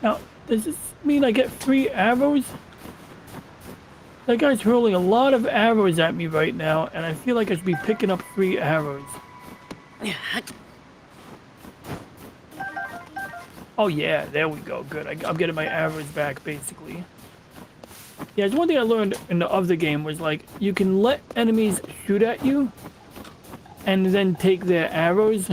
Now, does this mean I get free arrows? That guy's hurling a lot of arrows at me right now, and I feel like I should be picking up free arrows. Oh yeah, there we go. Good. I'm getting my arrows back, basically. Yeah, it's one thing I learned in the other game was like, you can let enemies shoot at you, and then take their arrows.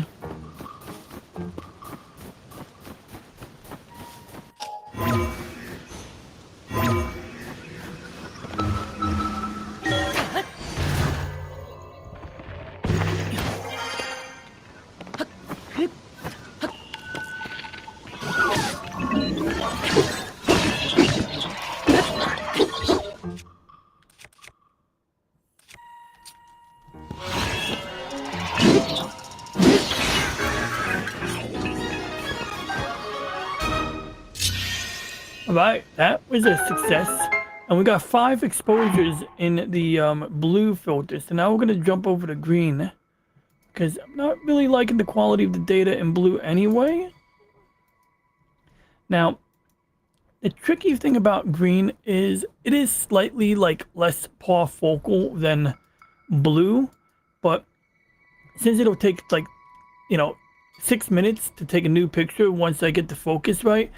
Alright, that was a success. And we got 5 exposures in the blue filter. So now we're going to jump over to green. Because I'm not really liking the quality of the data in blue anyway. Now, the tricky thing about green is it is slightly like less parfocal than blue. But since it'll take like, 6 minutes to take a new picture once I get the focus right,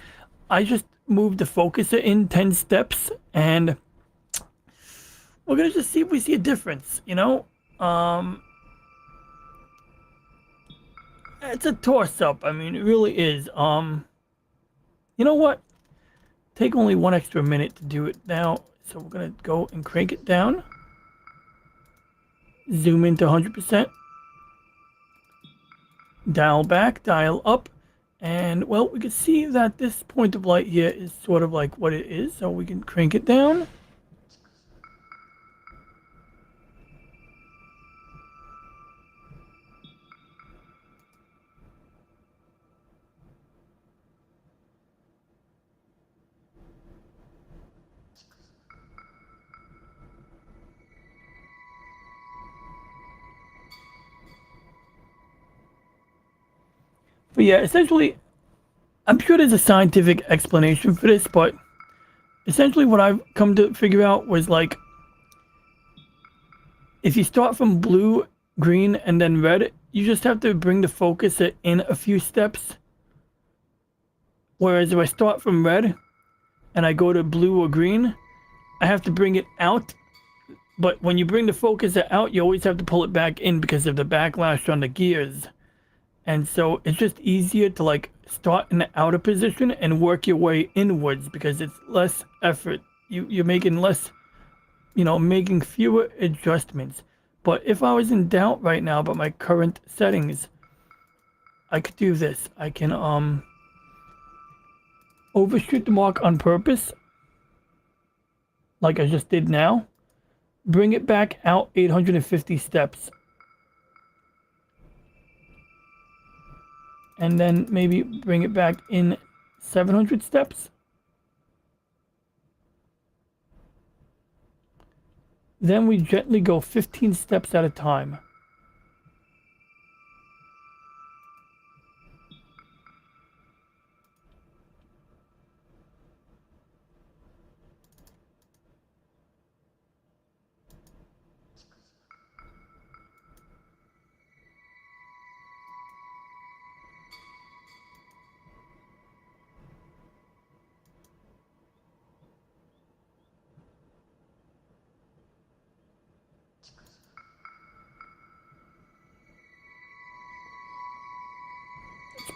I just move the focuser in 10 steps and we're gonna just see if we see a difference, it's a toss-up. I mean, it really is. You know what, take only 1 extra minute to do it now, so we're gonna go and crank it down, zoom into 100%, dial back, dial up. And, well, we can see that this point of light here is sort of like what it is, so we can crank it down. But yeah, essentially, I'm sure there's a scientific explanation for this, but essentially what I've come to figure out was like, if you start from blue, green, and then red, you just have to bring the focuser in a few steps. Whereas if I start from red and I go to blue or green, I have to bring it out. But when you bring the focuser out, you always have to pull it back in because of the backlash on the gears. And so it's just easier to like start in the outer position and work your way inwards because it's less effort. You're making less, making fewer adjustments. But if I was in doubt right now about my current settings, I could do this. I can overshoot the mark on purpose. like I just did now. Bring it back out 850 steps. And then maybe bring it back in 700 steps. Then we gently go 15 steps at a time.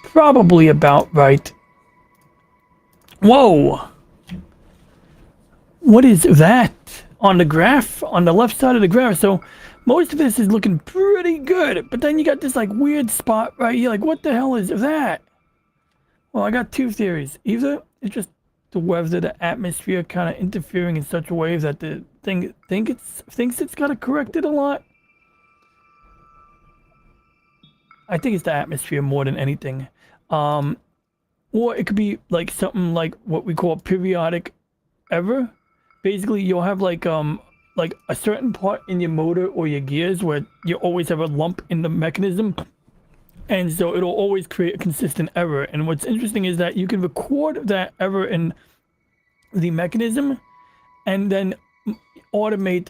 Probably about right. Whoa! What is that on the graph? On the left side of the graph. So most of this is looking pretty good, but then you got this like weird spot right here. Like, what the hell is that? Well, I got two theories. Either it's just the weather, the atmosphere kind of interfering in such a way that the thing thinks it's got to correct it a lot. I think it's the atmosphere more than anything. Or it could be like something like what we call periodic error. Basically, you'll have like a certain part in your motor or your gears where you always have a lump in the mechanism, and so it'll always create a consistent error. And what's interesting is that you can record that error in the mechanism and then automate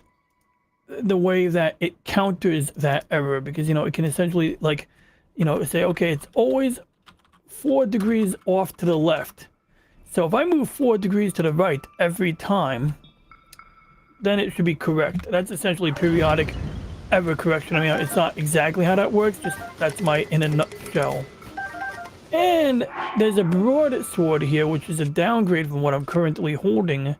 the way that it counters that error, because it can essentially like say, okay, it's always 4 degrees off to the left. So if I move 4 degrees to the right every time, then it should be correct. That's essentially periodic error correction. I mean, it's not exactly how that works, just that's my in a nutshell. And there's a broadsword here, which is a downgrade from what I'm currently holding.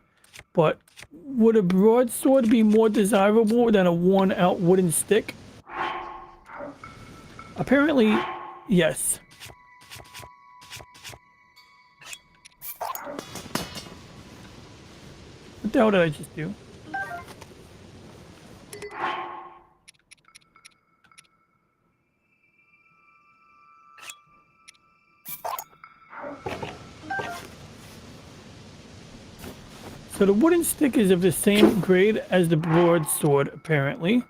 But would a broadsword be more desirable than a worn-out wooden stick? Apparently, yes. What the hell did I just do? So the wooden stick is of the same grade as the broadsword, apparently.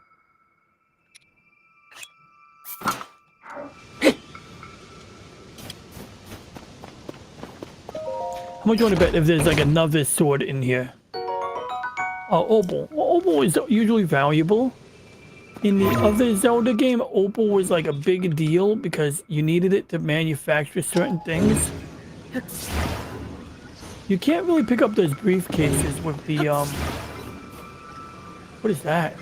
How much do you want to bet if there's like another sword in here? Oh, opal. Well, opal is usually valuable. In the other Zelda game, opal was like a big deal because you needed it to manufacture certain things. You can't really pick up those briefcases with the, What is that?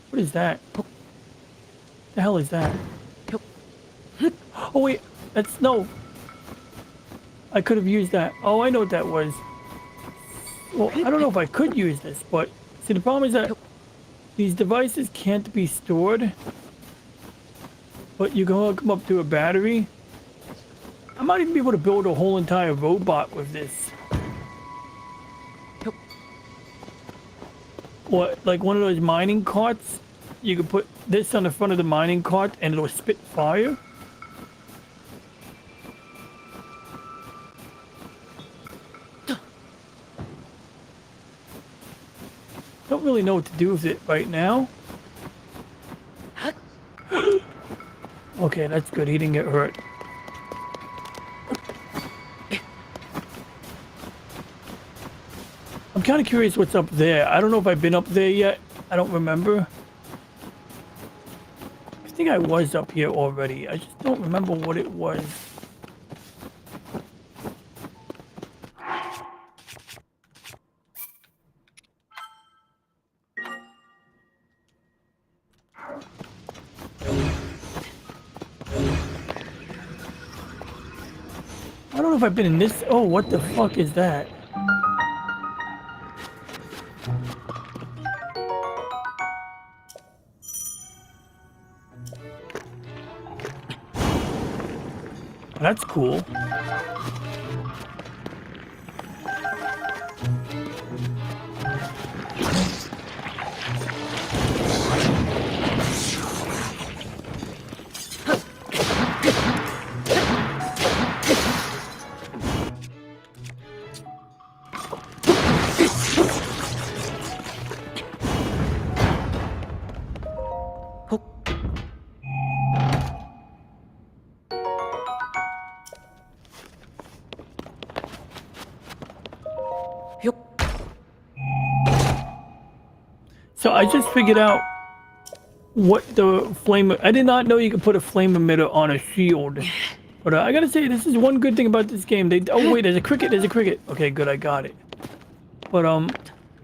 What is that? The hell is that? Oh wait, that's, no. I could have used that. Oh, I know what that was. Well, I don't know if I could use this, but see, the problem is that these devices can't be stored, but you can hook them up to a battery. I might even be able to build a whole entire robot with this. Or like one of those mining carts. You could put this on the front of the mining cart and it'll spit fire. Don't really know what to do with it right now. Okay, that's good. He didn't get hurt. I'm kind of curious what's up there. I don't know if I've been up there yet. I don't remember. I think I was up here already. I just don't remember what it was. I don't know if I've been in this. Oh, what the fuck is that? That's cool. So I just figured out what the flame... I did not know you could put a flame emitter on a shield. But I gotta say, this is one good thing about this game. Oh wait, there's a cricket, there's a cricket. Okay, good, I got it. But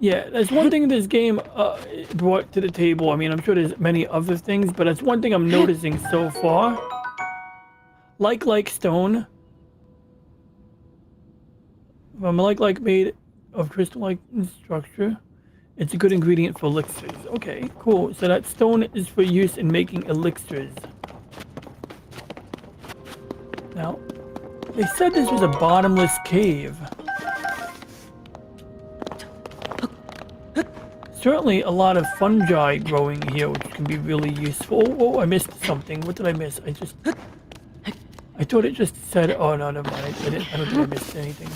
yeah, there's one thing this game brought to the table. I mean, I'm sure there's many other things, but that's one thing I'm noticing so far. Like stone. Like made of crystal-like structure. It's a good ingredient for elixirs. Okay, cool. So that stone is for use in making elixirs. Now, they said this was a bottomless cave. Certainly a lot of fungi growing here, which can be really useful. Oh, I missed something. What did I miss? I thought it just said... Oh, no, never mind. I don't think I missed anything.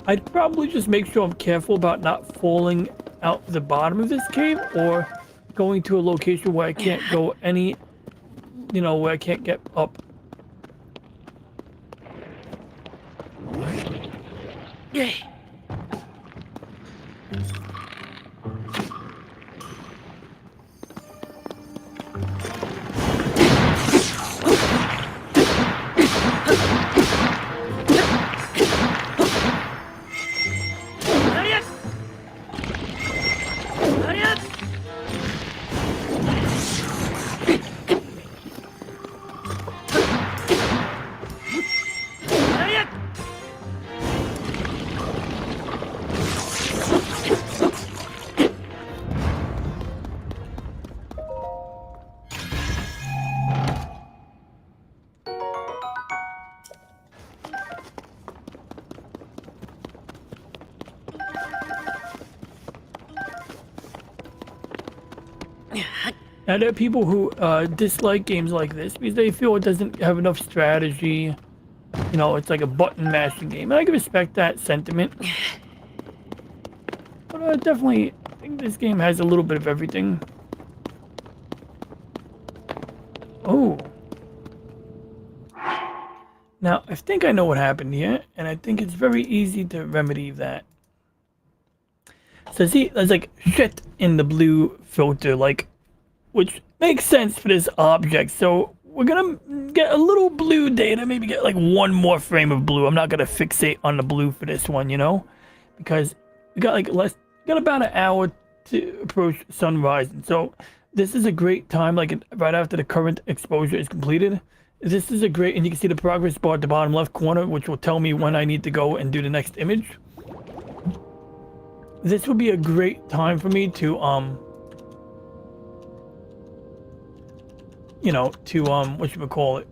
I'd probably just make sure I'm careful about not falling out the bottom of this cave or going to a location where I can't go any... You know, where I can't get up. Now, there are people who dislike games like this because they feel it doesn't have enough strategy. You know, it's like a button mashing game. And I can respect that sentiment. But I definitely think this game has a little bit of everything. Oh. Now, I think I know what happened here. And I think it's very easy to remedy that. So see, there's like shit in the blue filter, like, which makes sense for this object. So we're gonna get a little blue data, maybe get like one more frame of blue. I'm not gonna fixate on the blue for this one, you know, because we got got about an hour to approach sunrise. And so this is a great time, like right after the current exposure is completed. This is a great, and you can see the progress bar at the bottom left corner, which will tell me when I need to go and do the next image. This would be a great time for me to, you know, to, whatchamacallit,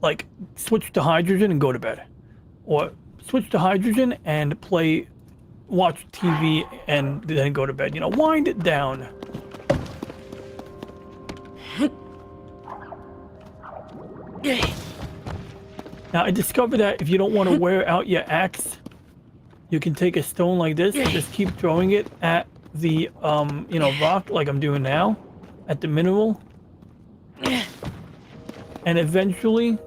like, switch to hydrogen and go to bed. Or switch to hydrogen and watch TV and then go to bed. You know, wind it down. Now, I discovered that if you don't want to wear out your axe, you can take a stone like this and just keep throwing it at the, you know, rock like I'm doing now, at the mineral. And eventually...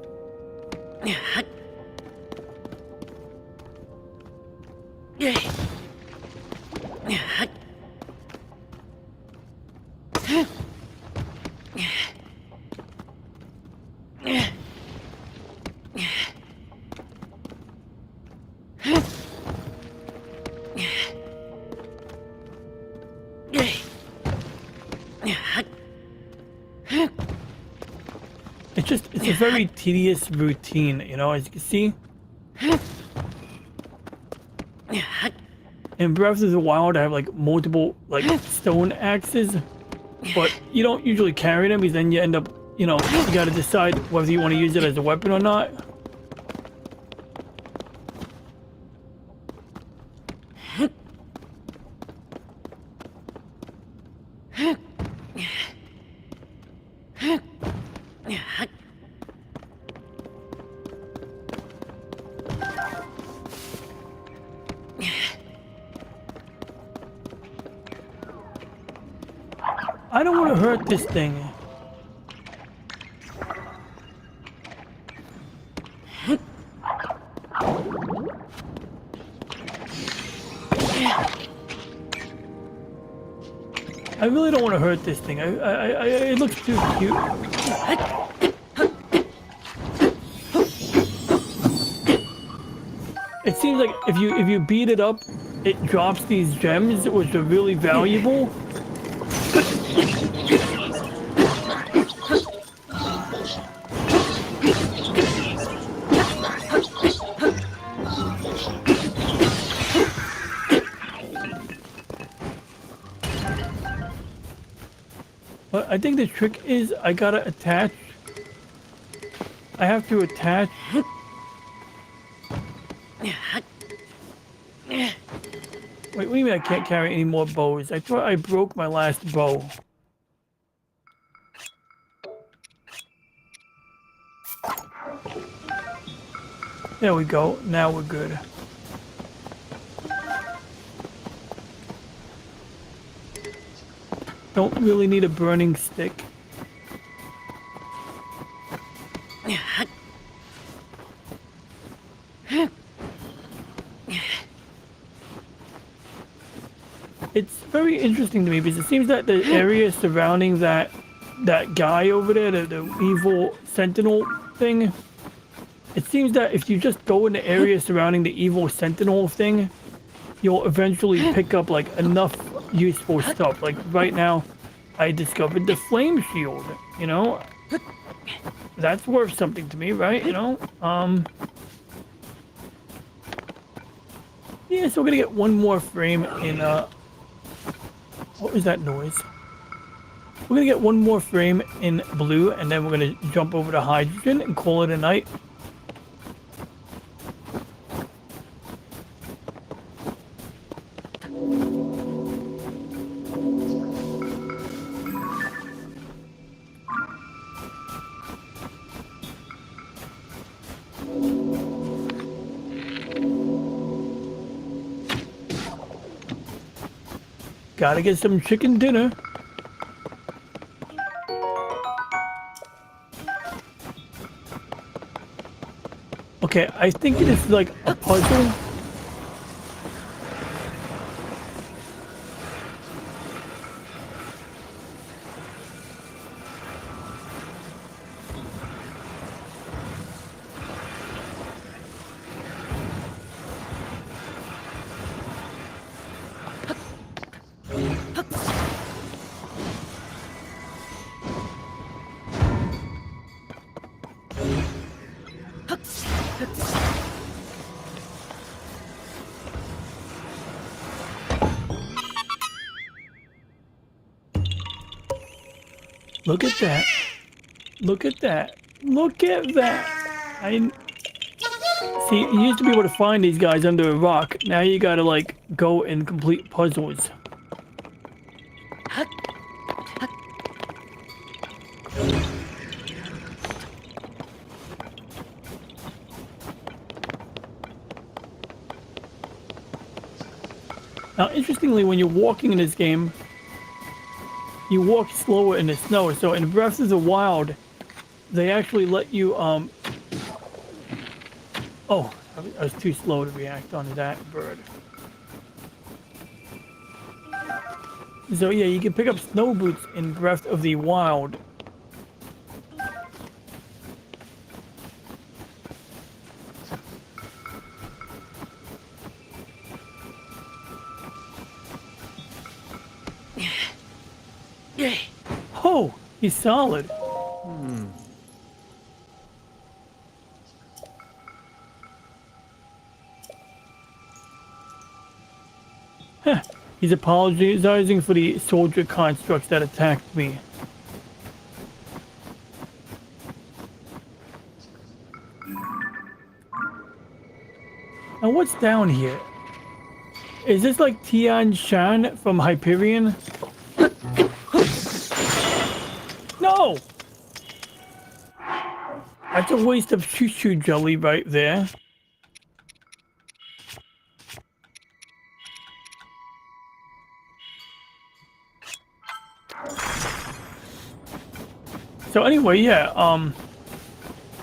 It's a very tedious routine, you know, as you can see. In Breath of the Wild, I have like multiple like stone axes, but you don't usually carry them because then you end up, you know, you got to decide whether you want to use it as a weapon or not. I don't want to hurt this thing. I really don't want to hurt this thing. It looks too cute. It seems like if you beat it up, it drops these gems, which are really valuable. But I think the trick is I gotta attach. I have to attach. Wait, what do you mean I can't carry any more bows? I thought I broke my last bow. There we go. Now we're good. Don't really need a burning stick. It's very interesting to me because it seems that the area surrounding that guy over there, the evil sentinel thing, it seems that if you just go in the area surrounding the evil sentinel thing, you'll eventually pick up like enough useful stuff. Like right now, I discovered the flame shield, you know? That's worth something to me, right? You know? Yeah, so we're gonna get one more frame in, what was that noise? We're gonna get one more frame in blue, and then we're gonna jump over to hydrogen and call it a night. Gotta get some chicken dinner. Okay, I think this is like a puzzle. Look at that. Look at that. Look at that. See, you used to be able to find these guys under a rock. Now you gotta, like, go and complete puzzles. Now, interestingly, when you're walking in this game, you walk slower in the snow. So in Breath of the Wild, they actually let you, oh, I was too slow to react on that bird. So yeah, you can pick up snow boots in Breath of the Wild. Oh, he's solid. Huh. He's apologizing for the soldier constructs that attacked me. Now what's down here? Is this like Tian Shan from Hyperion? No! That's a waste of choo-choo jelly right there. So anyway, yeah,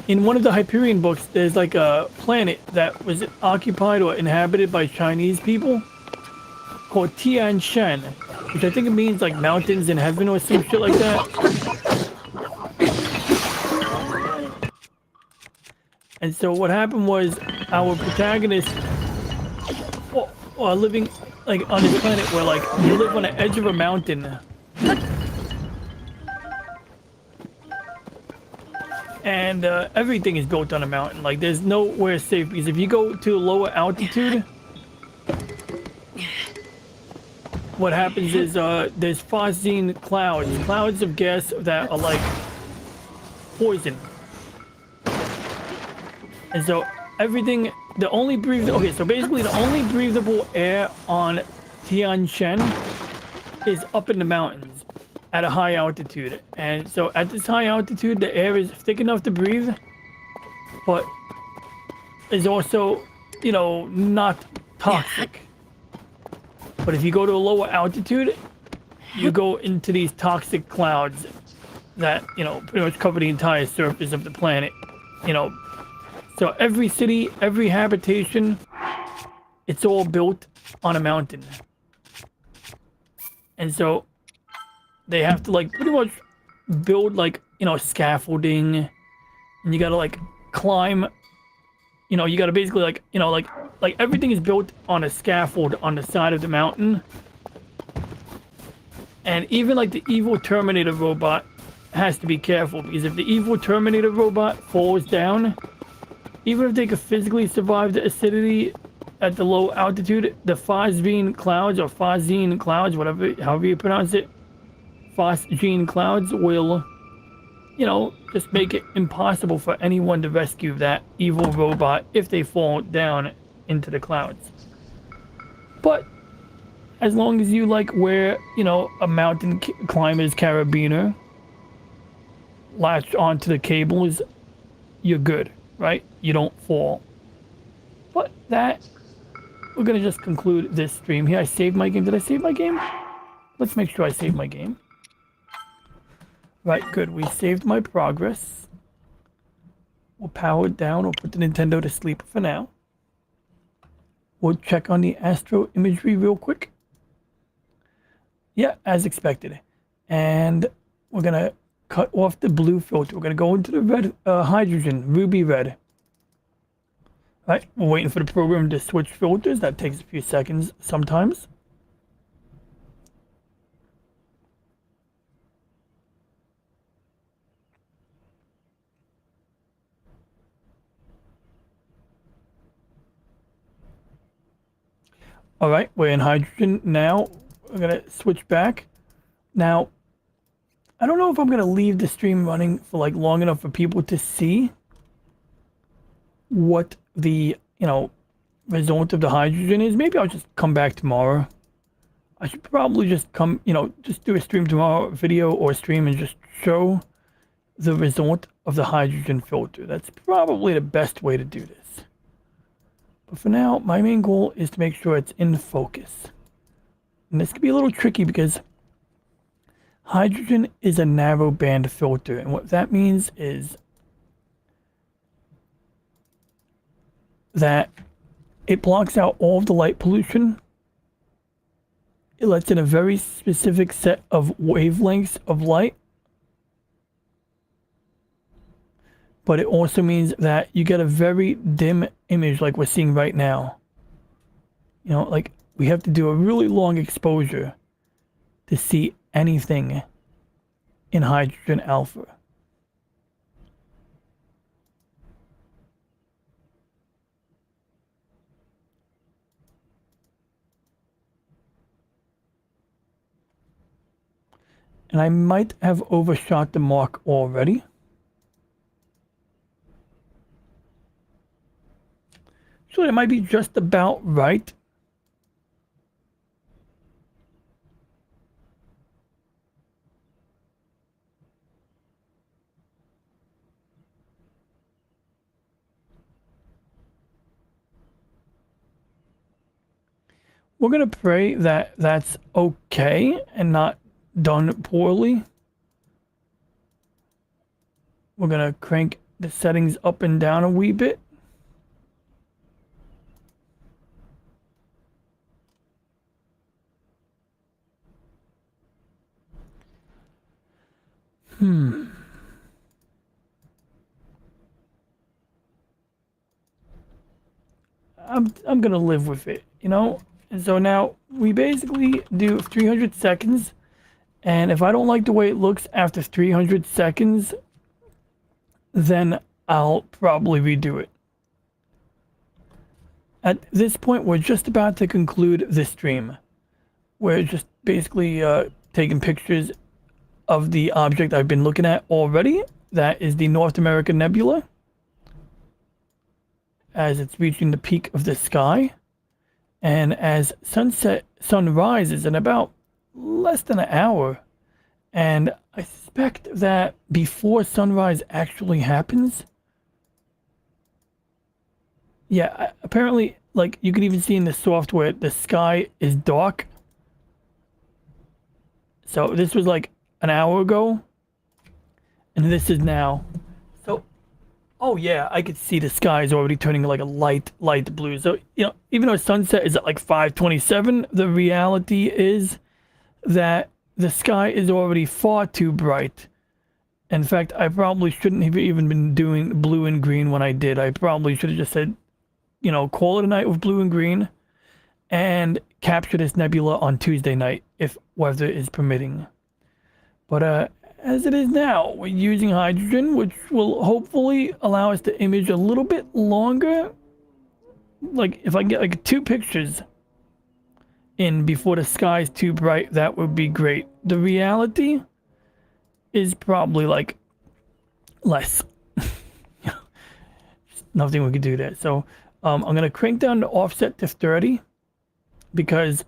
in one of the Hyperion books, there's like a planet that was occupied or inhabited by Chinese people called Tian Shan, which I think it means like mountains in heaven or some shit like that. And so what happened was our protagonist are living like on this planet where like you live on the edge of a mountain. And everything is built on a mountain. Like there's nowhere safe because if you go to a lower altitude, what happens is there's phosgene clouds of gas that are like poison. And so everything, so basically the only breathable air on Tian Shan is up in the mountains at a high altitude. And so at this high altitude, the air is thick enough to breathe, but is also, you know, not toxic. But if you go to a lower altitude, you go into these toxic clouds that, you know, pretty much cover the entire surface of the planet, you know. So every city, every habitation, it's all built on a mountain. And so they have to like pretty much build like, you know, scaffolding, and you gotta like climb, you know, you gotta basically like, you know, like everything is built on a scaffold on the side of the mountain. And even like the evil Terminator robot has to be careful, because if the evil Terminator robot falls down, even if they could physically survive the acidity at the low altitude, the phosgene clouds, whatever, however you pronounce it, phosgene clouds will, you know, just make it impossible for anyone to rescue that evil robot if they fall down into the clouds. But as long as you like wear, you know, a mountain climber's carabiner, latch onto the cables, you're good, right? You don't fall. But we're gonna just conclude this stream here. I saved my game. Did I save my game? Let's make sure I saved my game. Right, good. We saved my progress. We'll power it down. We'll put the Nintendo to sleep for now. We'll check on the astro imagery real quick. Yeah, as expected. And we're gonna cut off the blue filter. We're gonna go into the red hydrogen, ruby red. Right, we're waiting for the program to switch filters. That takes a few seconds sometimes. All right, we're in hydrogen now. We're gonna switch back. Now, I don't know if I'm gonna leave the stream running for like long enough for people to see what the, you know, result of the hydrogen is. Maybe I'll just come back tomorrow. I should probably just come, you know, just do a stream tomorrow, video or stream, and just show the result of the hydrogen filter. That's probably the best way to do this. But for now, my main goal is to make sure it's in focus. And this could be a little tricky because hydrogen is a narrow band filter. And what that means is that it blocks out all of the light pollution. It lets in a very specific set of wavelengths of light. But it also means that you get a very dim image like we're seeing right now. You know, like we have to do a really long exposure to see anything in hydrogen alpha. And I might have overshot the mark already. So it might be just about right. We're going to pray that that's okay and not done poorly. We're going to crank the settings up and down a wee bit. I'm gonna live with it, you know? And so now we basically do 300 seconds, and if I don't like the way it looks after 300 seconds, then I'll probably redo it. At this point, we're just about to conclude the stream. We're just basically taking pictures of the object I've been looking at already. That is the North American Nebula, as it's reaching the peak of the sky. And as sun rises in about less than an hour, and I suspect that before sunrise actually happens, yeah, apparently, like, you can even see in the software, the sky is dark. So this was like an hour ago, and this is now. So, oh yeah, I could see the sky is already turning like a light blue. So, you know, even though sunset is at like 5:27, the reality is that the sky is already far too bright. In fact, I probably shouldn't have even been doing blue and green when I did. I probably should have just said, you know, call it a night with blue and green and capture this nebula on Tuesday night if weather is permitting. But as it is now, we're using hydrogen, which will hopefully allow us to image a little bit longer. Like, if I can get like 2 pictures in before the sky is too bright, that would be great. The reality is probably like less. Nothing we could do there. So I'm going to crank down the offset to 30 because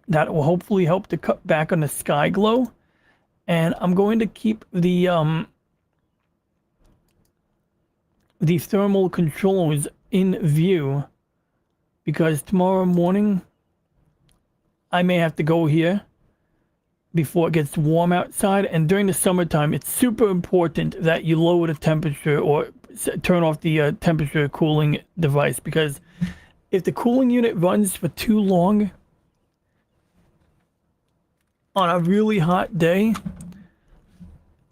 that will hopefully help to cut back on the sky glow. And I'm going to keep the thermal controls in view because tomorrow morning I may have to go here before it gets warm outside. And during the summertime, it's super important that you lower the temperature or turn off the temperature cooling device, because if the cooling unit runs for too long on a really hot day,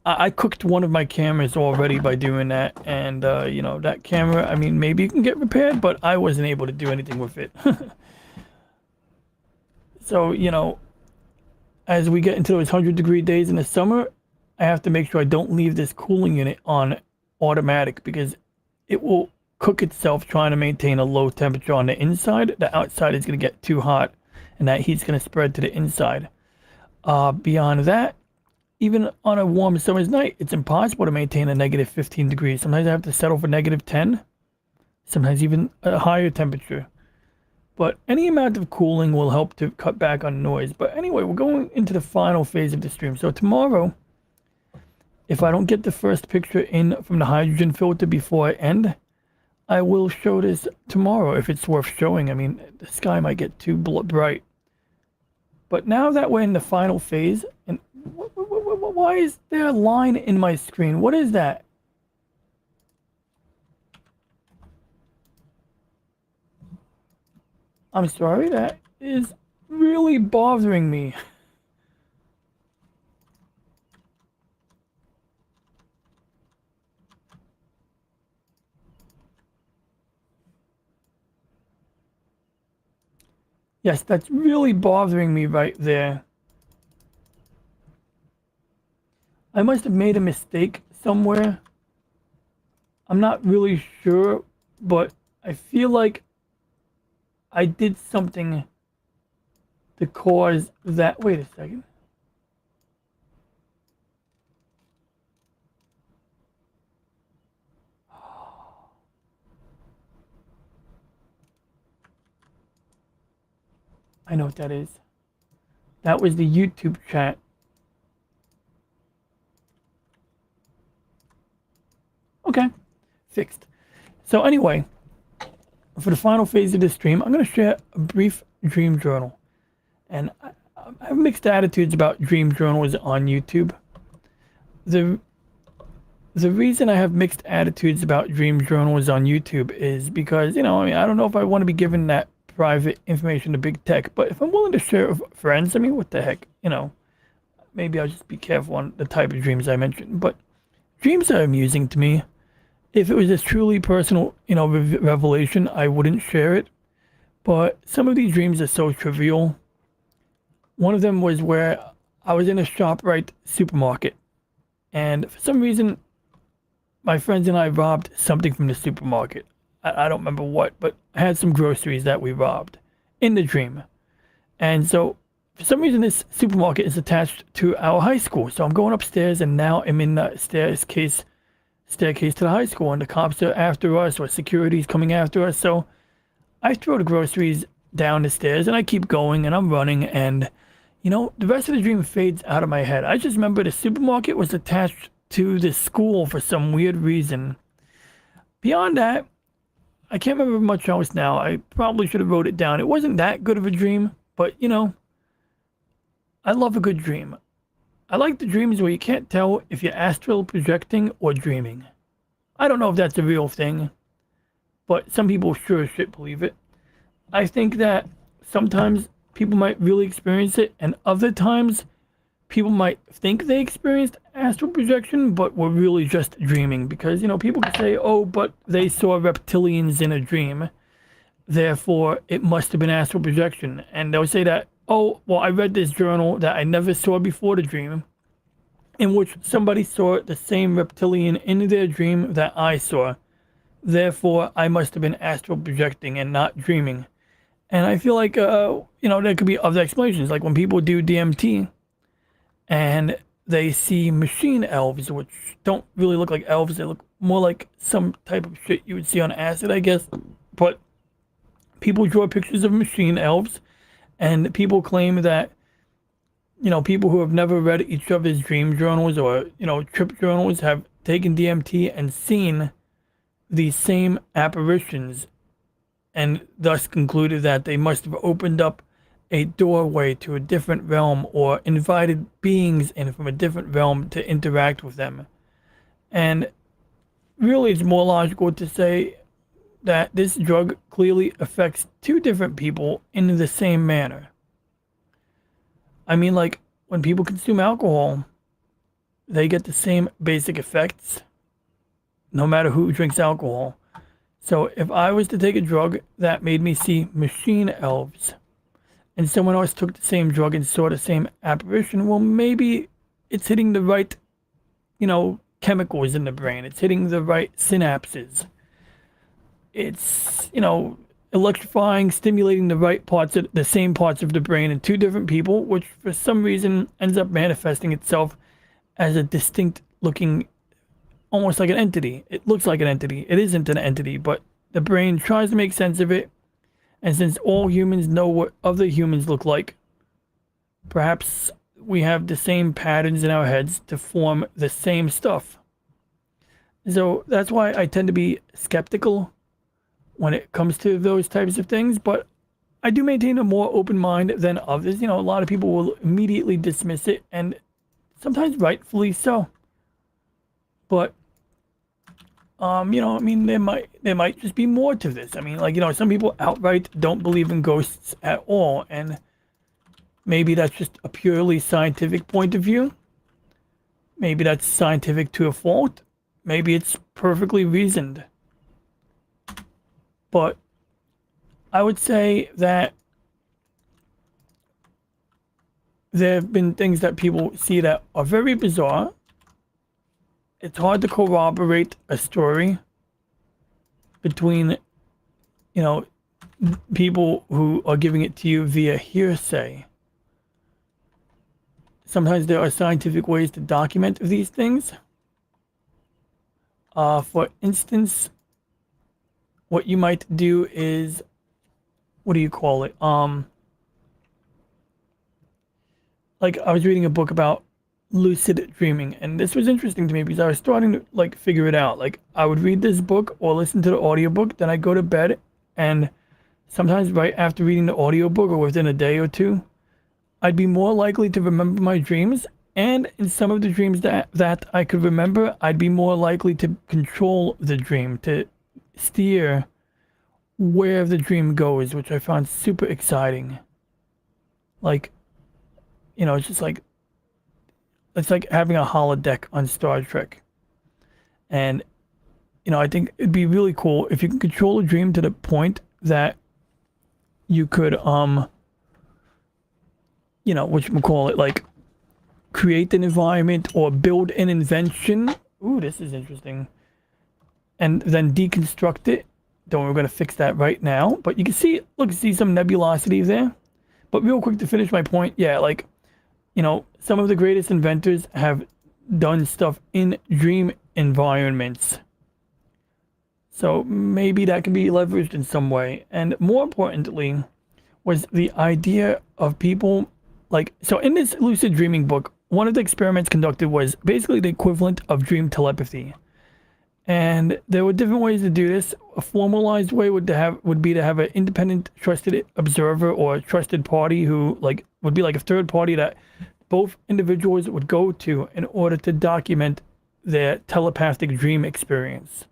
I cooked one of my cameras already by doing that. And, you know, that camera, I mean, maybe you can get repaired, but I wasn't able to do anything with it. So, you know, as we get into those 100-degree days in the summer, I have to make sure I don't leave this cooling unit on automatic because it will cook itself trying to maintain a low temperature on the inside. The outside is going to get too hot, and that heat's going to spread to the inside. Beyond that, even on a warm summer's night, it's impossible to maintain a negative 15 degrees. Sometimes I have to settle for negative 10, sometimes even a higher temperature. But any amount of cooling will help to cut back on noise. But anyway, we're going into the final phase of the stream. So tomorrow, if I don't get the first picture in from the hydrogen filter before I end, I will show this tomorrow if it's worth showing. I mean, the sky might get too bright. But now that we're in the final phase, and why is there a line in my screen? What is that? I'm sorry, that is really bothering me. Yes, that's really bothering me right there. I must have made a mistake somewhere. I'm not really sure, but I feel like I did something to cause that. Wait a second. I know what that is. That was the YouTube chat. Okay, fixed. So anyway, for the final phase of this stream, I'm going to share a brief dream journal. And I have mixed attitudes about dream journals on YouTube. The the reason I have mixed attitudes about dream journals on YouTube is because, I mean, I don't know if I want to be given that private information to big tech, but if I'm willing to share it with friends, I mean, what the heck, maybe I'll just be careful on the type of dreams I mention. But dreams are amusing to me. If it was a truly personal, revelation, I wouldn't share it. But some of these dreams are so trivial. One of them was where I was in a ShopRite supermarket, and for some reason, my friends and I robbed something from the supermarket. I don't remember what, but I had some groceries that we robbed in the dream. And so, for some reason, this supermarket is attached to our high school. So I'm going upstairs, and now I'm in the staircase to the high school, and the cops are after us, or security's coming after us. So I throw the groceries down the stairs, and I keep going, and I'm running, and the rest of the dream fades out of my head. I just remember the supermarket was attached to the school for some weird reason. Beyond that, I can't remember much else now. I probably should have wrote it down. It wasn't that good of a dream, but I love a good dream. I like the dreams where you can't tell if you're astral projecting or dreaming. I don't know if that's a real thing, but some people sure as shit believe it. I think that sometimes people might really experience it, and other times people might think they experienced astral projection, but were really just dreaming. Because, people can say, oh, but they saw reptilians in a dream, therefore it must have been astral projection. And they'll say that, oh, well, I read this journal that I never saw before the dream, in which somebody saw the same reptilian in their dream that I saw. Therefore, I must have been astral projecting and not dreaming. And I feel like, there could be other explanations. Like when people do DMT and they see machine elves, which don't really look like elves. They look more like some type of shit you would see on acid, I guess. But people draw pictures of machine elves, and people claim that, people who have never read each other's dream journals or, trip journals have taken DMT and seen these same apparitions, and thus concluded that they must have opened up a doorway to a different realm or invited beings in from a different realm to interact with them. And really, it's more logical to say that this drug clearly affects two different people in the same manner. I mean, like, when people consume alcohol, they get the same basic effects no matter who drinks alcohol. So if I was to take a drug that made me see machine elves, and someone else took the same drug and saw the same apparition, well, maybe it's hitting the right, chemicals in the brain. It's hitting the right synapses. It's, electrifying, stimulating the same parts of the brain in two different people, which for some reason ends up manifesting itself as a distinct looking, almost like an entity. It looks like an entity. It isn't an entity, but the brain tries to make sense of it. And since all humans know what other humans look like, perhaps we have the same patterns in our heads to form the same stuff. So that's why I tend to be skeptical when it comes to those types of things, but I do maintain a more open mind than others. A lot of people will immediately dismiss it, and sometimes rightfully so. But I mean, there might just be more to this. I mean, like, some people outright don't believe in ghosts at all, and maybe that's just a purely scientific point of view. Maybe that's scientific to a fault. Maybe it's perfectly reasoned. But I would say that there have been things that people see that are very bizarre. It's hard to corroborate a story between, people who are giving it to you via hearsay. Sometimes there are scientific ways to document these things. For instance, what you might do is, what do you call it? Like, I was reading a book about lucid dreaming, and this was interesting to me because I was starting to figure it out. Like, I would read this book or listen to the audiobook, then I'd go to bed, and sometimes right after reading the audiobook or within a day or two, I'd be more likely to remember my dreams And in some of the dreams that I could remember, I'd be more likely to control the dream, to steer where the dream goes, which I found super exciting. Like, it's just like it's like having a holodeck on Star Trek. And I think it'd be really cool if you can control a dream to the point that you could whatchamacallit, like create an environment or build an invention. Ooh, this is interesting. And then deconstruct it. Don't worry, we're gonna fix that right now. But you can see, look, see some nebulosity there. But real quick to finish my point, yeah, like, some of the greatest inventors have done stuff in dream environments. So maybe that can be leveraged in some way. And more importantly, was the idea of people like, so in this lucid dreaming book, one of the experiments conducted was basically the equivalent of dream telepathy. And there were different ways to do this. A formalized way would be to have an independent, trusted observer or trusted party who would be like a third party that both individuals would go to in order to document their telepathic dream experience.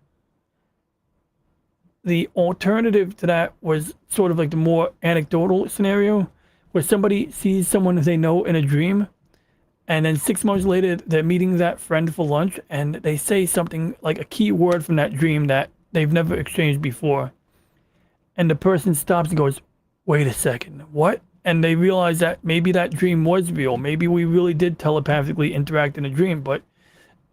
The alternative to that was sort of like the more anecdotal scenario where somebody sees someone they know in a dream, and then 6 months later they're meeting that friend for lunch and they say something like a key word from that dream that they've never exchanged before. And the person stops and goes, wait a second, what? And they realize that maybe that dream was real. Maybe we really did telepathically interact in a dream. But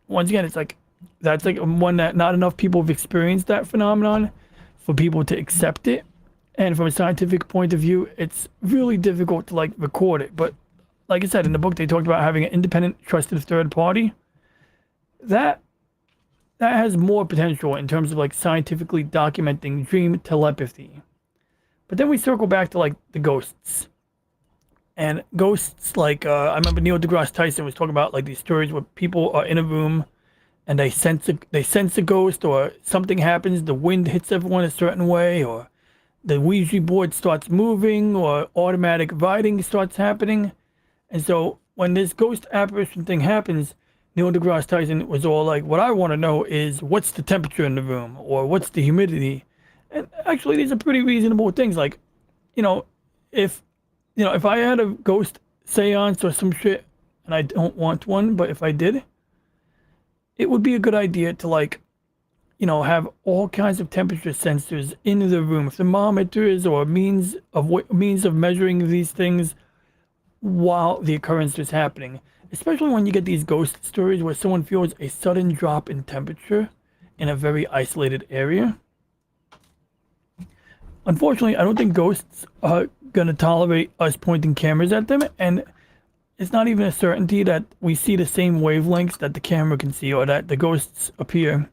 once again, it's like, that's like one that not enough people have experienced that phenomenon for people to accept it. And from a scientific point of view, it's really difficult to record it. But like I said, in the book, they talked about having an independent, trusted third party. That has more potential in terms of scientifically documenting dream telepathy. But then we circle back to the ghosts. And ghosts, I remember Neil deGrasse Tyson was talking about these stories where people are in a room and they sense a ghost, or something happens, the wind hits everyone a certain way, or the Ouija board starts moving, or automatic writing starts happening. And so when this ghost apparition thing happens, Neil deGrasse Tyson was all like, what I want to know is what's the temperature in the room, or what's the humidity. And actually, these are pretty reasonable things. If I had a ghost seance or some shit, and I don't want one, but if I did, it would be a good idea to have all kinds of temperature sensors in the room, thermometers or means of measuring these things while the occurrence is happening. Especially when you get these ghost stories where someone feels a sudden drop in temperature in a very isolated area. Unfortunately, I don't think ghosts are going to tolerate us pointing cameras at them, and it's not even a certainty that we see the same wavelengths that the camera can see, or that the ghosts appear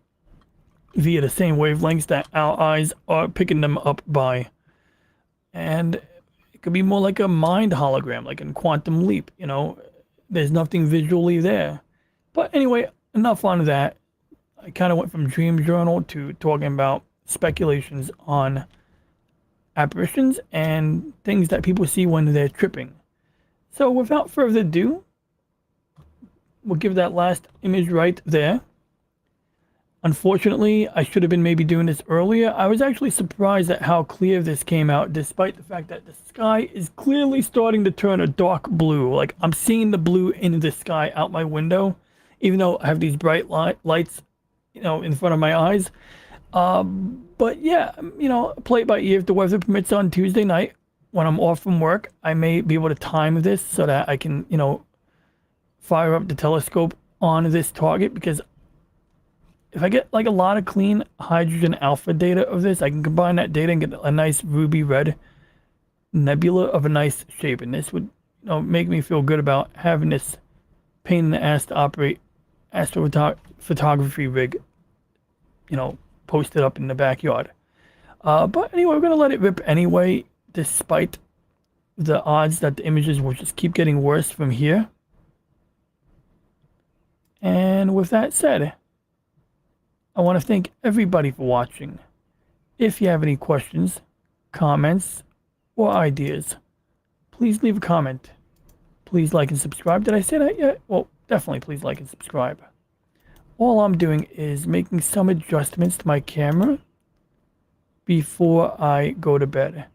via the same wavelengths that our eyes are picking them up by. And it could be more like a mind hologram, like in Quantum Leap, there's nothing visually there. But anyway, enough on that. I kind of went from Dream Journal to talking about speculations on apparitions and things that people see when they're tripping. So without further ado, we'll give that last image right there. Unfortunately, I should have been maybe doing this earlier. I was actually surprised at how clear this came out, despite the fact that the sky is clearly starting to turn a dark blue. I'm seeing the blue in the sky out my window, even though I have these bright lights, in front of my eyes. But yeah, play it by ear. If the weather permits on Tuesday night, when I'm off from work, I may be able to time this so that I can, fire up the telescope on this target, because if I get a lot of clean hydrogen alpha data of this, I can combine that data and get a nice ruby red nebula of a nice shape. And this would make me feel good about having this pain in the ass to operate astrophotography rig, posted up in the backyard. But anyway, we're going to let it rip anyway, despite the odds that the images will just keep getting worse from here. And with that said, I want to thank everybody for watching. If you have any questions, comments, or ideas, please leave a comment. Please like and subscribe. Did I say that yet? Well, definitely please like and subscribe. All I'm doing is making some adjustments to my camera before I go to bed.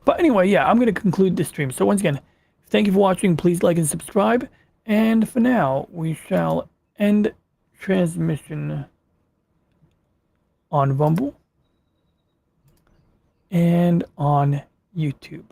But anyway, yeah, I'm going to conclude this stream. So once again, thank you for watching. Please like and subscribe. And for now, we shall end transmission on Rumble and on YouTube.